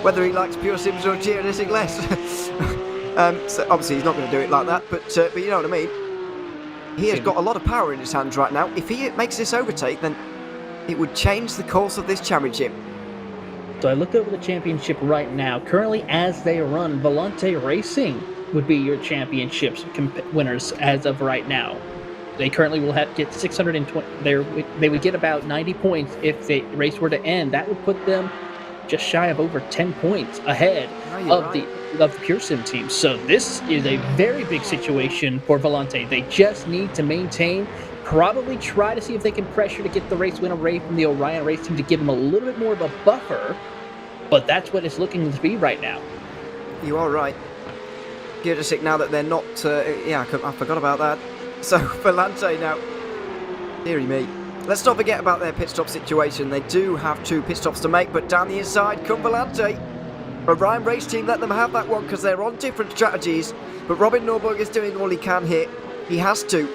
whether he likes Pure Sims or Geodesic less. So obviously he's not going to do it like that, but you know what I mean. He has got a lot of power in his hands right now. If he makes this overtake, then it would change the course of this championship. So I looked over the championship right now. Currently, as they run, Volante Racing would be your championships winners as of right now. They currently will get 620. They would get about 90 points if the race were to end. That would put them just shy of over 10 points ahead of the Pure Sim team. So this is a very big situation for Volante. They just need to maintain, probably try to see if they can pressure to get the race win away from the Orion race team to give them a little bit more of a buffer. But that's what it's looking to be right now. You are right. Geodesic, now that they're not... I forgot about that. So, Volante now... Deary me. Let's not forget about their pit stop situation. They do have 2 pit stops to make, but down the inside come Volante. Orion race team let them have that one because they're on different strategies. But Robin Norberg is doing all he can here. He has to.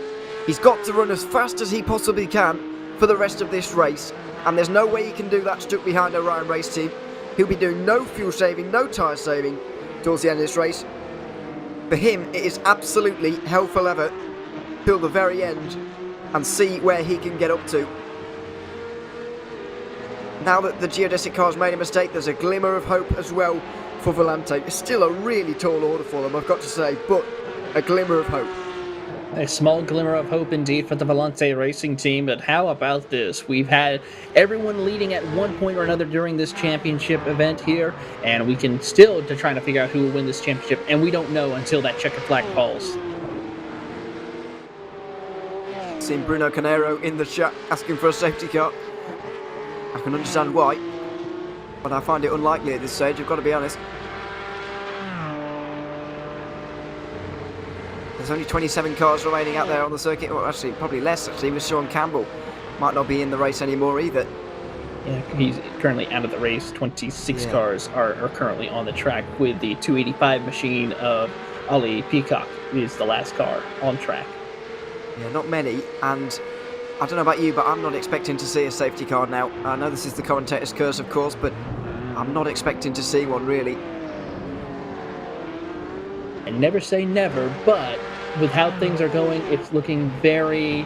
He's got to run as fast as he possibly can for the rest of this race. And there's no way he can do that stuck behind Orion race team. He'll be doing no fuel saving, no tyre saving towards the end of this race. For him, it is absolutely hell for leather till the very end and see where he can get up to. Now that the Geodesic car's made a mistake, there's a glimmer of hope as well for Volante. It's still a really tall order for them, I've got to say, but a glimmer of hope. A small glimmer of hope indeed for the Volante Racing team, but how about this? We've had everyone leading at one point or another during this championship event here, and we can still try to figure out who will win this championship, and we don't know until that checker flag falls. Seen Bruno Canero in the chat asking for a safety car. I can understand why, but I find it unlikely at this stage, I've got to be honest. There's only 27 cars remaining out there on the circuit, or actually probably less actually, with Sean Campbell. Might not be in the race anymore either. Yeah, he's currently out of the race. 26 cars are currently on the track, with the 285 machine of Ali Peacock is the last car on track. Yeah, not many, and I don't know about you, but I'm not expecting to see a safety car now. I know this is the commentator's curse, of course, but I'm not expecting to see one, really. And never say never, but with how things are going, it's looking very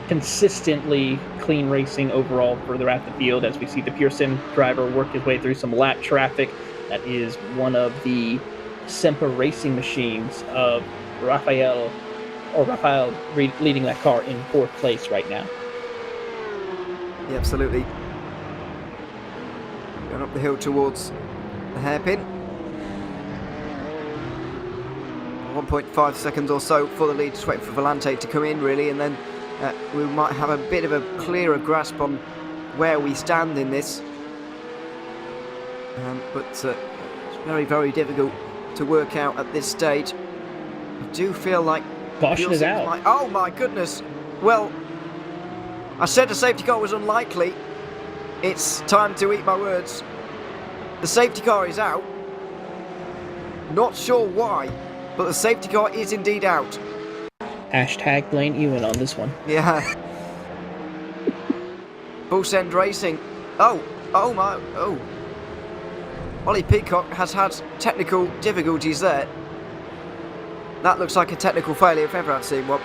consistently clean racing overall further out the field as we see the Pure Sim driver work his way through some lap traffic. That is one of the Semper racing machines of Rafael leading that car in 4th place right now. Yeah, absolutely. Going up the hill towards the hairpin. 1.5 seconds or so for the lead, just waiting for Volante to come in really, and then we might have a bit of a clearer grasp on where we stand in this. But it's very, very difficult to work out at this stage. I do feel like Caution is out. Oh my goodness! Well, I said a safety car was unlikely. It's time to eat my words. The safety car is out. Not sure why, but the safety car is indeed out. Hashtag Blaine Ewan on this one. Yeah. Full Send Racing. Oh my. Ollie Peacock has had technical difficulties there. That looks like a technical failure if ever I've seen one.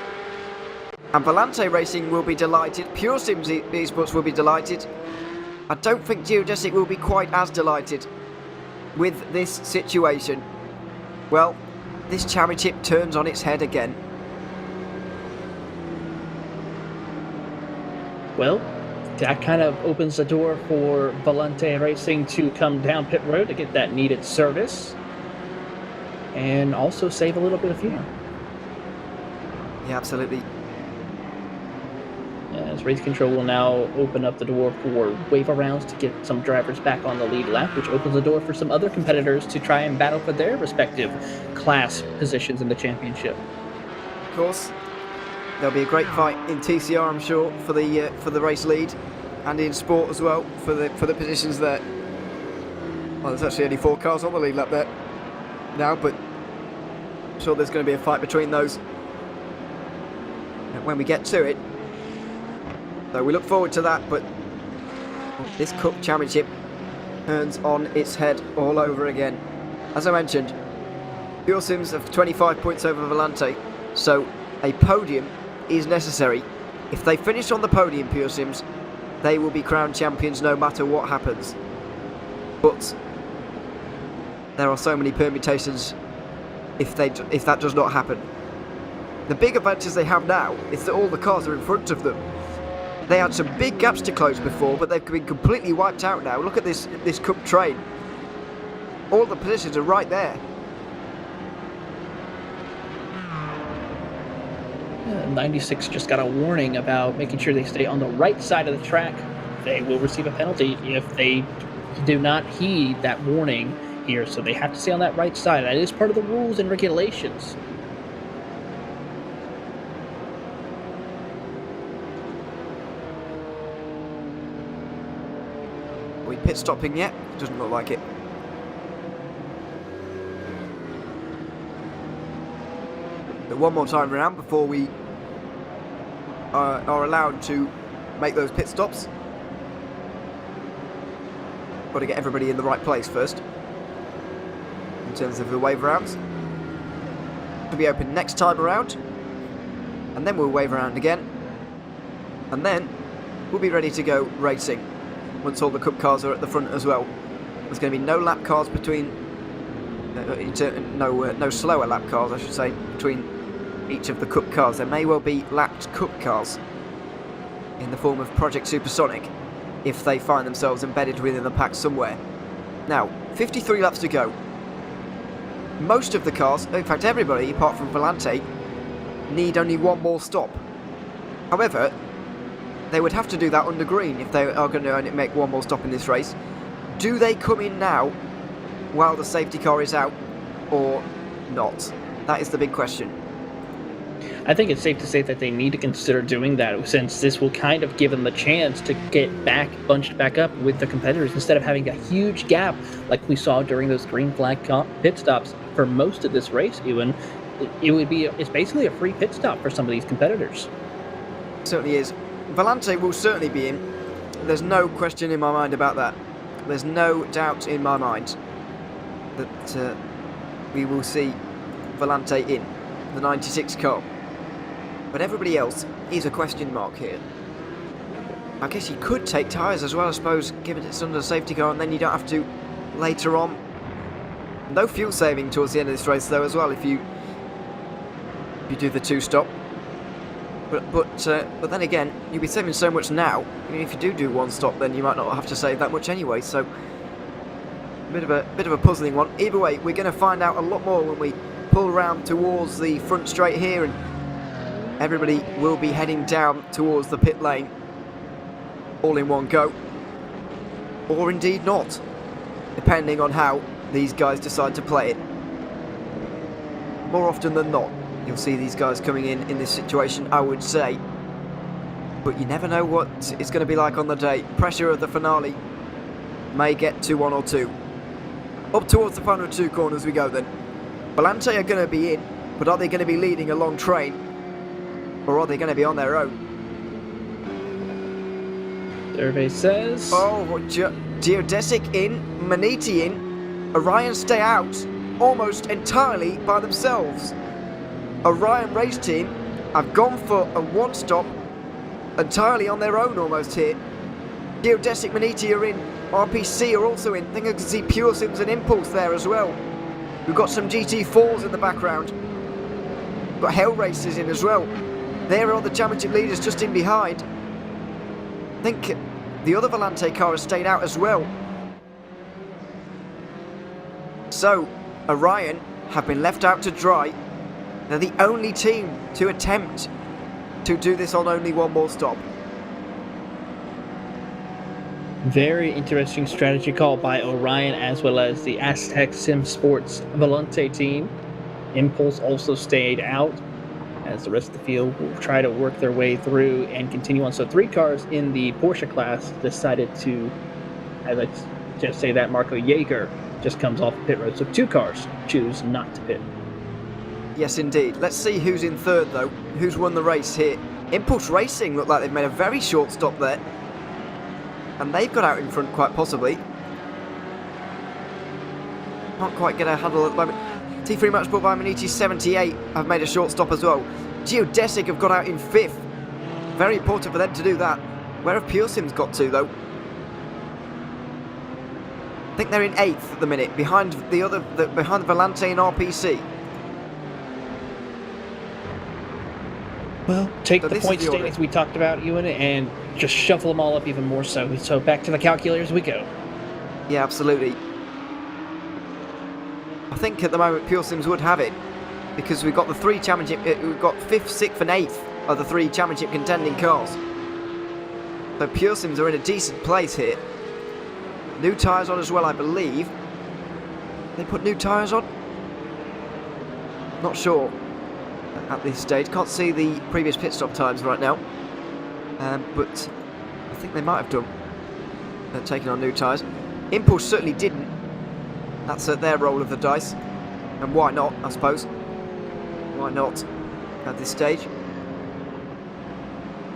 And Volante Racing will be delighted. Pure Sims Esports will be delighted. I don't think Geodesic will be quite as delighted with this situation. Well, this championship turns on its head again. Well, that kind of opens the door for Volante Racing to come down pit road to get that needed service and also save a little bit of fuel. Yeah, absolutely. As race control will now open up the door for waiver rounds to get some drivers back on the lead lap, which opens the door for some other competitors to try and battle for their respective class positions in the championship. Of course, there'll be a great fight in TCR, I'm sure, for the race lead. and in sport as well for the positions there. Well, there's actually only 4 cars on the lead lap there now, but I'm sure there's going to be a fight between those when we get to it. So we look forward to that, but this Cup Championship turns on its head all over again. As I mentioned, Pure Sims have 25 points over Volante, so a podium is necessary. If they finish on the podium, Pure Sims, they will be crowned champions no matter what happens. But there are so many permutations if that does not happen. The big advantage they have now is that all the cars are in front of them. They had some big gaps to close before, but they've been completely wiped out now. Look at this Cup train. All the positions are right there. 96 just got a warning about making sure they stay on the right side of the track. They will receive a penalty if they do not heed that warning here, so they have to stay on that right side. That is part of the rules and regulations. Are we pit stopping yet? Doesn't look like it. But one more time around before we are allowed to make those pit stops. Got to get everybody in the right place first in terms of the wave rounds. To be open next time around, and then we'll wave around again, and then we'll be ready to go racing once all the Cup cars are at the front as well. There's going to be no lap cars between no slower lap cars, I should say, between each of the Cup cars. There may well be lapped Cup cars in the form of Project Supersonic if they find themselves embedded within the pack somewhere. Now, 53 laps to go. Most of the cars, in fact everybody apart from Volante, need only one more stop. However, they would have to do that under green if they are going to only make one more stop in this race. Do they come in now while the safety car is out or not? That is the big question. I think it's safe to say that they need to consider doing that, since this will kind of give them the chance to get bunched back up with the competitors instead of having a huge gap like we saw during those green flag pit stops for most of this race. Even it's basically a free pit stop for some of these competitors. It certainly is. Volante will certainly be in. There's no question in my mind about that. There's no doubt in my mind that we will see Volante in the 96 car. But everybody else is a question mark here. I guess you could take tyres as well, I suppose, given it's under the safety car, and then you don't have to later on. No fuel saving towards the end of this race though as well if you do the 2-stop. But then again, you'll be saving so much now. I mean, if you do 1 stop, then you might not have to save that much anyway. So, bit of a puzzling one. Either way, we're going to find out a lot more when we pull around towards the front straight here, and everybody will be heading down towards the pit lane, all in one go, or indeed not, depending on how these guys decide to play it. More often than not, you'll see these guys coming in this situation, I would say. But you never know what it's going to be like on the day. Pressure of the finale may get to 1 or 2. Up towards the final 2 corners we go then. Volante are going to be in, but are they going to be leading a long train? Or are they going to be on their own? Survey says... Oh, Geodesic in, Maniti in, Orion stay out almost entirely by themselves. Orion race team have gone for a 1-stop entirely on their own almost here. Geodesic, Maniti are in, RPC are also in. I think I can see Pure Sims and Impulse there as well. We've got some GT4s in the background. We've got Hell Racers in as well. There are the championship leaders just in behind. I think the other Volante car has stayed out as well. So, Orion have been left out to dry. They're the only team to attempt to do this on only 1 more stop. Very interesting strategy call by Orion as well as the Aztec Sim Sports Volante team. Impulse also stayed out as the rest of the field will try to work their way through and continue on. So 3 cars in the Porsche class decided to, as I just say that, Marco Jaeger just comes off the pit road. So 2 cars choose not to pit. Yes, indeed. Let's see who's in third, though. Who's won the race here? Impulse Racing look like they've made a very short stop there. And they've got out in front quite possibly. Can't quite get a handle at the moment. T3 Match brought by Manici 78 have made a short stop as well. Geodesic have got out in 5th. Very important for them to do that. Where have Pure Sims got to, though? I think they're in 8th at the minute, behind behind Volante and RPC. Well, take So the this is point the order. standings we talked about, Ewan, and just shuffle them all up even more so. So back to the calculators we go. Yeah, absolutely. I think at the moment Pure Sims would have it, because we've got the 3 championship, we've got 5th, 6th and 8th are the 3 championship contending cars. So Pure Sims are in a decent place here. New tyres on as well, I believe. They put new tyres on? Not sure at this stage. Can't see the previous pit stop times right now. But I think they might have done. Taking on new tyres. Impulse certainly didn't. That's their roll of the dice. And why not, I suppose. Why not at this stage?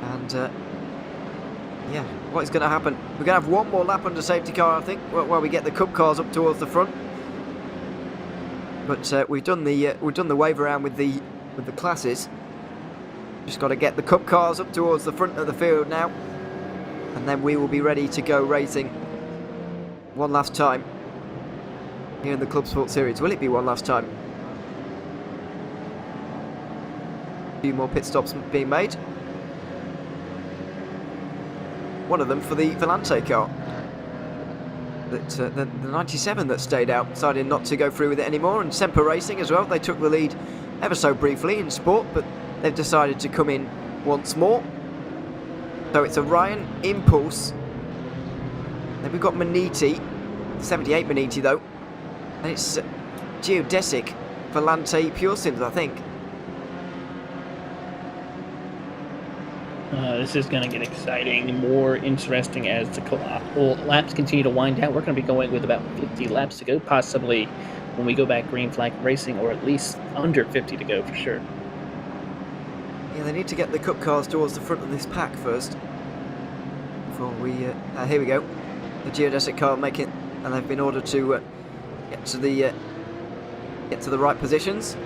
And yeah, what is going to happen? We're going to have one more lap under safety car, I think, while we get the Cup cars up towards the front. But we've done the wave around with the classes. Just got to get the Cup cars up towards the front of the field now, and then we will be ready to go racing one last time here in the ClubSport Series. Will it be one last time? A few more pit stops being made. One of them for the Volante car. The 97 that stayed out decided not to go through with it anymore, and Semper Racing as well. They took the lead ever so briefly in sport, but they've decided to come in once more. So it's Orion, Impulse, then we've got Maniti, 78 Maniti though, and it's Geodesic, Volante, Pure Sims, I think. This is going to get exciting, more interesting as the laps continue to wind down. We're going to be going with about 50 laps to go, possibly when we go back green flag racing, or at least under 50 to go for sure. Yeah, they need to get the Cup cars towards the front of this pack first. Before we... here we go. The Geodesic car make it, and they've been ordered to get to the right positions.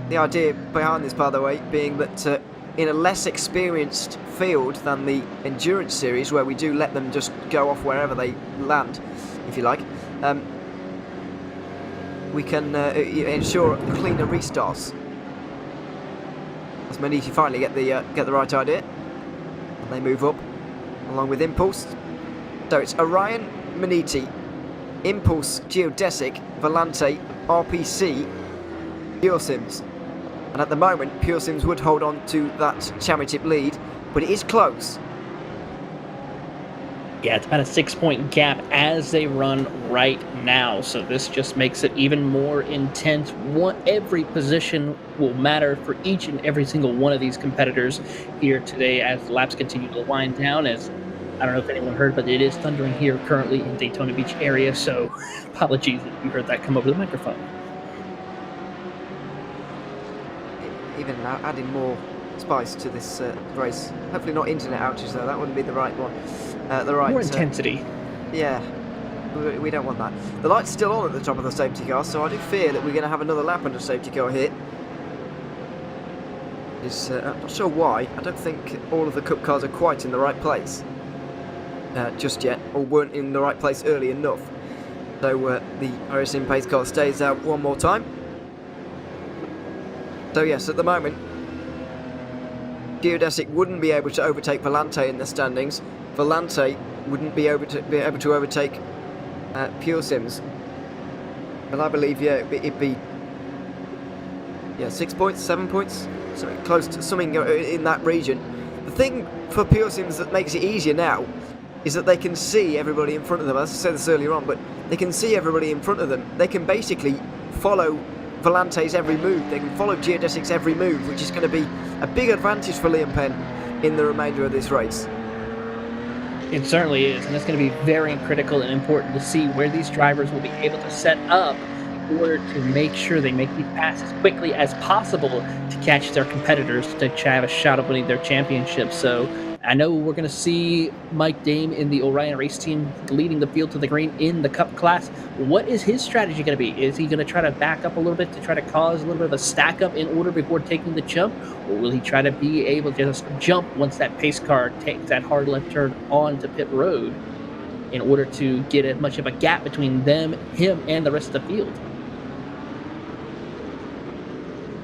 The idea behind this, by the way, being that in a less experienced field than the Endurance Series, where we do let them just go off wherever they land, if you like, we can ensure cleaner restarts. As Maniti finally get the right idea, and they move up along with Impulse. So it's Orion, Maniti, Impulse, Geodesic, Volante, RPC, Pure Sims. And at the moment, Pure Sims would hold on to that championship lead, but it is close. Yeah, it's about a 6-point gap as they run right now. So this just makes it even more intense. Every position will matter for each and every single one of these competitors here today as the laps continue to wind down. As I don't know if anyone heard, but it is thundering here currently in Daytona Beach area. So apologies if you heard that come over the microphone. Even now, adding more spice to this race. Hopefully not internet outages though, that wouldn't be the right one. More intensity. Yeah, we don't want that. The light's still on at the top of the safety car, so I do fear that we're going to have another lap under safety car here. I'm not sure why. I don't think all of the Cup cars are quite in the right place just yet, or weren't in the right place early enough. So the RSM pace car stays out one more time. So yes, at the moment, Geodesic wouldn't be able to overtake Volante in the standings. Volante wouldn't be able to overtake Pure Sims. And I believe, yeah, it'd be 6 points, 7 points, something close to something in that region. The thing for Pure Sims that makes it easier now is that they can see everybody in front of them. As I said this earlier on, but they can see everybody in front of them. They can basically follow Volante's every move. They can follow Geodesic's every move, which is going to be a big advantage for Liam Penn in the remainder of this race. It certainly is, and it's going to be very critical and important to see where these drivers will be able to set up in order to make sure they make these passes quickly as possible to catch their competitors to have a shot at winning their championship. So I know we're going to see Mike Dame in the Orion race team leading the field to the green in the Cup class. What is his strategy going to be? Is he going to try to back up a little bit to try to cause a little bit of a stack up in order before taking the jump? Or will he try to be able to just jump once that pace car takes that hard left turn onto pit road in order to get as much of a gap between him, and the rest of the field?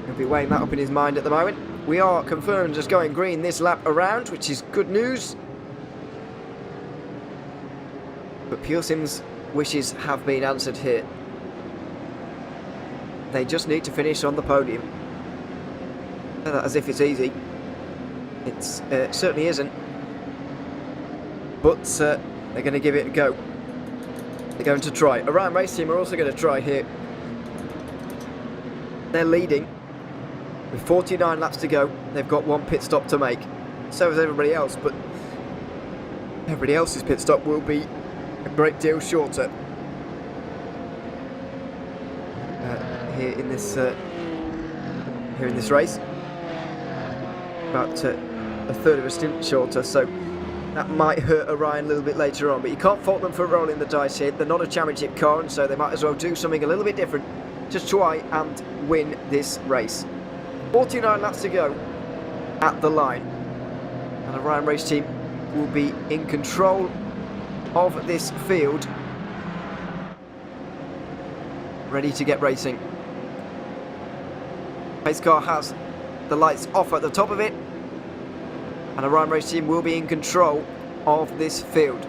He'll be weighing that up in his mind at the moment. We are confirmed as going green this lap around, which is good news. But Pure Sim's wishes have been answered here. They just need to finish on the podium. As if it's easy. It certainly isn't. But they're going to give it a go. They're going to try. Orion Race Team are also going to try here. They're leading. With 49 laps to go, they've got one pit stop to make. So is everybody else, but everybody else's pit stop will be a great deal shorter. Here in this race, about a third of a stint shorter. So that might hurt Orion a little bit later on. But you can't fault them for rolling the dice here. They're not a championship car, and so they might as well do something a little bit different to try and win this race. 49 laps to go at the line, and the Orion Race Team will be in control of this field, ready to get racing. Pace car has the lights off at the top of it, and the Orion Race Team will be in control of this field.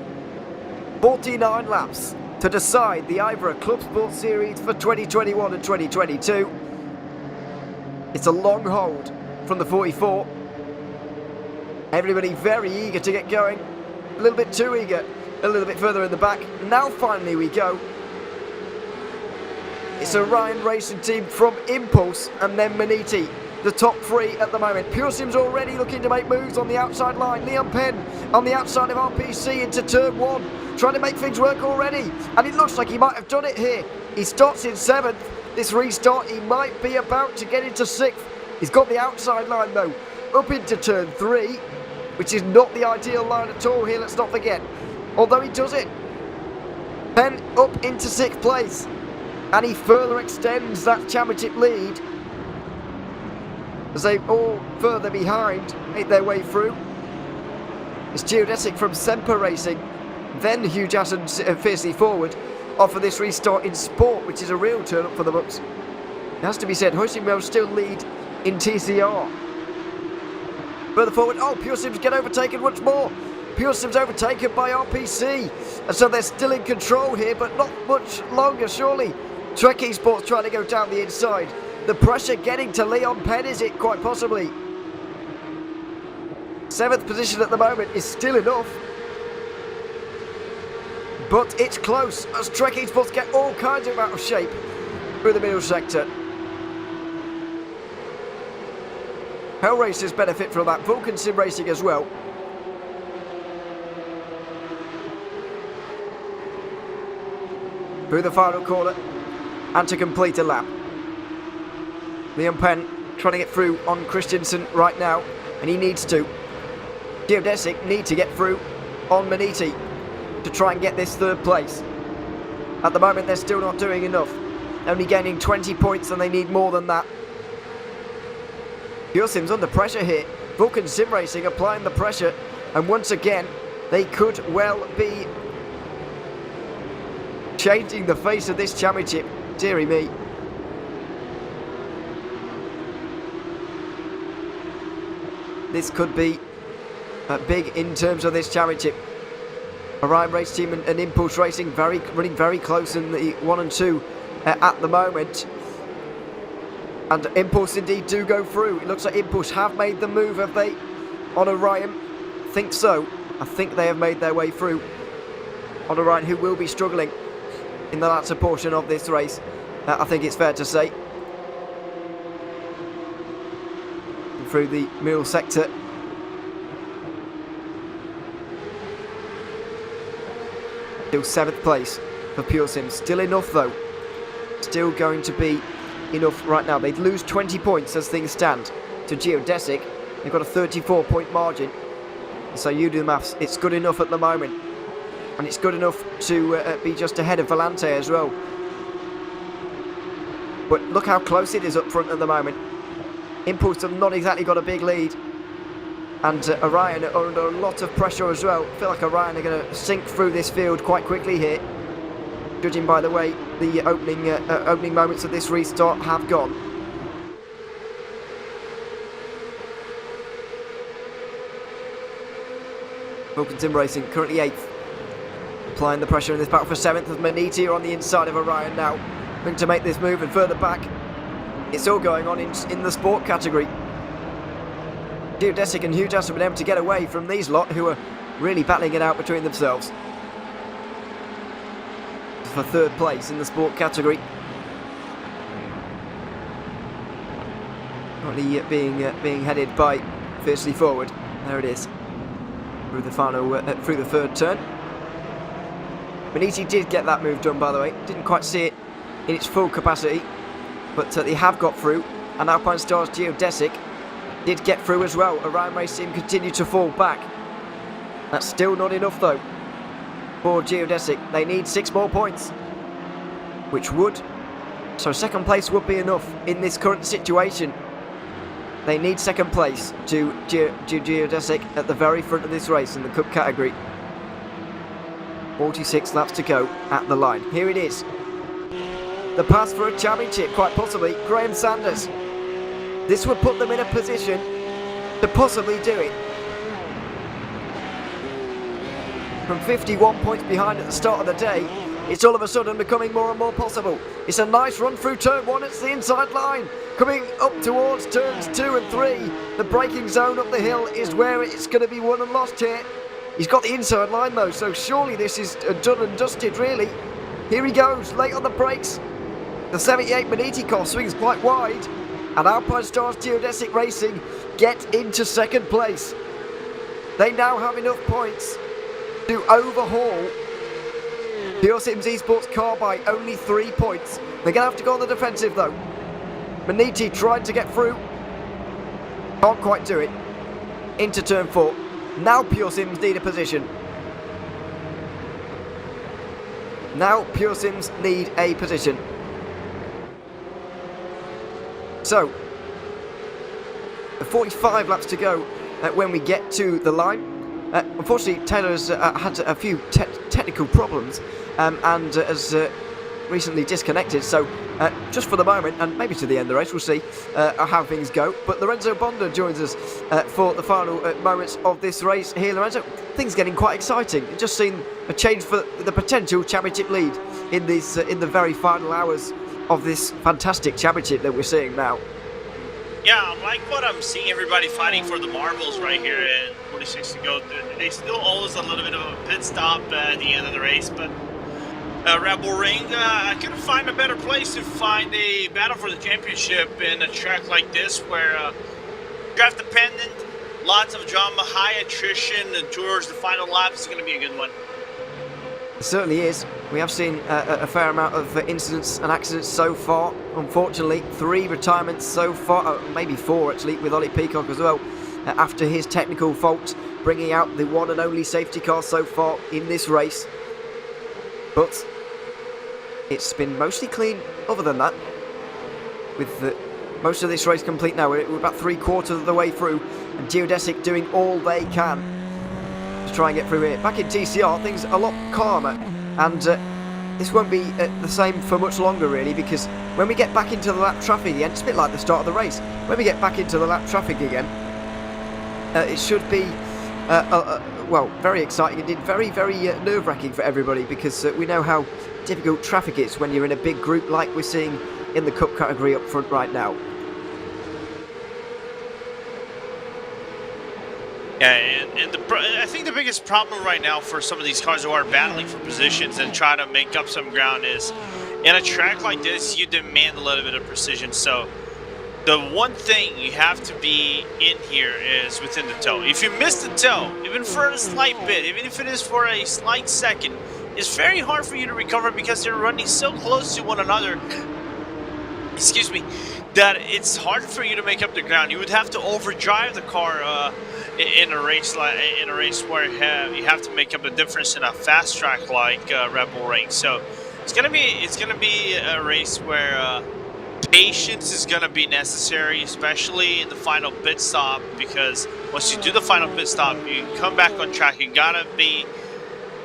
49 laps to decide the IVRA ClubSport Series for 2021 and 2022. It's a long hold from the 44. Everybody very eager to get going. A little bit too eager. A little bit further in the back. Now finally we go. It's Orion Racing Team from Impulse and then Maniti. The top three at the moment. Pure Sim's already looking to make moves on the outside line. Liam Penn on the outside of RPC into turn one. Trying to make things work already. And it looks like he might have done it here. He starts in 7th. This restart, he might be about to get into 6th. He's got the outside line though, up into turn 3, which is not the ideal line at all here, let's not forget. Although he does it. Penn up into 6th place, and he further extends that championship lead as they all further behind make their way through. It's Geodesic from Semper Racing, then Hugh Jackson fiercely forward, offer this restart in Sport, which is a real turn up for the books. It has to be said, Hoisting will still lead in TCR. Further forward, Pure Sims get overtaken once more. Pure Sims overtaken by RPC. And so they're still in control here, but not much longer, surely. Trek Esports trying to go down the inside. The pressure getting to Leon Penn, is it? Quite possibly. 7th position at the moment is still enough. But it's close as Trek Esports get all kinds of out of shape through the middle sector. Hell Racers benefit from that. Vulcan Sim Racing as well. Through the final corner and to complete a lap. Liam Penn trying to get through on Christensen right now, and he needs to. Geodesic need to get through on Maniti to try and get this 3rd place. At the moment they're still not doing enough. Only gaining 20 points and they need more than that. Pure Sim's under pressure here. Vulcan Sim Racing applying the pressure, and once again they could well be changing the face of this championship. Deary me. This could be big in terms of this championship. Orion Race Team and Impulse Racing running very close in the 1 and 2 at the moment. And Impulse indeed do go through. It looks like Impulse have made the move, have they? On Orion? I think so. I think they have made their way through on Orion, who will be struggling in the latter portion of this race. I think it's fair to say. through the mule sector. Still 7th place for Pure Sims. Still enough though. Still going to be enough right now. They'd lose 20 points as things stand to Geodesic. They've got a 34-point margin. So you do the maths. It's good enough at the moment. And it's good enough to be just ahead of Volante as well. But look how close it is up front at the moment. Impulse have not exactly got a big lead. And Orion are under a lot of pressure as well. I feel like Orion are going to sink through this field quite quickly here, judging by the way the opening moments of this restart have gone. Vulcan Sim Racing currently 8th. Applying the pressure in this battle for 7th as Maniti are on the inside of Orion now. Looking to make this move and further back. It's all going on in the sport category. Geodesic and Huge have been able to get away from these lot who are really battling it out between themselves. For 3rd place in the sport category. Currently being headed by Fiercely Forward. There it is. Through the final, through the 3rd turn. Maniti did get that move done, by the way. Didn't quite see it in its full capacity, but they have got through. And Alpine Stars Geodesic did get through as well. Orion Race Team continue to fall back. That's still not enough though for Geodesic. They need 6 more points, which would, so 2nd place would be enough in this current situation. They need 2nd place to Geodesic at the very front of this race in the Cup category. 46 laps to go at the line. Here it is. The pass for a championship, quite possibly. Graham Sanders. This would put them in a position to possibly do it. From 51 points behind at the start of the day, it's all of a sudden becoming more and more possible. It's a nice run through turn 1, it's the inside line. Coming up towards turns 2 and 3. The braking zone up the hill is where it's going to be won and lost here. He's got the inside line though, so surely this is done and dusted really. Here he goes, late on the brakes. The 78 Maniti car swings quite wide. And Alpine Stars Geodesic Racing get into 2nd place. They now have enough points to overhaul Pure Sims Esports car by only 3 points. They're going to have to go on the defensive though. Maniti tried to get through. Can't quite do it. Into turn 4. Now Pure Sims need a position. Now Pure Sims need a position. So, 45 laps to go when we get to the line. Unfortunately, Taylor's had a few technical problems and has recently disconnected. So, just for the moment, and maybe to the end of the race, we'll see how things go. But Lorenzo Bonda joins us for the final moments of this race here. Lorenzo, things getting quite exciting. Just seen a change for the potential championship lead in the very final hours of this fantastic championship that we're seeing now. Yeah, I like what I'm seeing. Everybody fighting for the marbles right here and 46 to go. They still always a little bit of a pit stop at the end of the race, but Red Bull Ring, I couldn't find a better place to find a battle for the championship in a track like this where draft dependent, lots of drama, high attrition, and towards the final laps is going to be a good one. It certainly is. We have seen a fair amount of incidents and accidents so far. Unfortunately, 3 retirements so far, maybe 4 actually, with Ollie Peacock as well, after his technical fault, bringing out the one and only safety car so far in this race. But it's been mostly clean other than that, with most of this race complete now. We're about 3/4 of the way through, and Geodesic doing all they can to try and get through here. Back in TCR, things are a lot calmer, and this won't be the same for much longer really, because when we get back into the lap traffic again, it's a bit like the start of the race, when we get back into the lap traffic again, it should be well, very exciting indeed, very nerve-wracking for everybody, because we know how difficult traffic is when you're in a big group like we're seeing in the Cup category up front right now. Yeah, and I think the biggest problem right now for some of these cars who are battling for positions and trying to make up some ground is, in a track like this, you demand a little bit of precision. So the one thing you have to be in here is within the toe. If you miss the toe, even for a slight bit, even if it is for a slight second, it's very hard for you to recover because they're running so close to one another. Excuse me, that it's hard for you to make up the ground. You would have to overdrive the car in a race where you have to make up the difference in a fast track like Red Bull Ring. So it's gonna be a race where patience is gonna be necessary, especially in the final pit stop, because once you do the final pit stop, you come back on track. You gotta be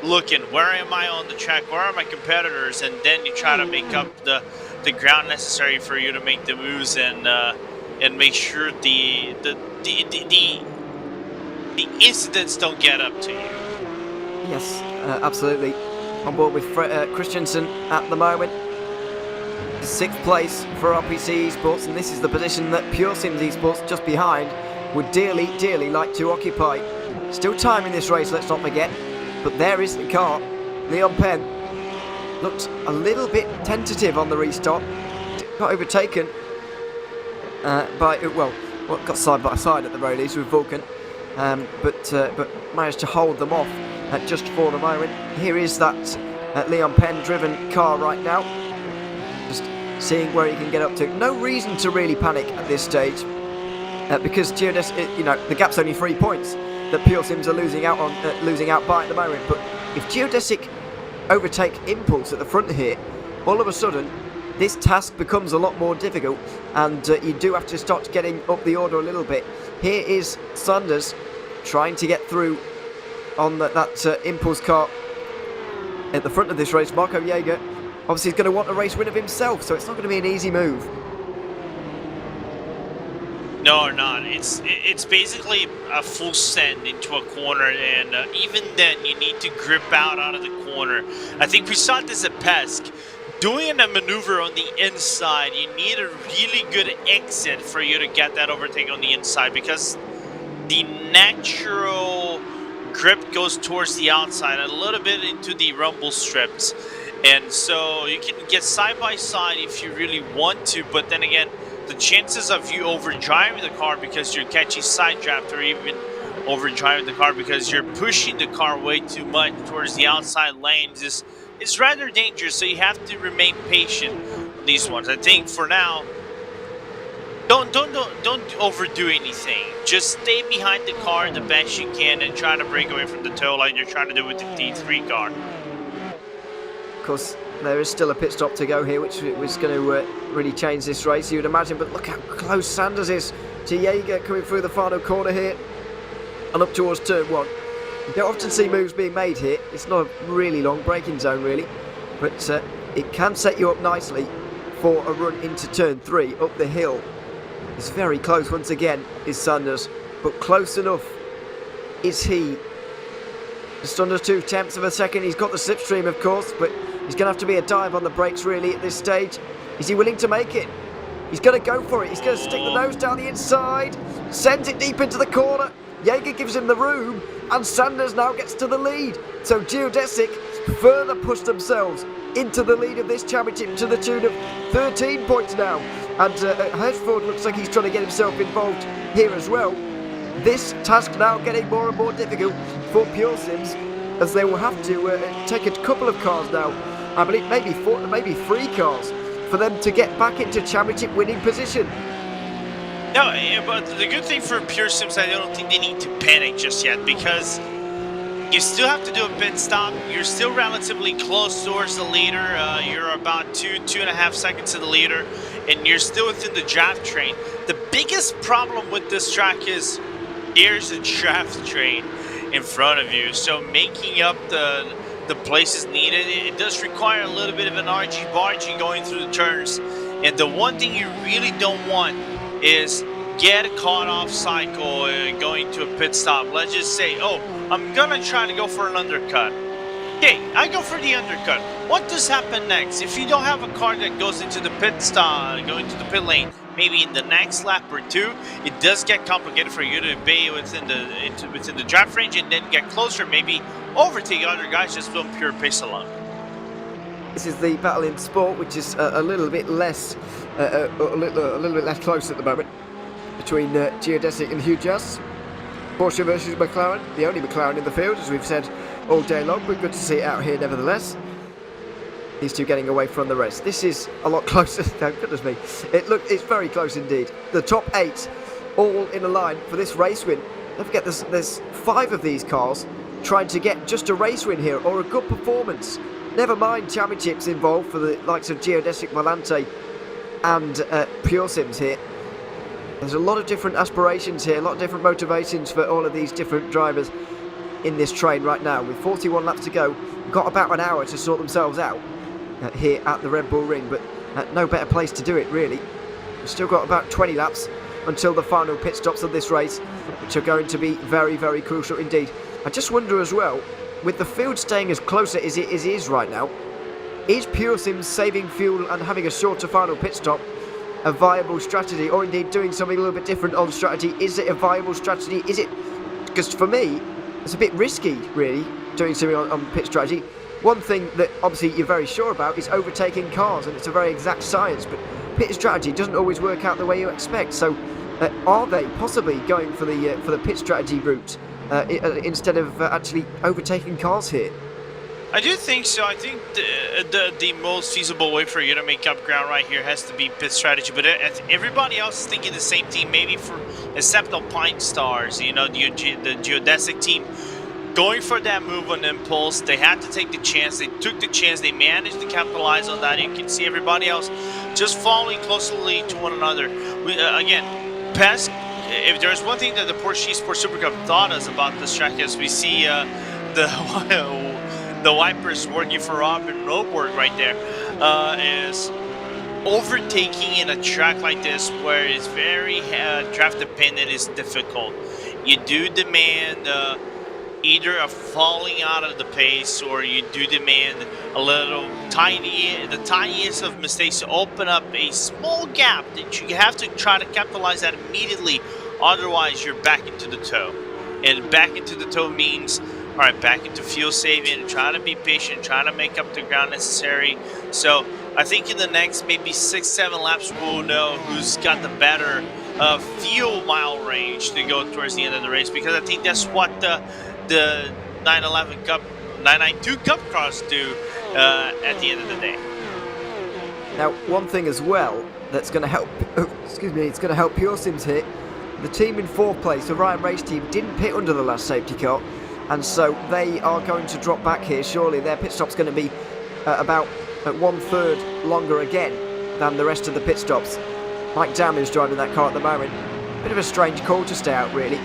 looking, where am I on the track? Where are my competitors? And then you try to make up the ground necessary for you to make the moves and make sure the incidents don't get up to you. Yes, absolutely. On board with Christensen at the moment. 6th place for RPC Esports, and this is the position that Pure Sims Esports, just behind, would dearly like to occupy. Still time in this race, let's not forget. But there is the car. Leon Penn looked a little bit tentative on the restart. Got overtaken by, well, got side by side at the very least with Vulcan, but managed to hold them off just for the moment. Here is that Leon Penn driven car right now. Just seeing where he can get up to. No reason to really panic at this stage because the gap's only 3 points that Pure Sims are losing out by at the moment. But if Geodesic overtake Impulse at the front here, all of a sudden this task becomes a lot more difficult, and you do have to start getting up the order a little bit. Here is Sanders trying to get through on that Impulse car at the front of this race. Marco Jaeger obviously is going to want a race win of himself, so it's not going to be an easy move. No, not. It's basically a full send into a corner, and even then you need to grip out of the corner. I think we saw this at Pesk. Doing a maneuver on the inside, you need a really good exit for you to get that overtake on the inside, because the natural grip goes towards the outside, a little bit into the rumble strips. And so you can get side by side if you really want to, but then again, the chances of you overdriving the car because you're catching side draft, or even overdriving the car because you're pushing the car way too much towards the outside lanes is rather dangerous. So you have to remain patient on these ones. I think for now, don't overdo anything. Just stay behind the car the best you can and try to break away from the tow line you're trying to do with the D3 car. Of course, there is still a pit stop to go here, which was going to really change this race, you would imagine. But look how close Sanders is to Jaeger coming through the final corner here and up towards turn 1. You don't often see moves being made here. It's not a really long braking zone, really, but it can set you up nicely for a run into turn 3 up the hill. It's very close once again, is Sanders, but close enough is he. Just under 0.2 of a second. He's got the slipstream, of course, but he's going to have to be a dive on the brakes, really, at this stage. Is he willing to make it? He's going to go for it. He's going to stick the nose down the inside, sends it deep into the corner. Jaeger gives him the room, and Sanders now gets to the lead. So Geodesic further push themselves into the lead of this championship to the tune of 13 points now. And Hershford looks like he's trying to get himself involved here as well. This task now getting more and more difficult for Pure Sims, as they will have to take a couple of cars now. I believe maybe 3 cars for them to get back into championship winning position. No, but the good thing for Pure Sims, I don't think they need to panic just yet, because you still have to do a pit stop. You're still relatively close towards the leader. You're about 2.5 seconds to the leader, and you're still within the draft train. The biggest problem with this track is there's a draft train in front of you, so making up the places needed, it does require a little bit of an argy-bargy going through the turns. And the one thing you really don't want is get a caught off cycle going to a pit stop. Let's just say, oh, I'm gonna try to go for an undercut. Okay, I go for the undercut. What does happen next? If you don't have a car that goes into the pit stop, going to the pit lane, maybe in the next lap or 2, it does get complicated for you to be within the draft range and then get closer, maybe overtake other guys just from pure pace alone. This is the battle in sport, which is a little bit less, a little bit less close at the moment between Geodesic and Hugh Jass. Porsche versus McLaren, the only McLaren in the field, as we've said all day long, but good to see it out here nevertheless. These two getting away from the rest. This is a lot closer. Oh, goodness me. It's very close indeed. The top 8 all in a line for this race win. Don't forget there's 5 of these cars trying to get just a race win here or a good performance. Never mind championships involved for the likes of Geodesic, Volante and Pure Sims here. There's a lot of different aspirations here, a lot of different motivations for all of these different drivers in this train right now. With 41 laps to go, got about an hour to sort themselves out here at the Red Bull Ring, but no better place to do it really. We've still got about 20 laps until the final pit stops of this race, which are going to be very, very crucial indeed. I just wonder as well, with the field staying as closer as it is right now, is Pure Sims saving fuel and having a shorter final pit stop a viable strategy, or indeed doing something a little bit different on strategy? Is it a viable strategy? Is it, because for me it's a bit risky really doing something on pit strategy. One thing that obviously you're very sure about is overtaking cars, and it's a very exact science, but pit strategy doesn't always work out the way you expect. So are they possibly going for the pit strategy route instead of actually overtaking cars here? I do think so. I think the most feasible way for you to make up ground right here has to be pit strategy. But everybody else is thinking the same thing. Maybe for except Alpine Stars, you know, the Geodesic team going for that move on impulse. They had to take the chance. They took the chance. They managed to capitalize on that. You can see everybody else just following closely to one another. Again, past. If there's one thing that the Porsche Sport Super Cup taught us about this track, is we see the wipers working for Robin Roberg right there, is overtaking in a track like this where it's very draft dependent is difficult. You do demand either a falling out of the pace, or you do demand a little the tiniest of mistakes to open up a small gap that you have to try to capitalize that immediately. Otherwise, you're back into the tow, and back into the tow means, all right, back into fuel saving, trying to be patient, trying to make up the ground necessary. So I think in the next maybe 6-7 laps, we'll know who's got the better fuel mile range to go towards the end of the race, because I think that's what the 911 Cup, 992 Cup cars do at the end of the day. Now, one thing as well that's going to help, it's going to help Pure Sims here. The team in 4th place, the Ryan Race team, didn't pit under the last safety car, and so they are going to drop back here. Surely their pit stop's going to be about 1/3 longer again than the rest of the pit stops. Mike Dam is driving that car at the moment. Bit of a strange call to stay out really,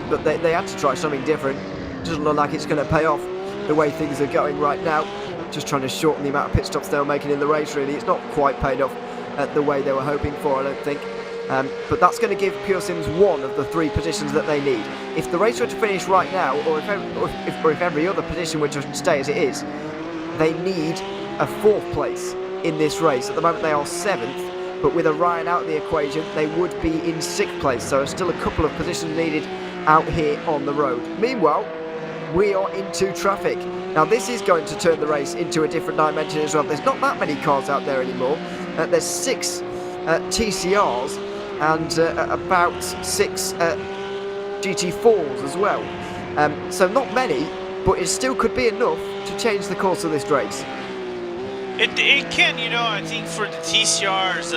but they had to try something different. Doesn't look like it's going to pay off the way things are going right now. Just trying to shorten the amount of pit stops they were making in the race really. It's not quite paid off the way they were hoping for, I don't think. But that's going to give Pure Sims one of the 3 positions that they need. If the race were to finish right now, or if every other position were to stay as it is, they need a 4th place in this race. At the moment they are 7th, but with a Ryan out of the equation, they would be in 6th place. So there's still a couple of positions needed out here on the road. Meanwhile, we are into traffic. Now this is going to turn the race into a different dimension as well. There's not that many cars out there anymore. There's 6 TCRs and about 6 GT4s as well. So not many, but it still could be enough to change the course of this race. It can, you know, I think for the TCRs,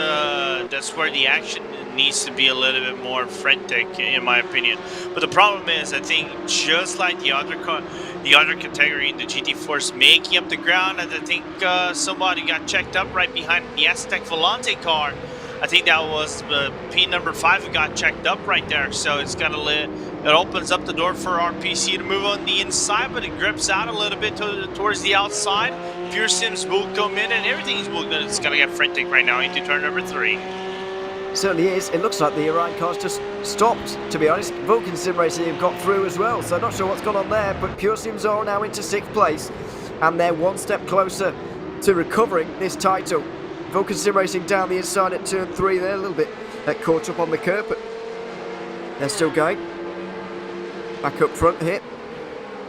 that's where the action needs to be a little bit more frantic, in my opinion. But the problem is, I think just like the other category in the GT4s making up the ground, and I think somebody got checked up right behind the Aztec Volante car. I think that was P number 5 who got checked up right there. So it's got it opens up the door for RPC to move on the inside, but it grips out a little bit towards the outside. Pure Sims will come in, and everything's going to get frantic right now into turn number 3. Certainly is. It looks like the Orion car's just stopped, to be honest. Vulcan Sim Racing have got through as well, so not sure what's gone on there, but Pure Sims are now into 6th place, and they're one step closer to recovering this title. Vulcan Sim Racing down the inside at turn 3 there, a little bit caught up on the curb, but they're still going. Back up front here.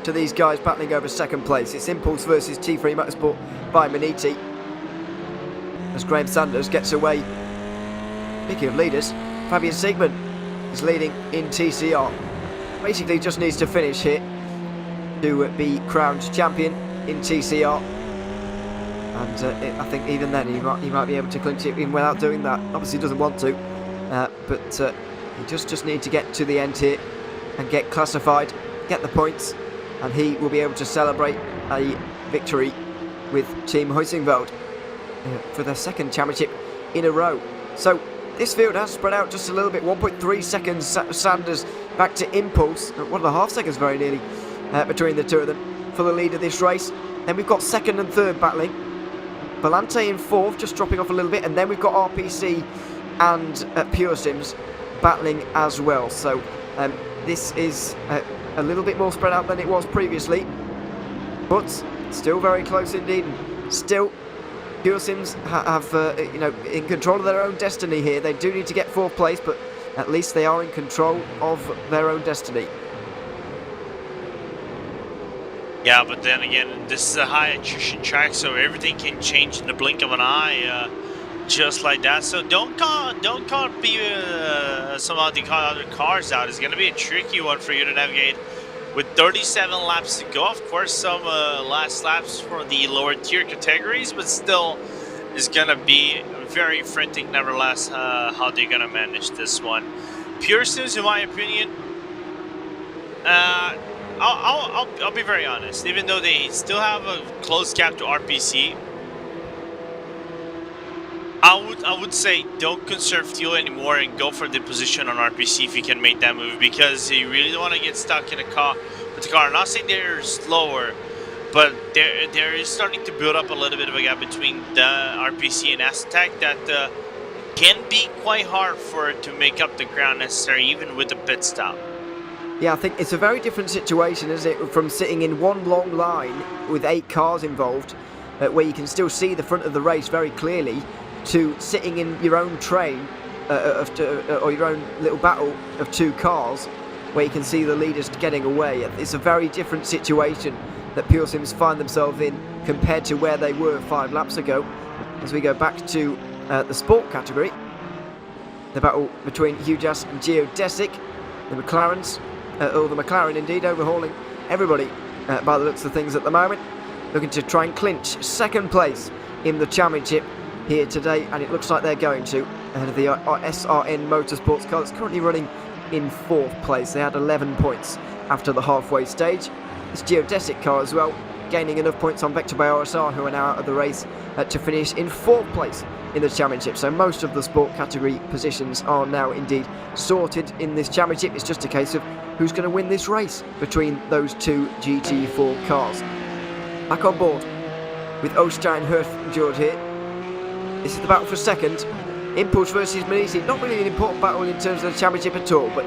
to these guys battling over second place. It's Impulse versus T3 Motorsport by Maniti, as Graham Sanders gets away. Speaking of leaders, Fabian Siegmann is leading in TCR. Basically just needs to finish here to be crowned champion in TCR. And I think even then he might be able to clinch it even without doing that. Obviously doesn't want to, but he just need to get to the end here and get classified, get the points, and he will be able to celebrate a victory with Team Huizingveld for their second championship in a row. So this field has spread out just a little bit. 1.3 seconds Sanders back to Impulse. 1.5 seconds very nearly between the two of them for the lead of this race. Then we've got second and third battling. Volante in fourth, just dropping off a little bit, and then we've got RPC and Pure Sims battling as well. So this is a little bit more spread out than it was previously, but still very close indeed. Still, Pure Sims have in control of their own destiny here. They do need to get fourth place, but at least they are in control of their own destiny. Yeah, but then again, this is a high attrition track, so everything can change in the blink of an eye, just like that. So don't call some of the other cars out. It's going to be a tricky one for you to navigate. With 37 laps to go, of course, some last laps for the lower tier categories, but still, it's going to be very frantic nevertheless how they're going to manage this one. Pure Sims, in my opinion, I'll be very honest. Even though they still have a close gap to RPC, I would say don't conserve fuel anymore and go for the position on RPC if you can make that move, because you really don't want to get stuck in a car with the car. I'm not saying they're slower, but there is starting to build up a little bit of a gap between the RPC and Aztec that can be quite hard for it to make up the ground necessary, even with the pit stop. Yeah, I think it's a very different situation, isn't it, from sitting in one long line with 8 cars involved, where you can still see the front of the race very clearly, to sitting in your own train or your own little battle of 2 cars, where you can see the leaders getting away. It's a very different situation that Pure Sims find themselves in compared to where they were 5 laps ago. As we go back to the sport category, the battle between Hugh Jass and Geodesic, the McLarens. Or the McLaren indeed, overhauling everybody by the looks of things at the moment, looking to try and clinch second place in the championship here today, and it looks like they're going to, ahead of the SRN Motorsports car that's currently running in 4th place. They had 11 points after the halfway stage. This Geodesic car as well, gaining enough points on Vector by RSR, who are now out of the race, to finish in 4th place in the championship. So most of the sport category positions are now indeed sorted in this championship. It's just a case of who's going to win this race between those 2 GT4 cars. Back on board with Ostein, Hurth and George here. This is the battle for second. Impulse versus Manisi. Not really an important battle in terms of the championship at all, but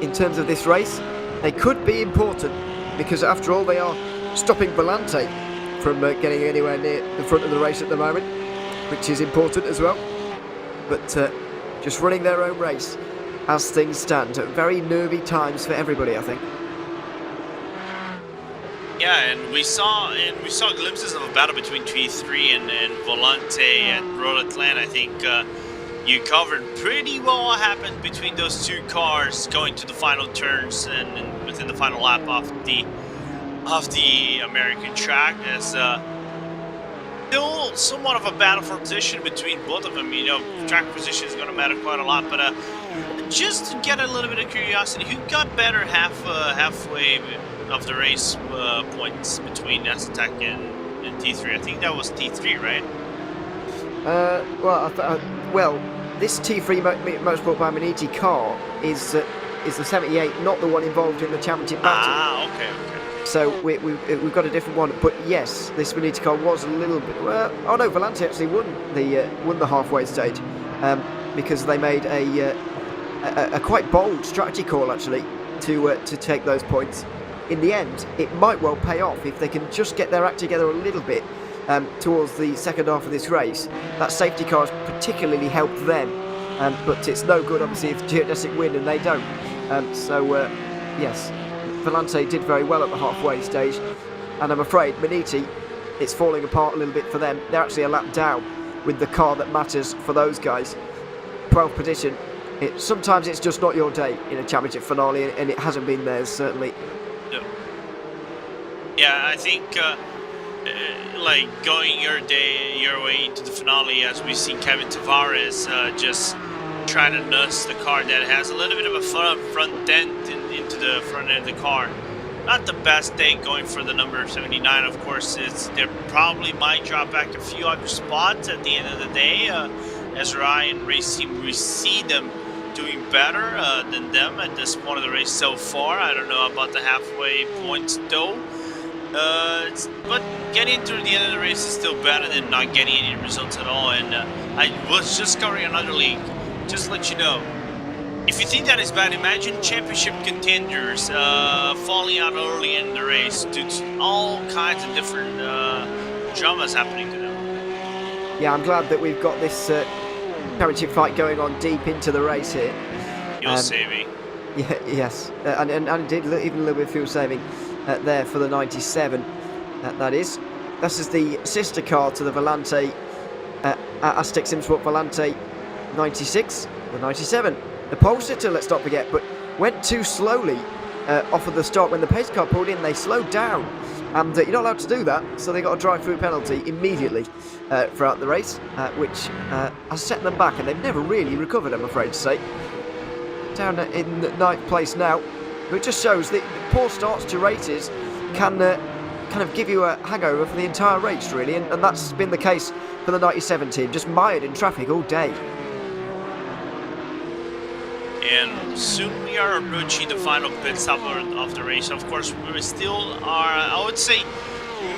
in terms of this race, they could be important, because after all, they are stopping Volante from getting anywhere near the front of the race at the moment, which is important as well. But just running their own race as things stand. Very nervy times for everybody, I think. Yeah, and we saw glimpses of a battle between T3 and Volante at Road Atlanta. I think you covered pretty well what happened between those 2 cars going to the final turns and within the final lap of the American track. As still somewhat of a battle for position between both of them. You know, track position is going to matter quite a lot, but just to get a little bit of curiosity, who got better halfway of the race points between Aztec and T3? I think that was T3, right? Well, this T3 Motorsport by Maniti car is the 78, not the one involved in the championship battle. Ah, okay. So we've got a different one. But yes, this Maniti car was a little bit. Oh no, Volante actually won the halfway stage because they made a quite bold strategy call actually to take those points. In the end, it might well pay off if they can just get their act together a little bit towards the second half of this race. That safety car has particularly helped them, but it's no good obviously if Geodesic win and they don't. Yes, Volante did very well at the halfway stage, and I'm afraid Maniti, it's falling apart a little bit for them. They're actually a lap down with the car that matters for those guys. 12th position. Sometimes it's just not your day in a championship finale, and it hasn't been theirs, certainly. Yeah, I think like going your way into the finale, as we see Kevin Tavares just trying to nurse the car that has a little bit of a front dent into the front end of the car. Not the best day going for the number 79. Of course, they probably might drop back a few other spots at the end of the day. As Ryan race team, we see them doing better than them at this point of the race so far. I don't know about the halfway points though. But getting through the end of the race is still better than not getting any results at all. And I was just covering another league, just to let you know. If you think that is bad, imagine championship contenders falling out early in the race due to all kinds of different dramas happening to them. Yeah, I'm glad that we've got this championship fight going on deep into the race here. Fuel saving. Yeah, yes, and indeed even a little bit of fuel saving there for the 97. That is. This is the sister car to the Volante Aztec Simsport Volante 96, the 97. The pole sitter, let's not forget, but went too slowly off of the start. When the pace car pulled in, they slowed down, and you're not allowed to do that, so they got a drive-through penalty immediately throughout the race, which has set them back, and they've never really recovered, I'm afraid to say. Down in the 9th place now, but it just shows that poor starts to races can kind of give you a hangover for the entire race, really, and that's been the case for the 97 team, just mired in traffic all day. And soon we are approaching the final pit stop of the race. Of course, we still are, I would say,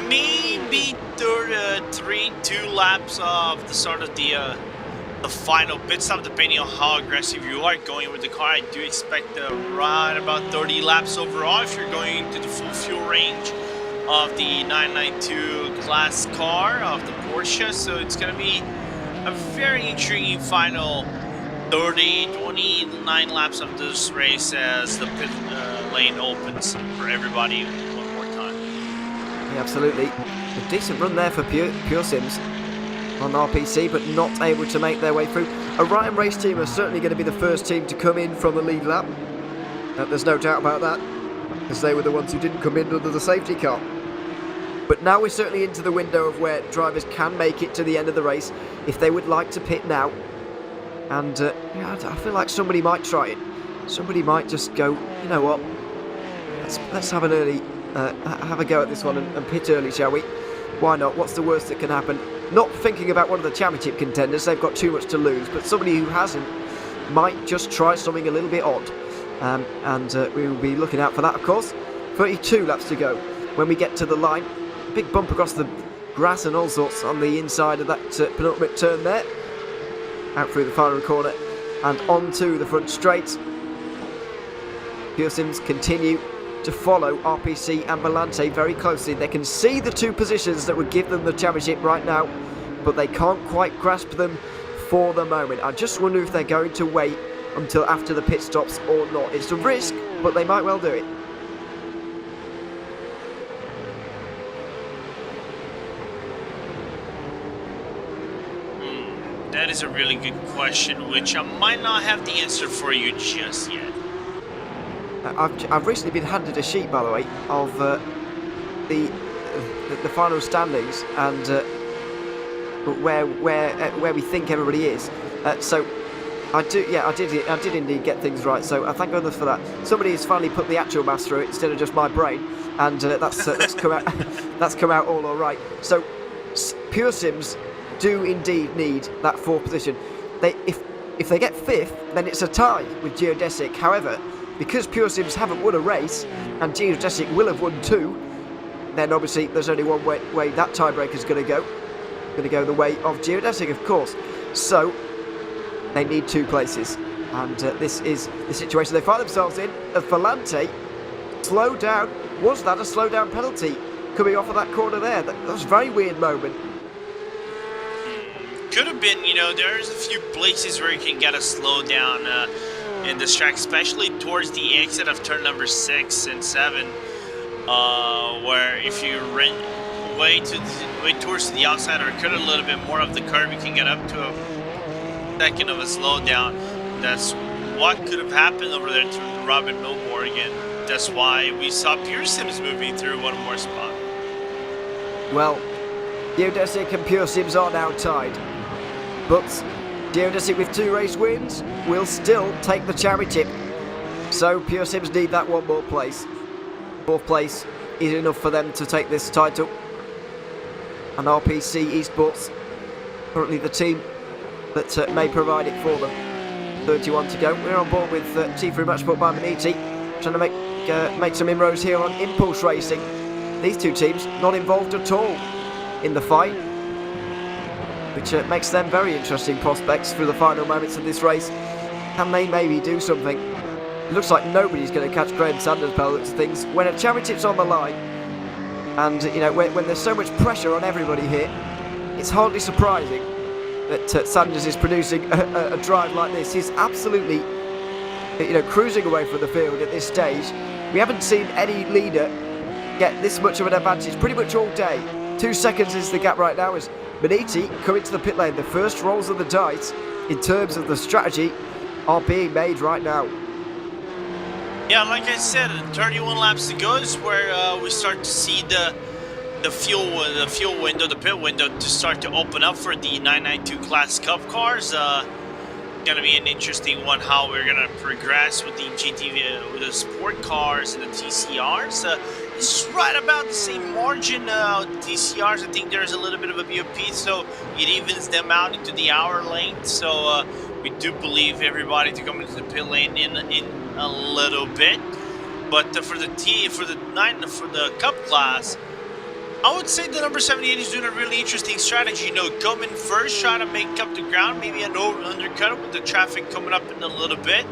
maybe 2 laps of the start of the final pit stop, depending on how aggressive you are going with the car. I do expect right about 30 laps overall if you're going to the full fuel range of the 992 class car of the Porsche. So it's going to be a very intriguing final 29 laps of this race as the pit lane opens for everybody one more time. Yeah, absolutely. A decent run there for Pure Sims on RPC, but not able to make their way through. Orion race team are certainly going to be the first team to come in from the lead lap. There's no doubt about that, because they were the ones who didn't come in under the safety car. But now we're certainly into the window of where drivers can make it to the end of the race if they would like to pit now. And yeah, I feel like somebody might try it. Somebody might just go, you know what? Let's have an early, have a go at this one and pit early, shall we? Why not? What's the worst that can happen? Not thinking about one of the championship contenders, they've got too much to lose. But somebody who hasn't might just try something a little bit odd. And we will be looking out for that, of course. 32 laps to go when we get to the line. Big bump across the grass and all sorts on the inside of that penultimate turn there. Out through the final corner and onto the front straight. Pure Sims continue to follow RPC and Volante very closely. They can see the 2 positions that would give them the championship right now, but they can't quite grasp them for the moment. I just wonder if they're going to wait until after the pit stops or not. It's a risk, but they might well do it. That is a really good question, which I might not have the answer for you just yet. I've recently been handed a sheet, by the way, of the final standings and where we think everybody is. So I did indeed get things right. So I thank goodness for that. Somebody has finally put the actual maths through it instead of just my brain, and that's come out that's come out all right. So Pure Sims do indeed need that 4th position. If they get 5th, then it's a tie with Geodesic. However, because Pure Sims haven't won a race and Geodesic will have won 2, then obviously there's only one way that tiebreaker is going to go. Going to go the way of Geodesic, of course. So they need 2 places, and this is the situation they find themselves in. Volante slowed down. Was that a slow down penalty coming off of that corner there? That was a very weird moment. Could have been, you know, there's a few places where you can get a slowdown in this track, especially towards the exit of turn number 6 and 7, where if you run way towards the outside or cut a little bit more of the curve, you can get up to a second of a slowdown. That's what could have happened over there to Robin Milmore again. That's why we saw Pure Sims moving through one more spot. Well, Geodesic and Pure Sims are now tied, but Geodesic with 2 race wins will still take the championship. So Pure Sims need that one more place. 4th place is enough for them to take this title. And RPC Esports, currently the team that may provide it for them. 31 to go. We're on board with Chief Matchbook by Maniti, trying to make some inroads here on Impulse Racing. These 2 teams not involved at all in the fight, which makes them very interesting prospects for the final moments of this race. Can they maybe do something? It looks like nobody's going to catch Graham Sanders' balance of things. When a championship's on the line, and you know when there's so much pressure on everybody here, it's hardly surprising that Sanders is producing a drive like this. He's absolutely, cruising away from the field at this stage. We haven't seen any leader get this much of an advantage pretty much all day. 2 seconds is the gap right now as Maniti coming to the pit lane. The first rolls of the dice in terms of the strategy are being made right now. Yeah, like I said, 31 laps to go is where we start to see the fuel window, the pit window, to start to open up for the 992 Class Cup cars. Gonna be an interesting one how we're gonna progress with the GT, with the sport cars and the TCRs. It's right about the same margin. TCRs, I think there's a little bit of a BOP, so it evens them out into the hour length. So we do believe everybody to come into the pit lane in a little bit. But for the Cup class, I would say the number 78 is doing a really interesting strategy. Come in first, try to make up the ground, maybe an undercut with the traffic coming up in a little bit.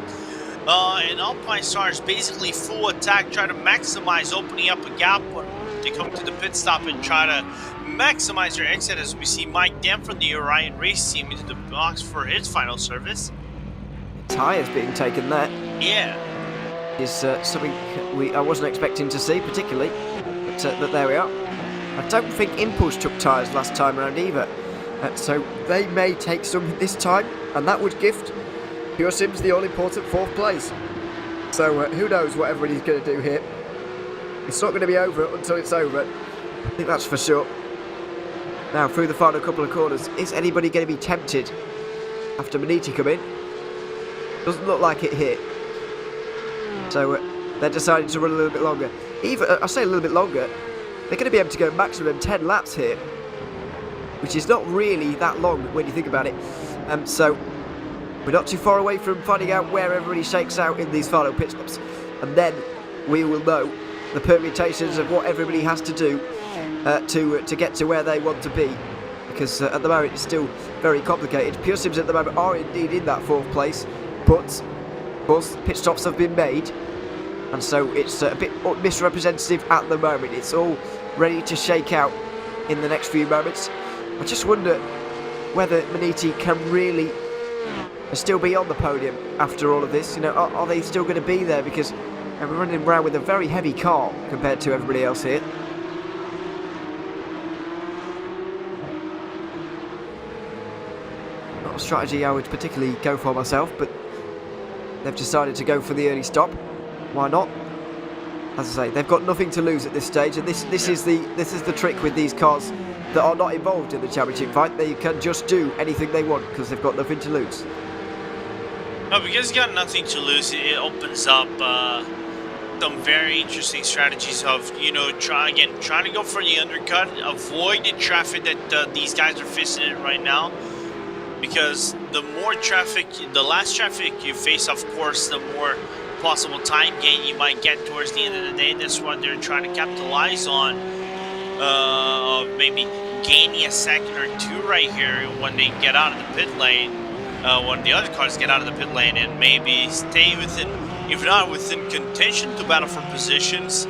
And Alpine Stars basically full attack, try to maximize opening up a gap when they come to the pit stop and try to maximize their exit, as we see Mike Dam from the Orion Race Team into the box for his final service. Tyres being taken there. Yeah. Is something I wasn't expecting to see particularly, but there we are. I don't think Impulse took tyres last time around either, so they may take some this time, and that would gift Pure Sims the all-important 4th place. So who knows what everybody's going to do here. It's not going to be over until it's over, I think that's for sure. Now through the final couple of corners, is anybody going to be tempted after Maniti come in? Doesn't look like it here. So they're deciding to run a little bit longer. I say a little bit longer, they're going to be able to go maximum 10 laps here, which is not really that long when you think about it. So we're not too far away from finding out where everybody shakes out in these final pit stops, and then we will know the permutations of what everybody has to do to get to where they want to be, because at the moment it's still very complicated. Pure Sims at the moment are indeed in that 4th place, but of course pit stops have been made, and so it's a bit misrepresentative at the moment. It's all ready to shake out in the next few moments. I just wonder whether Maniti can really still be on the podium after all of this. Are they still going to be there, because we're running around with a very heavy car compared to everybody else here. Not a strategy I would particularly go for myself, but they've decided to go for the early stop. Why not? As I say, they've got nothing to lose at this stage, and this is the trick with these cars that are not involved in the championship fight. They can just do anything they want because they've got nothing to lose. No, because you got nothing to lose, it opens up some very interesting strategies of, trying to go for the undercut, avoid the traffic that these guys are facing in right now. Because the more traffic, the less traffic you face, of course, the more possible time gain you might get towards the end of the day. That's what they're trying to capitalize on. Maybe gaining a second or two right here when they get out of the pit lane, when the other cars get out of the pit lane, and maybe stay within, if not within contention to battle for positions,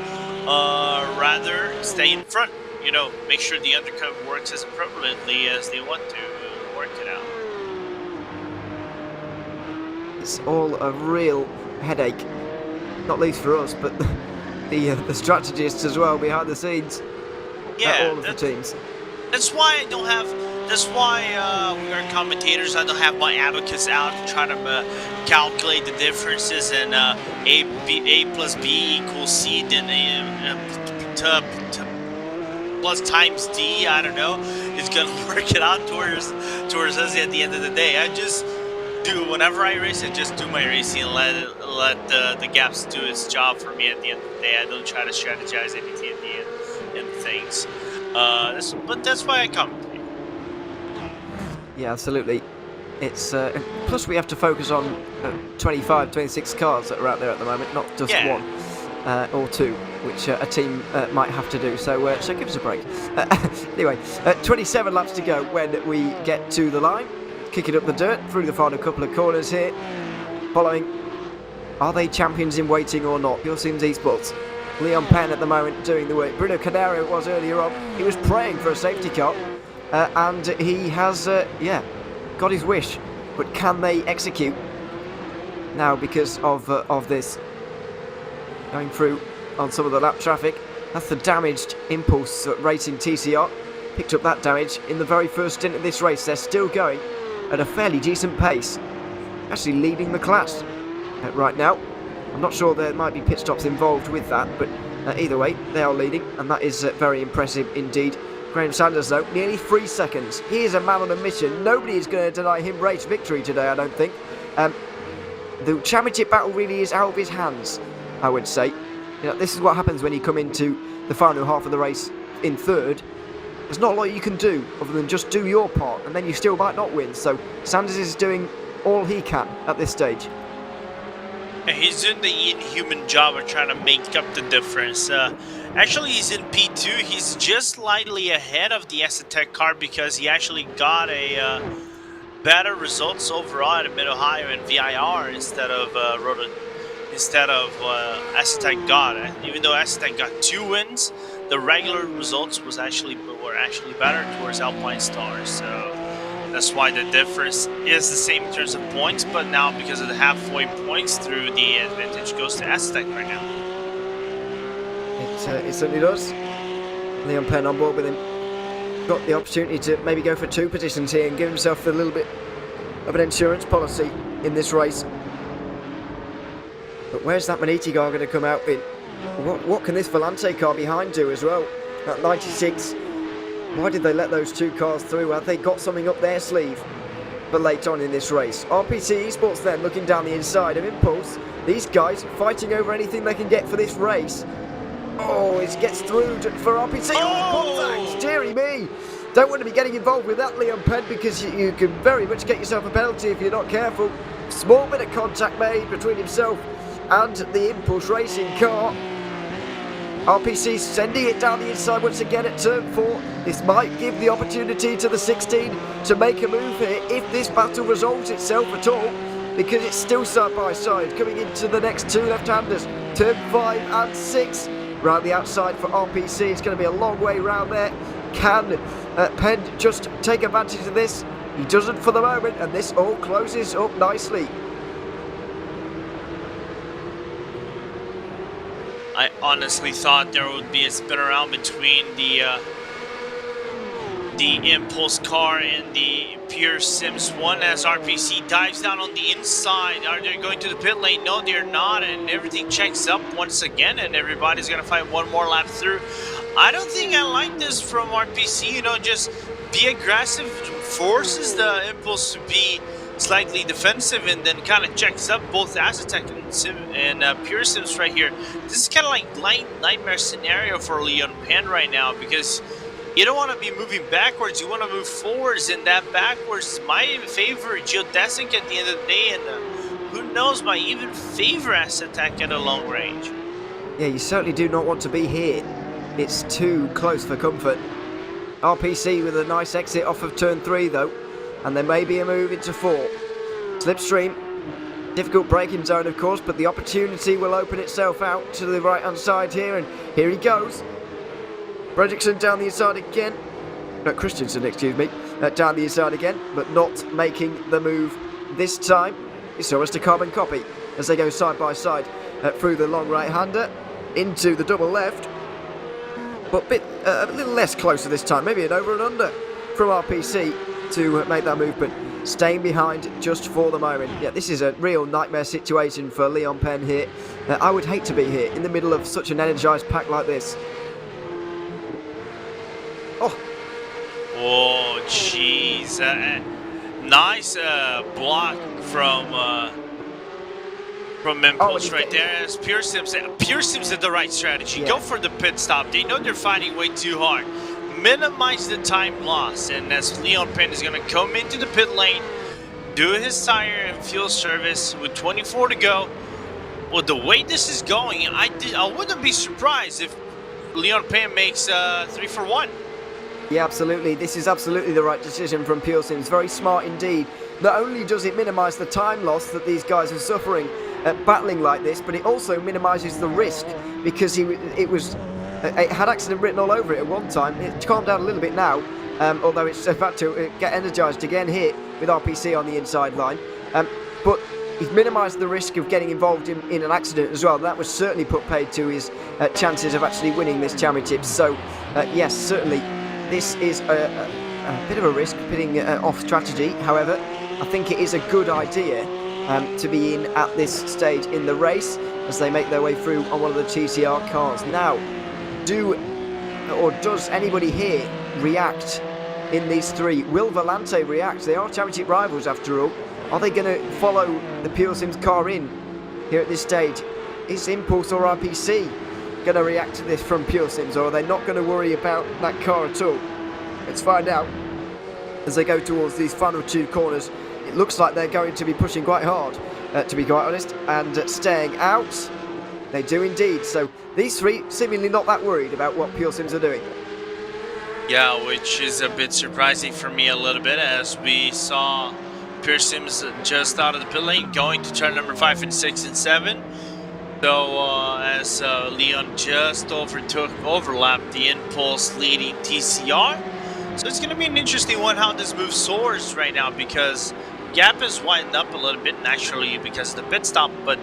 rather stay in front. Make sure the undercut works as appropriately as they want to work it out. It's all a real headache, not least for us, but the strategists as well behind the scenes. Yeah, all of the teams. That's why I don't have. That's why we are commentators. I don't have my abacus out to try to calculate the differences and A plus B equals C, then plus times D. I don't know. It's gonna work it out towards us at the end of the day. I just do whenever I race. I just do my racing and let the gaps do its job for me at the end of the day. I don't try to strategize anything at the end of things. But that's why I come. Yeah, absolutely. It's plus we have to focus on 25, 26 cars that are out there at the moment, not just one or two, which a team might have to do. So give us a break. Anyway, 27 laps to go when we get to the line. Kicking up the dirt through the final couple of corners here. Following, are they champions in waiting or not? Pure Sims Esports. Leon Penn at the moment doing the work. Bruno Canario was earlier on. He was praying for a safety car. And he has, got his wish. But can they execute now because of this? Going through on some of the lap traffic. That's the damaged Impulse Racing TCR. Picked up that damage in the very first stint of this race. They're still going at a fairly decent pace. Actually leading the class right now. I'm not sure there might be pit stops involved with that, but either way, they are leading, and that is very impressive indeed. Graham Sanders, though, nearly 3 seconds. He is a man on a mission. Nobody is going to deny him race victory today, I don't think. The championship battle really is out of his hands, I would say. You know, this is what happens when you come into the final half of the race in third. There's not a lot you can do other than just do your part, and then you still might not win. So Sanders is doing all he can at this stage. He's doing the inhuman job of trying to make up the difference. Actually, he's in P2. He's just slightly ahead of the Essetec car because he actually got a better results overall at Mid-Ohio and VIR instead of Essetec got. Even though Essetec got 2 wins, the regular results were actually better towards Alpine Stars. So that's why the difference is the same in terms of points, but now because of the halfway points through, the advantage goes to Aztec right now. It certainly does. Leon Penn on board with him. Got the opportunity to maybe go for 2 positions here and give himself a little bit of an insurance policy in this race. But where's that Maniti car going to come out in? What can this Volante car behind do as well? At 96. Why did they let those 2 cars through? Have they got something up their sleeve? But late on in this race, RPC Esports then looking down the inside of Impulse. These guys fighting over anything they can get for this race. Oh, it gets through for RPC. Oh, contact! Deary me! Don't want to be getting involved with that, Leon Penn, because you can very much get yourself a penalty if you're not careful. Small bit of contact made between himself and the Impulse Racing car. RPC sending it down the inside once again at turn 4. This might give the opportunity to the 16 to make a move here if this battle resolves itself at all, because it's still side by side coming into the next 2 left-handers. Turn 5 and 6 round the outside for RPC. It's going to be a long way round there. Can Penn just take advantage of this? He doesn't for the moment, and this all closes up nicely. I honestly thought there would be a spin around between the Impulse car and the Pure Sims 1 as RPC dives down on the inside. Are they going to the pit lane? No, they're not, and everything checks up once again, and everybody's going to fight one more lap through. I don't think I like this from RPC, you know, just be aggressive, forces the Impulse to be slightly defensive, and then kind of checks up both Aztec and Pure Sims right here. This is kind of like nightmare scenario for Leon Penn right now, because you don't want to be moving backwards, you want to move forwards, and that backwards might even favor Geodesic at the end of the day, and who knows, might even favor Aztec at a long range. Yeah, you certainly do not want to be here. It's too close for comfort. RPC with a nice exit off of turn 3 though, and there may be a move into 4. Slipstream, difficult braking zone of course, but the opportunity will open itself out to the right hand side here, and here he goes. Fredriksson down the inside again. No, Christensen, excuse me. Down the inside again, but not making the move this time. so as to carbon copy as they go side by side through the long right-hander into the double left. But a little less closer this time, maybe an over and under from RPC to make that movement. Staying behind just for the moment. Yeah, this is a real nightmare situation for Leon Penn here. I would hate to be here in the middle of such an energised pack like this. Oh, jeez. Nice block from Impulse right there. As Pure Sims did the right strategy. Yeah. Go for the pit stop. They know they're fighting way too hard. Minimize the time loss. And as Leon Penn is going to come into the pit lane, do his tire and fuel service with 24 to go. Well, the way this is going, I wouldn't be surprised if Leon Penn makes 3 for 1. Yeah, absolutely. This is absolutely the right decision from Pure Sims. Very smart indeed. Not only does it minimise the time loss that these guys are suffering battling like this, but it also minimises the risk because it had accident written all over it at one time. It's calmed down a little bit now, although it's about to get energised again here with RPC on the inside line. But he's minimised the risk of getting involved in an accident as well. That was certainly put paid to his chances of actually winning this championship. So, yes, certainly this is a bit of a risk, pitting off strategy. However, I think it is a good idea to be in at this stage in the race as they make their way through on one of the TCR cars. Now, does anybody here react in these three? Will Volante react? They are championship rivals after all. Are they going to follow the Pure Sims car in here at this stage? Is Impulse or RPC going to react to this from Pure Sims, or are they not going to worry about that car at all? Let's find out as they go towards these final two corners. It looks like they're going to be pushing quite hard, to be quite honest, and staying out. They do indeed. So these three seemingly not that worried about what Pure Sims are doing. Yeah, which is a bit surprising for me a little bit, as we saw Pure Sims just out of the pit lane going to turn number 5 and 6 and 7. So as Leon just overlapped the Impulse leading TCR. So it's going to be an interesting one how this move soars right now, because gap is widened up a little bit naturally because of the pit stop, but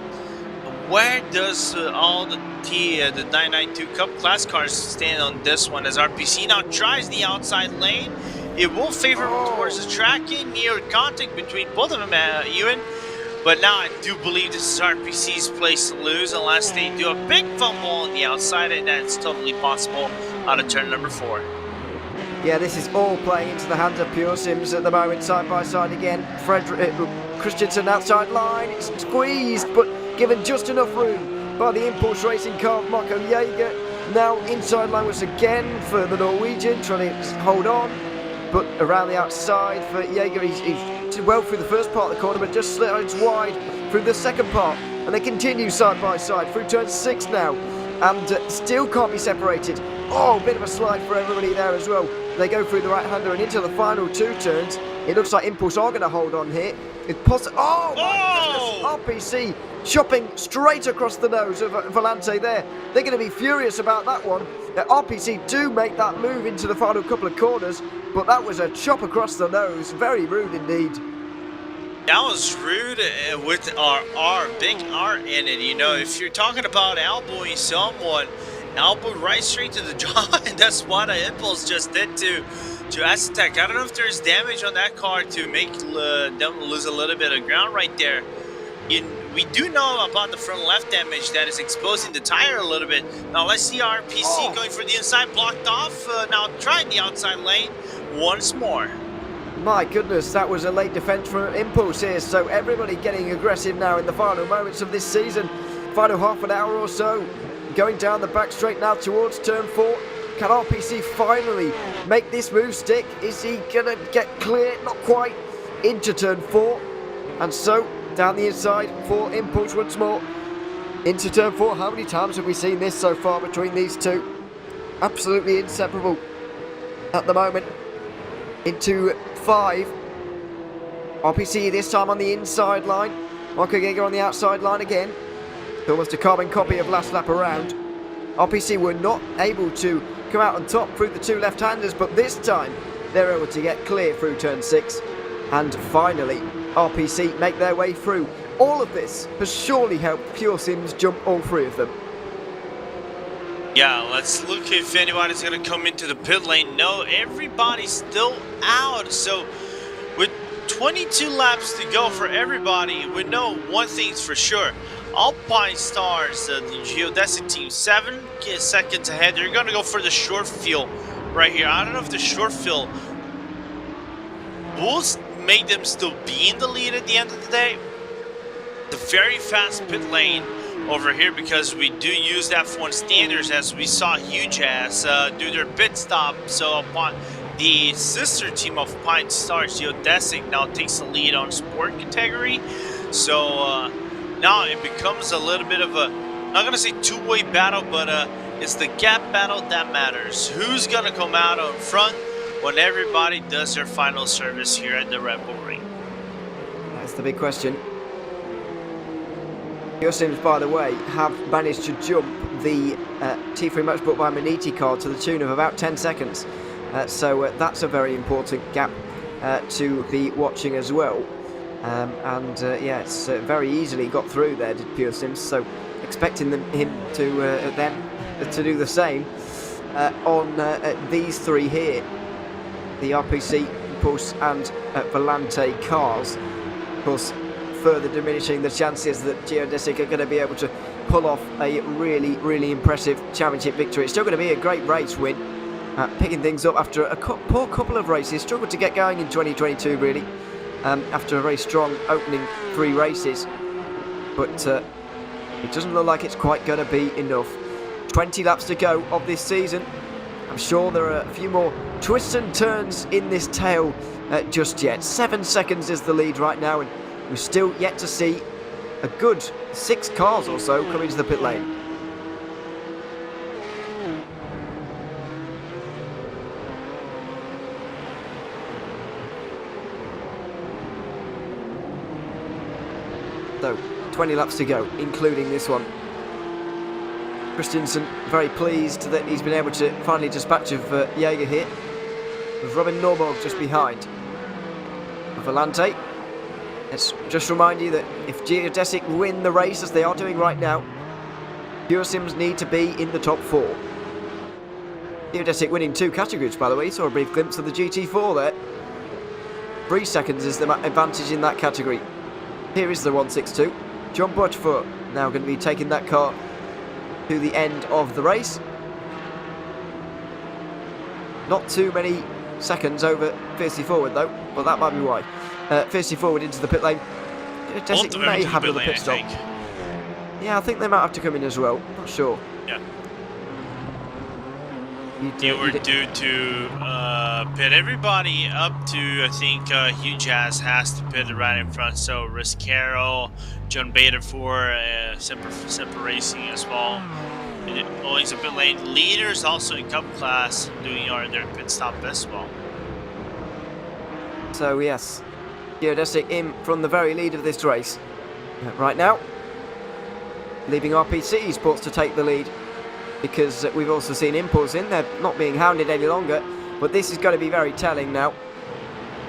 where does all the 992 Cup class cars stand on this one, as RPC now tries the outside lane? It will favor towards the track in near contact between both of them, Ewan. But now I do believe this is RPC's place to lose unless they do a big fumble on the outside, and that's totally possible out of turn number 4. Yeah, this is all playing into the hands of Pure Sims at the moment, side by side again. Christensen outside line, it's squeezed, but given just enough room by the Impulse Racing car of Marco Jaeger. Now inside line once again for the Norwegian, trying to hold on, but around the outside for Jaeger. He's did well through the first part of the corner, but just slides wide through the second part, and they continue side by side through turn 6 now, and still can't be separated. Oh, bit of a slide for everybody there as well. They go through the right-hander and into the final 2 turns. It looks like Impulse are going to hold on here. It's possible. Oh, my goodness. RPC chopping straight across the nose of Volante there. They're going to be furious about that one. RPC do make that move into the final couple of corners, but that was a chop across the nose. Very rude indeed. That was rude with our big R in it. You know, if you're talking about elbowing someone, elbow right straight to the jaw, and that's what Impulse just did to Aztec. I don't know if there's damage on that car to make them lose a little bit of ground right there. We do know about the front left damage that is exposing the tire a little bit. Now let's see RPC going for the inside, blocked off. Now trying the outside lane once more. My goodness, that was a late defense from Impulse here. So everybody getting aggressive now in the final moments of this season. Final half an hour or so. Going down the back straight now towards turn 4. Can RPC finally make this move stick? Is he going to get clear? Not quite. Into turn 4. And so down the inside for Impulse once more. Into turn 4. How many times have we seen this so far between these two? Absolutely inseparable at the moment. Into 5. RPC this time on the inside line. Marco Jaeger on the outside line again. Almost a carbon copy of last lap around. RPC were not able to come out on top through the 2 left-handers, but this time they're able to get clear through turn 6 and finally RPC make their way through. All of this has surely helped Pure Sims jump all three of them. Yeah, let's look if anybody's going to come into the pit lane. No, everybody's still out. So with 22 laps to go for everybody, we know one thing's for sure. Alpine Stars, the geodesic team, 7 seconds ahead. They're going to go for the short field right here. I don't know if the short field will make them still be in the lead at the end of the day. The very fast pit lane over here, because we do use F1 standards, as we saw Huge Ass do their pit stop. So upon the sister team of Pine Stars, Geodesic, now takes the lead on sport category. So now it becomes a little bit of a, not gonna say two-way battle, but it's the gap battle that matters. Who's gonna come out on front when everybody does their final service here at the Red Bull Ring? That's the big question. Pure Sims, by the way, have managed to jump the T3 Motorsport by Maniti car to the tune of about 10 seconds. So that's a very important gap to be watching as well. Yeah, it's very easily got through there, did Pure Sims. So expecting him to do the same on these three here, the RPC, Impulse and Volante cars. Of course, further diminishing the chances that Geodesic are going to be able to pull off a really, really impressive championship victory. It's still going to be a great race win, picking things up after a poor couple of races. Struggled to get going in 2022, really, after a very strong opening 3 races. But it doesn't look like it's quite going to be enough. 20 laps to go of this season. I'm sure there are a few more twists and turns in this tale just yet. 7 seconds is the lead right now, and we're still yet to see a good 6 cars or so come into the pit lane. So, 20 laps to go, including this one. Christensen very pleased that he's been able to finally dispatch of Jaeger here, with Robin Normog just behind. Volante. Let's just remind you that if Geodesic win the race, as they are doing right now, Pure Sims need to be in the top 4. Geodesic winning 2 categories, by the way. Saw a brief glimpse of the GT4 there. 3 seconds is the advantage in that category. Here is the 162. John Butterfoot now going to be taking that car to the end of the race. Not too many seconds over Fiercely Forward though, but that might be why. Fiercely Forward into the pit lane. Geodesic may have another pit stop. Yeah, I think they might have to come in as well. Not sure. Yeah. They were due to pit everybody up to, I think, Huge Ass has to pit right in front. So Riscaro, John Bader for Semper Racing as well. Always a pit lane. Leaders also in Cup class doing their pit stop as well. So yes, Geodesic in from the very lead of this race right now, leaving RPC Sports to take the lead, because we've also seen Impulse in. They're not being hounded any longer, but this is going to be very telling now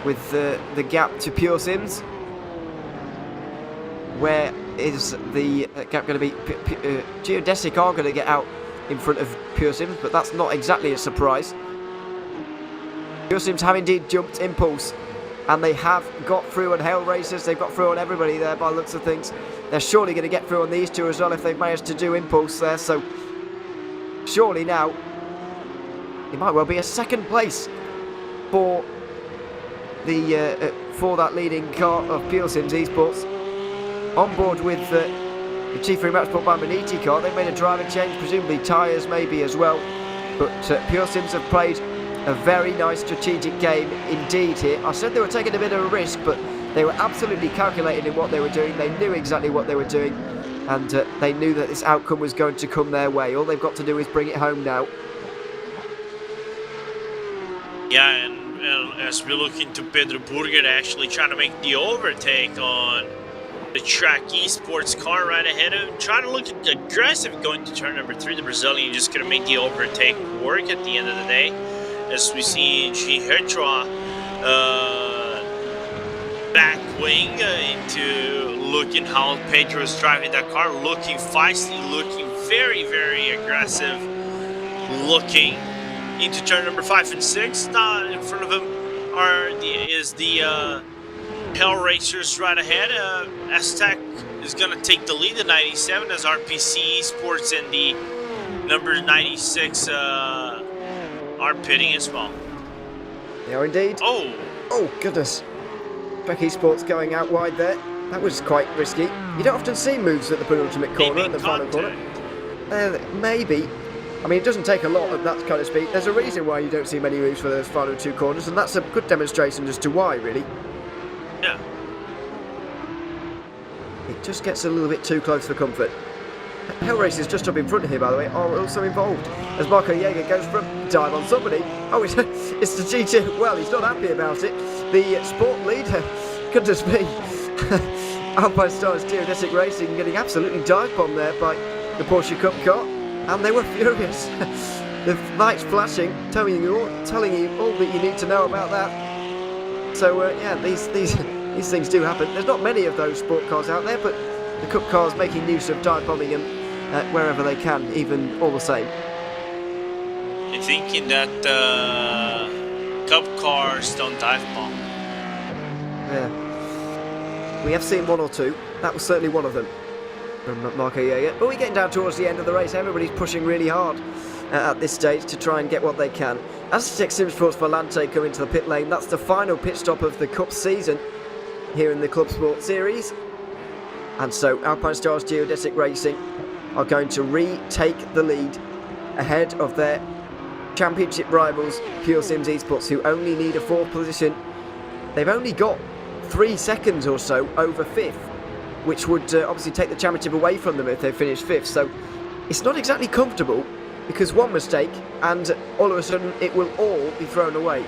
with the gap to Pure Sims. Where is the gap going to be? Geodesic are going to get out in front of Pure Sims, but that's not exactly a surprise. Pure Sims have indeed jumped Impulse, and they have got through on Hail Racers. They've got through on everybody there by the looks of things. They're surely going to get through on these two as well if they've managed to do Impulse there. So surely now it might well be a second place for the for that leading car of Pure Sims Esports. On board with the T3 Motorsport by Maniti car. They've made a driver change, presumably tyres maybe as well. But Pure Sims have played a very nice strategic game indeed here. I said they were taking a bit of a risk, but they were absolutely calculated in what they were doing. They knew exactly what they were doing, and they knew that this outcome was going to come their way. All they've got to do is bring it home now. Yeah, and as we look into Pedro Burger actually trying to make the overtake on the Track Esports car right ahead of him, trying to look aggressive going to turn number 3. The Brazilian just going to make the overtake work at the end of the day. As we see G. Hertra back wing into looking how Pedro is driving that car, looking feisty, looking very, very aggressive, looking into turn number 5 and 6. Not in front of him is the Hell Racers right ahead. Aztec is going to take the lead at 97 as RPC Sports and the number 96 are pitting as well. They are indeed. Oh, goodness. Becky Sports going out wide there. That was quite risky. You don't often see moves at the penultimate corner and the final corner. Maybe. I mean, it doesn't take a lot of that kind of speed. There's a reason why you don't see many moves for those final 2 corners, and that's a good demonstration as to why, really. Yeah. It just gets a little bit too close for comfort. Hell Racers just up in front here, by the way, are also involved. As Marco Jaeger goes for a dive on somebody. Oh, it's the GT. Well, he's not happy about it. The sport leader, goodness me. Alpine Stars Geodesic Racing getting absolutely dive bombed there by the Porsche Cup car. And they were furious. The lights flashing, telling you all that you need to know about that. So, yeah, these things do happen. There's not many of those sport cars out there, but the Cup cars making use of dive bombing them wherever they can, even all the same. You're thinking that Cup cars don't dive bomb? Yeah. We have seen 1 or 2. That was certainly one of them from Marco Jaeger. But we're getting down towards the end of the race. Everybody's pushing really hard at this stage to try and get what they can. As Sim Sports Volante come into the pit lane, that's the final pit stop of the Cup season here in the ClubSport Series. And so Alpine Stars Geodesic Racing are going to retake the lead ahead of their championship rivals Pure Sims Esports, who only need a 4th position. They've only got 3 seconds or so over 5th, which would obviously take the championship away from them if they finish 5th. So it's not exactly comfortable, because one mistake and all of a sudden it will all be thrown away.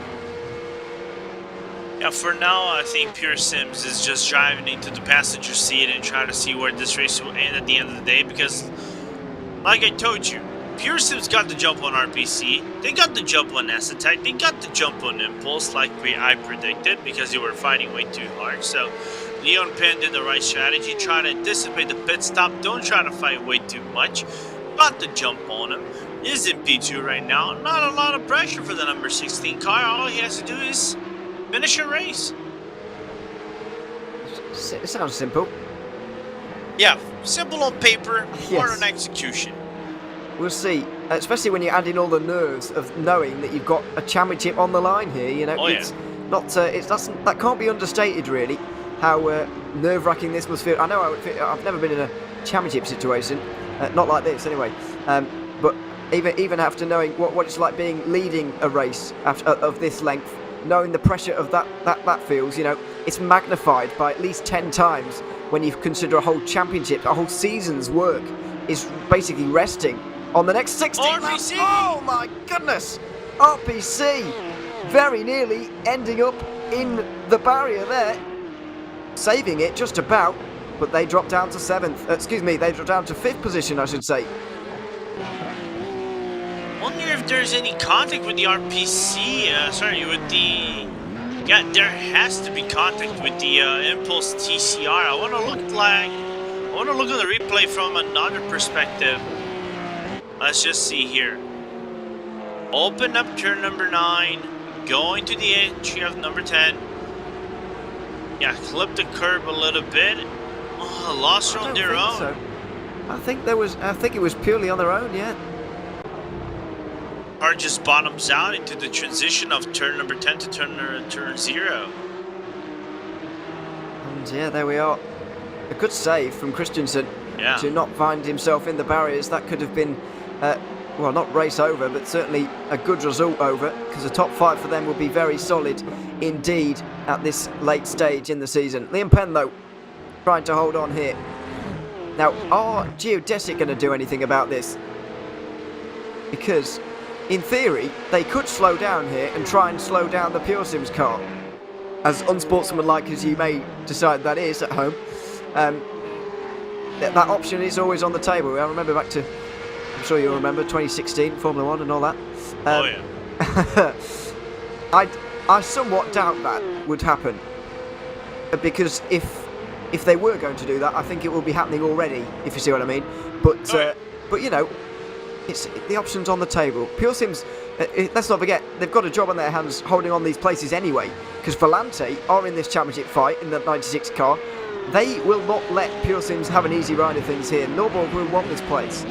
Yeah, for now, I think Pure Sims is just driving into the passenger seat and trying to see where this race will end at the end of the day, because, like I told you, Pure Sims got the jump on RPC, they got the jump on Acetype, they got the jump on Impulse, like I predicted, because they were fighting way too hard. So Leon Penn did the right strategy, try to anticipate the pit stop, don't try to fight way too much, got the jump on him, is in P2 right now, not a lot of pressure for the number 16 car, all he has to do is finish a race. It sounds simple. Yeah, simple on paper, Yes. hard on execution. We'll see, especially when you add in all the nerves of knowing that you've got a championship on the line here. You know, it's not. That can't be understated, really. How nerve-wracking this must feel. I know I've never been in a championship situation, not like this anyway. But even after knowing what it's like leading a race of this length, knowing the pressure of that feels, you know, it's magnified by at least 10 times when you consider a whole championship, a whole season's work is basically resting on the next 16 laps. Oh my goodness! RPC very nearly ending up in the barrier there, saving it just about, but they dropped down to 7th. They dropped down to 5th position, I should say. Wonder if there's any contact with the RPC, yeah, there has to be contact with the Impulse TCR. I want to look at the replay from another perspective. Let's just see here. Open up turn number 9, going to the entry of number 10. Yeah, clip the curb a little bit. Oh, lost on their own. So. I think it was purely on their own, yeah. Car just bottoms out into the transition of turn number 10 to turn 0. And yeah, there we are. A good save from Christensen to not find himself in the barriers. That could have been, well, not race over, but certainly a good result over, because the top 5 for them will be very solid indeed at this late stage in the season. Liam Penn, though, trying to hold on here. Now, are Geodesic going to do anything about this? Because in theory, they could slow down here and try and slow down the Pure Sims car. As unsportsmanlike as you may decide that is at home, that option is always on the table. I remember back to, I'm sure you'll remember, 2016 Formula 1 and all that. Oh yeah. I somewhat doubt that would happen. because if they were going to do that, I think it will be happening already, if you see what I mean. But you know, it's the options on the table. Pure Sims, let's not forget, they've got a job on their hands holding on these places anyway, because Volante are in this championship fight in the 96 car. They will not let Pure Sims have an easy ride of things here. Norborg will want this place.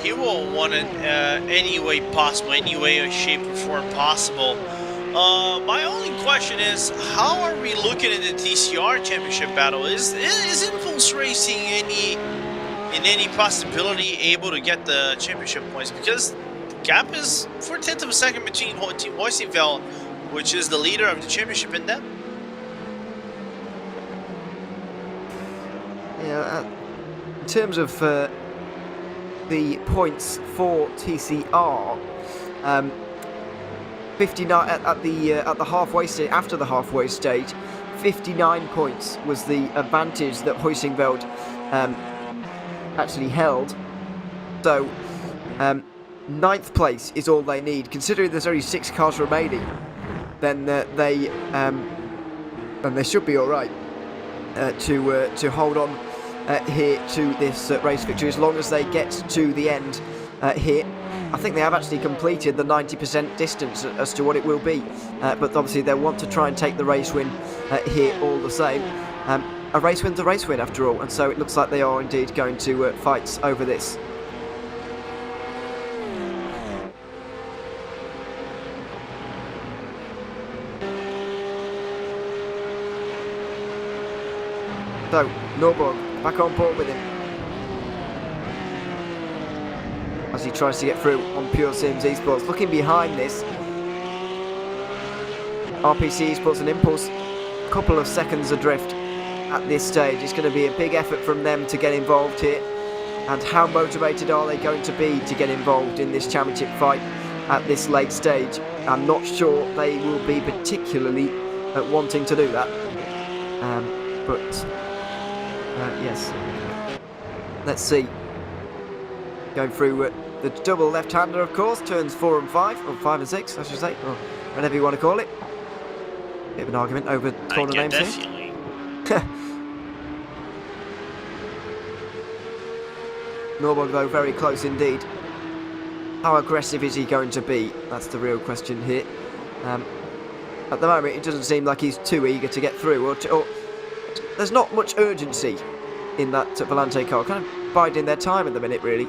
He will want it any way possible, any way or shape or form possible. My only question is, how are we looking at the TCR championship battle? Is Impulse Racing in any possibility able to get the championship points? Because the gap is 4/10 of a second between Team Hoisingveld, which is the leader of the championship, in them. Yeah, in terms of the points for TCR, 59 at the halfway stage. After the halfway stage, 59 points was the advantage that Hoisingveld actually held. So, 9th place is all they need. Considering there's only 6 cars remaining, then they should be all right to hold on here to this race victory, as long as they get to the end here. I think they have actually completed the 90% distance as to what it will be, but obviously they'll want to try and take the race win here all the same. A race win's a race win after all, and so it looks like they are indeed going to fight over this. So, Norborg back on board with him as he tries to get through on Pure Sims Esports. Looking behind this, RPC Esports and Impulse, a couple of seconds adrift at this stage. It's going to be a big effort from them to get involved here. And how motivated are they going to be to get involved in this championship fight at this late stage? I'm not sure they will be particularly wanting to do that. Yes. Let's see. Going through the double left-hander, of course, turns 4 and 5, or 5 and 6, I should say, or whatever you want to call it. Bit of an argument over corner names here. Norborg, though, very close indeed. How aggressive is he going to be? That's the real question here. At the moment, it doesn't seem like he's too eager to get through, or there's not much urgency in that Volante car. Kind of biding their time at the minute, really.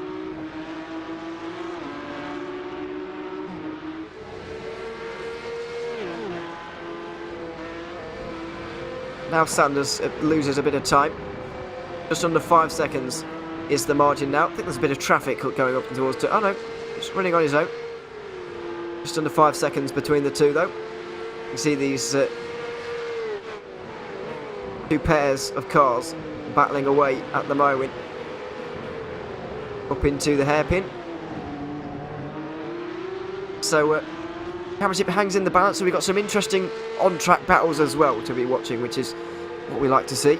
Now Sanders loses a bit of time. Just under 5 seconds is the margin now. I think there's a bit of traffic going up towards... Oh no, he's running on his own. Just under 5 seconds between the two, though. You can see these two pairs of cars battling away at the moment. Up into the hairpin. So, championship hangs in the balance, so we've got some interesting on-track battles as well to be watching, which is what we like to see.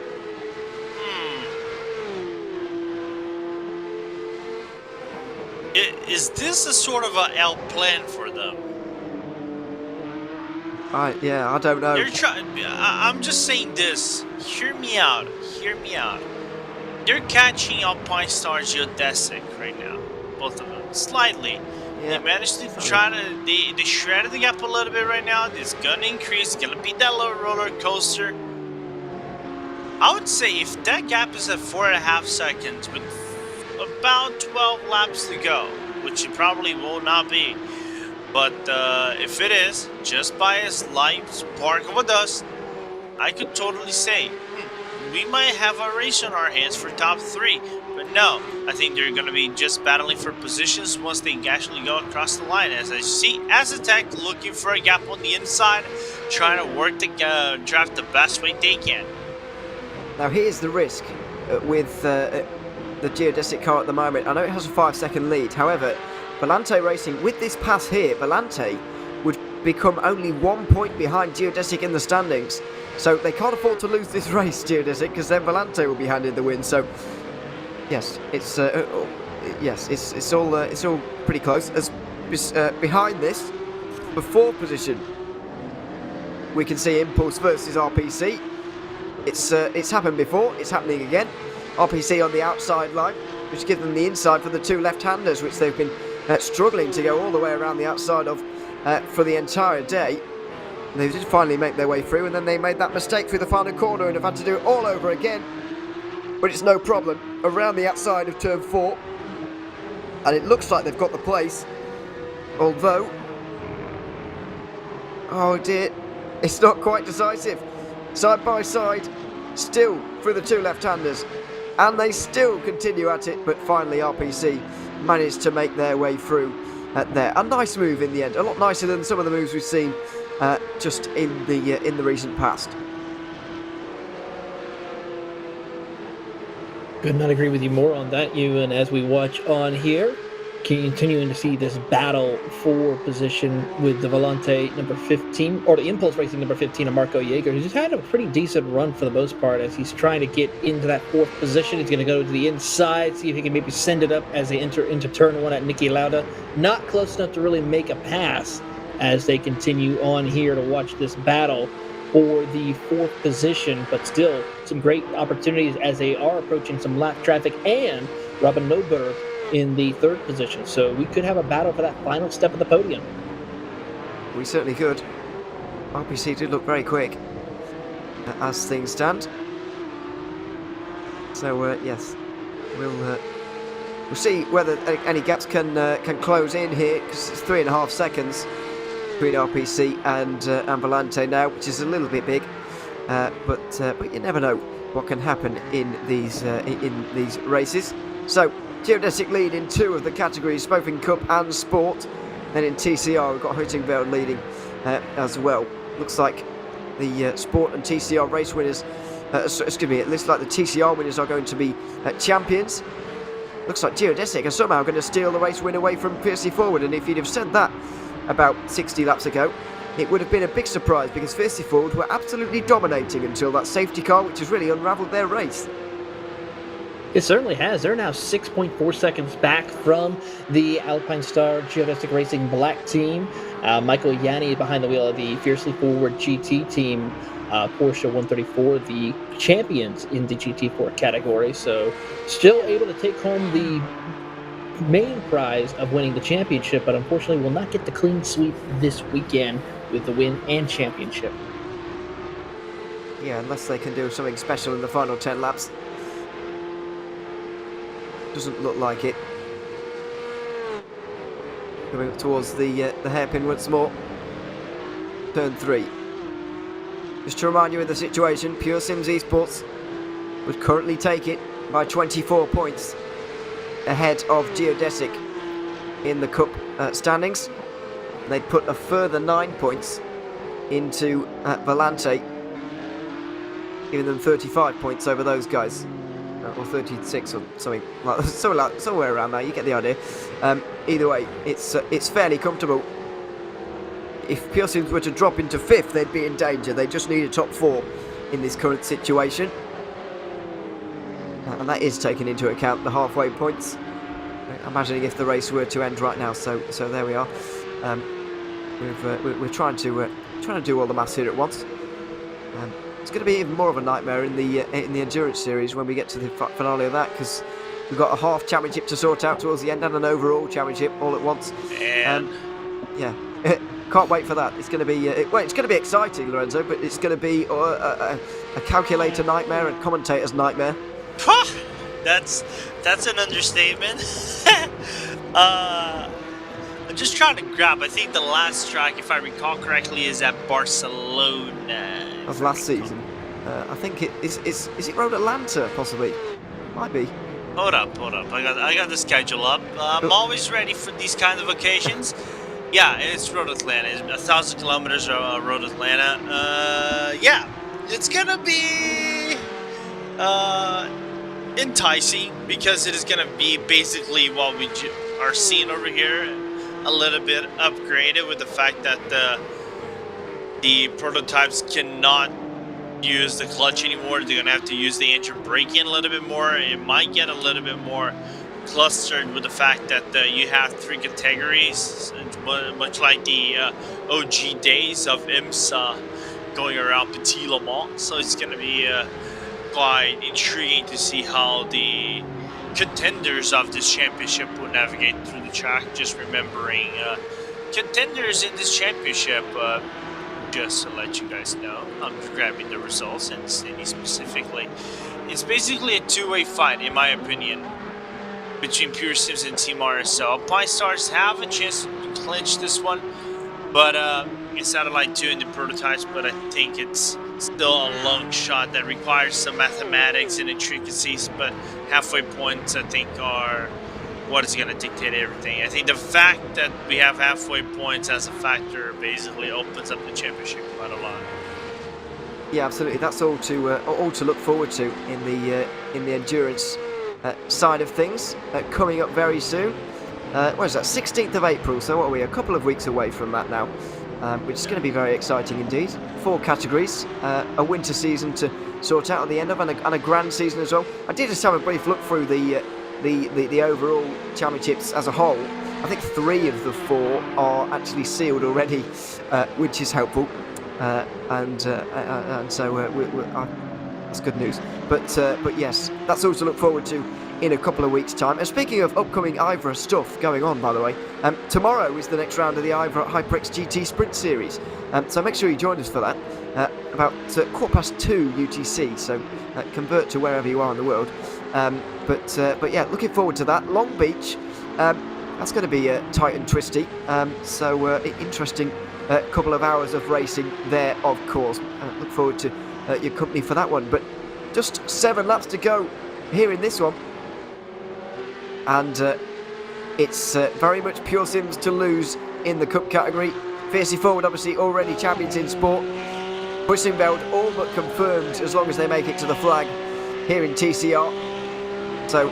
Is this a sort of a L plan for them? Yeah, I don't know. They're I'm just saying this. Hear me out. Hear me out. They're catching up Star Geodesic right now. Both of them. Slightly. Yeah. They managed to try to... They shredded the gap a little bit right now. It's gonna increase. It's gonna be that little roller coaster. I would say if that gap is at 4.5 seconds with about 12 laps to go, which it probably will not be, but if it is, just by a slight spark of a dust, I could totally say, we might have a race on our hands for top 3. But no, I think they're going to be just battling for positions once they actually go across the line. As I see Azatec looking for a gap on the inside, trying to work the draft the best way they can. Now here's the risk with the Geodesic car at the moment. I know it has a 5-second lead, however, Volante Racing, with this pass here, Volante would become only 1 point behind Geodesic in the standings. So they can't afford to lose this race, Geodesic, because then Volante will be handed the win. So yes, it's all pretty close. As behind this, the 4th position we can see Impulse versus RPC. It's happened before, it's happening again. RPC on the outside line, which gives them the inside for the two left-handers, which they've been struggling to go all the way around the outside of for the entire day. They did finally make their way through, and then they made that mistake through the final corner and have had to do it all over again. But it's no problem. Around the outside of turn 4, and it looks like they've got the place. Although, oh dear, it's not quite decisive. Side by side, still through the two left-handers, and they still continue at it, but finally RPC managed to make their way through there. A nice move in the end, a lot nicer than some of the moves we've seen just in the recent past. Could not agree with you more on that, Ewan, as we watch on here. Continuing to see this battle for position with the Volante number 15, or the Impulse Racing number 15 of Marco Jaeger, who's had a pretty decent run for the most part as he's trying to get into that 4th position. He's going to go to the inside, see if he can maybe send it up as they enter into turn 1 at Niki Lauda. Not close enough to really make a pass as they continue on here to watch this battle for the 4th position, but still some great opportunities as they are approaching some lap traffic, and Robin Noberg in the 3rd position. So we could have a battle for that final step of the podium. We certainly could. RPC did look very quick as things stand. So yes, we'll see whether any gaps can close in here, because it's 3.5 seconds between RPC and Volante now, which is a little bit big. But you never know what can happen in these races. So Geodesic lead in 2 of the categories, both in Cup and Sport. Then in TCR, we've got Hüttingveld leading as well. Looks like the Sport and TCR race winners, it looks like the TCR winners are going to be champions. Looks like Geodesic are somehow going to steal the race win away from Fiercely Forward, and if you'd have said that about 60 laps ago, it would have been a big surprise, because Fiercely Forward were absolutely dominating until that safety car, which has really unravelled their race. It certainly has. They're now 6.4 seconds back from the Alpine Star Geodesic Racing Black team. Michael Yanni behind the wheel of the Fiercely Forward GT team, Porsche 134, the champions in the GT4 category. So still able to take home the main prize of winning the championship, but unfortunately will not get the clean sweep this weekend with the win and championship. Yeah, unless they can do something special in the final 10 laps. Doesn't look like it. Coming up towards the hairpin once more. Turn 3. Just to remind you of the situation, Pure Sims Esports would currently take it by 24 points ahead of Geodesic in the Cup standings. They'd put a further 9 points into Volante, giving them 35 points over those guys. Or 36 or something like somewhere around there. You get the idea. Either way, it's fairly comfortable. If Pure Sims were to drop into 5th, they'd be in danger. They just need a top 4 in this current situation, and that is taking into account the halfway points. Imagining if the race were to end right now. So there we are. We're trying to do all the maths here at once. It's going to be even more of a nightmare in the endurance series when we get to the finale of that, because we've got a half championship to sort out towards the end and an overall championship all at once. And yeah, can't wait for that. It's going to be it's going to be exciting, Lorenzo, but it's going to be a calculator nightmare and commentator's nightmare. That's an understatement. I'm just trying to grab. I think the last track, if I recall correctly, is at Barcelona. That was last season. I think is it Road Atlanta possibly? Might be. Hold up. I got the schedule up. I'm always ready for these kind of occasions. Yeah, it's Road Atlanta. It's 1,000 kilometers of Road Atlanta. Yeah, it's gonna be enticing, because it is gonna be basically what we are seeing over here, a little bit upgraded with the fact that the prototypes cannot use the clutch anymore. They're gonna have to use the engine braking a little bit more. It might get a little bit more clustered with the fact that you have 3 categories, much like the OG days of IMSA going around Petit Le Mans, so it's going to be quite intriguing to see how the contenders of this championship will navigate through the track. Just remembering contenders in this championship, just to let you guys know, I'm grabbing the results and Sydney specifically. It's basically a two-way fight, in my opinion, between Pure Sims and Team RSL. Alpine Stars have a chance to clinch this one, but in Satellite 2 in the prototypes, but I think it's still a long shot that requires some mathematics and intricacies, but halfway points, I think, are what is going to dictate everything. I think the fact that we have halfway points as a factor basically opens up the championship quite a lot. Yeah, absolutely. That's all to look forward to in the endurance side of things, coming up very soon. What is that? 16th of April. So what are we? A couple of weeks away from that now, which is going to be very exciting indeed. 4 categories, a winter season to sort out at the end of, and a grand season as well. I did just have a brief look through the overall championships as a whole. I think 3 of the 4 are actually sealed already, which is helpful, and so that's good news. But yes, that's all to look forward to in a couple of weeks' time. And speaking of upcoming IVRA stuff going on, by the way, tomorrow is the next round of the IVRA HyperX GT Sprint Series. So make sure you join us for that. About 2:15 UTC. So convert to wherever you are in the world. But yeah, looking forward to that. Long Beach. That's going to be tight and twisty. So interesting couple of hours of racing there, of course. Look forward to your company for that one. But just 7 laps to go here in this one. And it's very much Pure Sims to lose in the Cup category. Fiercely Forward, obviously, already champions in sport. Pushing Belt all but confirmed as long as they make it to the flag here in TCR. So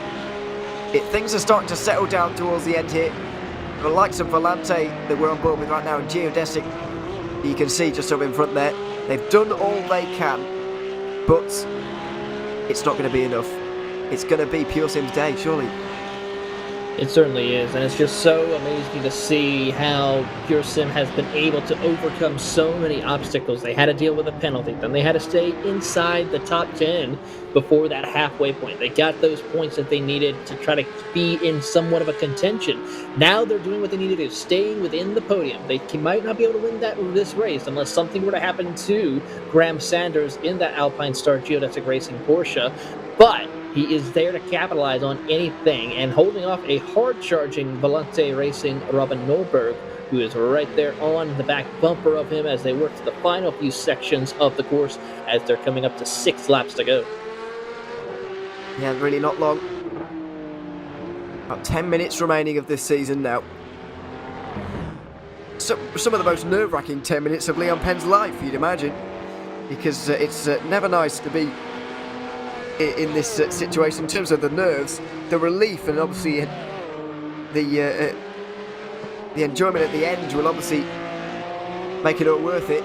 things are starting to settle down towards the end here. The likes of Volante that we're on board with right now, and Geodesic, you can see just up in front there. They've done all they can, but it's not going to be enough. It's going to be Pure Sims Day, surely. It certainly is, and it's just so amazing to see how Pure Sim has been able to overcome so many obstacles. They had to deal with a penalty, then they had to stay inside the top 10 before that halfway point. They got those points that they needed to try to be in somewhat of a contention. Now they're doing what they need to do, staying within the podium. They might not be able to win this race unless something were to happen to Graham Sanders in that Alpine Star Geodesic Racing Porsche, but he is there to capitalize on anything, and holding off a hard-charging Volante Racing Robin Nolberg, who is right there on the back bumper of him as they work to the final few sections of the course as they're coming up to 6 laps to go. Yeah, really not long. About 10 minutes remaining of this season now. So, some of the most nerve-wracking 10 minutes of Leon Penn's life, you'd imagine, because it's never nice to be in this situation in terms of the nerves, the relief, and obviously the enjoyment at the end will obviously make it all worth it,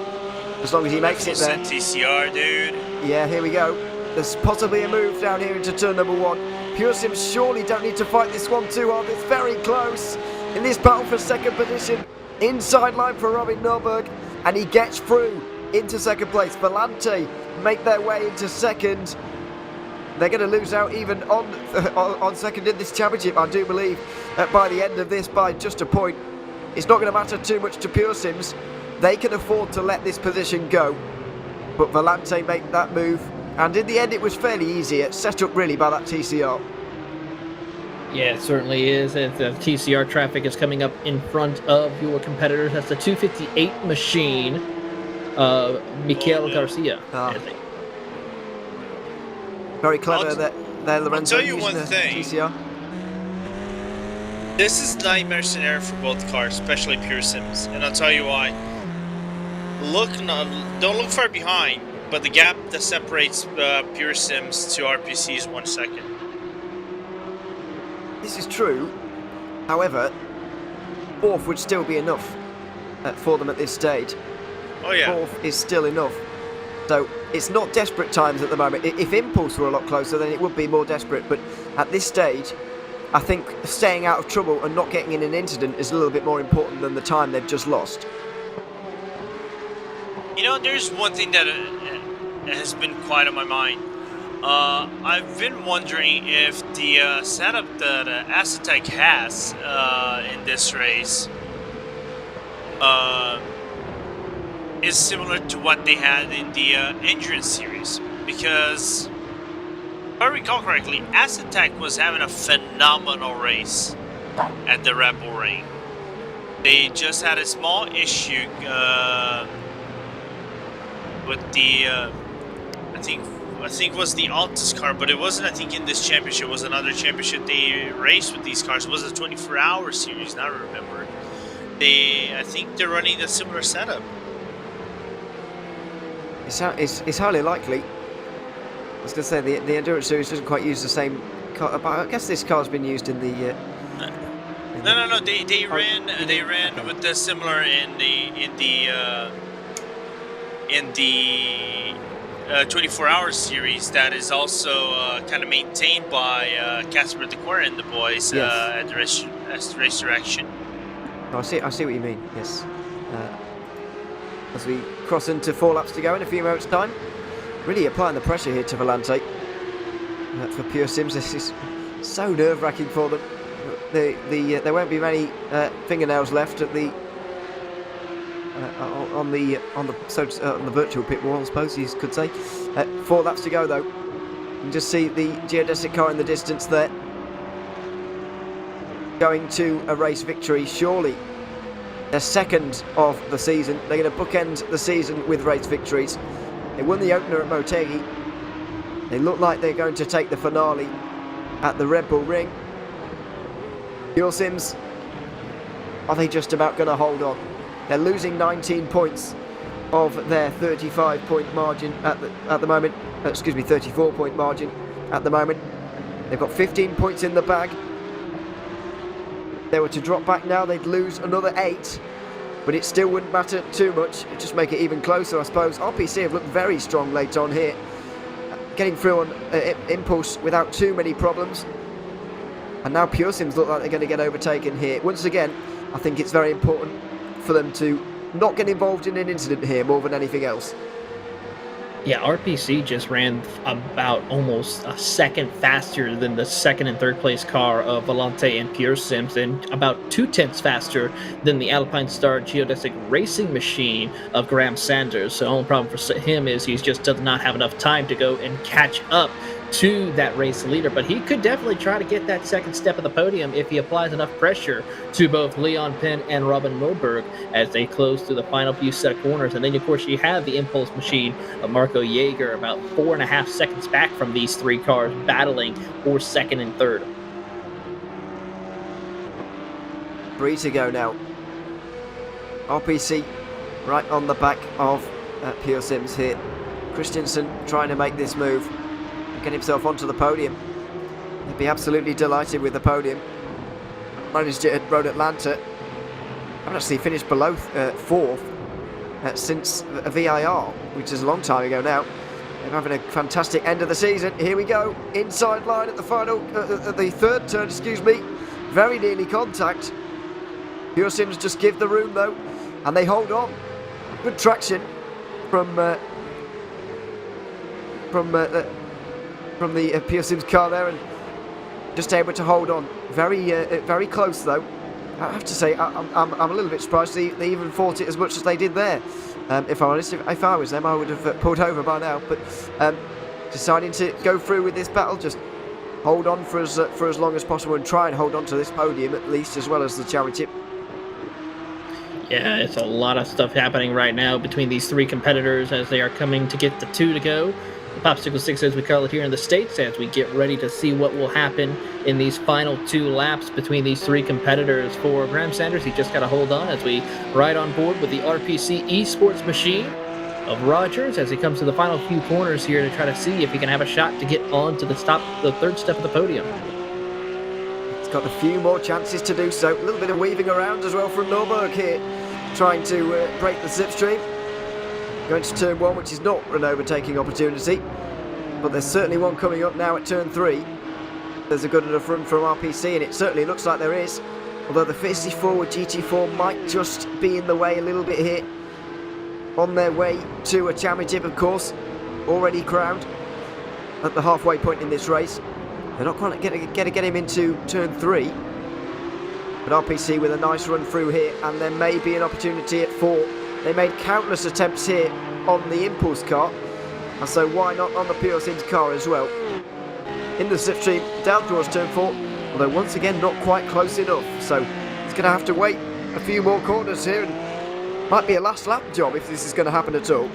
as long as he makes it there. TCR, dude. Yeah, here we go. There's possibly a move down here into turn number 1. Pure Sims surely don't need to fight this one too hard. It's very close in this battle for second position. Inside line for Robin Norberg, and he gets through into second place. Volante make their way into second. They're going to lose out even on second in this championship, I do believe, by the end of this, by just a point. It's not going to matter too much to Pure Sims. They can afford to let this position go. But Volante make that move. And in the end, it was fairly easy. It's set up really by that TCR. Yeah, it certainly is. The TCR traffic is coming up in front of your competitors. That's the 258 machine, Mikel Garcia. Very clever there, Lorenzo. I'll tell you one thing. TCR. This is nightmare scenario for both cars, especially Pure Sims, and I'll tell you why. Don't look far behind, but the gap that separates Pure Sims to RPC is 1 second. This is true. However, 4th would still be enough for them at this stage. Oh yeah. 4th is still enough. So it's not desperate times at the moment. If Impulse were a lot closer, then it would be more desperate. But at this stage, I think staying out of trouble and not getting in an incident is a little bit more important than the time they've just lost. You know, there's one thing that has been quite on my mind. I've been wondering if the setup that Acetec has in this race is similar to what they had in the Endurance Series. Because, if I recall correctly, Acetec was having a phenomenal race at the Red Bull Ring. They just had a small issue with the, I think it was the Altus car, but it wasn't, I think, in this championship. It was another championship they raced with these cars. It was a 24-hour series, now I remember. I think they're running a similar setup. It's highly likely. I was going to say, the Endurance Series doesn't quite use the same car, but I guess this car's been used in the... No. They ran with the similar in the 24-hour series that is also kind of maintained by Casper Decor and the boys at the race direction. Oh, I see what you mean. Yes. As we cross into 4 laps to go in a few moments' time, really applying the pressure here to Volante. For Pure Sims, this is so nerve-wracking for them. There won't be many fingernails left at the on the virtual pit wall, I suppose you could say. 4 laps to go though. You can just see the geodesic car in the distance there, going to a race victory. Surely their second of the season. They're going to bookend the season with race victories. They won the opener at Motegi. They look like they're going to take the finale at the Red Bull Ring. Pure Sims, are they just about going to hold on? They're losing 19 points of their 35-point margin at the moment. 34-point margin at the moment. They've got 15 points in the bag. If they were to drop back now, they'd lose another 8, but it still wouldn't matter too much. It'd just make it even closer, I suppose. RPC have looked very strong late on here, getting through on Impulse without too many problems. And now Pure Sims look like they're going to get overtaken here. Once again, I think it's very important for them to not get involved in an incident here more than anything else. Yeah, RPC just ran about almost a second faster than the second and third place car of Volante and Pure Sims, and about 2/10 faster than the Alpine Star Geodesic Racing Machine of Graham Sanders. So the only problem for him is he just does not have enough time to go and catch up to that race leader, but he could definitely try to get that second step of the podium if he applies enough pressure to both Leon Penn and Robin Milberg as they close through the final few set of corners. And then, of course, you have the Impulse machine of Marco Jaeger about 4.5 seconds back from these 3 cars, battling for second and third. 3 to go now. RPC right on the back of Pure Sims here. Christensen trying to make this move, get himself onto the podium. He'd be absolutely delighted with the podium. Managed it at Road Atlanta. I've actually finished below 4th since a VIR, which is a long time ago now. They're having a fantastic end of the season. Here we go, inside line at the final, at the third turn, excuse me. Very nearly contact. Pure Sims just give the room though, and they hold on. Good traction from the Pure Sims car there, and just able to hold on. Very close though. I have to say, I'm a little bit surprised they even fought it as much as they did there. If I'm honest, if I was them, I would have pulled over by now. But deciding to go through with this battle, just hold on for as long as possible and try and hold on to this podium at least, as well as the championship. Yeah, it's a lot of stuff happening right now between these 3 competitors as they are coming to get the 2 to go. The Popsicle 6, as we call it here in the States, as we get ready to see what will happen in these final 2 laps between these 3 competitors. For Graham Sanders, he just got to hold on as we ride on board with the RPC Esports machine of Rogers as he comes to the final few corners here to try to see if he can have a shot to get on to the third step of the podium. He's got a few more chances to do so. A little bit of weaving around as well from Norberg here, trying to break the slipstream. Going to turn 1, which is not an overtaking opportunity, but there's certainly one coming up now at turn 3. There's a good enough run from RPC, and it certainly looks like there is, although the 54 with GT4 might just be in the way a little bit here. on their way to a championship, of course, already crowned at the halfway point in this race. They're not quite going to get him into turn 3. But RPC with a nice run through here, and there may be an opportunity at 4. They made countless attempts here on the Impulse car, and so why not on the Pure Sims car as well. In the slipstream, down towards turn 4, although once again not quite close enough, so he's going to have to wait a few more corners here, and might be a last lap job if this is going to happen at all.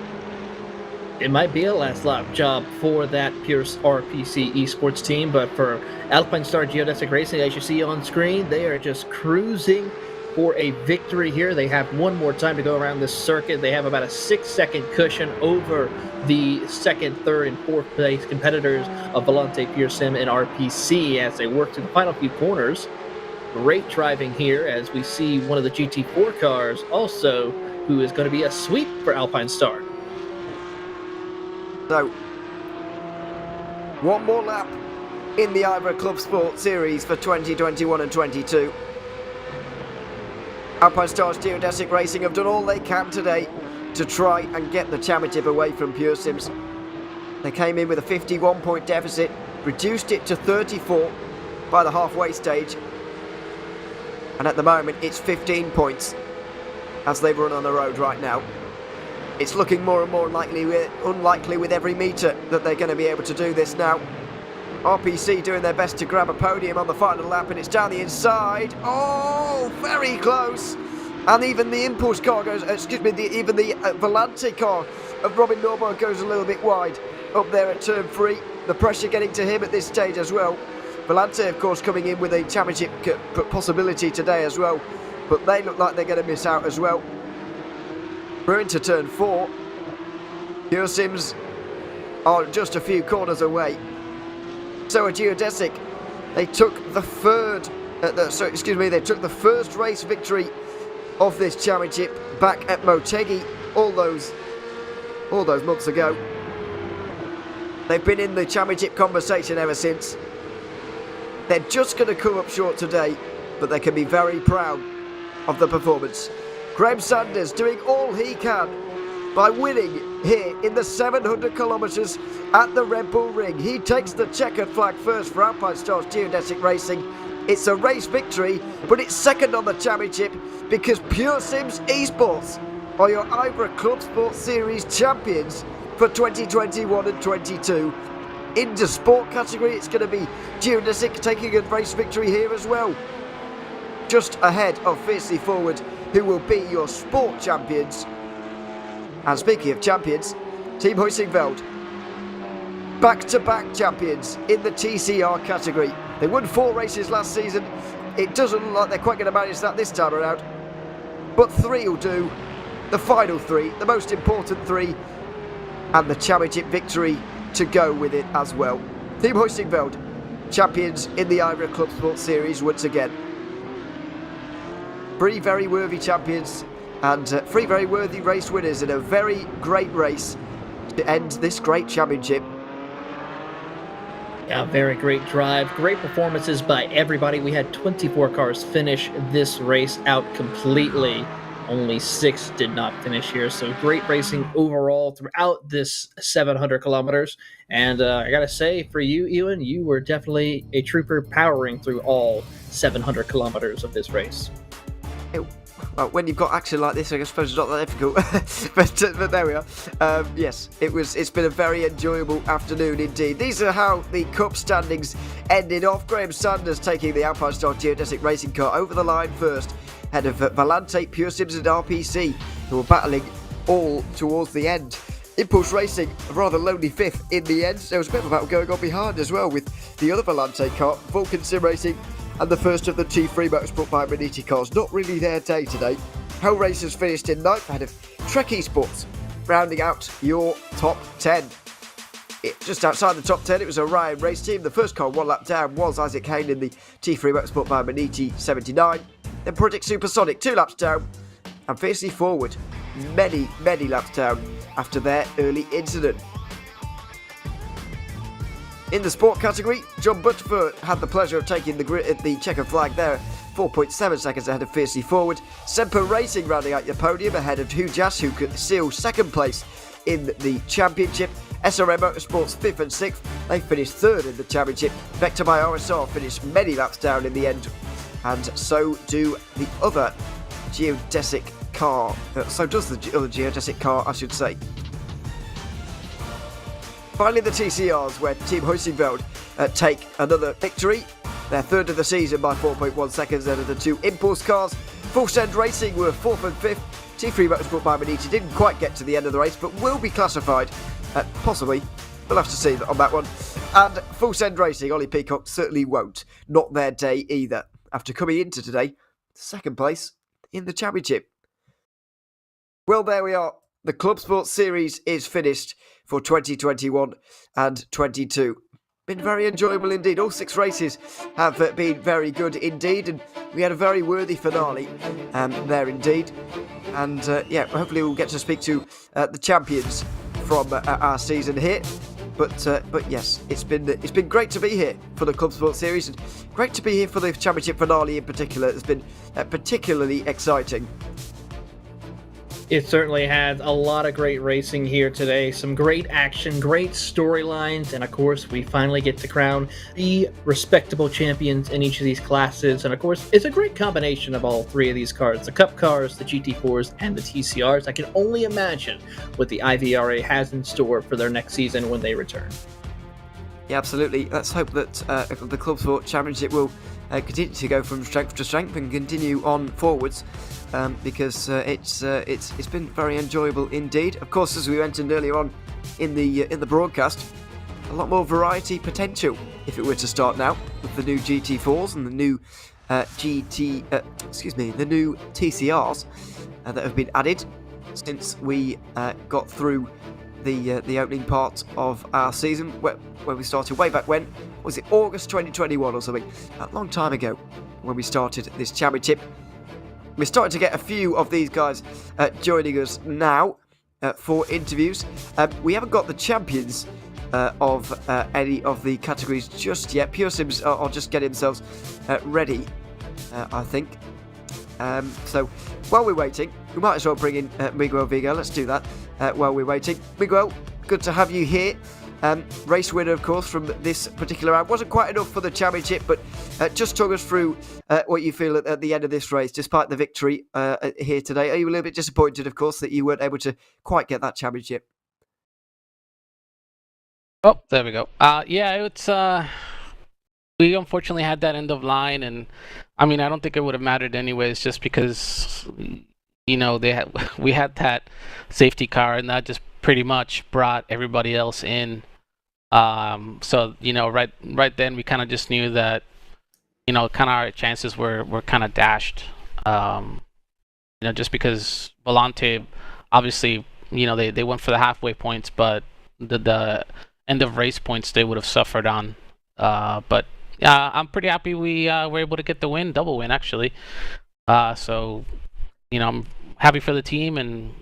It might be a last lap job for that Pierce RPC esports team, but for Alpine Star Geodesic Racing, as you see on screen, they are just cruising for a victory here. They have one more time to go around this circuit. They have about a 6-second cushion over the 2nd, 3rd, and 4th place competitors of Volante, Pure Sim, and RPC as they work through the final few corners. Great driving here as we see one of the GT4 cars also, who is going to be a sweep for Alpine Star. So, one more lap in the IVRA ClubSport Series for 2021 and 22. Alpine Stars Geodesic Racing have done all they can today to try and get the championship away from Pure Sims. They came in with a 51-point deficit, reduced it to 34 by the halfway stage, and at the moment it's 15 points as they run on the road right now. It's looking more and more unlikely with every metre that they're going to be able to do this now. RPC doing their best to grab a podium on the final lap, and it's down the inside. Oh, very close. And even the Impulse car goes, even the Volante car of Robin Norborg goes a little bit wide up there at turn 3. The pressure getting to him at this stage as well. Volante, of course, coming in with a championship possibility today as well, but they look like they're going to miss out as well. We're into turn 4. Pure Sims are just a few corners away. So a Geodesic, they took the first race victory of this championship back at Motegi all those months ago. They've been in the championship conversation ever since. They're just going to come up short today, but they can be very proud of the performance. Graham Sanders doing all he can by winning here in the 700 kilometres at the Red Bull Ring. He takes the checkered flag first for Alpine Stars Geodesic Racing. It's a race victory, but it's second on the championship because Pure Sims Esports are your IVRA ClubSport Series champions for 2021 and 22. In the sport category, it's going to be Geodesic taking a race victory here as well. Just ahead of Fiercely Forward, who will be your sport champions. And speaking of champions, Team Huysingveld, back-to-back champions in the TCR category. They won 4 races last season. It doesn't look like they're quite going to manage that this time around. But 3 will do. The final 3, the most important 3, and the championship victory to go with it as well. Team Huysingveld, champions in the IVRA ClubSport Series once again. 3 very worthy champions and 3 very worthy race winners in a very great race to end this great championship. Yeah, very great drive. Great performances by everybody. We had 24 cars finish this race out completely. Only 6 did not finish here. So great racing overall throughout this 700 kilometers. And I got to say, for you, Ewan, you were definitely a trooper powering through all 700 kilometers of this race. Well, when you've got action like this, I suppose it's not that difficult. but there we are. Yes, it's been a very enjoyable afternoon indeed. These are how the Cup standings ended off. Graham Sanders taking the Alpine Star Geodesic Racing car over the line first, ahead of Volante, Pure Sims and RPC, who were battling all towards the end. Impulse Racing, a rather lonely 5th in the end. There was a bit of a battle going on behind as well with the other Volante car, Vulcan Sim Racing, and the first of the T3 motorsport by Maniti cars. Not really their day today. Hell Racers finished in 9th ahead of Trek Esports, rounding out your top 10. Just outside the top 10, it was a Ryan race team. The first car 1 lap down was Isaac Hayne in the T3 motorsport by Maniti 79. Then Project Supersonic 2 laps down, and Fiercely Forward many laps down after their early incident. In the sport category, John Butterford had the pleasure of taking the checkered flag there 4.7 seconds ahead of Fiercely Forward. Semper Racing rounding out your podium ahead of Hujas, who could seal second place in the championship. SRM Motorsports 5th and 6th, they finished 3rd in the championship. Vector by RSR finished many laps down in the end, and so do the other geodesic car. So does the other geodesic car, I should say. Finally, the TCRs, where Team Huizenveld take another victory. They're 3rd of the season by 4.1 seconds ahead of the 2 Impulse cars. Full Send Racing were 4th and 5th. T3 Motorsport by Maniti didn't quite get to the end of the race, but will be classified. Possibly. We'll have to see on that one. And Full Send Racing, Ollie Peacock certainly won't. Not their day either. After coming into today, 2nd place in the championship. Well, there we are. The ClubSport Series is finished for 2021 and 22. Been very enjoyable indeed. All 6 races have been very good indeed, and we had a very worthy finale there indeed. And yeah, hopefully we'll get to speak to the champions from our season here. But yes, it's been great to be here for the ClubSport Series, and great to be here for the championship finale in particular. It's been particularly exciting. It certainly had a lot of great racing here today, some great action, great storylines, and of course we finally get to crown the respectable champions in each of these classes. And of course it's a great combination of all 3 of these cars, the Cup cars, the GT4s, and the TCRs. I can only imagine what the IVRA has in store for their next season when they return. Yeah, absolutely. Let's hope that the ClubSport Championship will continue to go from strength to strength and continue on forwards, because it's been very enjoyable indeed. Of course, as we mentioned earlier on in the broadcast, a lot more variety potential if it were to start now with the new GT4s and the new the new TCRs that have been added since we got through the opening part of our season, where we started way back when. Was it August 2021 or something? A long time ago when we started this championship. We're starting to get a few of these guys joining us now for interviews. We haven't got the champions of any of the categories just yet. Pure Sims are just getting themselves ready, I think. So while we're waiting, we might as well bring in Miguel Vigo. Let's do that while we're waiting. Miguel, good to have you here. Race winner, of course, from this particular round. Wasn't quite enough for the championship, but just talk us through what you feel at the end of this race, despite the victory here today. Are you a little bit disappointed, of course, that you weren't able to quite get that championship? Oh, there we go. Yeah, it's we unfortunately had that end of line, and I mean, I don't think it would have mattered anyways, just because we had that safety car, and that just pretty much brought everybody else in. So right then we kind of just knew that kind of our chances were kind of dashed. Just because Volante, obviously, they went for the halfway points, but the end of race points they would have suffered on. But yeah, I'm pretty happy we were able to get the win, double win actually. So I'm happy for the team, and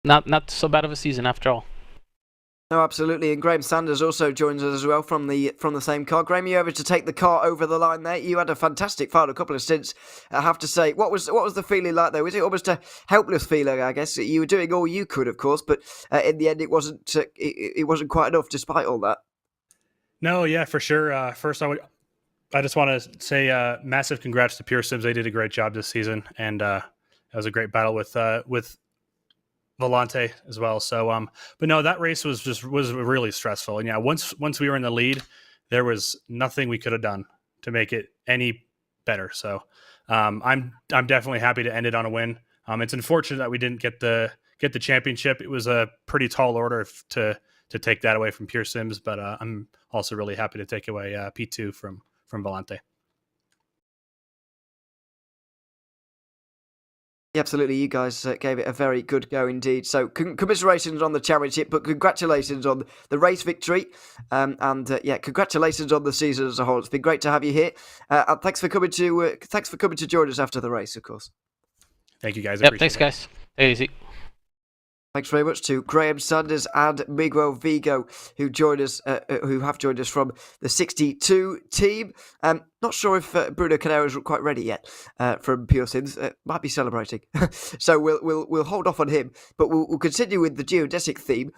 not so bad of a season after all. No, absolutely. And Graham Sanders also joins us as well from the same car. Graham, you able to take the car over the line there? You had a fantastic final couple of stints, I have to say. What was the feeling like though? Was it almost a helpless feeling? I guess you were doing all you could, of course, but in the end, it wasn't quite enough, despite all that. No, yeah, for sure. First, I just want to say massive congrats to Pure Sims. They did a great job this season, and that was a great battle with Volante as well. So, but no, that race was really stressful. And yeah, once we were in the lead, there was nothing we could have done to make it any better. So, I'm definitely happy to end it on a win. It's unfortunate that we didn't get the championship. It was a pretty tall order to take that away from Pure Sims, but I'm also really happy to take away P2 from Volante. Yeah, absolutely. You guys gave it a very good go indeed. So commiserations on the championship, but congratulations on the race victory. And congratulations on the season as a whole. It's been great to have you here. And thanks for coming to join us after the race, of course. Thank you, guys. Yep, thanks, guys. Take it easy. Thanks very much to Graham Sanders and Miguel Vigo, who have joined us from the 62 team. Not sure if Bruno Canero is quite ready yet from Pure Sins. Might be celebrating, so we'll hold off on him. But we'll continue with the geodesic theme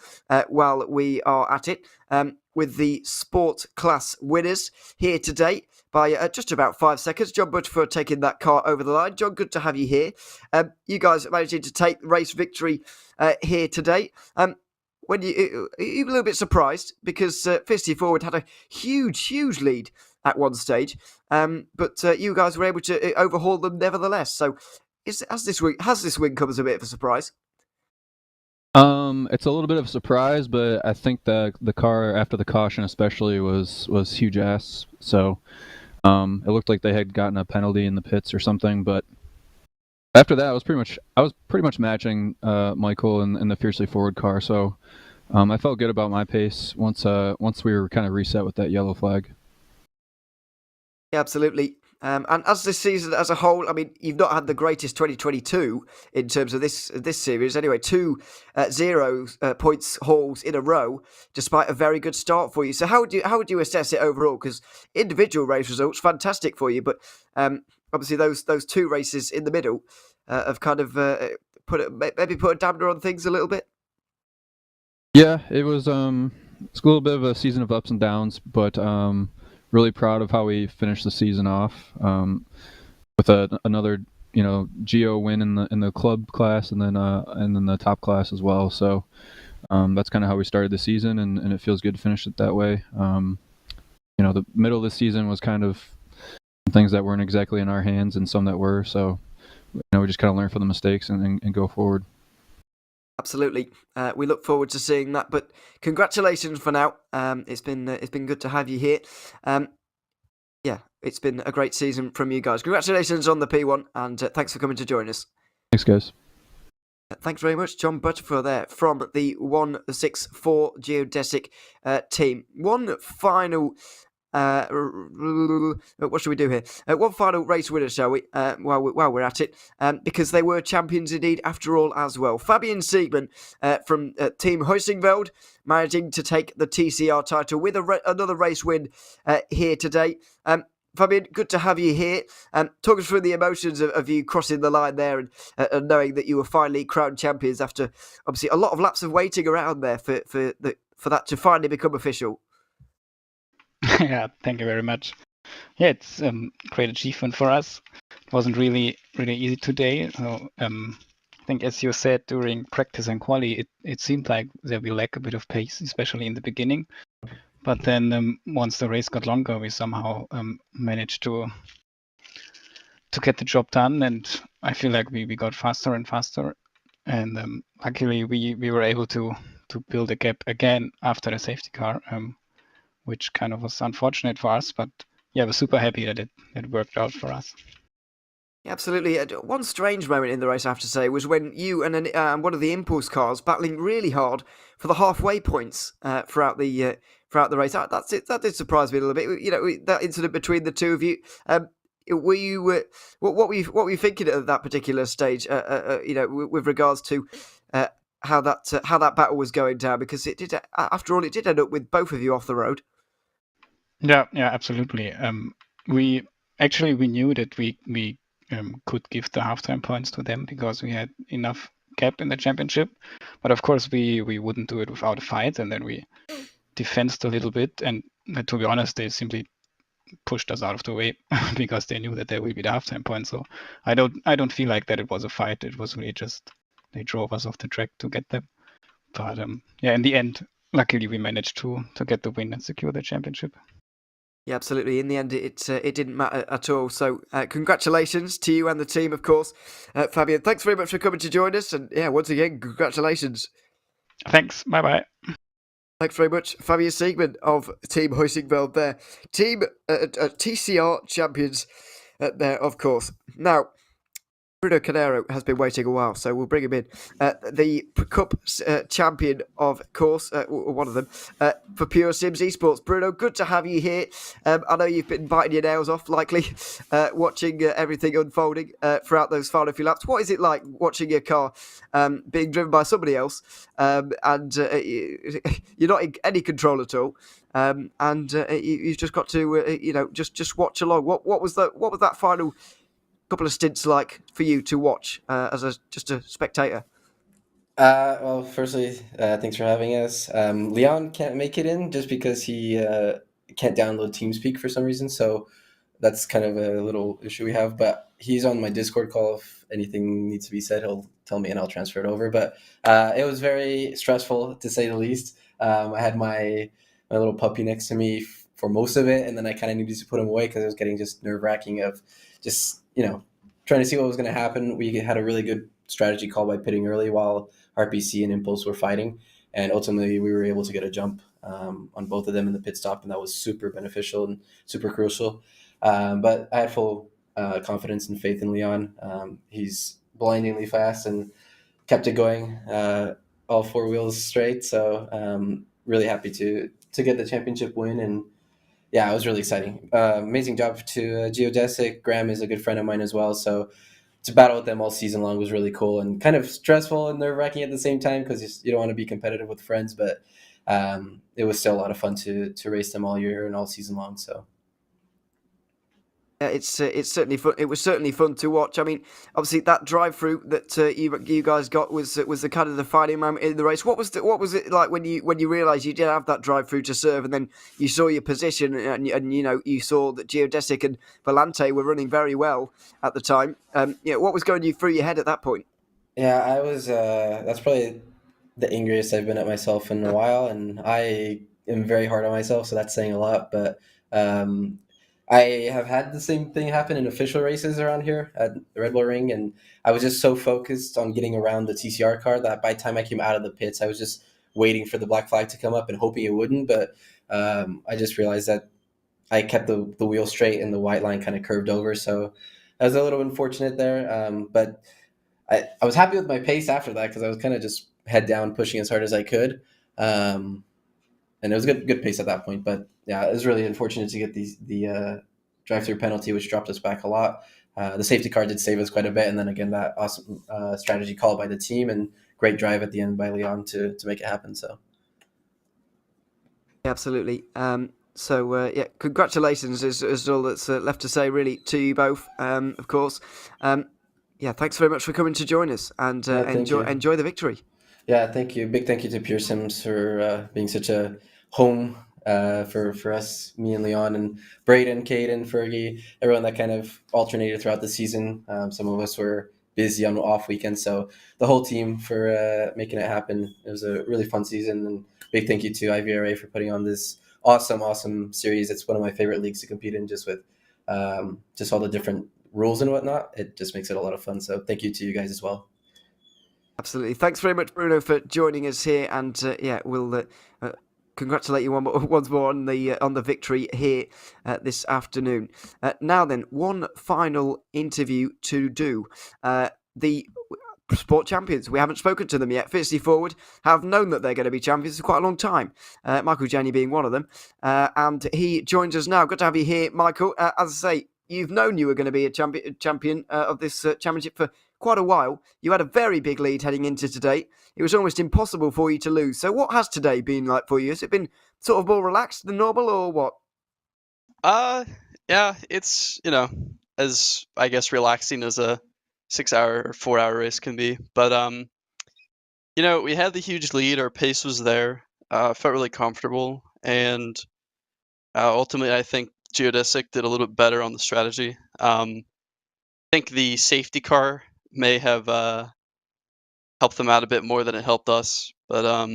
while we are at it. With the sport class winners here today by just about 5 seconds. John Butterford taking that car over the line. John, good to have you here. You guys managing to take the race victory here today. When you were a little bit surprised because Fisty Forward had a huge lead at one stage, but you guys were able to overhaul them nevertheless. So, has this win come as a bit of a surprise? It's a little bit of a surprise, but I think the car after the caution especially was huge ass. So it looked like they had gotten a penalty in the pits or something. But after that, I was pretty much matching Michael in the fiercely forward car. So I felt good about my pace once we were kind of reset with that yellow flag. Yeah, absolutely. And as this season as a whole, I mean, you've not had the greatest 2022 in terms of this series. Anyway, 0 points hauls in a row, despite a very good start for you. So how would you assess it overall? Because individual race results, fantastic for you, but obviously those 2 races in the middle have kind of put a dampener on things a little bit. Yeah, it was it's a little bit of a season of ups and downs, but really proud of how we finished the season off with another Geo win in the club class and then the top class as well. So that's kind of how we started the season, and it feels good to finish it that way. The middle of the season was kind of things that weren't exactly in our hands and some that were. So we just kind of learn from the mistakes and go forward. Absolutely. We look forward to seeing that. But congratulations for now. It's been good to have you here. Yeah, it's been a great season from you guys. Congratulations on the P1, and thanks for coming to join us. Thanks, guys. Thanks very much, John Butterfield there from the 164 Geodesic team. One final... what should we do here? One final race winner, shall we? While we're at it, because they were champions indeed after all as well. Fabian Siegmann from Team Huysingveld managing to take the TCR title with another race win here today. Fabian, good to have you here. Talk us through the emotions of you crossing the line there and knowing that you were finally crowned champions after obviously a lot of laps of waiting around there for that to finally become official. Yeah, thank you very much. Yeah, it's great achievement for us. It wasn't really easy today. So I think, as you said during practice and quali, it seemed like that we lack a bit of pace, especially in the beginning. But then once the race got longer, we somehow managed to get the job done, and I feel like we got faster and faster. And luckily, we were able to build a gap again after the safety car. Which kind of was unfortunate for us, but yeah, we're super happy that it worked out for us. Absolutely. One strange moment in the race, I have to say, was when you and one of the Impulse cars battling really hard for the halfway points throughout the race. That did surprise me a little bit. That incident between the two of you. Were you what were you thinking at that particular stage? With regards to how that battle was going down, because it did, after all, it did end up with both of you off the road. Yeah, absolutely. We knew that we could give the halftime points to them because we had enough gap in the championship, but of course we wouldn't do it without a fight, and then we defended a little bit, and to be honest, they simply pushed us out of the way because they knew that there will be the halftime point. So I don't feel like that it was a fight. It was really just they drove us off the track to get them. But in the end, luckily we managed to get the win and secure the championship. Yeah, absolutely. In the end, it didn't matter at all. So congratulations to you and the team, of course. Fabian, thanks very much for coming to join us. And yeah, once again, congratulations. Thanks. Bye-bye. Thanks very much, Fabian Siegmann of Team Huysingveld there. Team TCR champions there, of course. Now, Bruno Canero has been waiting a while, so we'll bring him in. The Cup champion, of course, one of them, for Pure Sims Esports. Bruno, good to have you here. I know you've been biting your nails off, likely, watching everything unfolding throughout those final few laps. What is it like watching your car being driven by somebody else, and you're not in any control at all, and you've just got to, just watch along. What was that final couple of stints like for you to watch as just a spectator? Well, firstly, thanks for having us. Leon can't make it in just because he can't download TeamSpeak for some reason, so that's kind of a little issue we have. But he's on my Discord call. If anything needs to be said, he'll tell me and I'll transfer it over. But it was very stressful, to say the least. I had my little puppy next to me for most of it, and then I kind of needed to put him away because it was getting just nerve-wracking of just, trying to see what was going to happen. We had a really good strategy call by pitting early while RPC and Impulse were fighting, and ultimately we were able to get a jump on both of them in the pit stop, and that was super beneficial and super crucial. But I had full confidence and faith in Leon. He's blindingly fast and kept it going all four wheels straight. So really happy to get the championship win, and yeah, it was really exciting. Amazing job to Geodesic. Graham is a good friend of mine as well, so to battle with them all season long was really cool and kind of stressful and nerve-wracking at the same time because you don't want to be competitive with friends, but it was still a lot of fun to race them all year and all season long. So It's certainly fun. It was certainly fun to watch. I mean, obviously that drive-through that you guys got was the kind of the defining moment in the race. What was it like when you realised you did have that drive-through to serve, and then you saw your position and you saw that Geodesic and Volante were running very well at the time. What was going through your head at that point? yeah, I was. That's probably the angriest I've been at myself in a while, and I am very hard on myself, so that's saying a lot. But um, I have had the same thing happen in official races around here at the Red Bull Ring, and I was just so focused on getting around the TCR car that by the time I came out of the pits, I was just waiting for the black flag to come up and hoping it wouldn't. But I just realized that I kept the wheel straight and the white line kind of curved over, so I was a little unfortunate there. But I was happy with my pace after that because I was kind of just head down pushing as hard as I could. And it was a good pace at that point. But yeah, it was really unfortunate to get the drive-through penalty, which dropped us back a lot. The safety car did save us quite a bit, and then again that awesome strategy call by the team and great drive at the end by Leon to make it happen. So Absolutely. Congratulations is all that's left to say really to you both. Of course. Thanks very much for coming to join us, and enjoy the victory. Yeah, thank you. Big thank you to Pure Sims for being such a home for us, me and Leon and Braden, Caden, Fergie, everyone that kind of alternated throughout the season. Some of us were busy on off weekends, so the whole team for making it happen. It was a really fun season, and big thank you to IVRA for putting on this awesome series. It's one of my favorite leagues to compete in, just with just all the different rules and whatnot. It just makes it a lot of fun. So thank you to you guys as well. Absolutely. Thanks very much, Bruno, for joining us here, and we'll congratulate you once more on the victory here this afternoon. Now then, one final interview to do. The Sport champions. We haven't spoken to them yet. Fiercely Forward have known that they're going to be champions for quite a long time. Michael Janney being one of them, and he joins us now. Good to have you here, Michael. As I say, you've known you were going to be a champion of this championship for quite a while. You had a very big lead heading into today. It was almost impossible for you to lose. So what has today been like for you? Has it been sort of more relaxed than normal, or what? Yeah, it's, as I guess relaxing as a 6-hour or 4-hour race can be. But we had the huge lead, our pace was there, felt really comfortable, and ultimately I think Geodesic did a little bit better on the strategy. I think the safety car may have helped them out a bit more than it helped us. But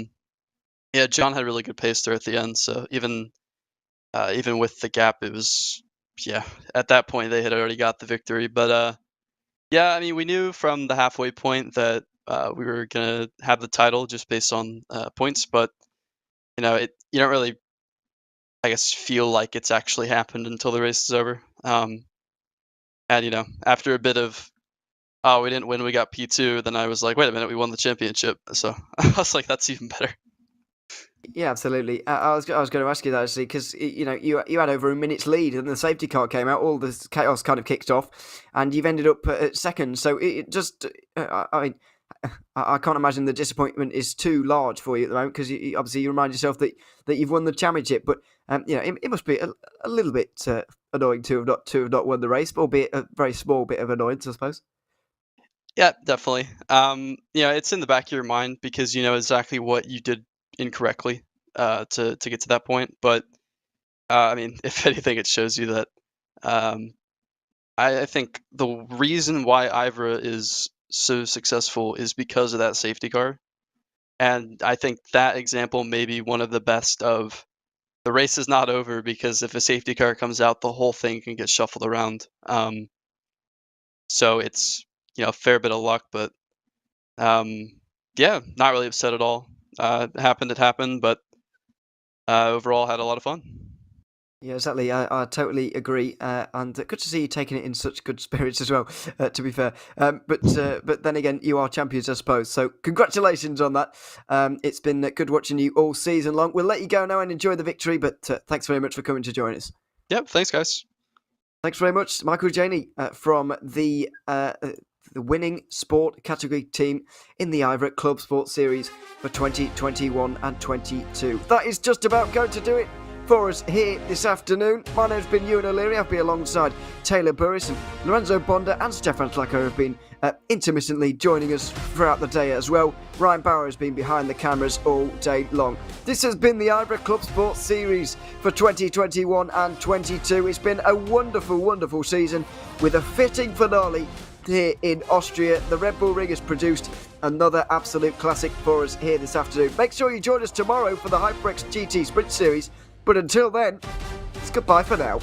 John had a really good pace there at the end, so even with the gap, it was, at that point they had already got the victory. But we knew from the halfway point that we were gonna have the title just based on points, but you don't really, I guess, feel like it's actually happened until the race is over. And after a bit of oh, we didn't win, we got P2, then I was like, wait a minute, we won the championship. So I was like, that's even better. Yeah, absolutely. I was going to ask you that actually because you had over a minute's lead and the safety car came out, all this chaos kind of kicked off, and you've ended up at second. So it just, I can't imagine the disappointment is too large for you at the moment because obviously you remind yourself that you've won the championship, but it must be a little bit annoying to have not won the race, albeit a very small bit of annoyance, I suppose. Yeah, definitely. It's in the back of your mind because you know exactly what you did incorrectly to get to that point. But I mean, if anything, it shows you that I think the reason why IVRA is so successful is because of that safety car. And I think that example may be one of the best of the race is not over because if a safety car comes out, the whole thing can get shuffled around. So it's a fair bit of luck, but yeah, not really upset at all. It happened, but overall had a lot of fun. Yeah, exactly. I totally agree, and good to see you taking it in such good spirits as well. To be fair, but then again, you are champions, I suppose. So congratulations on that. It's been good watching you all season long. We'll let you go now and enjoy the victory. But thanks very much for coming to join us. Yep, thanks guys. Thanks very much, Michael Janey from the winning sport category team in the IVRA ClubSport Series for 2021 and 22. That is just about going to do it for us here this afternoon. My name's been Ewan O'Leary. I've been alongside Taylor Burris and Lorenzo Bonda and Stefan Flacco have been intermittently joining us throughout the day as well. Ryan Bauer has been behind the cameras all day long. This has been the IVRA ClubSport Series for 2021 and 22. It's been a wonderful, wonderful season with a fitting finale here in Austria. The Red Bull Ring has produced another absolute classic for us here this afternoon. Make sure you join us tomorrow for the HyperX GT Sprint Series. But until then, it's goodbye for now.